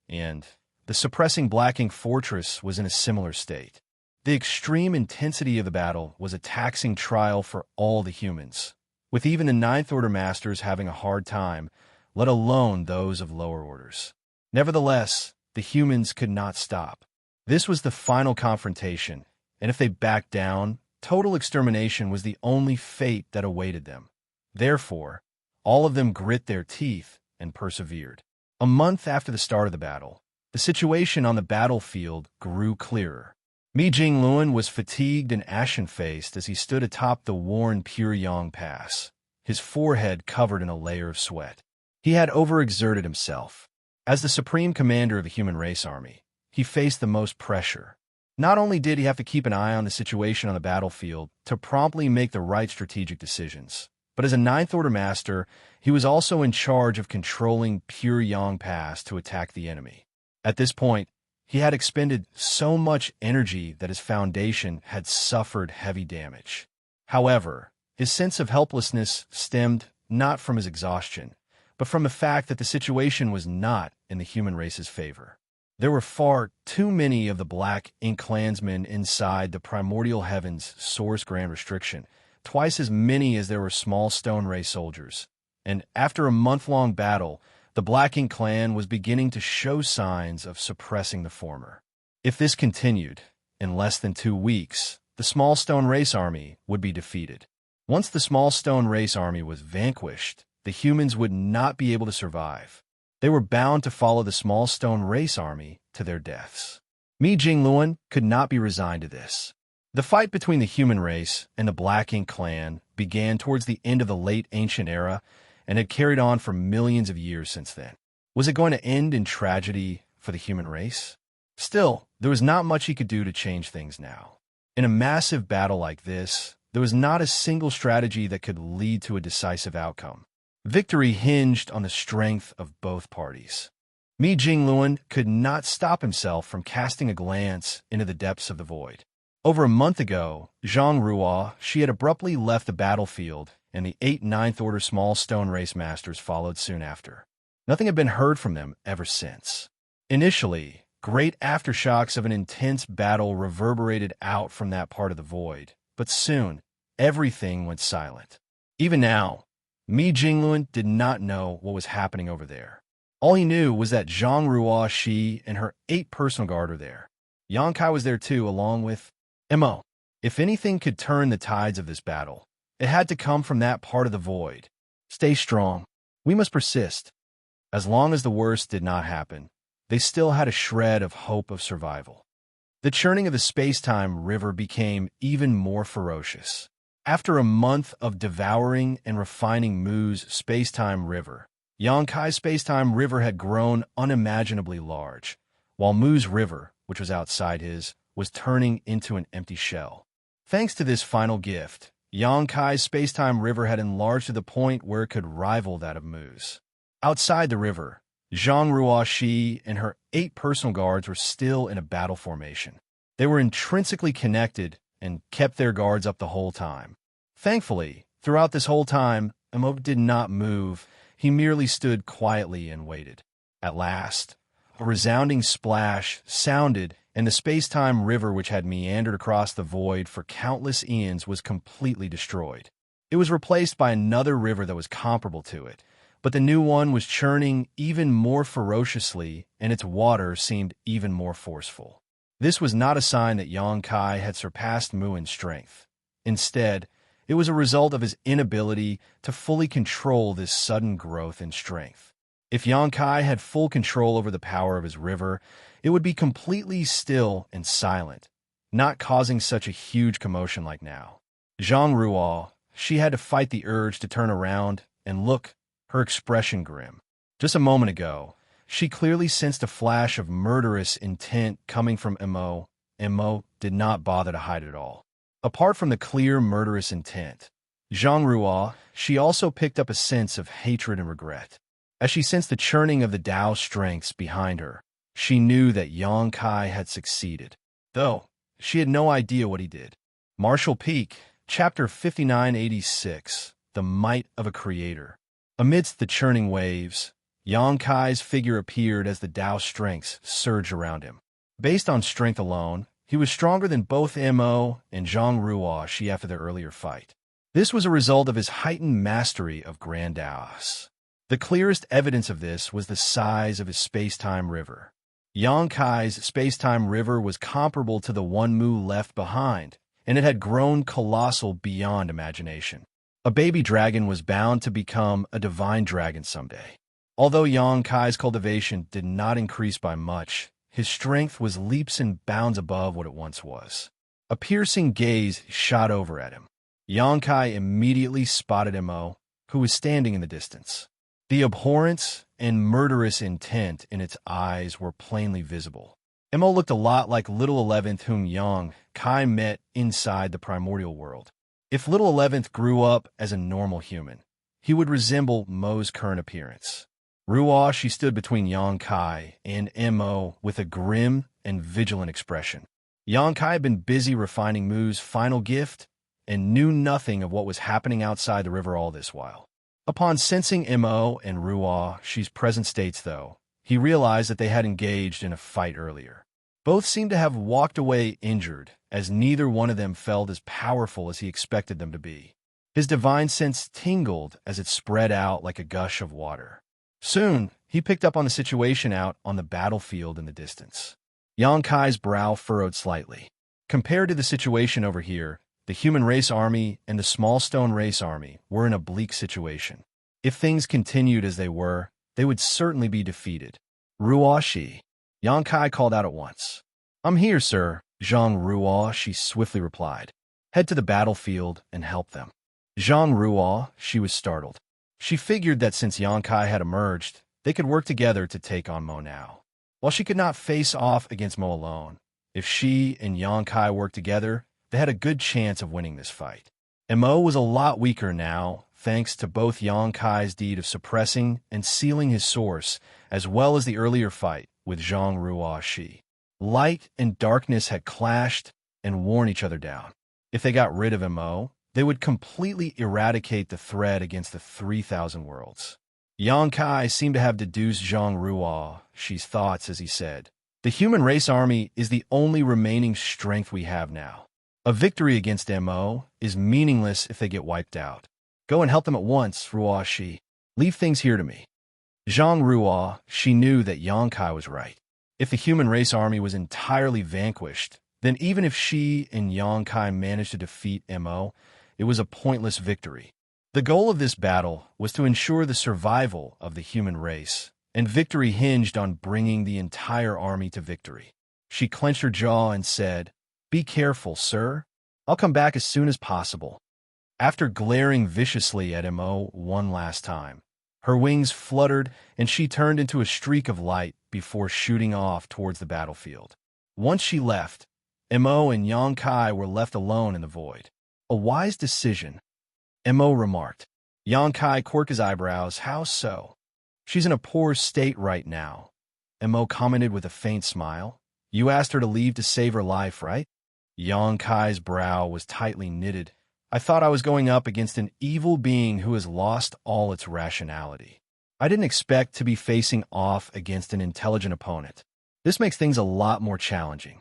and the suppressing Black Ink Fortress was in a similar state. The extreme intensity of the battle was a taxing trial for all the humans, with even the Ninth Order Masters having a hard time, let alone those of lower orders. Nevertheless, the humans could not stop. This was the final confrontation, and if they backed down, total extermination was the only fate that awaited them. Therefore, all of them grit their teeth and persevered. A month after the start of the battle, the situation on the battlefield grew clearer. Mi Jingluan was fatigued and ashen-faced as he stood atop the worn Puryong Pass, his forehead covered in a layer of sweat. He had overexerted himself. As the supreme commander of the human race army, he faced the most pressure. Not only did he have to keep an eye on the situation on the battlefield to promptly make the right strategic decisions, but as a Ninth Order Master, he was also in charge of controlling Puryong Pass to attack the enemy. At this point, he had expended so much energy that his foundation had suffered heavy damage. However, his sense of helplessness stemmed not from his exhaustion, but from the fact that the situation was not in the human race's favor. There were far too many of the Black Ink clansmen inside the Primordial Heavens Source Grand Restriction, twice as many as there were small Stone Ray soldiers, and after a month-long battle, the Black Ink clan was beginning to show signs of suppressing the former. If this continued, in less than 2 weeks, the Small Stone Race Army would be defeated. Once the Small Stone Race Army was vanquished, the humans would not be able to survive. They were bound to follow the Small Stone Race Army to their deaths. Mi Jingluan could not be resigned to this. The fight between the human race and the Black Ink clan began towards the end of the late Ancient Era and had carried on for millions of years since then. Was it going to end in tragedy for the human race? Still, there was not much he could do to change things now. In a massive battle like this, there was not a single strategy that could lead to a decisive outcome. Victory hinged on the strength of both parties. Mi Jingluan could not stop himself from casting a glance into the depths of the void. Over a month ago, Zhang she had abruptly left the battlefield, and the 8 Ninth Order Small Stone Race Masters followed soon after. Nothing had been heard from them ever since. Initially, great aftershocks of an intense battle reverberated out from that part of the void, but soon, everything went silent. Even now, Mi Jingluan did not know what was happening over there. All he knew was that Zhang she and her 8 personal guard were there. Xianxia was there too, along with Mo. If anything could turn the tides of this battle, it had to come from that part of the void. Stay strong. We must persist. As long as the worst did not happen, they still had a shred of hope of survival. The churning of the space-time river became even more ferocious. After a month of devouring and refining Mu's space-time river, Xianxia's space-time river had grown unimaginably large, while Mu's river, which was outside his, was turning into an empty shell. Thanks to this final gift, Xianxia's space-time river had enlarged to the point where it could rival that of Mu's. Outside the river, Zhang she and her 8 personal guards were still in a battle formation. They were intrinsically connected and kept their guards up the whole time. Thankfully, throughout this whole time, Mo did not move. He merely stood quietly and waited. At last, a resounding splash sounded, and the space-time river which had meandered across the void for countless eons was completely destroyed. It was replaced by another river that was comparable to it, but the new one was churning even more ferociously, and its water seemed even more forceful. This was not a sign that Xianxia had surpassed Mu in strength. Instead, it was a result of his inability to fully control this sudden growth in strength. If Xianxia had full control over the power of his river, it would be completely still and silent, not causing such a huge commotion like now. Zhang she had to fight the urge to turn around and look, her expression grim. Just a moment ago, she clearly sensed a flash of murderous intent coming from Mo, and Mo did not bother to hide it all. Apart from the clear murderous intent, Zhang she also picked up a sense of hatred and regret. As she sensed the churning of the Tao strengths behind her, she knew that Xianxia had succeeded, though she had no idea what he did. Martial Peak, Chapter 5986, The Might of a Creator. Amidst the churning waves, Xianxia's figure appeared as the Tao strengths surged around him. Based on strength alone, he was stronger than both Mo and Zhang Ruoxi after their earlier fight. This was a result of his heightened mastery of Grandaos. The clearest evidence of this was the size of his space-time river. Xianxia's space-time river was comparable to the one Mu left behind, and it had grown colossal beyond imagination. A baby dragon was bound to become a divine dragon someday. Although Xianxia's cultivation did not increase by much, his strength was leaps and bounds above what it once was. A piercing gaze shot over at him. Xianxia immediately spotted Mo, who was standing in the distance. The abhorrence and murderous intent in its eyes were plainly visible. Mo looked a lot like Little 11th whom Xianxia met inside the primordial world. If Little 11th grew up as a normal human, he would resemble Mo's current appearance. Ruoxi stood between Xianxia and Mo with a grim and vigilant expression. Xianxia had been busy refining Mu's final gift and knew nothing of what was happening outside the river all this while. Upon sensing Mo and Ruoxi's present states, though, he realized that they had engaged in a fight earlier. Both seemed to have walked away injured, as neither one of them felt as powerful as he expected them to be. His divine sense tingled as it spread out like a gush of water. Soon, he picked up on the situation out on the battlefield in the distance. Xianxia's brow furrowed slightly. Compared to the situation over here, the human race army and the small stone race army were in a bleak situation. If things continued as they were, they would certainly be defeated. Ruoxi, Xianxia called out at once. "I'm here, sir," Zhang Ruoxi swiftly replied. "Head to the battlefield and help them." Zhang Ruoxi was startled. She figured that since Xianxia had emerged, they could work together to take on Mo now. While she could not face off against Mo alone, if she and Xianxia worked together, they had a good chance of winning this fight. And Mo was a lot weaker now, thanks to both Xianxia's deed of suppressing and sealing his source, as well as the earlier fight with Zhang Ruoxi. Light and darkness had clashed and worn each other down. If they got rid of Mo, they would completely eradicate the threat against the 3,000 worlds. Xianxia seemed to have deduced Zhang Ruoxi's thoughts as he said, "The human race army is the only remaining strength we have now. A victory against Mo is meaningless if they get wiped out. Go and help them at once, Ruoxi. Leave things here to me." Zhang Ruoxi knew that Xianxia was right. If the human race army was entirely vanquished, then even if she and Xianxia managed to defeat Mo, it was a pointless victory. The goal of this battle was to ensure the survival of the human race, and victory hinged on bringing the entire army to victory. She clenched her jaw and said, "Be careful, sir. I'll come back as soon as possible." After glaring viciously at Mo one last time, her wings fluttered and she turned into a streak of light before shooting off towards the battlefield. Once she left, Mo and Xianxia were left alone in the void. "A wise decision," Mo remarked. Xianxia quirked his eyebrows. "How so?" "She's in a poor state right now," Mo commented with a faint smile. "You asked her to leave to save her life, right?" Xianxia's brow was tightly knitted. "I thought I was going up against an evil being who has lost all its rationality. I didn't expect to be facing off against an intelligent opponent. This makes things a lot more challenging."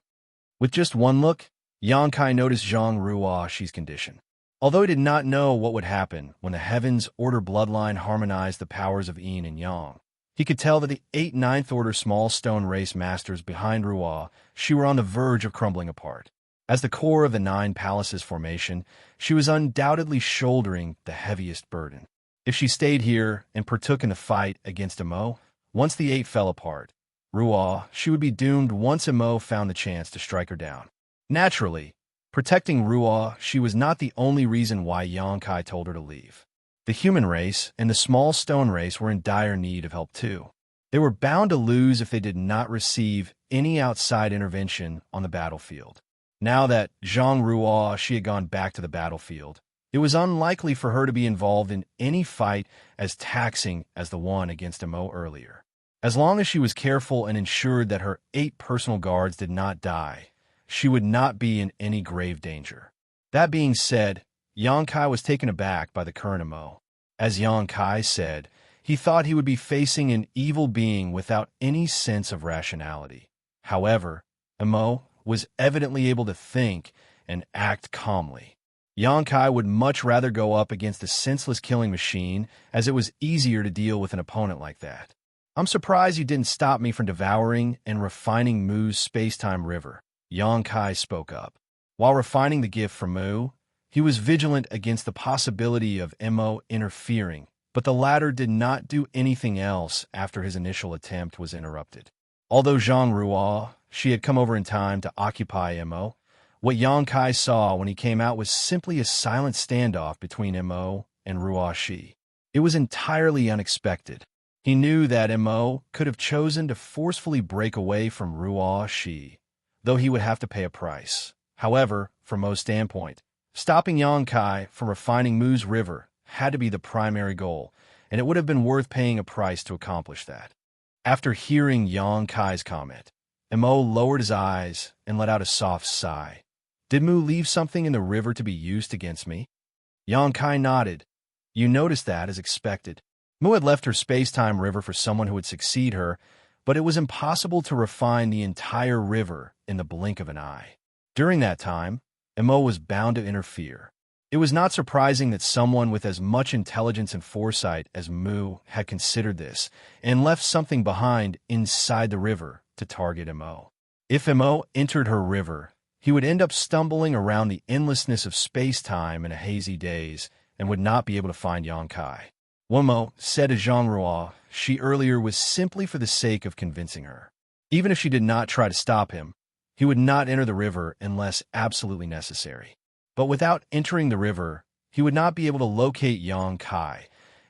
With just one look, Xianxia noticed Zhang Ruoxi's condition. Although he did not know what would happen when the Heavens Order bloodline harmonized the powers of Yin and Yang, he could tell that the 8 Ninth Order small stone race masters behind Ruoxi were on the verge of crumbling apart. As the core of the 9 palaces formation, she was undoubtedly shouldering the heaviest burden. If she stayed here and partook in the fight against Mo, once the 8 fell apart, she would be doomed once Mo found the chance to strike her down. Naturally, protecting she was not the only reason why Xianxia told her to leave. The human race and the small stone race were in dire need of help too. They were bound to lose if they did not receive any outside intervention on the battlefield. Now that Zhang Ruoxi had gone back to the battlefield, it was unlikely for her to be involved in any fight as taxing as the one against Mo earlier. As long as she was careful and ensured that her 8 personal guards did not die, she would not be in any grave danger. That being said, Xianxia was taken aback by the current Mo. As Xianxia said, he thought he would be facing an evil being without any sense of rationality. However, Mo was evidently able to think and act calmly. Xianxia would much rather go up against a senseless killing machine, as it was easier to deal with an opponent like that. I'm surprised you didn't stop me from devouring and refining Mu's space-time river, Xianxia spoke up. While refining the gift for Mu, he was vigilant against the possibility of Mo interfering, but the latter did not do anything else after his initial attempt was interrupted. Although Zhang Ruo, she had come over in time to occupy Mo, what Xianxia saw when he came out was simply a silent standoff between Mo and Ruo Shi. It was entirely unexpected. He knew that Mo could have chosen to forcefully break away from Ruo Shi, though he would have to pay a price. However, from Mo's standpoint, stopping Xianxia from refining Mu's river had to be the primary goal, and it would have been worth paying a price to accomplish that. After hearing Xianxia's comment, Mo lowered his eyes and let out a soft sigh. Did Mu leave something in the river to be used against me? Xianxia nodded. You noticed that, as expected. Mu had left her space-time river for someone who would succeed her, but it was impossible to refine the entire river in the blink of an eye. During that time, Mo was bound to interfere. It was not surprising that someone with as much intelligence and foresight as Mu had considered this and left something behind inside the river to target Mo. If Mo entered her river, he would end up stumbling around the endlessness of space-time in a hazy daze and would not be able to find Xianxia. Mo said to Zhang Ruo she earlier was simply for the sake of convincing her. Even if she did not try to stop him, he would not enter the river unless absolutely necessary. But without entering the river, he would not be able to locate Xianxia,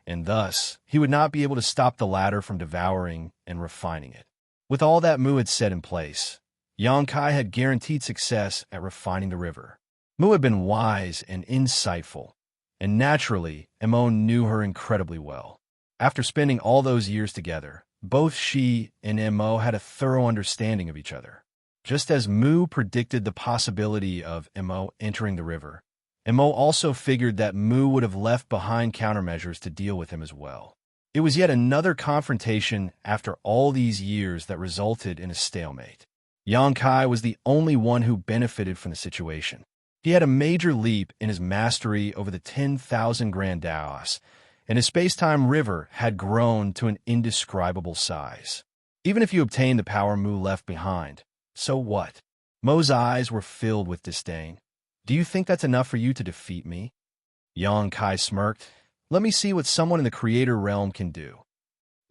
and thus he would not be able to stop the latter from devouring and refining it. With all that Mu had set in place, Xianxia had guaranteed success at refining the river. Mu had been wise and insightful, and naturally, Mo knew her incredibly well. After spending all those years together, both she and Mo had a thorough understanding of each other. Just as Mu predicted the possibility of Mo entering the river, Mo also figured that Mu would have left behind countermeasures to deal with him as well. It was yet another confrontation after all these years that resulted in a stalemate. Xianxia was the only one who benefited from the situation. He had a major leap in his mastery over the 10,000 Grand Daos, and his space-time river had grown to an indescribable size. Even if you obtained the power Mu left behind, so what? Mo's eyes were filled with disdain. Do you think that's enough for you to defeat me? Xianxia smirked. Let me see what someone in the creator realm can do.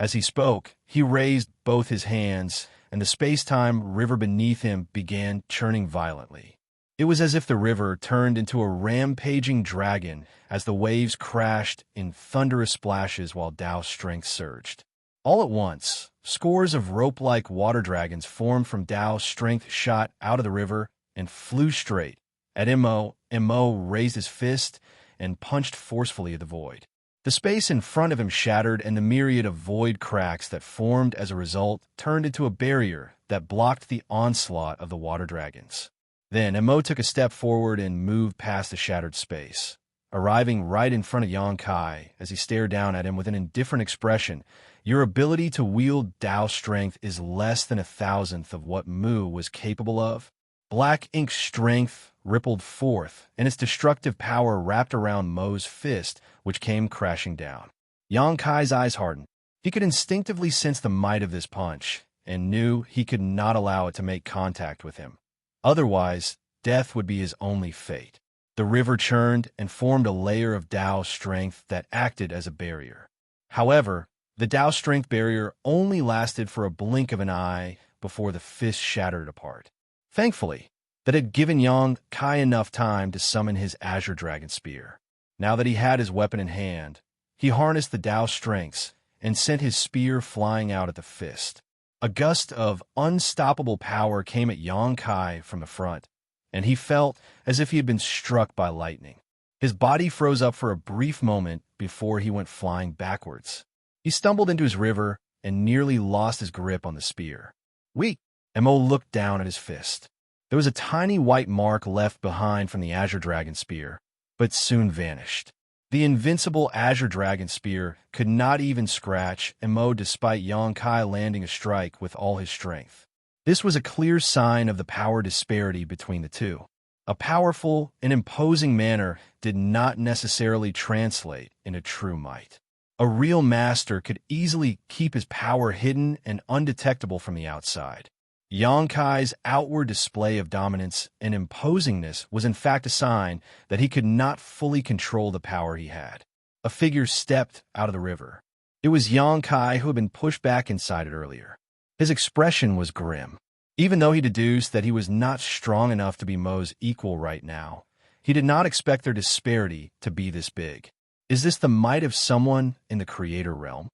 As he spoke, he raised both his hands, and the space-time river beneath him began churning violently. It was as if the river turned into a rampaging dragon as the waves crashed in thunderous splashes while Dao's strength surged. All at once, scores of rope-like water dragons formed from Dao's strength shot out of the river and flew straight at Mo. Mo raised his fist and punched forcefully at the void. The space in front of him shattered, and the myriad of void cracks that formed as a result turned into a barrier that blocked the onslaught of the water dragons. Then Mo took a step forward and moved past the shattered space, arriving right in front of Xianxia as he stared down at him with an indifferent expression. Your ability to wield Dao strength is less than 1,000th of what Mu was capable of. Black ink's strength rippled forth, and its destructive power wrapped around Mo's fist, which came crashing down. Xianxia's eyes hardened. He could instinctively sense the might of this punch, and knew he could not allow it to make contact with him. Otherwise, death would be his only fate. The river churned and formed a layer of Dao strength that acted as a barrier. However, the Dao strength barrier only lasted for a blink of an eye before the fist shattered apart. Thankfully, that had given Xianxia enough time to summon his Azure Dragon Spear. Now that he had his weapon in hand, he harnessed the Dao strengths and sent his spear flying out at the fist. A gust of unstoppable power came at Xianxia from the front, and he felt as if he had been struck by lightning. His body froze up for a brief moment before he went flying backwards. He stumbled into his river and nearly lost his grip on the spear. Weak! Mo looked down at his fist. There was a tiny white mark left behind from the Azure Dragon Spear, but soon vanished. The invincible Azure Dragon Spear could not even scratch Mo despite Xianxia landing a strike with all his strength. This was a clear sign of the power disparity between the two. A powerful and imposing manner did not necessarily translate into true might. A real master could easily keep his power hidden and undetectable from the outside. Xianxia's outward display of dominance and imposingness was in fact a sign that he could not fully control the power he had. A figure stepped out of the river. It was Xianxia, who had been pushed back inside it earlier. His expression was grim. Even though he deduced that he was not strong enough to be Mo's equal right now, he did not expect their disparity to be this big. Is this the might of someone in the creator realm?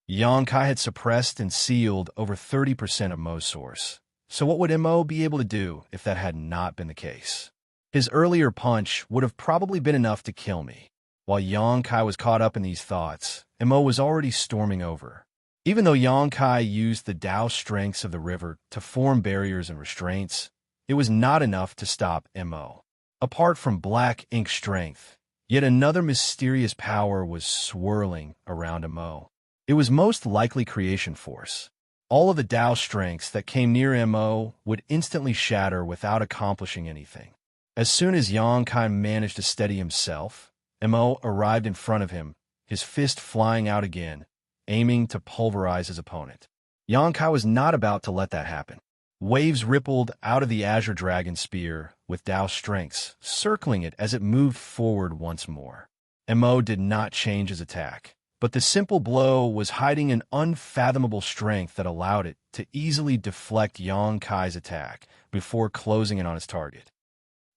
Xianxia had suppressed and sealed over 30% of Mo's source. So what would Mo be able to do if that had not been the case? His earlier punch would have probably been enough to kill me. While Xianxia was caught up in these thoughts, Mo was already storming over. Even though Xianxia used the Tao strengths of the river to form barriers and restraints, it was not enough to stop Mo. Apart from black ink strength, yet another mysterious power was swirling around Mo. It was most likely creation force. All of the Tao strengths that came near Mo would instantly shatter without accomplishing anything. As soon as Xianxia managed to steady himself, Mo arrived in front of him, his fist flying out again, aiming to pulverize his opponent. Xianxia was not about to let that happen. Waves rippled out of the Azure Dragon spear with Tao strengths, circling it as it moved forward once more. Mo did not change his attack, but the simple blow was hiding an unfathomable strength that allowed it to easily deflect Xianxia's attack before closing in on his target.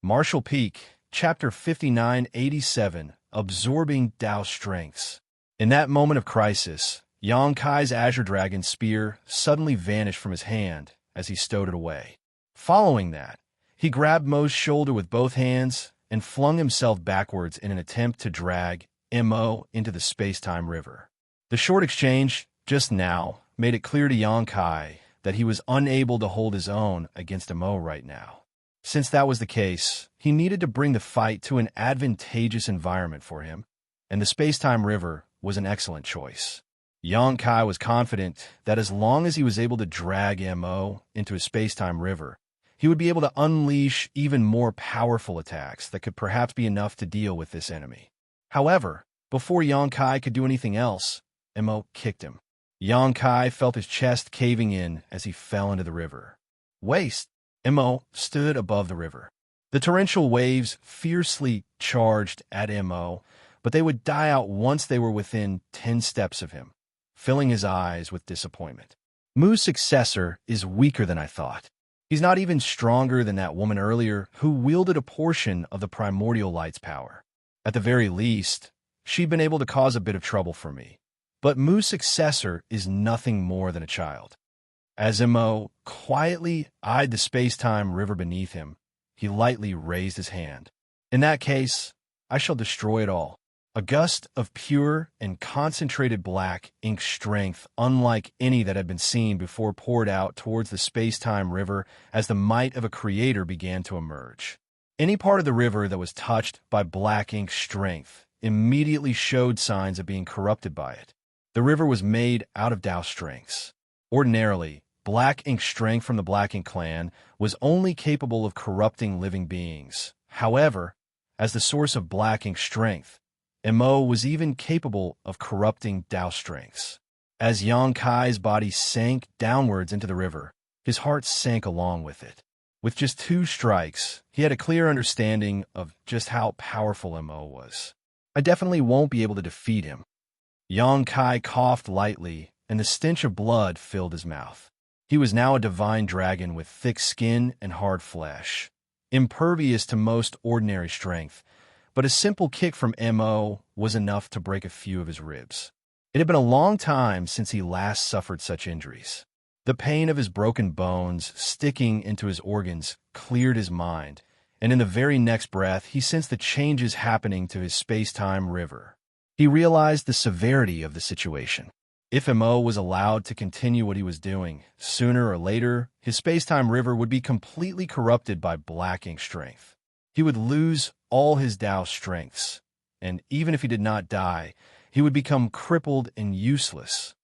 Martial Peak, Chapter 5987, Absorbing Tao Strengths. In that moment of crisis, Xianxia's Azure Dragon spear suddenly vanished from his hand as he stowed it away. Following that, he grabbed Mo's shoulder with both hands and flung himself backwards in an attempt to drag Mo into the space-time river. The short exchange, just now, made it clear to Xianxia that he was unable to hold his own against Mo right now. Since that was the case, he needed to bring the fight to an advantageous environment for him, and the space-time river was an excellent choice. Xianxia was confident that as long as he was able to drag Mo into a space-time river, he would be able to unleash even more powerful attacks that could perhaps be enough to deal with this enemy. However, before Xianxia could do anything else, Mo kicked him. Xianxia felt his chest caving in as he fell into the river. Waist! Mo stood above the river. The torrential waves fiercely charged at Mo, but they would die out once they were within 10 steps of him, filling his eyes with disappointment. Mu's successor is weaker than I thought. He's not even stronger than that woman earlier who wielded a portion of the primordial light's power. At the very least, she'd been able to cause a bit of trouble for me. But Mu's successor is nothing more than a child. As Mo quietly eyed the space-time river beneath him, he lightly raised his hand. In that case, I shall destroy it all. A gust of pure and concentrated black ink strength unlike any that had been seen before poured out towards the space-time river as the might of a creator began to emerge. Any part of the river that was touched by black ink strength immediately showed signs of being corrupted by it. The river was made out of Tao strengths. Ordinarily, black ink strength from the Black Ink clan was only capable of corrupting living beings. However, as the source of black ink strength, Mo was even capable of corrupting Tao strengths. As Xianxia's body sank downwards into the river, his heart sank along with it. With just 2 strikes, he had a clear understanding of just how powerful Mo was. I definitely won't be able to defeat him. Xianxia coughed lightly, and the stench of blood filled his mouth. He was now a divine dragon with thick skin and hard flesh, impervious to most ordinary strength, but a simple kick from Mo was enough to break a few of his ribs. It had been a long time since he last suffered such injuries. The pain of his broken bones sticking into his organs cleared his mind, and in the very next breath he sensed the changes happening to his space-time river. He realized the severity of the situation. If Mo was allowed to continue what he was doing, sooner or later, his space-time river would be completely corrupted by black ink strength. He would lose all his Tao strengths, and even if he did not die, he would become crippled and useless.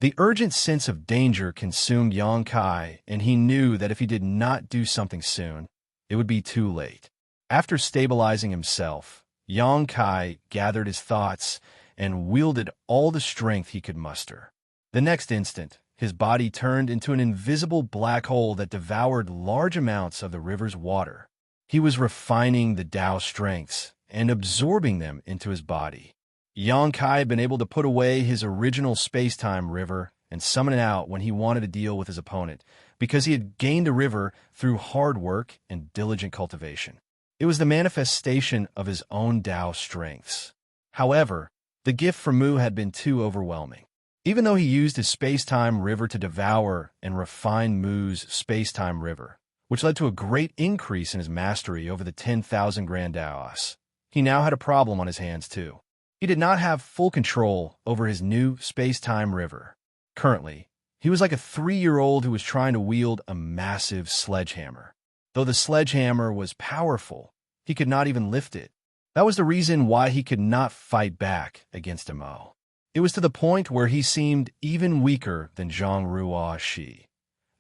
The urgent sense of danger consumed Yang Kai, and he knew that if he did not do something soon, it would be too late. After stabilizing himself, Yang Kai gathered his thoughts and wielded all the strength he could muster. The next instant, his body turned into an invisible black hole that devoured large amounts of the river's water. He was refining the Tao strengths and absorbing them into his body. Yang Kai had been able to put away his original space-time river and summon it out when he wanted to deal with his opponent, because he had gained the river through hard work and diligent cultivation. It was the manifestation of his own Tao strengths. However, the gift from Mu had been too overwhelming. Even though he used his space-time river to devour and refine Mu's space-time river, which led to a great increase in his mastery over the 10,000 Grand Daos, he now had a problem on his hands too. He did not have full control over his new space-time river. Currently, he was like a 3-year-old who was trying to wield a massive sledgehammer. Though the sledgehammer was powerful, he could not even lift it. That was the reason why he could not fight back against Mo. It was to the point where he seemed even weaker than Zhang Ruoshi.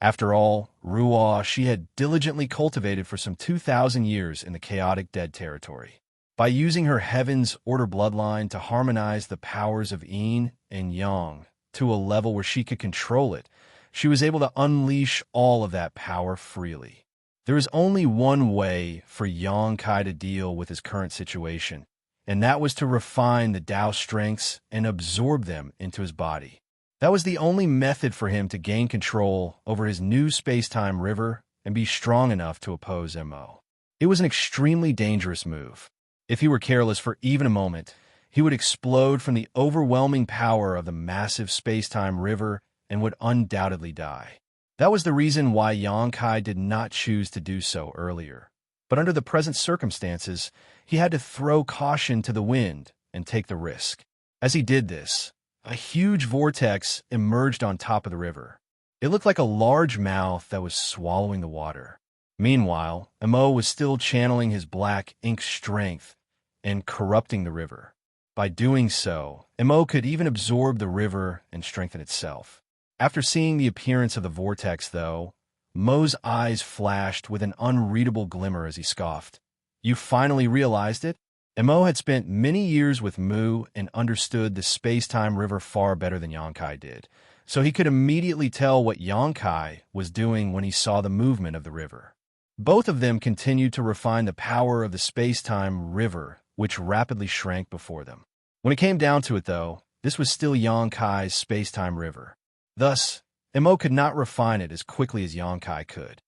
After all, Ruoshi had diligently cultivated for some 2,000 years in the chaotic dead territory. By using her Heaven's Order bloodline to harmonize the powers of Yin and Yang to a level where she could control it, she was able to unleash all of that power freely. There is only one way for Yang Kai to deal with his current situation, and that was to refine the Tao strengths and absorb them into his body. That was the only method for him to gain control over his new space-time river and be strong enough to oppose Mo. It was an extremely dangerous move. If he were careless for even a moment, he would explode from the overwhelming power of the massive space-time river and would undoubtedly die. That was the reason why Yang Kai did not choose to do so earlier. But under the present circumstances, he had to throw caution to the wind and take the risk. As he did this, a huge vortex emerged on top of the river. It looked like a large mouth that was swallowing the water. Meanwhile, Mo was still channeling his black ink strength and corrupting the river. By doing so, Mo could even absorb the river and strengthen itself. After seeing the appearance of the vortex, though, Mo's eyes flashed with an unreadable glimmer as he scoffed. "You finally realized it?" Mo had spent many years with Mu and understood the space-time river far better than Yang Kai did, so he could immediately tell what Yang Kai was doing when he saw the movement of the river. Both of them continued to refine the power of the space-time river, which rapidly shrank before them. When it came down to it, though, this was still Yang Kai's space-time river. Thus, Mo could not refine it as quickly as Yang Kai could.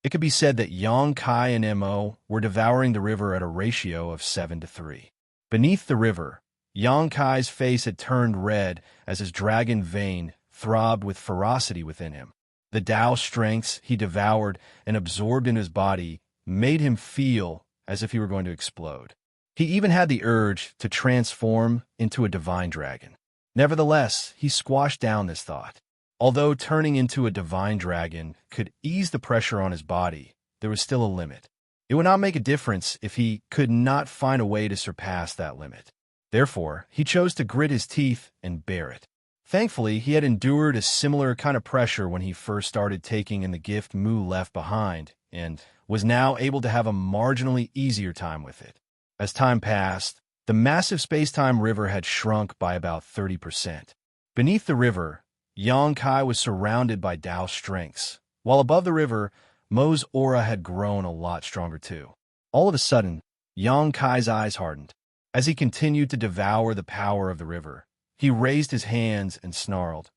It could be said that Yang Kai and Mo were devouring the river at a ratio of 7-3. Beneath the river, Yang Kai's face had turned red as his dragon vein throbbed with ferocity within him. The Tao strengths he devoured and absorbed in his body made him feel as if he were going to explode. He even had the urge to transform into a divine dragon. Nevertheless, he squashed down this thought. Although turning into a divine dragon could ease the pressure on his body, there was still a limit. It would not make a difference if he could not find a way to surpass that limit. Therefore, he chose to grit his teeth and bear it. Thankfully, he had endured a similar kind of pressure when he first started taking in the gift Mu left behind, and was now able to have a marginally easier time with it. As time passed, the massive space-time river had shrunk by about 30%. Beneath the river, Yang Kai was surrounded by Tao strengths, while above the river, Mo's aura had grown a lot stronger too. All of a sudden, Yang Kai's eyes hardened. As he continued to devour the power of the river, he raised his hands and snarled,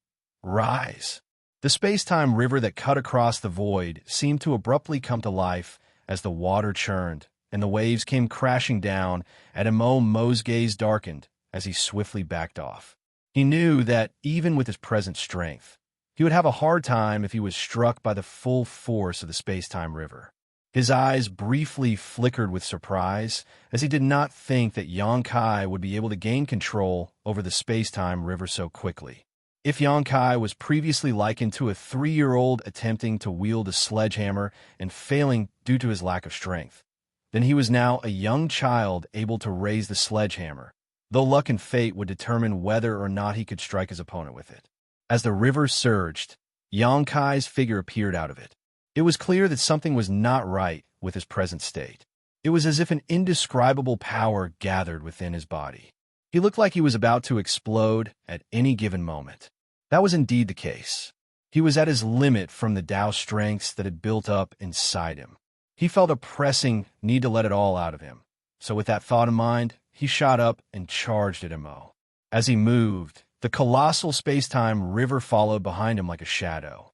"Rise!" The space-time river that cut across the void seemed to abruptly come to life as the water churned, and the waves came crashing down at Mo's gaze darkened as he swiftly backed off. He knew that even with his present strength, he would have a hard time if he was struck by the full force of the space-time river. His eyes briefly flickered with surprise, as he did not think that Yang Kai would be able to gain control over the space-time river so quickly. If Yang Kai was previously likened to a 3-year-old attempting to wield a sledgehammer and failing due to his lack of strength, then he was now a young child able to raise the sledgehammer, though luck and fate would determine whether or not he could strike his opponent with it. As the river surged, Xianxia's figure appeared out of it. It was clear that something was not right with his present state. It was as if an indescribable power gathered within his body. He looked like he was about to explode at any given moment. That was indeed the case. He was at his limit from the Tao strengths that had built up inside him. He felt a pressing need to let it all out of him. So with that thought in mind, he shot up and charged at Mo. As he moved, the colossal space-time river followed behind him like a shadow.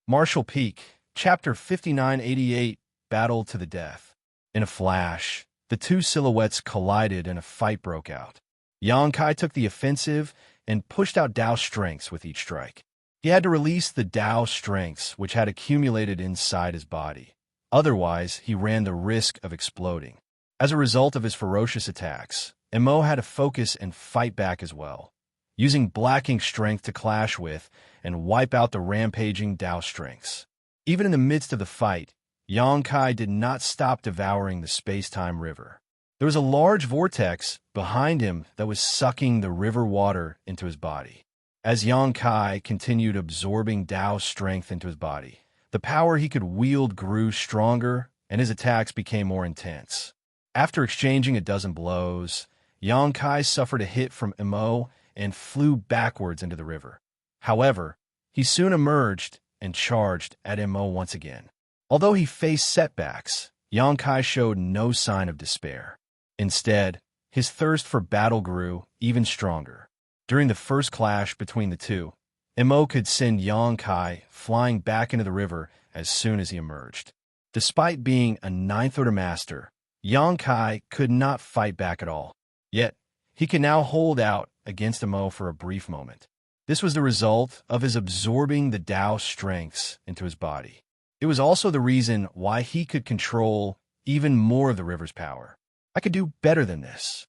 Martial Peak, Chapter 5988, Battle to the Death. In a flash, the two silhouettes collided and a fight broke out. Xianxia took the offensive and pushed out Tao strengths with each strike. He had to release the Tao strengths which had accumulated inside his body. Otherwise, he ran the risk of exploding. As a result of his ferocious attacks, Mo had to focus and fight back as well, using Black Ink strength to clash with and wipe out the rampaging Tao strengths. Even in the midst of the fight, Xianxia did not stop devouring the space-time river. There was a large vortex behind him that was sucking the river water into his body. As Xianxia continued absorbing Tao's strength into his body, the power he could wield grew stronger and his attacks became more intense. After exchanging a dozen blows, Xianxia suffered a hit from Mo and flew backwards into the river. However, he soon emerged and charged at Mo once again. Although he faced setbacks, Xianxia showed no sign of despair. Instead, his thirst for battle grew even stronger. During the first clash between the two, Mo could send Xianxia flying back into the river as soon as he emerged. Despite being a ninth-order master, Xianxia could not fight back at all. Yet, he could now hold out against Mo for a brief moment. This was the result of his absorbing the Tao strengths into his body. It was also the reason why he could control even more of the river's power. I could do better than this.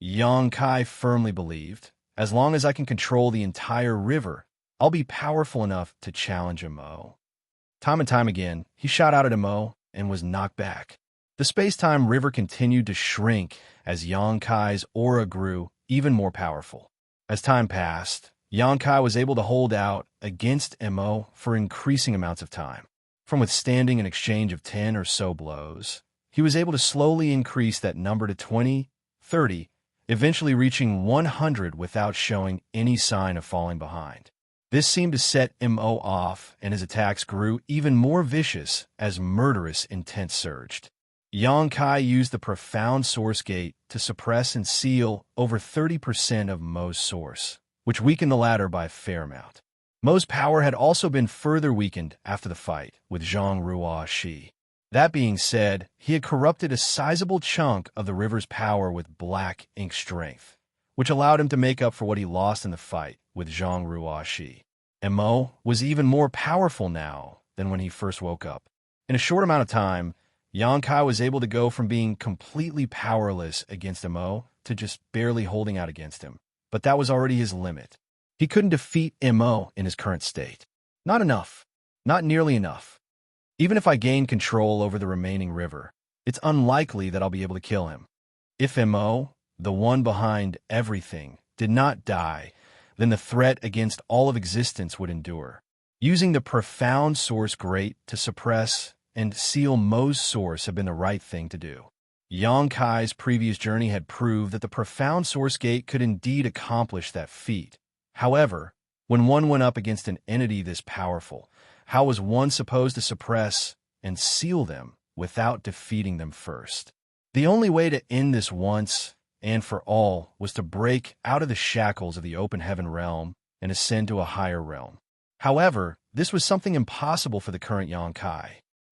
Xianxia firmly believed, as long as I can control the entire river, I'll be powerful enough to challenge Mo. Time and time again, he shot out at Mo and was knocked back. The space-time river continued to shrink as Xianxia's aura grew even more powerful. As time passed, Xianxia was able to hold out against Mo for increasing amounts of time. From withstanding an exchange of 10 or so blows, he was able to slowly increase that number to 20, 30, eventually reaching 100 without showing any sign of falling behind. This seemed to set Mo off, and his attacks grew even more vicious as murderous intent surged. Xianxia used the profound source gate to suppress and seal over 30% of Mo's source, which weakened the latter by a fair amount. Mo's power had also been further weakened after the fight with Zhang. That being said, he had corrupted a sizable chunk of the river's power with Black Ink strength, which allowed him to make up for what he lost in the fight with Zhang. Mo was even more powerful now than when he first woke up. In a short amount of time, Xianxia was able to go from being completely powerless against Mo to just barely holding out against him. But that was already his limit. He couldn't defeat Mo in his current state. Not enough. Not nearly enough. Even if I gain control over the remaining river, it's unlikely that I'll be able to kill him. If Mo, the one behind everything, did not die, then the threat against all of existence would endure. Using the profound source grate to suppress and seal Mo's source had been the right thing to do. Xianxia's previous journey had proved that the profound source gate could indeed accomplish that feat. However, when one went up against an entity this powerful, how was one supposed to suppress and seal them without defeating them first? The only way to end this once and for all was to break out of the shackles of the open heaven realm and ascend to a higher realm. However, this was something impossible for the current Xianxia.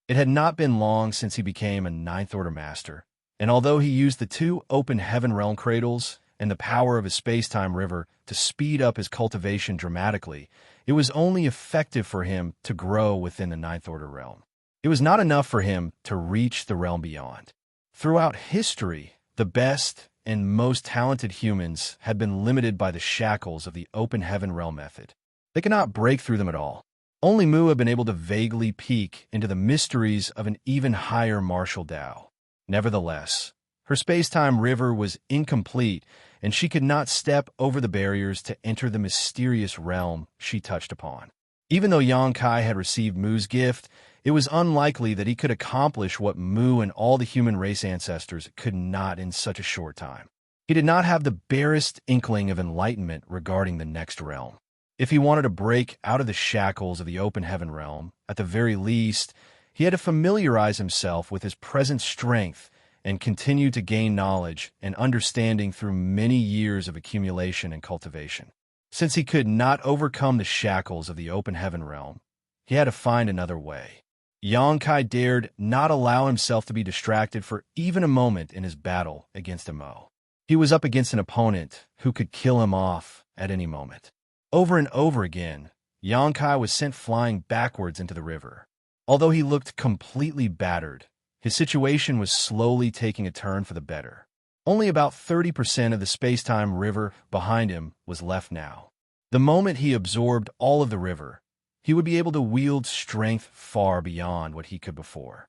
It had not been long since he became a ninth-order master, and although he used the two open heaven realm cradles and the power of his space-time river to speed up his cultivation dramatically, it was only effective for him to grow within the ninth-order realm. It was not enough for him to reach the realm beyond. Throughout history, the best and most talented humans had been limited by the shackles of the open heaven realm method. They could not break through them at all. Only Mu had been able to vaguely peek into the mysteries of an even higher martial Tao. Nevertheless, Her space-time river was incomplete, and she could not step over the barriers to enter the mysterious realm she touched upon. Even though Yang Kai had received Mu's gift, it was unlikely that he could accomplish what Mu and all the human race ancestors could not in such a short time. He did not have the barest inkling of enlightenment regarding the next realm. If he wanted to break out of the shackles of the open heaven realm, at the very least, he had to familiarize himself with his present strength and continue to gain knowledge and understanding through many years of accumulation and cultivation. Since he could not overcome the shackles of the open heaven realm, he had to find another way. Yang Kai dared not allow himself to be distracted for even a moment in his battle against Imo. He was up against an opponent who could kill him off at any moment. Over and over again, Yang Kai was sent flying backwards into the river. Although he looked completely battered, his situation was slowly taking a turn for the better. Only about 30% of the space-time river behind him was left now. The moment he absorbed all of the river, he would be able to wield strength far beyond what he could before.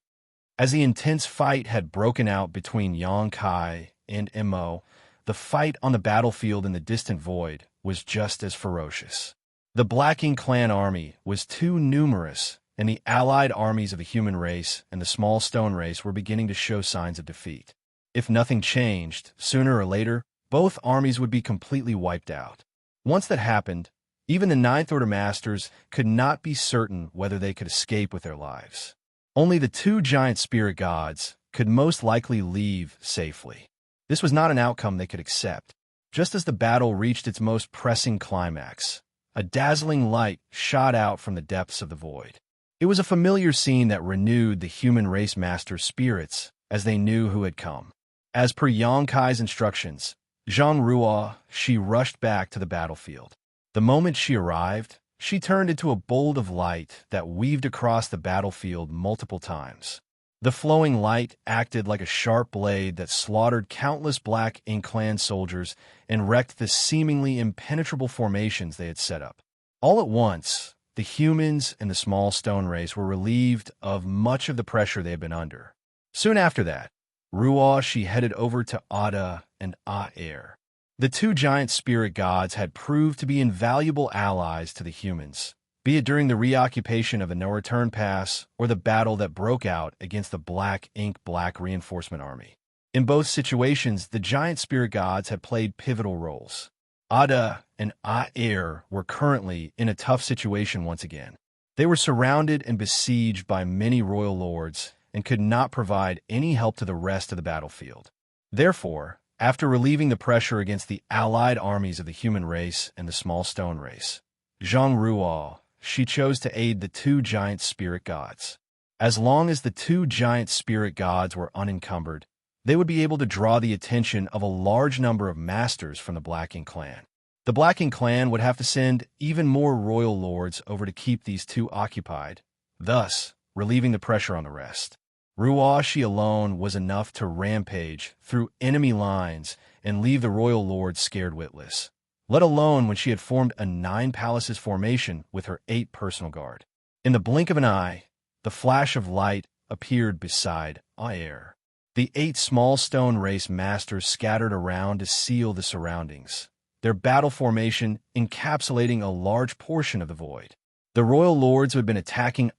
As the intense fight had broken out between Yang Kai and Imo, the fight on the battlefield in the distant void was just as ferocious. The Black Ink clan army was too numerous, and the allied armies of the human race and the small stone race were beginning to show signs of defeat. If nothing changed, sooner or later, both armies would be completely wiped out. Once that happened, even the Ninth Order Masters could not be certain whether they could escape with their lives. Only the two giant spirit gods could most likely leave safely. This was not an outcome they could accept. Just as the battle reached its most pressing climax, a dazzling light shot out from the depths of the void. It was a familiar scene that renewed the human race master's spirits as they knew who had come. As per Yang Kai's instructions, Zhang Ruo, she rushed back to the battlefield. The moment she arrived, she turned into a bolt of light that weaved across the battlefield multiple times. The flowing light acted like a sharp blade that slaughtered countless Black Ink clan soldiers and wrecked the seemingly impenetrable formations they had set up. All at once, the humans and the small stone race were relieved of much of the pressure they had been under. Soon after that, Ruo, she headed over to Ada and Aer. The two giant spirit gods had proved to be invaluable allies to the humans, be it during the reoccupation of the No-Return Pass or the battle that broke out against the Black Ink Black Reinforcement Army. In both situations, the giant spirit gods had played pivotal roles. Ada and Aer were currently in a tough situation once again. They were surrounded and besieged by many royal lords and could not provide any help to the rest of the battlefield. Therefore, after relieving the pressure against the allied armies of the human race and the small stone race, Zhang Ruo, she chose to aid the two giant spirit gods. As long as the two giant spirit gods were unencumbered, they would be able to draw the attention of a large number of masters from the Black Ink clan. The Black Ink clan would have to send even more royal lords over to keep these two occupied, thus relieving the pressure on the rest. Ruo, she alone was enough to rampage through enemy lines and leave the royal lords scared witless, let alone when she had formed a 9 palaces formation with her 8 personal guard. In the blink of an eye, the flash of light appeared beside Aer. The 8 small stone race masters scattered around to seal the surroundings, their battle formation encapsulating a large portion of the void. The royal lords who had been attacking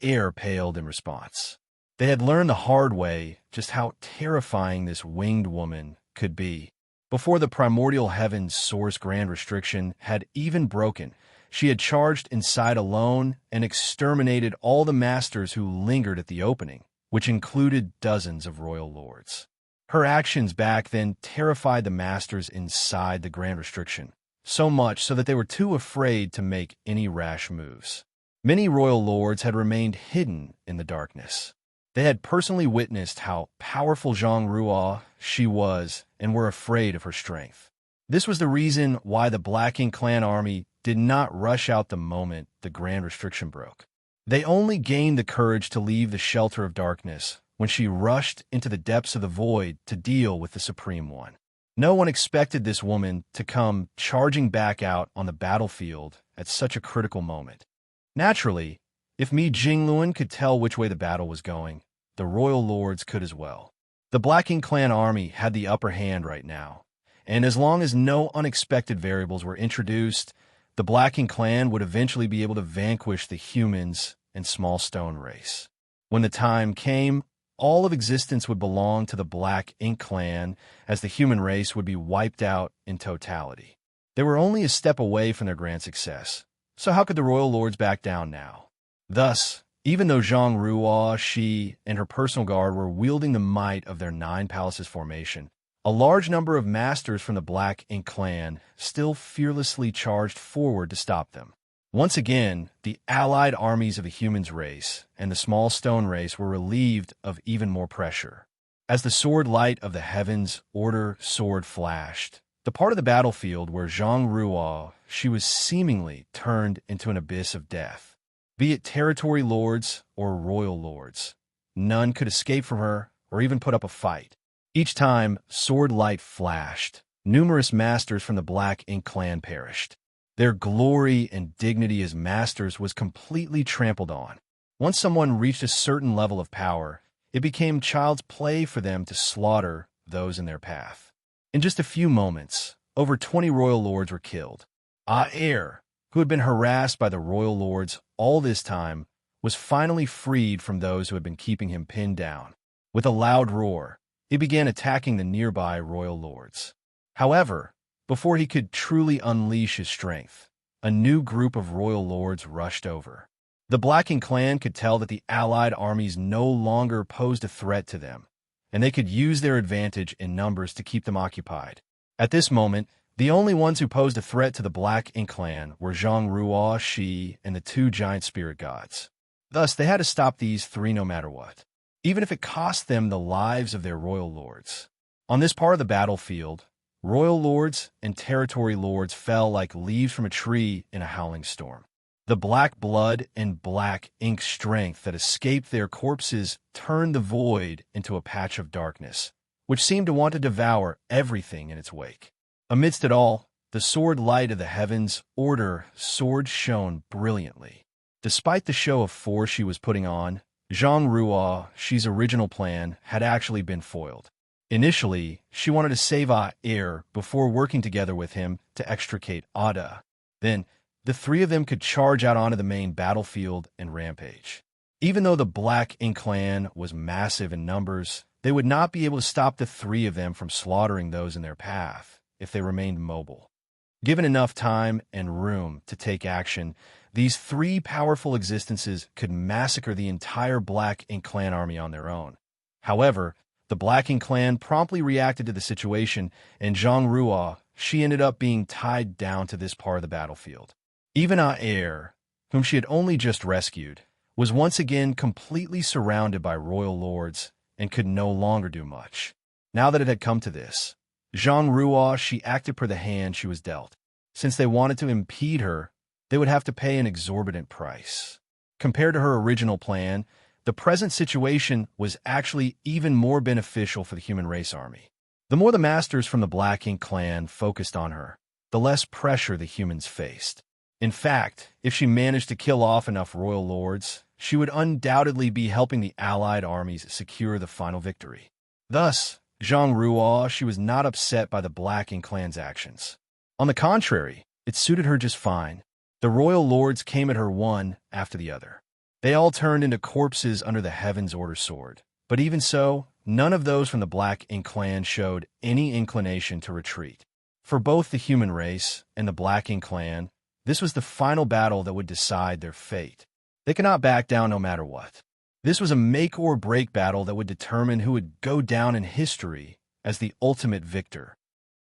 Aer paled in response. They had learned the hard way just how terrifying this winged woman could be. Before the primordial heaven's source grand restriction had even broken, she had charged inside alone and exterminated all the masters who lingered at the opening, which included dozens of royal lords. Her actions back then terrified the masters inside the grand restriction, so much so that they were too afraid to make any rash moves. Many royal lords had remained hidden in the darkness. They had personally witnessed how powerful Zhang Ruo she was and were afraid of her strength. This was the reason why the Black Ink clan army did not rush out the moment the grand restriction broke. They only gained the courage to leave the shelter of darkness when she rushed into the depths of the void to deal with the Supreme One. No one expected this woman to come charging back out on the battlefield at such a critical moment. Naturally, if Mi Jingluan could tell which way the battle was going, the royal lords could as well. The Black Ink Clan army had the upper hand right now, and as long as no unexpected variables were introduced, the Black Ink Clan would eventually be able to vanquish the humans and Small Stone race. When the time came, all of existence would belong to the Black Ink Clan, as the human race would be wiped out in totality. They were only a step away from their grand success, so how could the royal lords back down now? Thus, even though Zhang Ruo, she, and her personal guard were wielding the might of their 9 palaces formation, a large number of masters from the Black Ink Clan still fearlessly charged forward to stop them. Once again, the allied armies of the humans race and the Small Stone race were relieved of even more pressure. As the sword light of the heavens order sword flashed, the part of the battlefield where Zhang Ruo, she was seemingly turned into an abyss of death. Be it territory lords or royal lords, none could escape from her or even put up a fight. Each time sword light flashed, numerous masters from the Black Ink Clan perished. Their glory and dignity as masters was completely trampled on. Once someone reached a certain level of power, it became child's play for them to slaughter those in their path. In just a few moments, over 20 royal lords were killed. Heir, who had been harassed by the royal lords all this time, was finally freed from those who had been keeping him pinned down. With a loud roar, he began attacking the nearby royal lords. However, before he could truly unleash his strength, a new group of royal lords rushed over. The Black Ink Clan could tell that the allied armies no longer posed a threat to them, and they could use their advantage in numbers to keep them occupied. At this moment, the only ones who posed a threat to the Black Ink Clan were Zhang Ruo, Shi, and the 2 giant spirit gods. Thus, they had to stop these 3 no matter what, even if it cost them the lives of their royal lords. On this part of the battlefield, royal lords and territory lords fell like leaves from a tree in a howling storm. The black blood and black ink strength that escaped their corpses turned the void into a patch of darkness, which seemed to want to devour everything in its wake. Amidst it all, the sword light of the heavens order sword shone brilliantly. Despite the show of force she was putting on, Zhang Ruo, Shi's original plan, had actually been foiled. Initially, she wanted to save Heir before working together with him to extricate Ada. Then, the 3 of them could charge out onto the main battlefield and rampage. Even though the Black Ink Clan was massive in numbers, they would not be able to stop the 3 of them from slaughtering those in their path if they remained mobile. Given enough time and room to take action, these 3 powerful existences could massacre the entire Black Ink Clan army on their own. However, the Black Ink Clan promptly reacted to the situation, and Zhang Ruo, she ended up being tied down to this part of the battlefield. Even Heir, whom she had only just rescued, was once again completely surrounded by royal lords and could no longer do much. Now that it had come to this, Zhang Ruo, she acted per the hand she was dealt. Since they wanted to impede her, they would have to pay an exorbitant price. Compared to her original plan, the present situation was actually even more beneficial for the human race army. The more the masters from the Black Ink Clan focused on her, the less pressure the humans faced. In fact, if she managed to kill off enough royal lords, she would undoubtedly be helping the allied armies secure the final victory. Thus, Zhang Ruo, she was not upset by the Black Ink Clan's actions. On the contrary, it suited her just fine. The royal lords came at her one after the other. They all turned into corpses under the Heaven's Order sword. But even so, none of those from the Black Ink Clan showed any inclination to retreat. For both the human race and the Black Ink Clan, this was the final battle that would decide their fate. They could not back down no matter what. This was a make-or-break battle that would determine who would go down in history as the ultimate victor.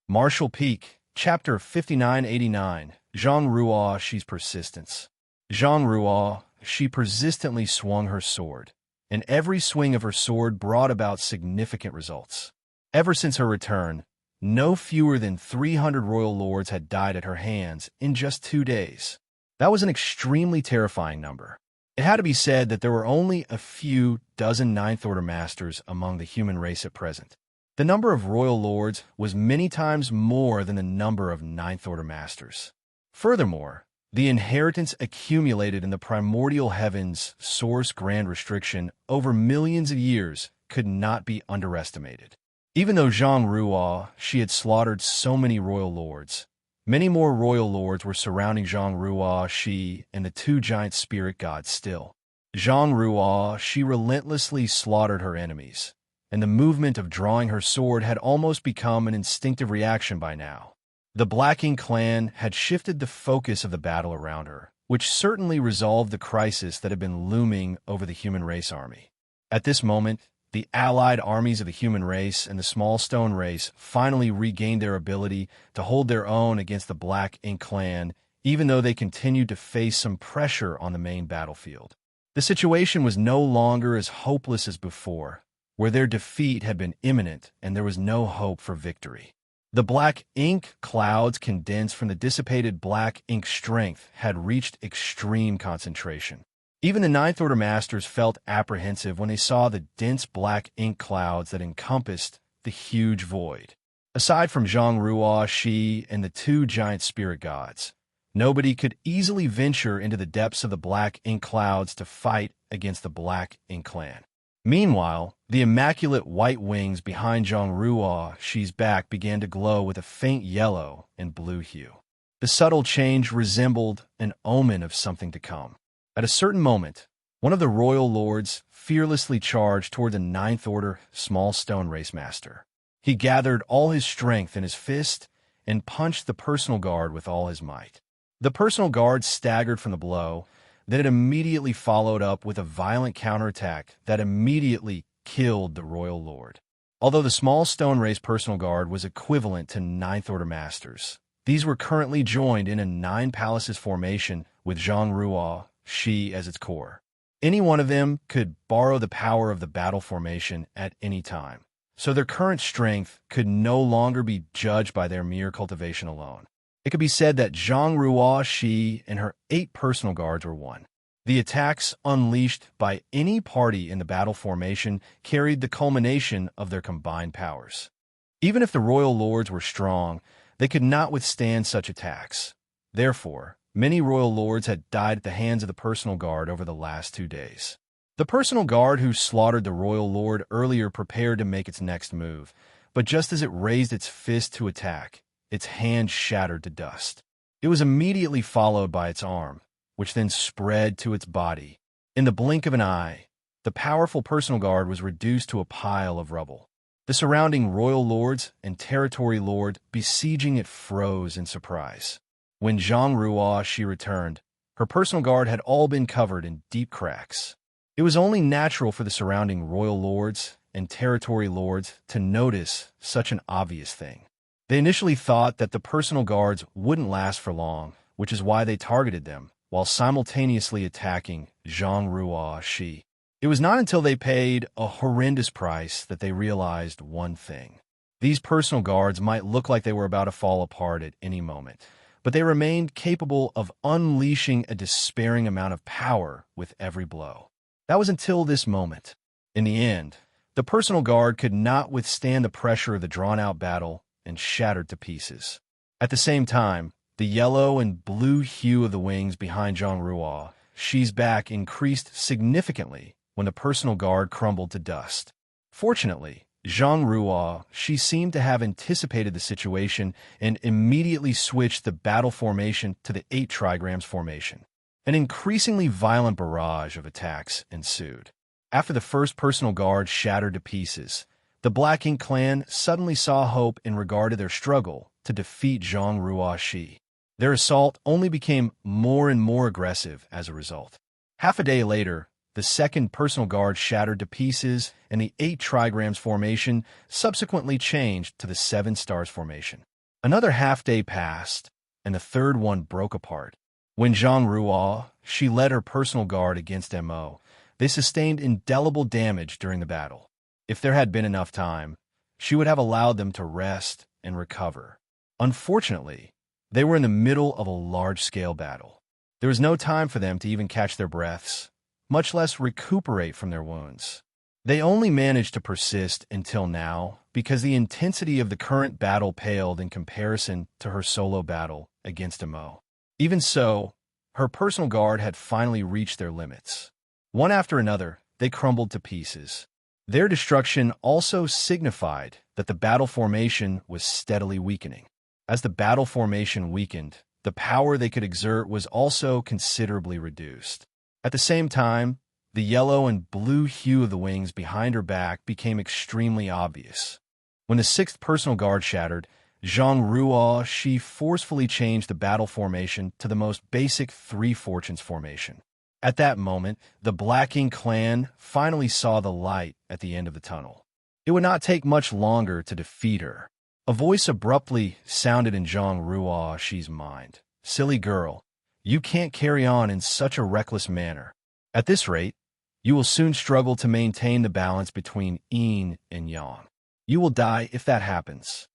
Martial Peak, Chapter 5989, Zhang Ruo, Shi's persistence. Zhang Ruo, she persistently swung her sword, and every swing of her sword brought about significant results. Ever since her return, no fewer than 300 royal lords had died at her hands in just 2 days. That was an extremely terrifying number. It had to be said that there were only a few dozen Ninth Order masters among the human race at present. The number of royal lords was many times more than the number of Ninth Order masters. Furthermore, the inheritance accumulated in the primordial heavens source grand restriction over millions of years could not be underestimated. Even though Zhang Ruo, she had slaughtered so many royal lords, many more royal lords were surrounding Zhang Ruo, she, and the two giant spirit gods still. Zhang Ruo, she relentlessly slaughtered her enemies, and the movement of drawing her sword had almost become an instinctive reaction by now. The Black Ink clan had shifted the focus of the battle around her, which certainly resolved the crisis that had been looming over the human race army. At this moment, the allied armies of the human race and the small stone race finally regained their ability to hold their own against the Black Ink clan, even though they continued to face some pressure on the main battlefield. The situation was no longer as hopeless as before, where their defeat had been imminent and there was no hope for victory. The black ink clouds condensed from the dissipated black ink strength had reached extreme concentration. Even the Ninth Order Masters felt apprehensive when they saw the dense black ink clouds that encompassed the huge void. Aside from Zhang Ruo, Shi, and the two giant spirit gods, nobody could easily venture into the depths of the black ink clouds to fight against the Black Ink clan. Meanwhile, the immaculate white wings behind Zhang Ruo, Shi's back began to glow with a faint yellow and blue hue. The subtle change resembled an omen of something to come. At a certain moment, one of the royal lords fearlessly charged toward the Ninth Order small stone race master. He gathered all his strength in his fist and punched the personal guard with all his might. The personal guard staggered from the blow, then it immediately followed up with a violent counterattack that immediately killed the royal lord. Although the small stone race personal guard was equivalent to Ninth Order masters, these were currently joined in a 9 palaces formation with Zhang Ruo, Shi as its core. Any one of them could borrow the power of the battle formation at any time, so their current strength could no longer be judged by their mere cultivation alone. It could be said that Zhang Ruo, Shi, and her 8 personal guards were one. The attacks unleashed by any party in the battle formation carried the culmination of their combined powers. Even if the royal lords were strong, they could not withstand such attacks. Therefore, many royal lords had died at the hands of the personal guard over the last 2 days. The personal guard who slaughtered the royal lord earlier prepared to make its next move, but just as it raised its fist to attack, its hand shattered to dust. It was immediately followed by its arm, which then spread to its body. In the blink of an eye, the powerful personal guard was reduced to a pile of rubble. The surrounding royal lords and territory lord besieging it froze in surprise. When Zhang Ruo, Shi returned, her personal guard had all been covered in deep cracks. It was only natural for the surrounding royal lords and territory lords to notice such an obvious thing. They initially thought that the personal guards wouldn't last for long, which is why they targeted them, while simultaneously attacking Zhang Ruo, Shi. It was not until they paid a horrendous price that they realized one thing. These personal guards might look like they were about to fall apart at any moment, but they remained capable of unleashing a despairing amount of power with every blow. That was until this moment. In the end, the personal guard could not withstand the pressure of the drawn-out battle and shattered to pieces. At the same time, the yellow and blue hue of the wings behind Zhang Ruo, Shi's back increased significantly when the personal guard crumbled to dust. Fortunately, Zhang Ruo, Shi seemed to have anticipated the situation and immediately switched the battle formation to the 8 trigrams formation. An increasingly violent barrage of attacks ensued. After the first personal guard shattered to pieces, the Black Ink clan suddenly saw hope in regard to their struggle to defeat Zhang Ruo, Shi. Their assault only became more and more aggressive as a result. Half a day later, the second personal guard shattered to pieces, and the 8 trigrams formation subsequently changed to the 7 stars formation. Another half-day passed, and the third one broke apart. When Zhang Ruo, Shi led her personal guard against Mo, they sustained indelible damage during the battle. If there had been enough time, she would have allowed them to rest and recover. Unfortunately, they were in the middle of a large-scale battle. There was no time for them to even catch their breaths, much less recuperate from their wounds. They only managed to persist until now because the intensity of the current battle paled in comparison to her solo battle against Mo. Even so, her personal guard had finally reached their limits. One after another, they crumbled to pieces. Their destruction also signified that the battle formation was steadily weakening. As the battle formation weakened, the power they could exert was also considerably reduced. At the same time, the yellow and blue hue of the wings behind her back became extremely obvious. When the sixth personal guard shattered, Zhang she forcefully changed the battle formation to the most basic Three Fortunes formation. At that moment, the Black Ink clan finally saw the light at the end of the tunnel. It would not take much longer to defeat her. A voice abruptly sounded in Zhang she's mind. "Silly girl, you can't carry on in such a reckless manner. At this rate, you will soon struggle to maintain the balance between yin and yang. You will die if that happens."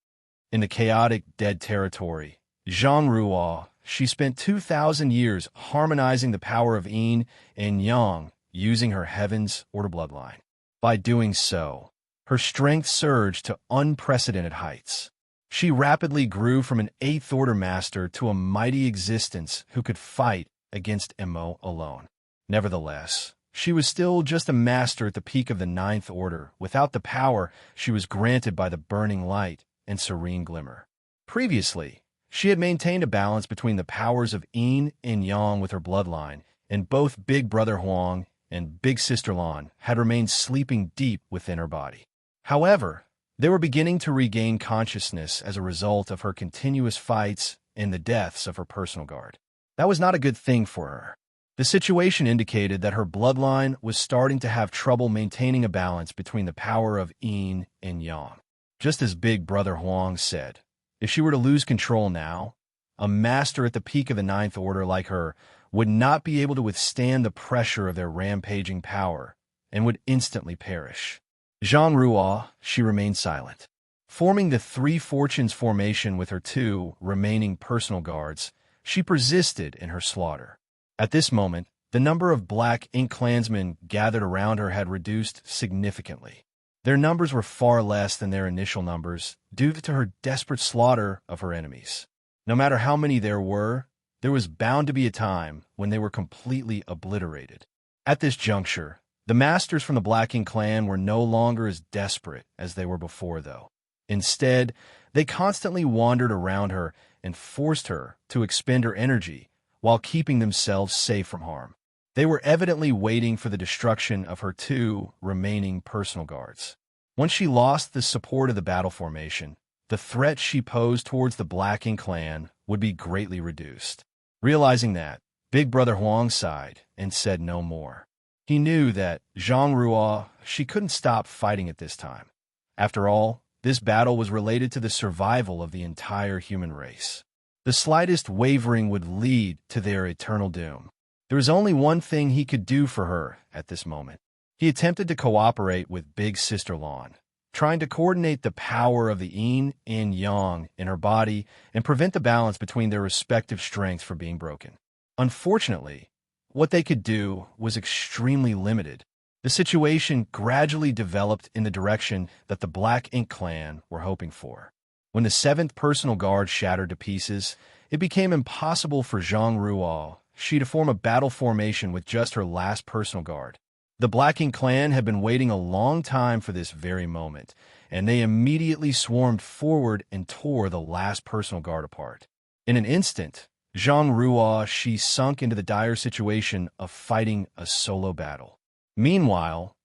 In the chaotic dead territory, Zhang she spent 2,000 years harmonizing the power of yin and yang using her heavens order bloodline. By doing so, her strength surged to unprecedented heights. She rapidly grew from an 8th Order master to a mighty existence who could fight against Mo alone. Nevertheless, she was still just a master at the peak of the 9th Order without the power she was granted by the burning light and serene glimmer. Previously, she had maintained a balance between the powers of yin and yang with her bloodline, and both Big Brother Huang and Big Sister Lan had remained sleeping deep within her body. However, they were beginning to regain consciousness as a result of her continuous fights and the deaths of her personal guard. That was not a good thing for her. The situation indicated that her bloodline was starting to have trouble maintaining a balance between the power of yin and yang. Just as Big Brother Huang said, if she were to lose control now, a master at the peak of the 9th Order like her would not be able to withstand the pressure of their rampaging power and would instantly perish. Zhang she remained silent. Forming the Three Fortunes formation with her 2 remaining personal guards, she persisted in her slaughter. At this moment, the number of Black Ink clansmen gathered around her had reduced significantly. Their numbers were far less than their initial numbers due to her desperate slaughter of her enemies. No matter how many there was bound to be a time when they were completely obliterated. At this juncture, the masters from the Black Ink clan were no longer as desperate as they were before, though. Instead, they constantly wandered around her and forced her to expend her energy while keeping themselves safe from harm. They were evidently waiting for the destruction of her 2 remaining personal guards. Once she lost the support of the battle formation, the threat she posed towards the Black Ink clan would be greatly reduced. Realizing that, Big Brother Huang sighed and said no more. He knew that Zhang she couldn't stop fighting at this time. After all, this battle was related to the survival of the entire human race. The slightest wavering would lead to their eternal doom. There was only one thing he could do for her at this moment. He attempted to cooperate with Big Sister Lan, trying to coordinate the power of the yin and yang in her body and prevent the balance between their respective strengths from being broken. Unfortunately, what they could do was extremely limited. The situation gradually developed in the direction that the Black Ink clan were hoping for. When the 7th personal guard shattered to pieces, it became impossible for Zhang she to form a battle formation with just her last personal guard. The Black Ink clan had been waiting a long time for this very moment, and they immediately swarmed forward and tore the last personal guard apart. In an instant, Zhang she sunk into the dire situation of fighting a solo battle. Meanwhile,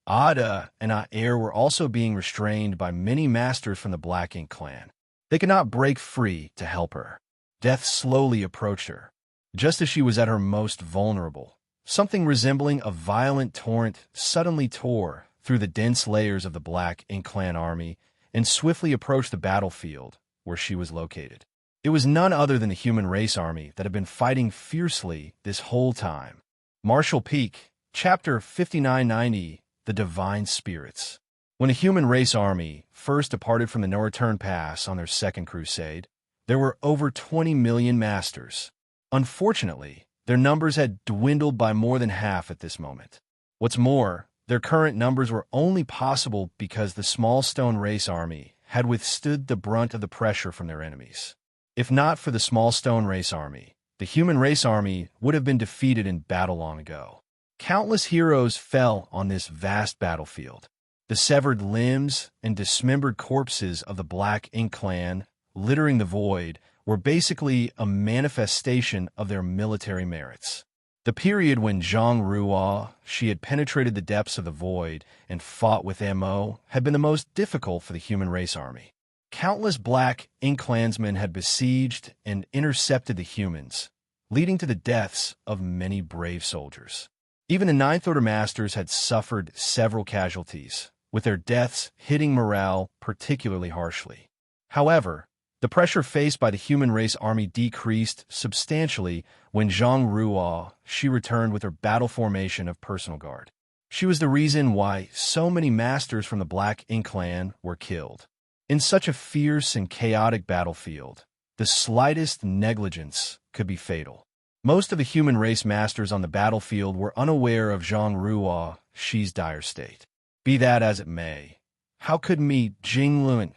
Ada and Aer were also being restrained by many masters from the Black Ink clan. They could not break free to help her. Death slowly approached her. Just as she was at her most vulnerable, something resembling a violent torrent suddenly tore through the dense layers of the Black Ink clan army and swiftly approached the battlefield where she was located. It was none other than the human race army that had been fighting fiercely this whole time. Martial Peak, Chapter 5990, The Divine Spirits. When a human race army first departed from the No Return Pass on their second crusade, there were over 20 million masters. Unfortunately, their numbers had dwindled by more than half at this moment. What's more, their current numbers were only possible because the Small Stone Race Army had withstood the brunt of the pressure from their enemies. If not for the Small Stone Race Army, the Human Race Army would have been defeated in battle long ago. Countless heroes fell on this vast battlefield. The severed limbs and dismembered corpses of the Black Ink clan, littering the void, were basically a manifestation of their military merits. The period when Zhang Ruo, she had penetrated the depths of the void and fought with Mo, had been the most difficult for the human race army. Countless Black Ink clansmen had besieged and intercepted the humans, leading to the deaths of many brave soldiers. Even the Ninth Order Masters had suffered several casualties, with their deaths hitting morale particularly harshly. However, the pressure faced by the human race army decreased substantially when Zhang Ruo, she returned with her battle formation of personal guard. She was the reason why so many masters from the Black Ink clan were killed. In such a fierce and chaotic battlefield, the slightest negligence could be fatal. Most of the human race masters on the battlefield were unaware of Zhang Ruo, she's dire state. Be that as it may, how could me, Jingluan,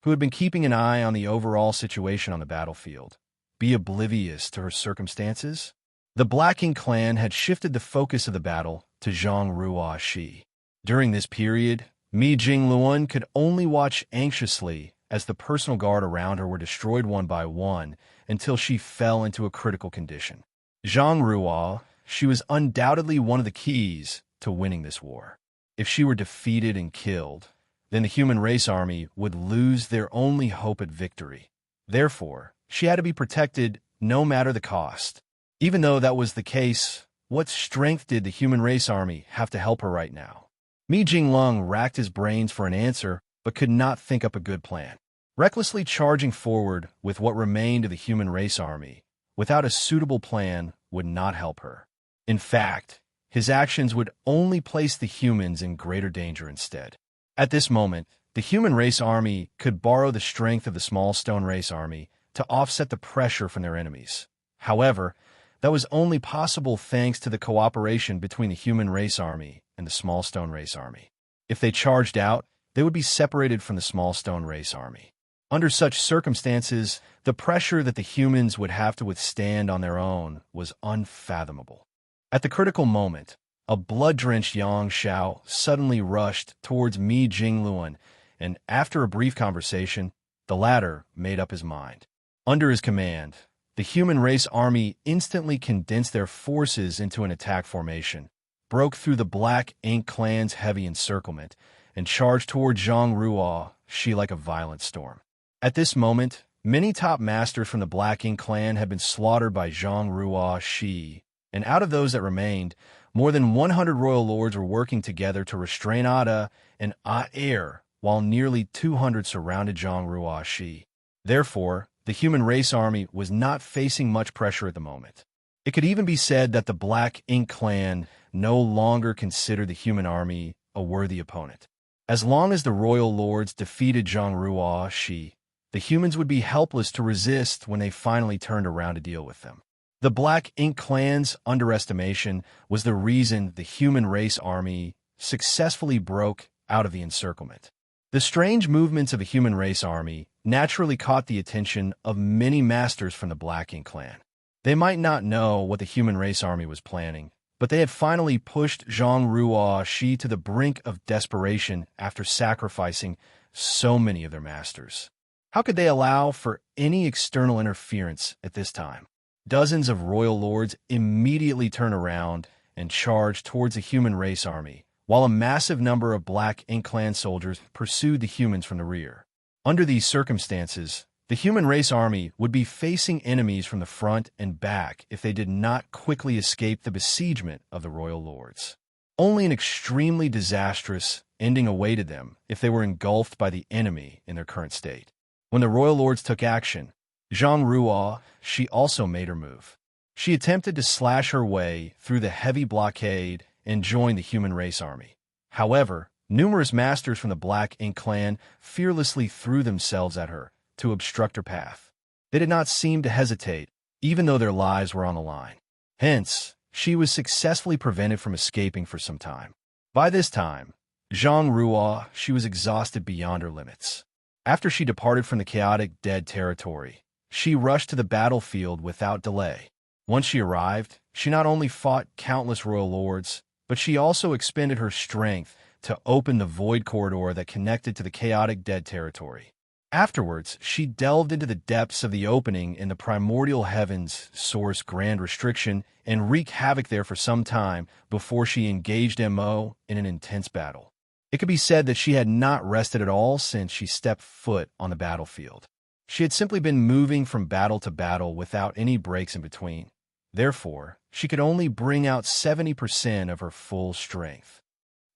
who had been keeping an eye on the overall situation on the battlefield, be oblivious to her circumstances? The Black Ink clan had shifted the focus of the battle to Zhang Ruo Shi. During this period, Mi Jingluan could only watch anxiously as the personal guard around her were destroyed one by one until she fell into a critical condition. Zhang Ruo, she was undoubtedly one of the keys to winning this war. If she were defeated and killed, then the human race army would lose their only hope at victory. Therefore, she had to be protected no matter the cost. Even though that was the case, what strength did the human race army have to help her right now? Mi Jinglong racked his brains for an answer, but could not think up a good plan. Recklessly charging forward with what remained of the human race army, without a suitable plan, would not help her. In fact, his actions would only place the humans in greater danger instead. At this moment, the human race army could borrow the strength of the small stone race army to offset the pressure from their enemies. However, that was only possible thanks to the cooperation between the human race army and the small stone race army. If they charged out, they would be separated from the small stone race army. Under such circumstances, the pressure that the humans would have to withstand on their own was unfathomable. At the critical moment, a blood-drenched Xianxia suddenly rushed towards Mi Jingluan, and after a brief conversation, the latter made up his mind. Under his command, the human race army instantly condensed their forces into an attack formation, broke through the Black Ink clan's heavy encirclement, and charged toward Zhang Ruo, she like a violent storm. At this moment, many top masters from the Black Ink clan had been slaughtered by Zhang Ruo Shi, and out of those that remained, more than 100 royal lords were working together to restrain Ada and Air, while nearly 200 surrounded Zhang Ruo Shi. Therefore, the human race army was not facing much pressure at the moment. It could even be said that the Black Ink clan no longer considered the human army a worthy opponent. As long as the royal lords defeated Zhang Ruo Shi, the humans would be helpless to resist when they finally turned around to deal with them. The Black Ink clan's underestimation was the reason the human race army successfully broke out of the encirclement. The strange movements of the human race army naturally caught the attention of many masters from the Black Ink clan. They might not know what the human race army was planning, but they had finally pushed Zhang Ruo Shi to the brink of desperation after sacrificing so many of their masters. How could they allow for any external interference at this time? Dozens of royal lords immediately turned around and charged towards the human race army, while a massive number of Black Ink clan soldiers pursued the humans from the rear. Under these circumstances, the human race army would be facing enemies from the front and back if they did not quickly escape the besiegement of the royal lords. Only an extremely disastrous ending awaited them if they were engulfed by the enemy in their current state. When the royal lords took action, Zhang Ruo, she also made her move. She attempted to slash her way through the heavy blockade and join the human race army. However, numerous masters from the Black Ink clan fearlessly threw themselves at her to obstruct her path. They did not seem to hesitate, even though their lives were on the line. Hence, she was successfully prevented from escaping for some time. By this time, Zhang Ruo, she was exhausted beyond her limits. After she departed from the chaotic dead territory, she rushed to the battlefield without delay. Once she arrived, she not only fought countless royal lords, but she also expended her strength to open the void corridor that connected to the chaotic dead territory. Afterwards, she delved into the depths of the opening in the primordial heavens, source grand restriction, and wreaked havoc there for some time before she engaged MO in an intense battle. It could be said that she had not rested at all since she stepped foot on the battlefield. She had simply been moving from battle to battle without any breaks in between. Therefore, she could only bring out 70% of her full strength.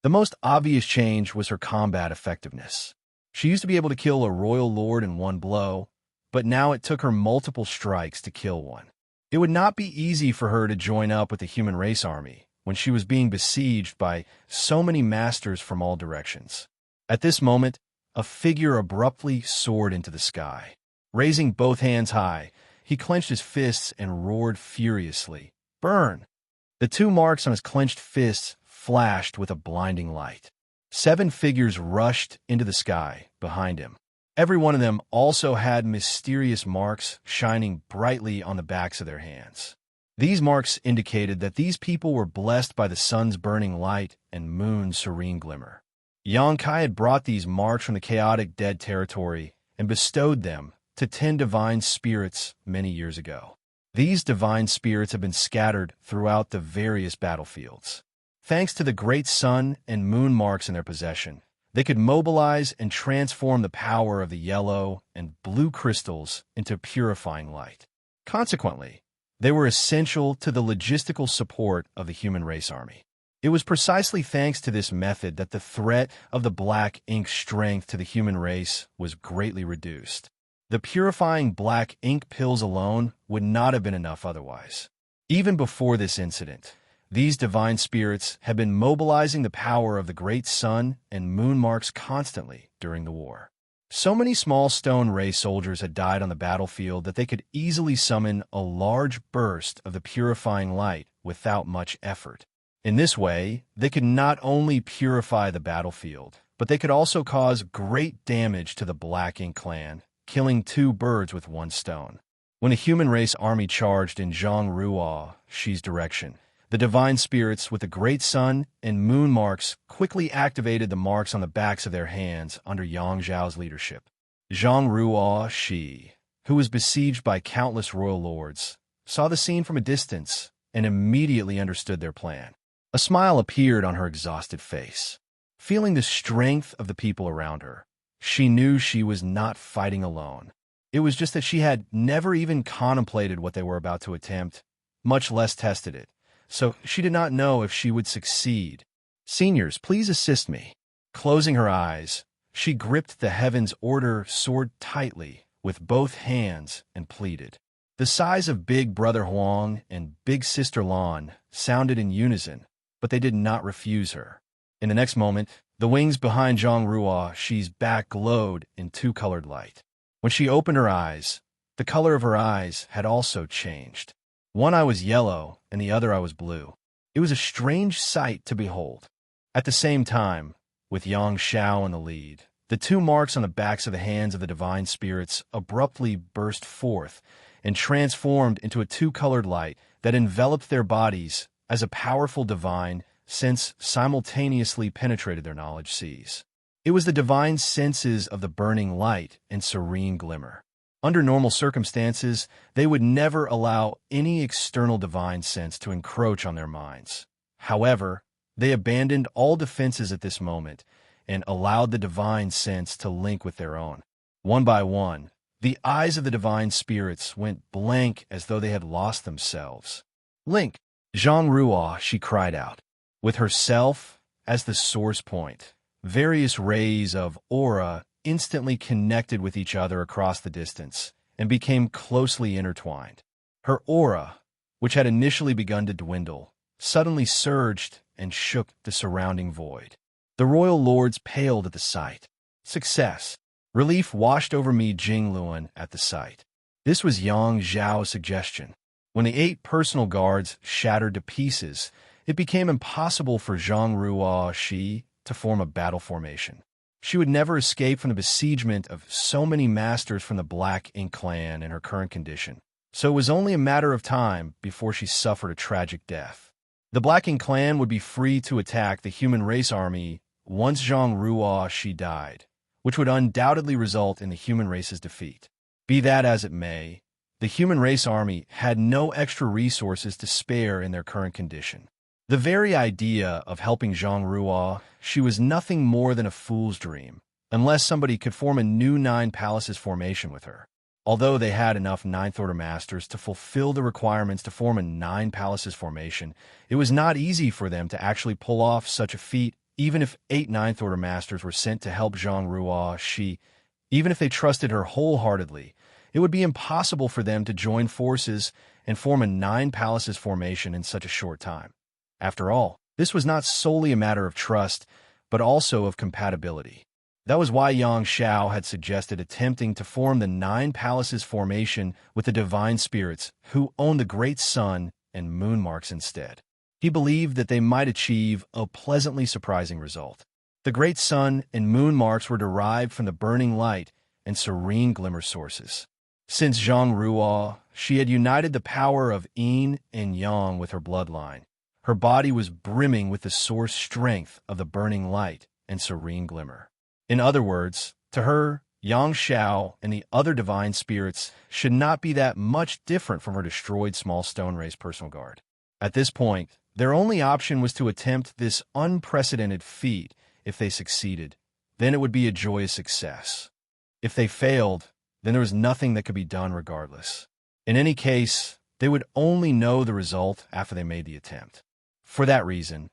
The most obvious change was her combat effectiveness. She used to be able to kill a royal lord in one blow, but now it took her multiple strikes to kill one. It would not be easy for her to join up with the human race army when she was being besieged by so many masters from all directions. At this moment, a figure abruptly soared into the sky. Raising both hands high, he clenched his fists and roared furiously, "Burn!" The two marks on his clenched fists flashed with a blinding light. 7 figures rushed into the sky behind him. Every one of them also had mysterious marks shining brightly on the backs of their hands. These marks indicated that these people were blessed by the sun's burning light and moon's serene glimmer. Xianxia had brought these marks from the chaotic dead territory and bestowed them to 10 divine spirits many years ago. These divine spirits have been scattered throughout the various battlefields. Thanks to the great sun and moon marks in their possession, they could mobilize and transform the power of the yellow and blue crystals into purifying light. Consequently, they were essential to the logistical support of the human race army. It was precisely thanks to this method that the threat of the black ink's strength to the human race was greatly reduced. The purifying black ink pills alone would not have been enough otherwise. Even before this incident, these divine spirits had been mobilizing the power of the great sun and moon marks constantly during the war. So many small stone ray soldiers had died on the battlefield that they could easily summon a large burst of the purifying light without much effort. In this way, they could not only purify the battlefield, but they could also cause great damage to the Black Ink clan, killing 2 birds with 1 stone. When the human race army charged in Zhang Xi's direction, the divine spirits with the great sun and moon marks quickly activated the marks on the backs of their hands under Yang Zhao's leadership. Zhang Xi, who was besieged by countless royal lords, saw the scene from a distance and immediately understood their plan. A smile appeared on her exhausted face. Feeling the strength of the people around her, she knew she was not fighting alone. It was just that she had never even contemplated what they were about to attempt, much less tested it. So she did not know if she would succeed. "Seniors, please assist me." Closing her eyes, she gripped the heaven's order sword tightly with both hands and pleaded. The sighs of Big Brother Huang and Big Sister Lan sounded in unison, but they did not refuse her. In the next moment, the wings behind Zhang Xi's back glowed in 2-colored light. When she opened her eyes, the color of her eyes had also changed. One eye was yellow, and the other eye was blue. It was a strange sight to behold. At the same time, with Yang Xiao in the lead, the 2 marks on the backs of the hands of the divine spirits abruptly burst forth and transformed into a 2-colored light that enveloped their bodies as a powerful divine sense simultaneously penetrated their knowledge seas. It was the divine senses of the burning light and serene glimmer. Under normal circumstances, they would never allow any external divine sense to encroach on their minds. However, they abandoned all defenses at this moment and allowed the divine sense to link with their own. One by one, the eyes of the divine spirits went blank as though they had lost themselves. "Link!" Zhang Shi cried out. With herself as the source point, various rays of aura instantly connected with each other across the distance and became closely intertwined. Her aura, which had initially begun to dwindle, suddenly surged and shook the surrounding void. The royal lords paled at the sight. Success. Relief washed over Mi Jingluan at the sight. This was Yang Zhao's suggestion. When the 8 personal guards shattered to pieces, it became impossible for Zhang Shi to form a battle formation. She would never escape from the besiegement of so many masters from the Black Ink clan in her current condition, so it was only a matter of time before she suffered a tragic death. The Black Ink clan would be free to attack the human race army once Zhang Ruo Shi died, which would undoubtedly result in the human race's defeat. Be that as it may, the human race army had no extra resources to spare in their current condition. The very idea of helping Zhang Ruo Shi was nothing more than a fool's dream, unless somebody could form a new Nine Palaces formation with her. Although they had enough Ninth Order Masters to fulfill the requirements to form a Nine Palaces formation, it was not easy for them to actually pull off such a feat, even if 8 Ninth Order Masters were sent to help Zhang Ruo Shi. Even if they trusted her wholeheartedly, it would be impossible for them to join forces and form a Nine Palaces formation in such a short time. After all, this was not solely a matter of trust, but also of compatibility. That was why Xianxia had suggested attempting to form the Nine Palaces formation with the Divine Spirits, who own the Great Sun and Moon Marks instead. He believed that they might achieve a pleasantly surprising result. The Great Sun and Moon Marks were derived from the burning light and serene glimmer sources. Since Zhang Ruo, she had united the power of yin and yang with her bloodline. Her body was brimming with the source strength of the burning light and serene glimmer. In other words, to her, Xianxia and the other divine spirits should not be that much different from her destroyed small stone race personal guard. At this point, their only option was to attempt this unprecedented feat. If they succeeded, then it would be a joyous success. If they failed, then there was nothing that could be done regardless. In any case, they would only know the result after they made the attempt. For that reason,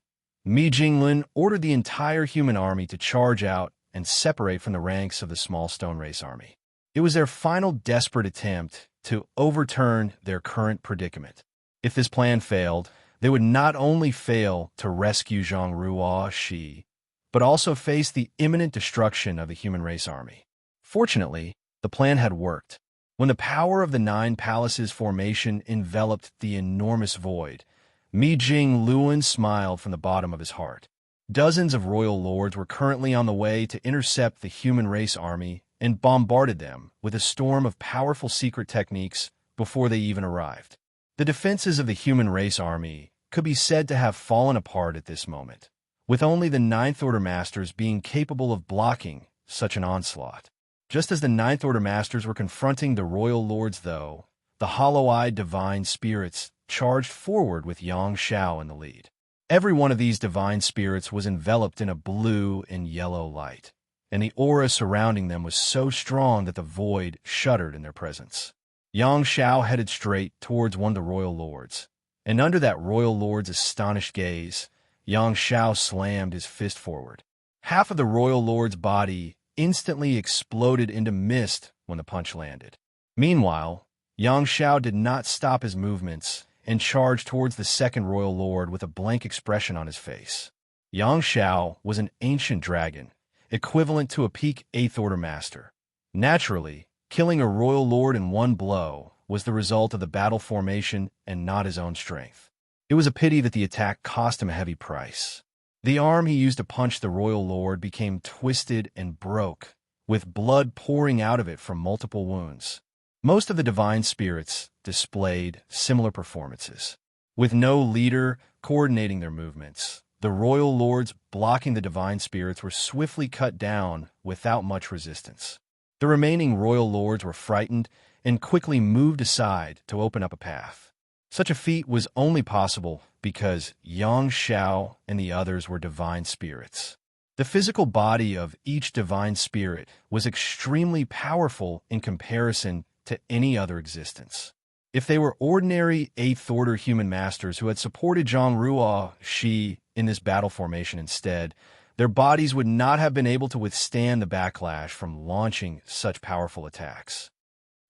Mi Jinglin ordered the entire human army to charge out and separate from the ranks of the small stone race army. It was their final desperate attempt to overturn their current predicament. If this plan failed, they would not only fail to rescue Zhang Ruo Shi, but also face the imminent destruction of the human race army. Fortunately, the plan had worked. When the power of the Nine Palaces formation enveloped the enormous void, Mi Jinglin smiled from the bottom of his heart. Dozens of royal lords were currently on the way to intercept the human race army and bombarded them with a storm of powerful secret techniques before they even arrived. The defenses of the human race army could be said to have fallen apart at this moment, with only the Ninth Order Masters being capable of blocking such an onslaught. Just as the Ninth Order Masters were confronting the royal lords, though, the hollow-eyed divine spirits charged forward with Xianxia in the lead. Every one of these divine spirits was enveloped in a blue and yellow light, and the aura surrounding them was so strong that the void shuddered in their presence. Xianxia headed straight towards one of the royal lords, and under that royal lord's astonished gaze, Xianxia slammed his fist forward. Half of the royal lord's body instantly exploded into mist when the punch landed. Meanwhile, Xianxia did not stop his movements and charged towards the second royal lord with a blank expression on his face. Xianxia was an ancient dragon, equivalent to a peak 8th Order Master. Naturally, killing a royal lord in one blow was the result of the battle formation and not his own strength. It was a pity that the attack cost him a heavy price. The arm he used to punch the royal lord became twisted and broke, with blood pouring out of it from multiple wounds. Most of the divine spirits displayed similar performances. With no leader coordinating their movements, the royal lords blocking the divine spirits were swiftly cut down without much resistance. The remaining royal lords were frightened and quickly moved aside to open up a path. Such a feat was only possible because Xianxia and the others were divine spirits. The physical body of each divine spirit was extremely powerful in comparison to any other existence. If they were ordinary 8th Order human masters who had supported Zhang Ruo Shi in this battle formation instead, their bodies would not have been able to withstand the backlash from launching such powerful attacks.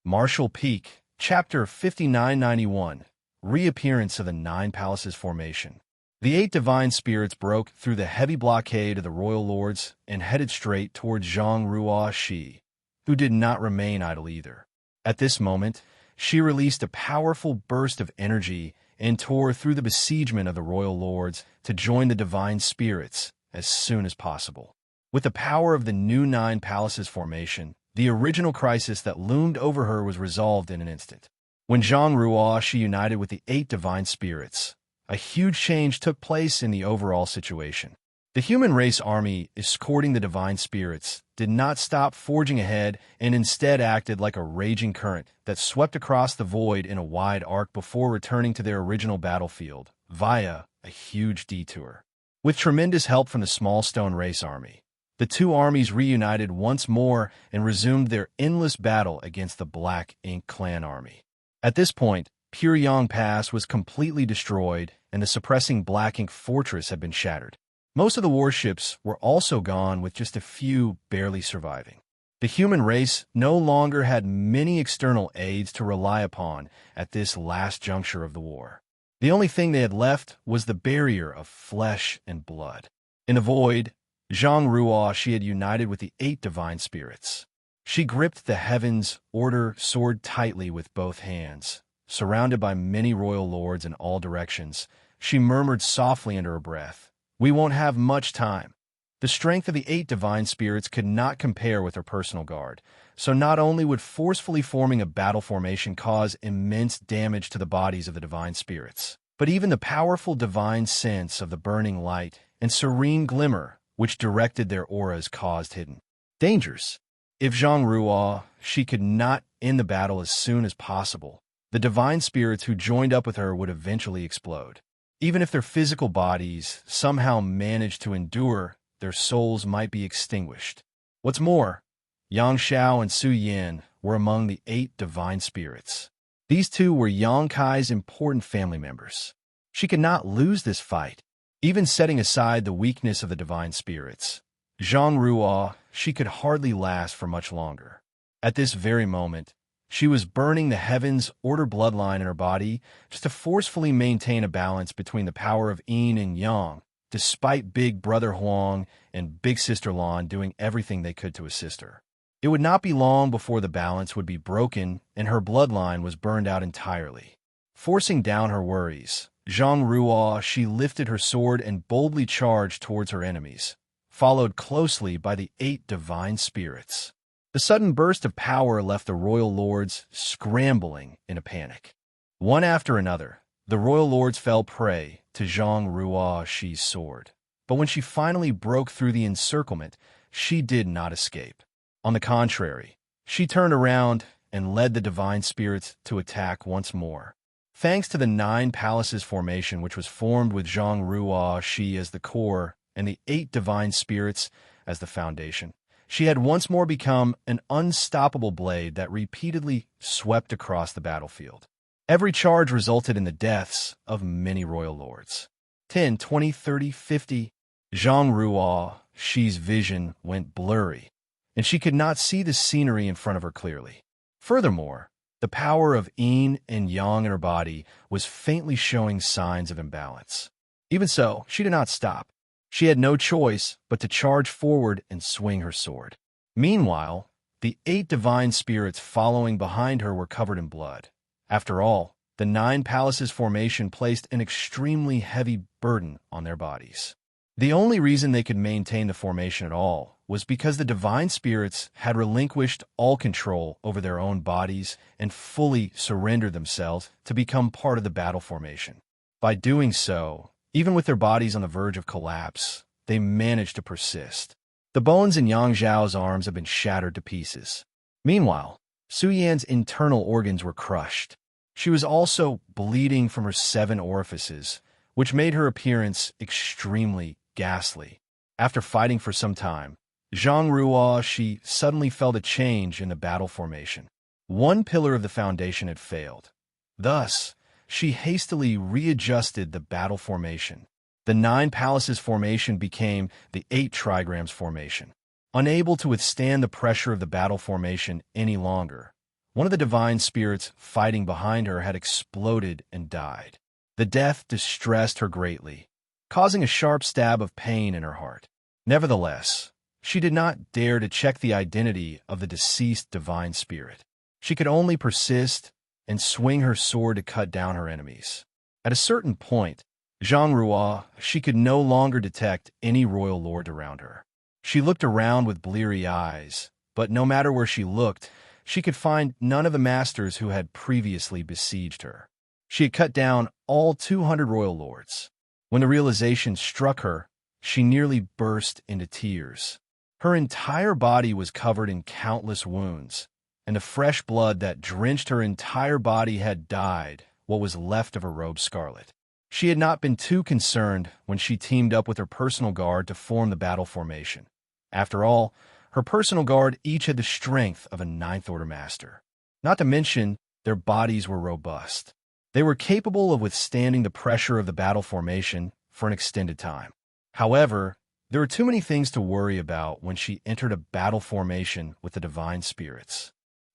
Martial Peak, Chapter 5991, Reappearance of the Nine Palaces Formation. The 8 divine spirits broke through the heavy blockade of the royal lords and headed straight towards Zhang Ruo Shi, who did not remain idle either. At this moment, she released a powerful burst of energy and tore through the besiegement of the royal lords to join the divine spirits as soon as possible. With the power of the new Nine Palaces formation, the original crisis that loomed over her was resolved in an instant. When Zhang Ruo Shi united with the 8 divine spirits, a huge change took place in the overall situation. The human race army, escorting the divine spirits, did not stop forging ahead and instead acted like a raging current that swept across the void in a wide arc before returning to their original battlefield, via a huge detour. With tremendous help from the small stone race army, the two armies reunited once more and resumed their endless battle against the Black Ink clan army. At this point, Pure Yang Pass was completely destroyed and the suppressing Black Ink fortress had been shattered. Most of the warships were also gone, with just a few barely surviving. The human race no longer had many external aids to rely upon at this last juncture of the war. The only thing they had left was the barrier of flesh and blood. In the void, Zhang she had united with the 8 divine spirits. She gripped the heavens' order sword tightly with both hands. Surrounded by many royal lords in all directions, she murmured softly under her breath, "We won't have much time." The strength of the 8 divine spirits could not compare with her personal guard, so not only would forcefully forming a battle formation cause immense damage to the bodies of the divine spirits, but even the powerful divine sense of the burning light and serene glimmer which directed their auras caused hidden dangers. If Zhang she could not end the battle as soon as possible, the divine spirits who joined up with her would eventually explode. Even if their physical bodies somehow managed to endure, their souls might be extinguished. What's more, Xianxia and Su Yin were among the 8 divine spirits. These two were Yang Kai's important family members. She could not lose this fight. Even setting aside the weakness of the divine spirits, Zhang she could hardly last for much longer. At this very moment, she was burning the heavens' order bloodline in her body just to forcefully maintain a balance between the power of yin and yang, despite Big Brother Huang and Big Sister Lan doing everything they could to assist her. It would not be long before the balance would be broken and her bloodline was burned out entirely. Forcing down her worries, Zhang she lifted her sword and boldly charged towards her enemies, followed closely by the 8 divine spirits. The sudden burst of power left the royal lords scrambling in a panic. One after another, the royal lords fell prey to Zhang she's sword. But when she finally broke through the encirclement, she did not escape. On the contrary, she turned around and led the divine spirits to attack once more. Thanks to the 9 palaces formation, which was formed with Zhang she as the core and the 8 divine spirits as the foundation, she had once more become an unstoppable blade that repeatedly swept across the battlefield. Every charge resulted in the deaths of many royal lords. 10, 20, 30, 50. Zhang she's vision went blurry, and she could not see the scenery in front of her clearly. Furthermore, the power of yin and yang in her body was faintly showing signs of imbalance. Even so, she did not stop. She had no choice but to charge forward and swing her sword. Meanwhile, the 8 divine spirits following behind her were covered in blood. After all, the 9 palaces formation placed an extremely heavy burden on their bodies. The only reason they could maintain the formation at all was because the divine spirits had relinquished all control over their own bodies and fully surrendered themselves to become part of the battle formation. By doing so, even with their bodies on the verge of collapse, they managed to persist. The bones in Yang Zhao's arms had been shattered to pieces. Meanwhile, Su Yan's internal organs were crushed. She was also bleeding from her 7 orifices, which made her appearance extremely ghastly. After fighting for some time, Zhang she suddenly felt a change in the battle formation. One pillar of the foundation had failed. Thus, she hastily readjusted the battle formation. The 9 palaces formation became the 8 trigrams formation. Unable to withstand the pressure of the battle formation any longer, one of the divine spirits fighting behind her had exploded and died. The death distressed her greatly, causing a sharp stab of pain in her heart. Nevertheless, she did not dare to check the identity of the deceased divine spirit. She could only persist and swing her sword to cut down her enemies. At a certain point, Zhang she could no longer detect any royal lord around her. She looked around with bleary eyes, but no matter where she looked, she could find none of the masters who had previously besieged her. She had cut down all 200 royal lords. When the realization struck her, she nearly burst into tears. Her entire body was covered in countless wounds, and the fresh blood that drenched her entire body had dyed what was left of her robe scarlet. She had not been too concerned when she teamed up with her personal guard to form the battle formation. After all, her personal guard each had the strength of a Ninth Order master. Not to mention, their bodies were robust. They were capable of withstanding the pressure of the battle formation for an extended time. However, there were too many things to worry about when she entered a battle formation with the divine spirits.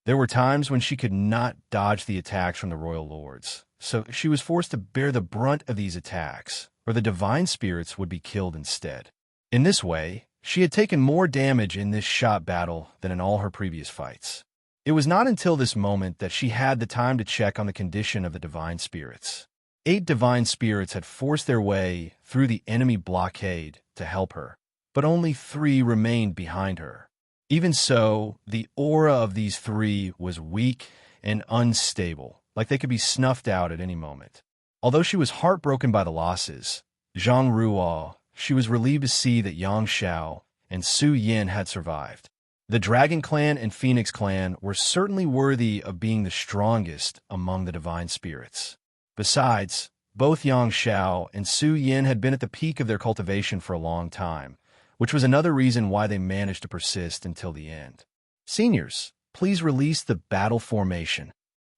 There were times when she could not dodge the attacks from the royal lords, so she was forced to bear the brunt of these attacks, or the divine spirits would be killed instead. In this way, she had taken more damage in this shot battle than in all her previous fights. It was not until this moment that she had the time to check on the condition of the divine spirits. 8 divine spirits had forced their way through the enemy blockade to help her, but only 3 remained behind her. Even so, the aura of these 3 was weak and unstable, like they could be snuffed out at any moment. Although she was heartbroken by the losses, Zhang, she was relieved to see that Xianxia and Su Yin had survived. The Dragon Clan and Phoenix Clan were certainly worthy of being the strongest among the divine spirits. Besides, both Xianxia and Su Yin had been at the peak of their cultivation for a long time, which was another reason why they managed to persist until the end. Seniors, please release the battle formation.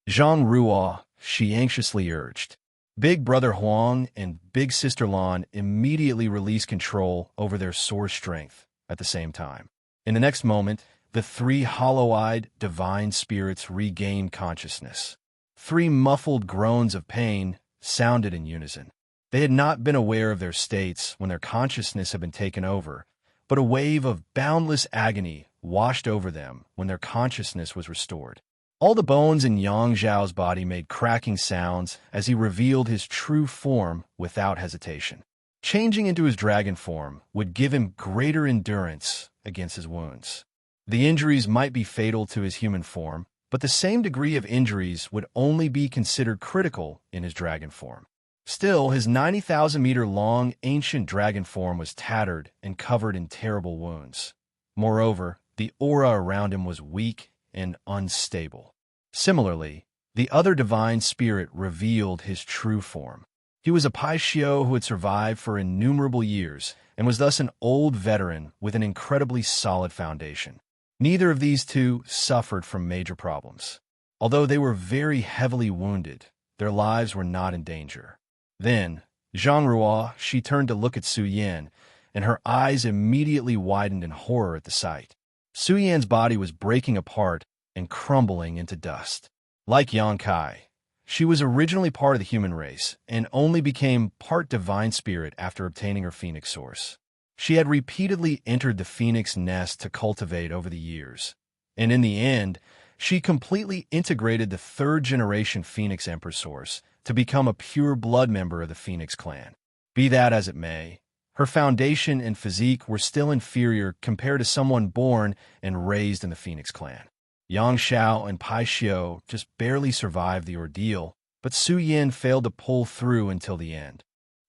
Zhang, she anxiously urged. Big Brother Huang and Big Sister Lan immediately released control over their source strength at the same time. In the next moment, the 3 hollow-eyed divine spirits regained consciousness. 3 muffled groans of pain sounded in unison. They had not been aware of their states when their consciousness had been taken over, but a wave of boundless agony washed over them when their consciousness was restored. All the bones in Yang Zhao's body made cracking sounds as he revealed his true form without hesitation. Changing into his dragon form would give him greater endurance against his wounds. The injuries might be fatal to his human form, but the same degree of injuries would only be considered critical in his dragon form. Still, his 90,000-meter-long ancient dragon form was tattered and covered in terrible wounds. Moreover, the aura around him was weak and unstable. Similarly, the other divine spirit revealed his true form. He was a Paixio who had survived for innumerable years and was thus an old veteran with an incredibly solid foundation. Neither of these 2 suffered from major problems. Although they were very heavily wounded, their lives were not in danger. Then, Zhang, she turned to look at Su Yin, and her eyes immediately widened in horror at the sight. Su Yin's body was breaking apart and crumbling into dust. Like Yang Kai, she was originally part of the human race and only became part divine spirit after obtaining her phoenix source. She had repeatedly entered the phoenix nest to cultivate over the years, and in the end, she completely integrated the 3rd-generation Phoenix Emperor source to become a pure blood member of the Phoenix clan. Be that as it may, her foundation and physique were still inferior compared to someone born and raised in the Phoenix clan. Yang Xiao and Paixio just barely survived the ordeal, but Su Yin failed to pull through until the end.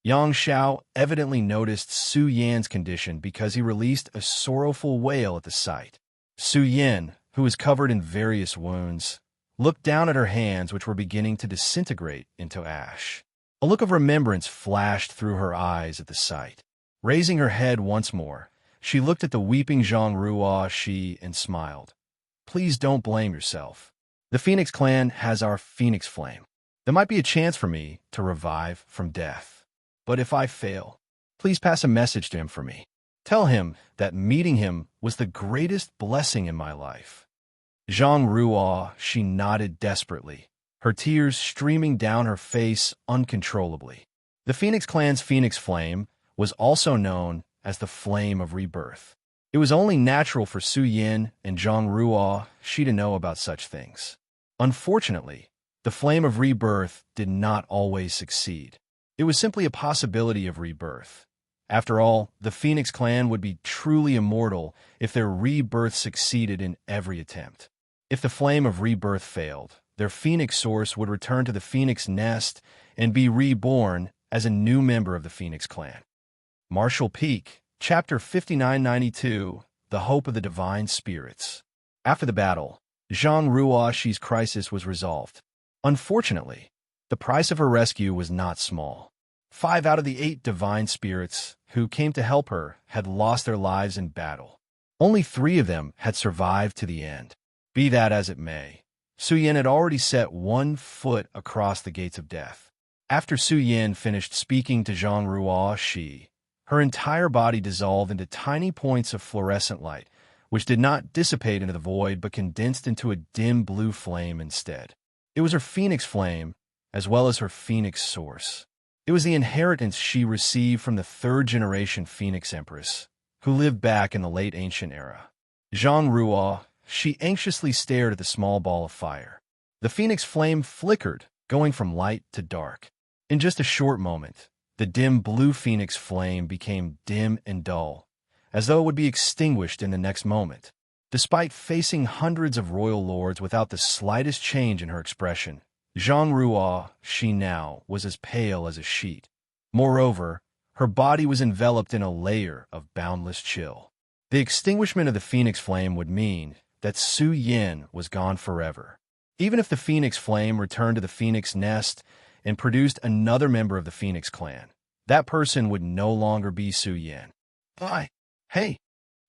Yang Xiao evidently noticed Su Yan's condition because he released a sorrowful wail at the sight. Su Yin, who was covered in various wounds, looked down at her hands, which were beginning to disintegrate into ash. A look of remembrance flashed through her eyes at the sight. Raising her head once more, she looked at the weeping Zhang and smiled. Please don't blame yourself. The Phoenix clan has our Phoenix Flame. There might be a chance for me to revive from death. But if I fail, please pass a message to him for me. Tell him that meeting him was the greatest blessing in my life. Zhang, she nodded desperately, her tears streaming down her face uncontrollably. The Phoenix clan's Phoenix Flame was also known as the Flame of Rebirth. It was only natural for Su Yin and Zhang, she to know about such things. Unfortunately, the Flame of Rebirth did not always succeed. It was simply a possibility of rebirth. After all, the Phoenix clan would be truly immortal if their rebirth succeeded in every attempt. If the Flame of Rebirth failed, their Phoenix source would return to the Phoenix nest and be reborn as a new member of the Phoenix clan. Martial Peak, Chapter 5992, The Hope of the Divine Spirits. After the battle, Zhang Ruoxi's crisis was resolved. Unfortunately, the price of her rescue was not small. 5 out of the 8 divine spirits who came to help her had lost their lives in battle. Only 3 of them had survived to the end. Be that as it may, Su Yin had already set 1 foot across the gates of death. After Su Yin finished speaking to Zhang Ruoxi, her entire body dissolved into tiny points of fluorescent light, which did not dissipate into the void but condensed into a dim blue flame instead. It was her phoenix flame, as well as her phoenix source. It was the inheritance she received from the 3rd-generation Phoenix Empress, who lived back in the late ancient era. Zhang Ruo, she anxiously stared at the small ball of fire. The phoenix flame flickered, going from light to dark. In just a short moment, the dim blue phoenix flame became dim and dull, as though it would be extinguished in the next moment. Despite facing hundreds of royal lords without the slightest change in her expression, Zhang Ruo, she now was as pale as a sheet. Moreover, her body was enveloped in a layer of boundless chill. The extinguishment of the phoenix flame would mean that Su Yin was gone forever. Even if the phoenix flame returned to the phoenix nest and produced another member of the Phoenix clan, that person would no longer be Su Yin. Hey!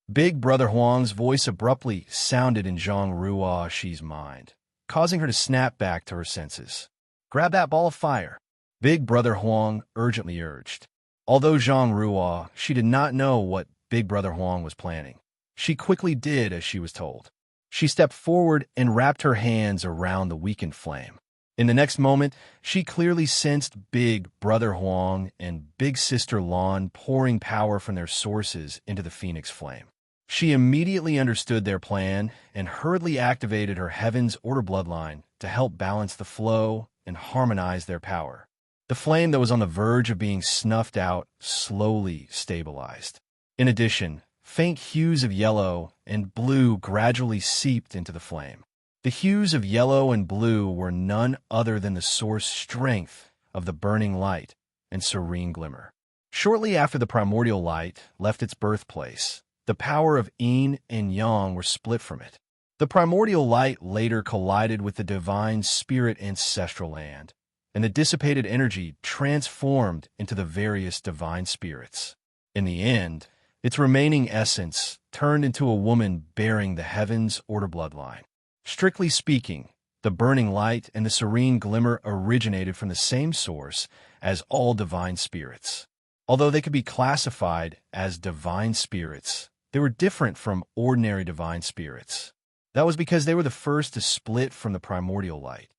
Big Brother Huang's voice abruptly sounded in Zhang Ruoxi's mind, causing her to snap back to her senses. Grab that ball of fire, Big Brother Huang urgently urged. Although Zhang Ruo, she did not know what Big Brother Huang was planning. She quickly did as she was told. She stepped forward and wrapped her hands around the weakened flame. In the next moment, she clearly sensed Big Brother Huang and Big Sister Lan pouring power from their sources into the phoenix flame. She immediately understood their plan and hurriedly activated her Heaven's Order bloodline to help balance the flow and harmonize their power. The flame that was on the verge of being snuffed out slowly stabilized. In addition, faint hues of yellow and blue gradually seeped into the flame. The hues of yellow and blue were none other than the source strength of the burning light and serene glimmer. Shortly after the primordial light left its birthplace, the power of yin and yang were split from it. The primordial light later collided with the divine spirit ancestral land, and the dissipated energy transformed into the various divine spirits. In the end, its remaining essence turned into a woman bearing the Heaven's Order bloodline. Strictly speaking, the burning light and the serene glimmer originated from the same source as all divine spirits. Although they could be classified as divine spirits, they were different from ordinary divine spirits. That was because they were the first to split from the primordial light.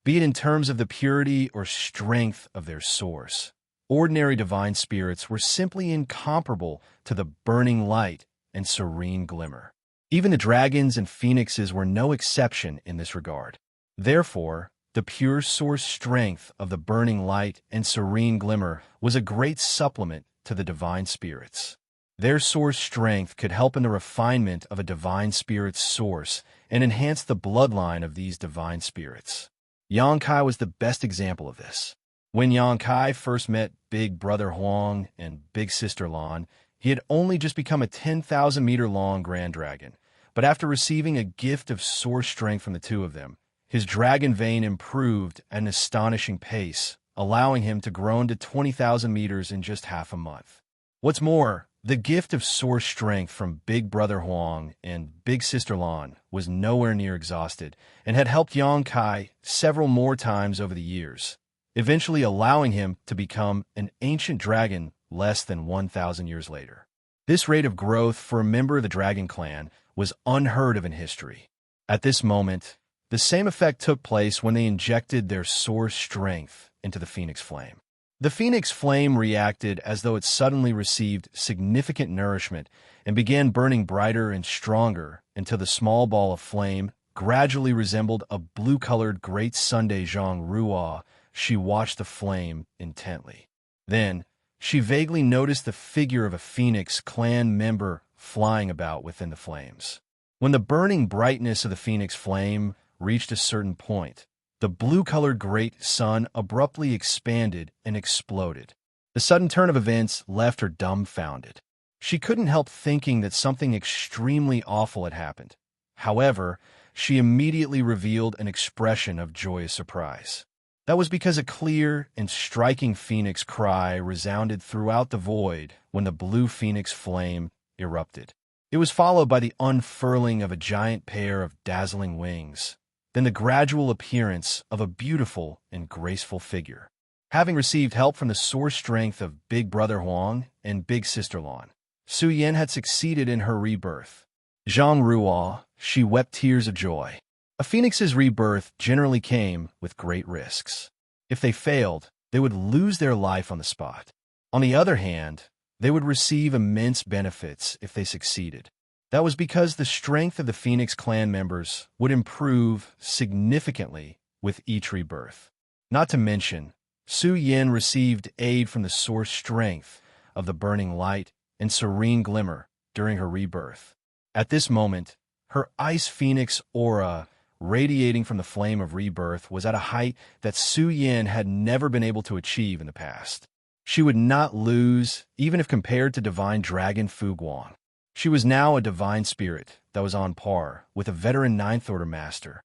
Be it in terms of the purity or strength of their source, ordinary divine spirits were simply incomparable to the burning light and serene glimmer. Even the dragons and phoenixes were no exception in this regard. Therefore, the pure source strength of the burning light and serene glimmer was a great supplement to the divine spirits. Their source strength could help in the refinement of a divine spirit's source and enhance the bloodline of these divine spirits. Xianxia was the best example of this. When Xianxia first met Big Brother Huang and Big Sister Lan, he had only just become a 10,000-meter-long grand dragon. But after receiving a gift of source strength from the two of them, his dragon vein improved at an astonishing pace, allowing him to grow into 20,000 meters in just half a month. What's more, the gift of source strength from Big Brother Huang and Big Sister Lan was nowhere near exhausted and had helped Xianxia several more times over the years, eventually allowing him to become an ancient dragon less than 1,000 years later. This rate of growth for a member of the Dragon Clan was unheard of in history. At this moment, the same effect took place when they injected their source strength into the Phoenix Flame. The Phoenix Flame reacted as though it suddenly received significant nourishment and began burning brighter and stronger until the small ball of flame gradually resembled a blue-colored great Sunday. Zhang Ruo, she watched the flame intently. Then, she vaguely noticed the figure of a Phoenix clan member flying about within the flames. When the burning brightness of the Phoenix Flame reached a certain point, the blue-colored great sun abruptly expanded and exploded. The sudden turn of events left her dumbfounded. She couldn't help thinking that something extremely awful had happened. However, she immediately revealed an expression of joyous surprise. That was because a clear and striking phoenix cry resounded throughout the void when the blue phoenix flame erupted. It was followed by the unfurling of a giant pair of dazzling wings, then the gradual appearance of a beautiful and graceful figure. Having received help from the source strength of Big Brother Huang and Big Sister Lan, Su Yan had succeeded in her rebirth. Zhang, she wept tears of joy. A phoenix's rebirth generally came with great risks. If they failed, they would lose their life on the spot. On the other hand, they would receive immense benefits if they succeeded. That was because the strength of the Phoenix clan members would improve significantly with each rebirth. Not to mention, Su Yan received aid from the source strength of the burning light and serene glimmer during her rebirth. At this moment, her ice phoenix aura radiating from the flame of rebirth was at a height that Su Yan had never been able to achieve in the past. She would not lose, even if compared to divine dragon Fu Guang. She was now a divine spirit that was on par with a veteran Ninth Order master.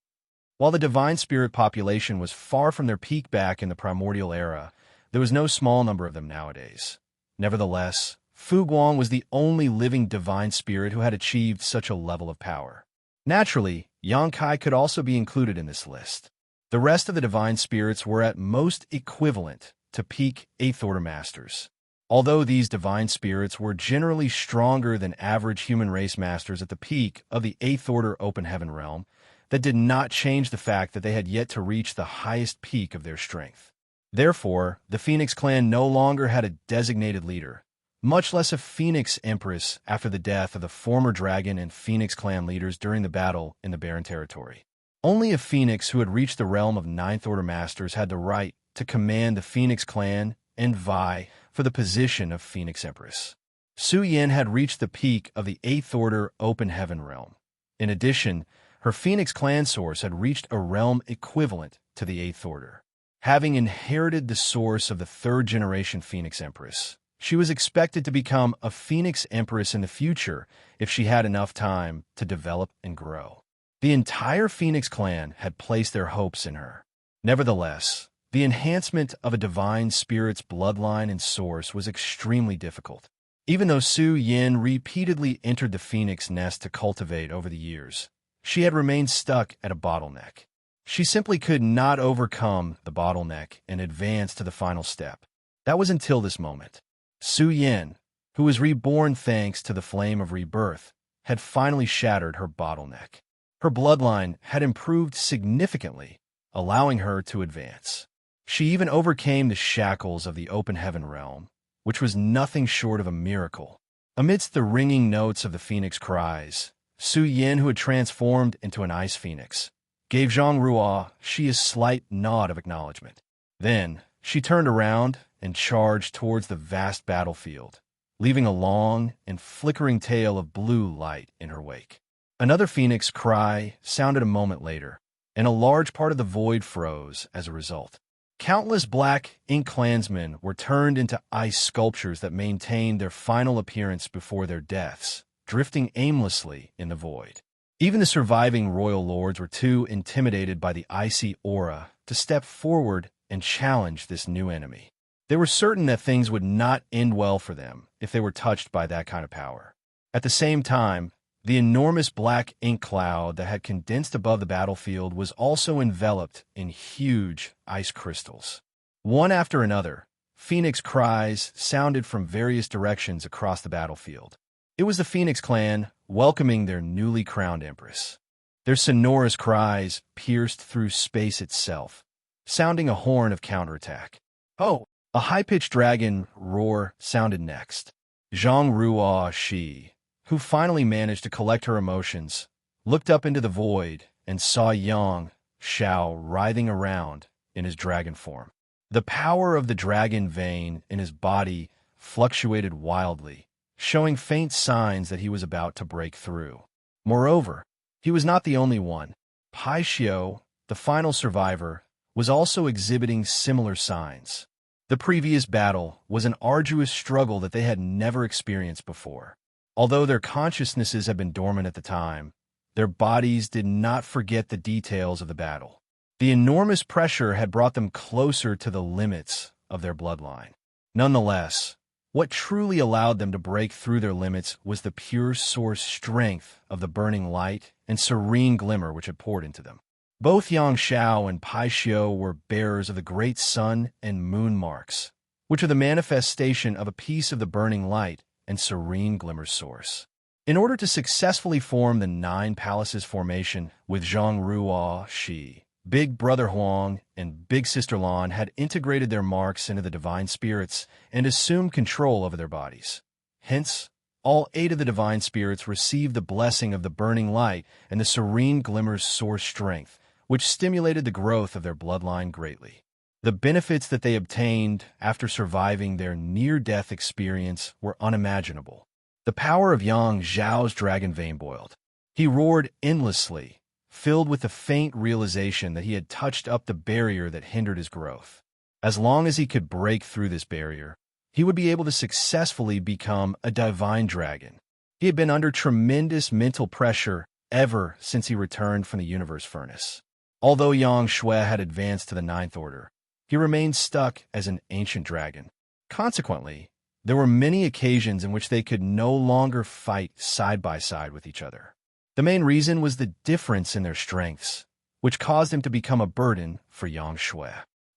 While the divine spirit population was far from their peak back in the primordial era, there was no small number of them nowadays. Nevertheless, Fu Guang was the only living divine spirit who had achieved such a level of power. Naturally, Yang Kai could also be included in this list. The rest of the divine spirits were at most equivalent to peak Eighth Order masters. Although these divine spirits were generally stronger than average human race masters at the peak of the Eighth Order Open Heaven realm, that did not change the fact that they had yet to reach the highest peak of their strength. Therefore, the Phoenix clan no longer had a designated leader, much less a Phoenix Empress after the death of the former Dragon and Phoenix clan leaders during the battle in the Barren Territory. Only a Phoenix who had reached the realm of Ninth Order Masters had the right to command the Phoenix clan and vie for the position of Phoenix Empress. Su Yan had reached the peak of the Eighth Order Open Heaven realm. In addition, her Phoenix clan source had reached a realm equivalent to the Eighth Order. Having inherited the source of the third-generation Phoenix Empress, she was expected to become a Phoenix Empress in the future if she had enough time to develop and grow. The entire Phoenix clan had placed their hopes in her. Nevertheless, the enhancement of a divine spirit's bloodline and source was extremely difficult. Even though Su Yan repeatedly entered the Phoenix nest to cultivate over the years, she had remained stuck at a bottleneck. She simply could not overcome the bottleneck and advance to the final step. That was until this moment. Su Yan, who was reborn thanks to the flame of rebirth, had finally shattered her bottleneck. Her bloodline had improved significantly, allowing her to advance. She even overcame the shackles of the open heaven realm, which was nothing short of a miracle. Amidst the ringing notes of the phoenix cries, Su Yan, who had transformed into an ice phoenix, gave Zhang a slight nod of acknowledgement. Then, she turned around and charged towards the vast battlefield, leaving a long and flickering tail of blue light in her wake. Another phoenix cry sounded a moment later, and a large part of the void froze as a result. Countless black ink clansmen were turned into ice sculptures that maintained their final appearance before their deaths, drifting aimlessly in the void. Even the surviving royal lords were too intimidated by the icy aura to step forward and challenge this new enemy. They were certain that things would not end well for them if they were touched by that kind of power. At the same time, the enormous black ink cloud that had condensed above the battlefield was also enveloped in huge ice crystals. One after another, phoenix cries sounded from various directions across the battlefield. It was the Phoenix clan welcoming their newly crowned empress. Their sonorous cries pierced through space itself, sounding a horn of counterattack. Oh! A high-pitched dragon roar sounded next. Zhang Shi, who finally managed to collect her emotions, looked up into the void and saw Yang Xiao writhing around in his dragon form. The power of the dragon vein in his body fluctuated wildly, showing faint signs that he was about to break through. Moreover, he was not the only one. Pai Xiao, the final survivor, was also exhibiting similar signs. The previous battle was an arduous struggle that they had never experienced before. Although their consciousnesses had been dormant at the time, their bodies did not forget the details of the battle. The enormous pressure had brought them closer to the limits of their bloodline. Nonetheless, what truly allowed them to break through their limits was the pure source strength of the burning light and serene glimmer which had poured into them. Both Xianxia and Paixio were bearers of the great sun and moon marks, which are the manifestation of a piece of the burning light and serene glimmer source. In order to successfully form the 9 Palaces formation with Zhang Ruo Shi, Big Brother Huang, and Big Sister Lan had integrated their marks into the divine spirits and assumed control over their bodies. Hence, all 8 of the divine spirits received the blessing of the burning light and the serene glimmer's source strength, which stimulated the growth of their bloodline greatly. The benefits that they obtained after surviving their near-death experience were unimaginable. The power of Yang Zhao's dragon vein boiled. He roared endlessly, filled with the faint realization that he had touched up the barrier that hindered his growth. As long as he could break through this barrier, he would be able to successfully become a divine dragon. He had been under tremendous mental pressure ever since he returned from the universe furnace. Although Yang Shui had advanced to the 9th order, he remained stuck as an ancient dragon. Consequently, there were many occasions in which they could no longer fight side by side with each other. The main reason was the difference in their strengths, which caused him to become a burden for Yang Shui.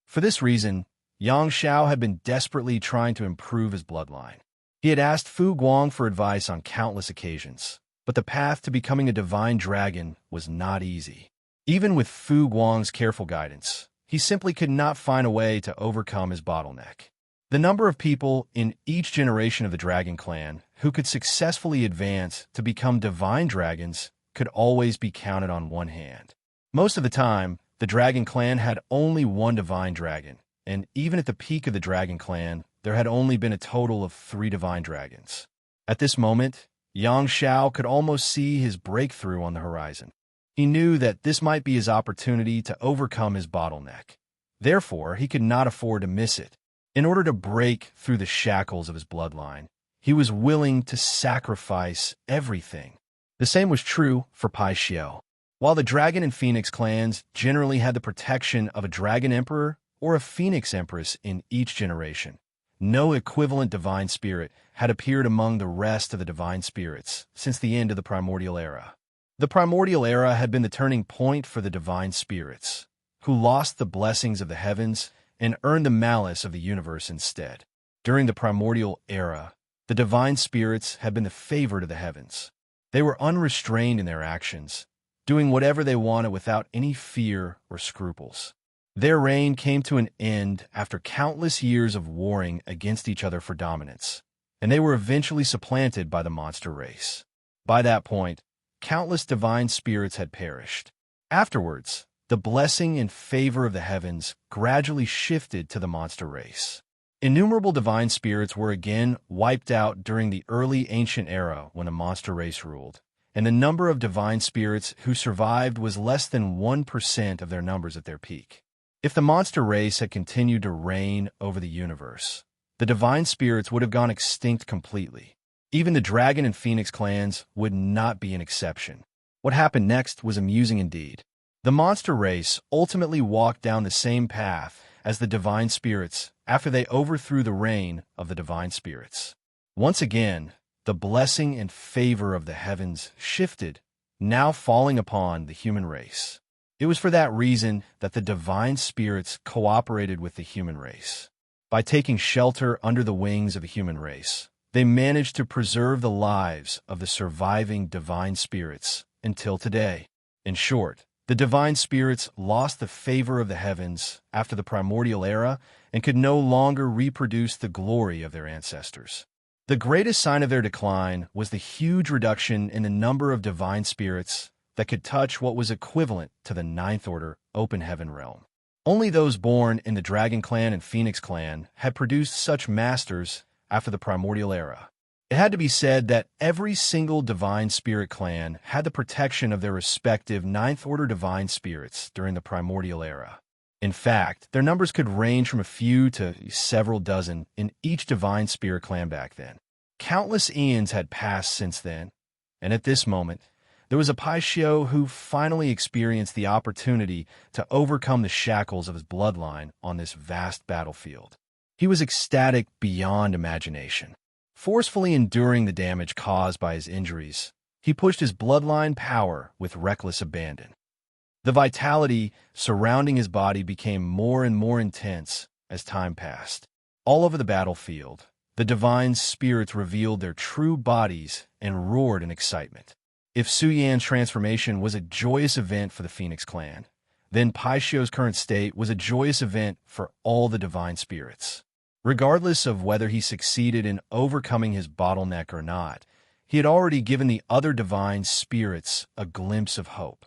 For this reason, Yang Xiao had been desperately trying to improve his bloodline. He had asked Fu Guang for advice on countless occasions, but the path to becoming a divine dragon was not easy. Even with Fu Guang's careful guidance, he simply could not find a way to overcome his bottleneck. The number of people in each generation of the Dragon Clan who could successfully advance to become divine dragons could always be counted on one hand. Most of the time, the Dragon Clan had only one divine dragon, and even at the peak of the Dragon Clan, there had only been a total of 3 divine dragons. At this moment, Yang Xiao could almost see his breakthrough on the horizon. He knew that this might be his opportunity to overcome his bottleneck. Therefore, he could not afford to miss it. In order to break through the shackles of his bloodline, he was willing to sacrifice everything. The same was true for Paixio. While the Dragon and Phoenix clans generally had the protection of a Dragon Emperor or a Phoenix Empress in each generation, no equivalent divine spirit had appeared among the rest of the divine spirits since the end of the Primordial Era. The Primordial Era had been the turning point for the divine spirits, who lost the blessings of the heavens and earned the malice of the universe instead. During the Primordial Era, the divine spirits had been the favorite of the heavens. They were unrestrained in their actions, doing whatever they wanted without any fear or scruples. Their reign came to an end after countless years of warring against each other for dominance, and they were eventually supplanted by the monster race. By that point, countless divine spirits had perished. Afterwards, the blessing and favor of the heavens gradually shifted to the monster race. Innumerable divine spirits were again wiped out during the early ancient era when the monster race ruled, and the number of divine spirits who survived was less than 1% of their numbers at their peak. If the monster race had continued to reign over the universe, the divine spirits would have gone extinct completely. Even the Dragon and Phoenix clans would not be an exception. What happened next was amusing indeed. The monster race ultimately walked down the same path as the divine spirits after they overthrew the reign of the divine spirits. Once again, the blessing and favor of the heavens shifted, now falling upon the human race. It was for that reason that the divine spirits cooperated with the human race. By taking shelter under the wings of the human race, they managed to preserve the lives of the surviving divine spirits until today. In short, the divine spirits lost the favor of the heavens after the primordial era and could no longer reproduce the glory of their ancestors. The greatest sign of their decline was the huge reduction in the number of divine spirits that could touch what was equivalent to the Ninth Order open heaven realm. Only those born in the Dragon Clan and Phoenix Clan had produced such masters after the primordial era. It had to be said that every single divine spirit clan had the protection of their respective Ninth Order divine spirits during the primordial era. In fact, their numbers could range from a few to several dozen in each divine spirit clan back then. Countless eons had passed since then, and at this moment, there was a Paixio who finally experienced the opportunity to overcome the shackles of his bloodline on this vast battlefield. He was ecstatic beyond imagination. Forcefully enduring the damage caused by his injuries, he pushed his bloodline power with reckless abandon. The vitality surrounding his body became more and more intense as time passed. All over the battlefield, the divine spirits revealed their true bodies and roared in excitement. If Su Yan's transformation was a joyous event for the Phoenix clan, then Paixio's current state was a joyous event for all the divine spirits. Regardless of whether he succeeded in overcoming his bottleneck or not, he had already given the other divine spirits a glimpse of hope.